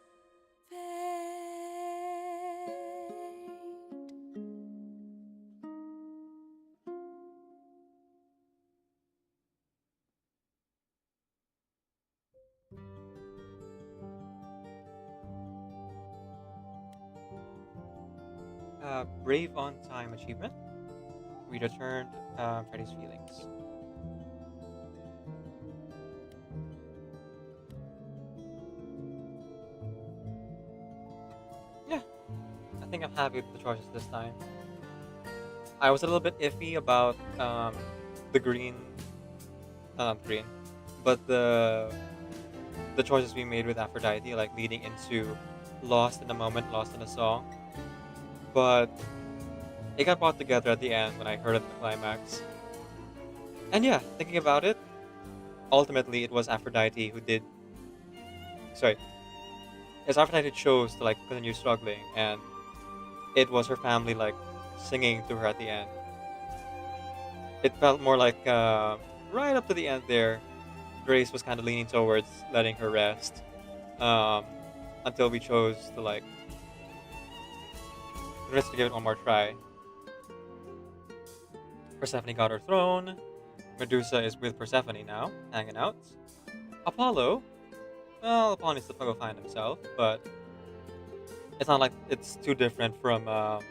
Brave on Time achievement. We returned Freddy's feelings. Yeah, I think I'm happy with the choices this time. I was a little bit iffy about the green, but the choices we made with Aphrodite, like leading into Lost in a Moment, Lost in a Song, but it got brought together at the end when I heard of the climax. And yeah, thinking about it, ultimately it was Aphrodite who did. Sorry, it's Aphrodite who chose to like continue struggling, and it was her family like singing to her at the end. It felt more like right up to the end there, Grace was kind of leaning towards letting her rest, until we chose to like risk to give it one more try. Persephone got her throne. Medusa is with Persephone now, hanging out. Apollo, well, Apollo needs to go find himself, but it's not like it's too different from what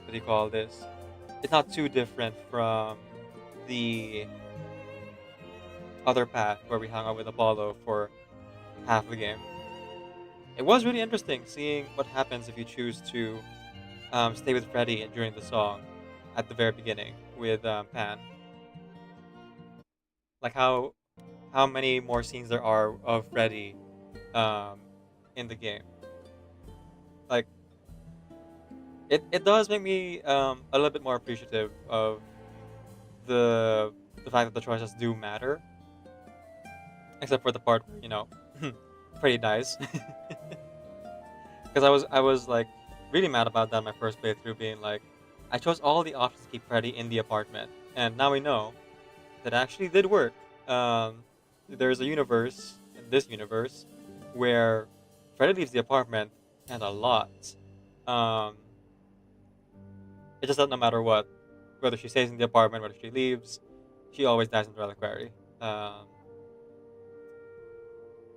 do you call this? It's not too different from the other path where we hung out with Apollo for half the game. It was really interesting seeing what happens if you choose to stay with Freddy during the song at the very beginning with Pan. Like how many more scenes there are of Freddy in the game. Like it does make me a little bit more appreciative of the fact that the choices do matter. Except for the part where, you know, Freddy dies. Because I was like really mad about that in my first playthrough, being like, I chose all the options to keep Freddy in the apartment, and now we know that actually did work. There's a universe, in this universe, where Freddy leaves the apartment, and a lot. It's just that no matter what, whether she stays in the apartment, whether she leaves, she always dies in the reliquary. But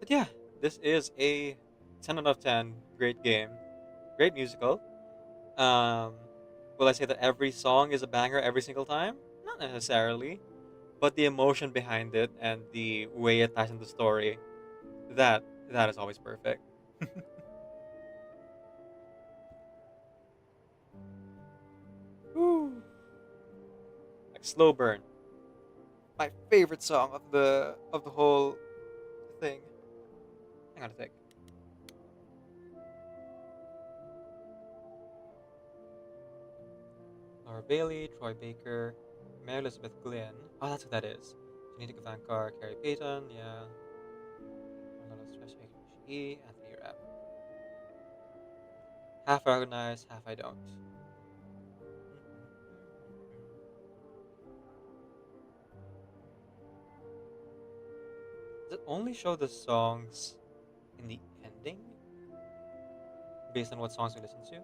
yeah, this is a 10 out of 10 great game, great musical. Will I say that every song is a banger every single time? Not necessarily, but the emotion behind it and the way it ties into the story, that is always perfect. Woo. Like Slow Burn, my favorite song of the whole thing. Hang on a sec. Laura Bailey, Troy Baker, Mary Elizabeth Glynn. Oh, that's who that is. Janita Gavankar, Carrie Payton, yeah. Anthony Rapp. Half I recognize, half I don't. Does it only show the songs in the ending? Based on what songs we listen to?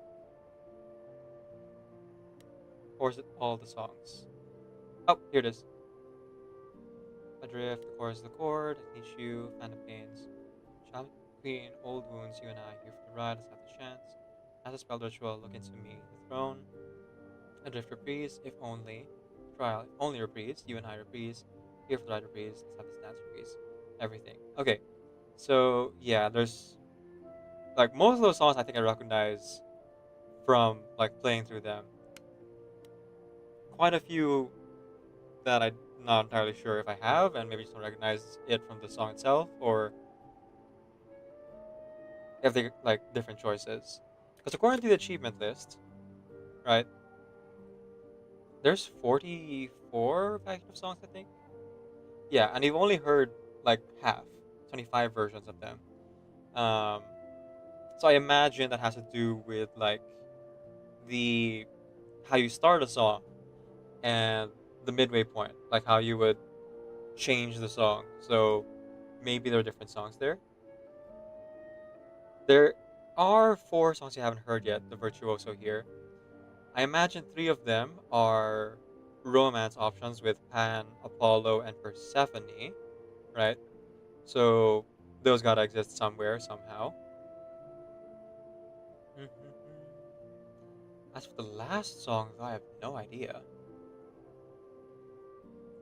Or is it all the songs? Oh, here it is. Adrift, the chorus, the chord, I Teach You, Phantom Pains, Child Queen, Old Wounds, You and I, Here for the Ride, Let's Have the Chance, As a Spell Ritual, Look Into Me, The Throne, Adrift Reprise, If Only, Trial, If Only Reprise, You and I Reprise, Here for the Rider Breeze, let's have this Dancer Breeze. Everything. Okay. So yeah, there's like most of those songs I think I recognize from like playing through them. Quite a few that I'm not entirely sure if I have, and maybe just don't recognize it from the song itself, or if they like different choices. Because according to the achievement list, right, there's 44 active songs, I think. Yeah, and you've only heard like half, 25 versions of them. Um, so I imagine that has to do with like the how you start a song and the midway point, like how you would change the song. So maybe there are different songs there. There are 4 songs you haven't heard yet, the Virtuoso here. I imagine 3 of them are romance options with Pan, Apollo, and Persephone, right? So those gotta exist somewhere, somehow. As for the last song, though, I have no idea.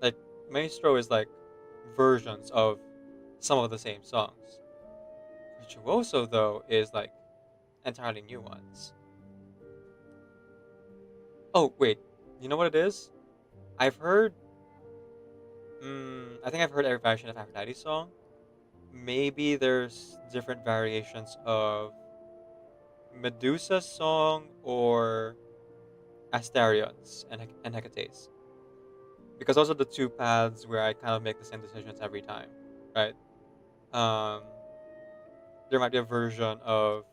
Like, Maestro is like versions of some of the same songs. Virtuoso, though, is like entirely new ones. Oh, wait. You know what it is? I've heard. I think I've heard every variation of Aphrodite's song. Maybe there's different variations of Medusa's song or Astarion's and Hecate's. Because those are the 2 paths where I kind of make the same decisions every time, right? Um, there might be a version of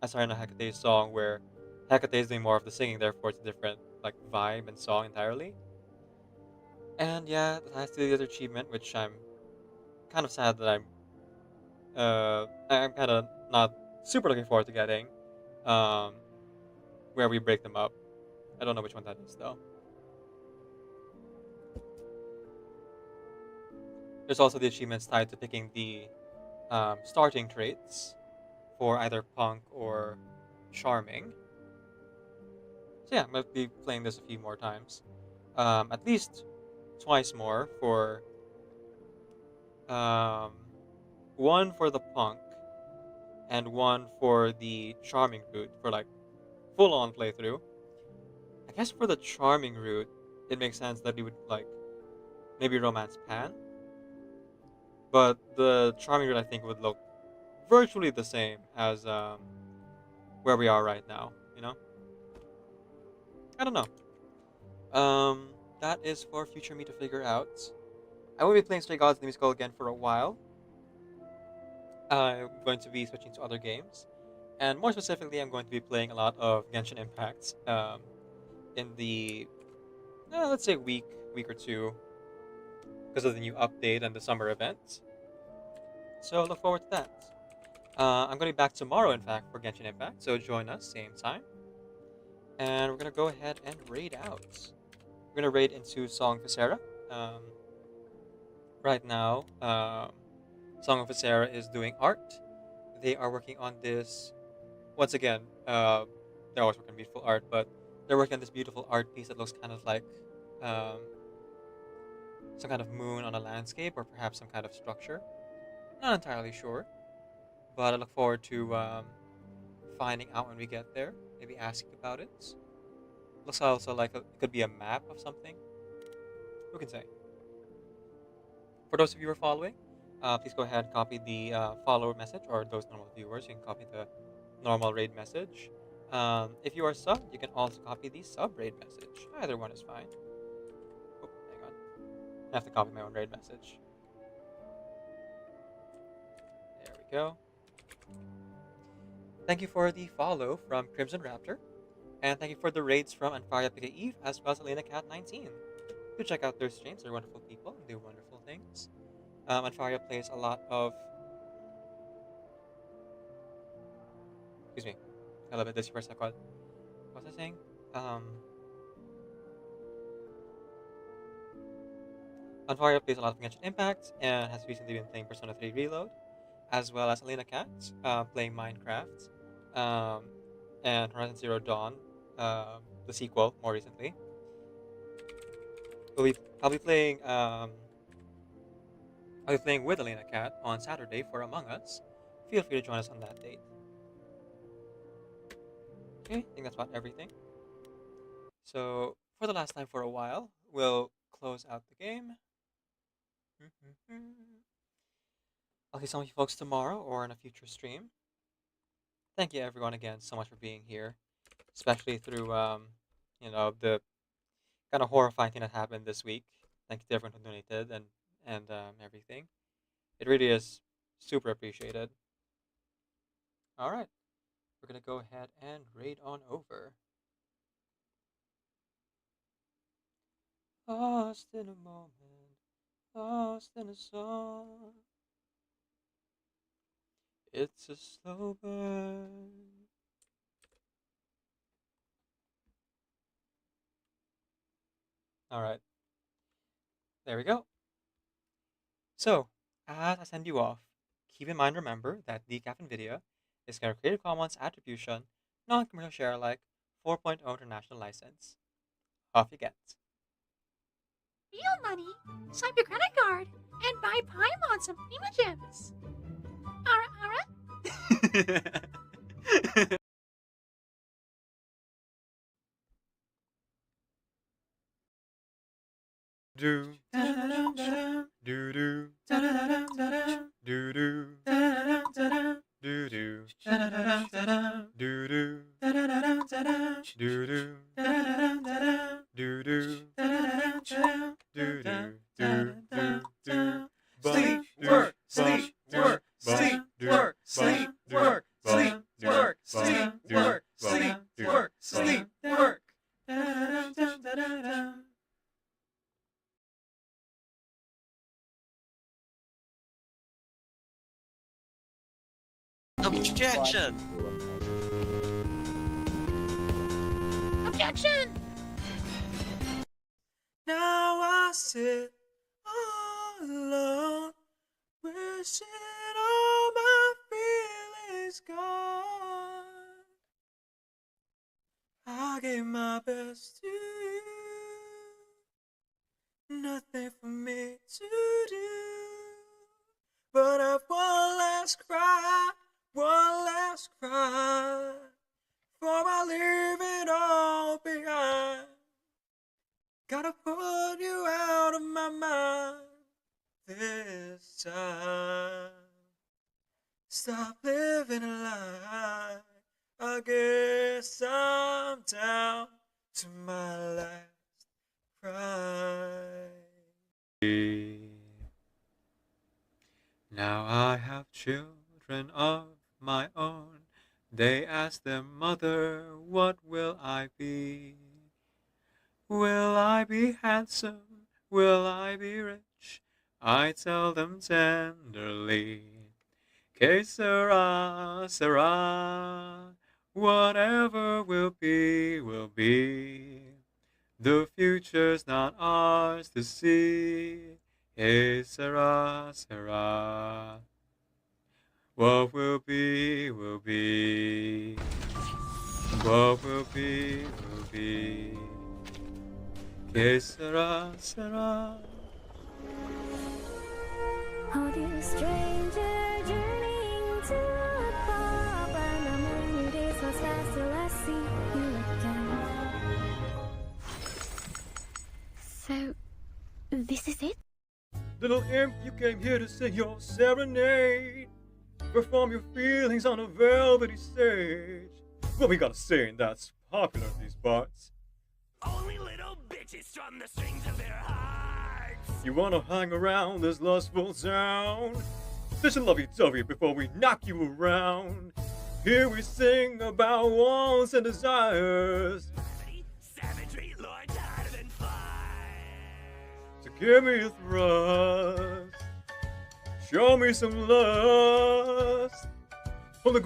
Astarion and Hecate's song where Hecate is doing more of the singing, therefore it's a different like vibe and song entirely. And yeah, that has to do the other achievement, which I'm kind of sad that I'm kind of not super looking forward to getting, um, where we break them up. I don't know which one that is though. There's also the achievements tied to picking the starting traits for either punk or charming. So yeah, I'm gonna be playing this a few more times, at least twice more for um, one for the punk and one for the charming route for like full on playthrough. I guess for the charming route, it makes sense that we would like maybe romance Pan, but the charming route I think would look virtually the same as where we are right now. You know, I don't know. That is for future me to figure out. I will be playing Stray Gods in the Musical again for a while. I'm going to be switching to other games, and more specifically, I'm going to be playing a lot of Genshin Impact in the let's say week or two because of the new update and the summer event. So look forward to that. I'm going to be back tomorrow, in fact, for Genshin Impact. So join us same time, and we're going to go ahead and raid out. We're going to raid into Song of Visera. Right now, Song of Visera is doing art. They are working on this. Once again, they're always working on beautiful art, but they're working on this beautiful art piece that looks kind of like um, some kind of moon on a landscape, or perhaps some kind of structure. Not entirely sure, but I look forward to finding out when we get there. Maybe asking about it. Looks also like it could be a map of something. Who can say? For those of you who are following, please go ahead and copy the follower message, or those normal viewers, you can copy the normal raid message. If you are sub, you can also copy the sub raid message. Either one is fine. Oh, hang on. I have to copy my own raid message. There we go. Thank you for the follow from Crimson Raptor. And thank you for the raids from Anfaria Pika Eve as well as Elena Cat 19. Do check out their streams, they're wonderful people and do wonderful things. Anfaria plays a lot of. Excuse me. A little bit this for a second. What was I saying? Anfaria plays a lot of Genshin Impact and has recently been playing Persona 3 Reload, as well as Elena Cat playing Minecraft, and Horizon Zero Dawn, the sequel, more recently. I'll be playing I'll be playing with Elena Cat on Saturday for Among Us. Feel free to join us on that date. Okay, I think that's about everything. So, for the last time for a while, we'll close out the game. I'll see some of you folks tomorrow or in a future stream. Thank you everyone again so much for being here, especially through the kind of horrifying thing that happened this week. Thank you to everyone who donated and everything. It really is super appreciated. All right, we're gonna go ahead and raid on over. Lost in a moment, lost in a song. It's a slow burn. All right, there we go. So, as I send you off, keep in mind, remember that Decaf NVIDIA is a Creative Commons Attribution, non-commercial share alike 4.0 international license. Off you get. Real money, swipe your credit card, and buy Paimon some Prima Gems. Ara. Do do do do do do sleep, work, sleep, work, sleep, work, sleep, work, sleep, work, sleep, work, sleep, work, sleep, work. Objection! Objection! Now I sit all alone, wishing all my feelings gone. I gave my best to you, nothing for me to do, but I've one last cry, before I leave it all behind. Gotta put you out of my mind this time. Stop living a lie. I guess I'm down to my last cry. Now I have children of my own. They ask their mother, what will I be? Will I be handsome? Will I be rich? I tell them tenderly, que sera, sera. Whatever will be, will be. The future's not ours to see. Que sera, sera. What will be, will be. What will be, will be. Que sera, sera. Oh, dear stranger, journeying to a pub, and a many days pass fast till I see you again. So, this is it? Little imp, you came here to sing your serenade. Perform your feelings on a velvety stage. What we gotta sing that's popular in these parts? Only little bitches strum the strings of their hearts. You wanna hang around this lustful town? Such a lovey-dovey before we knock you around. Here we sing about wants and desires. Savagery, Lord, harder than fire. So give me a thrust. Show me some lust. From the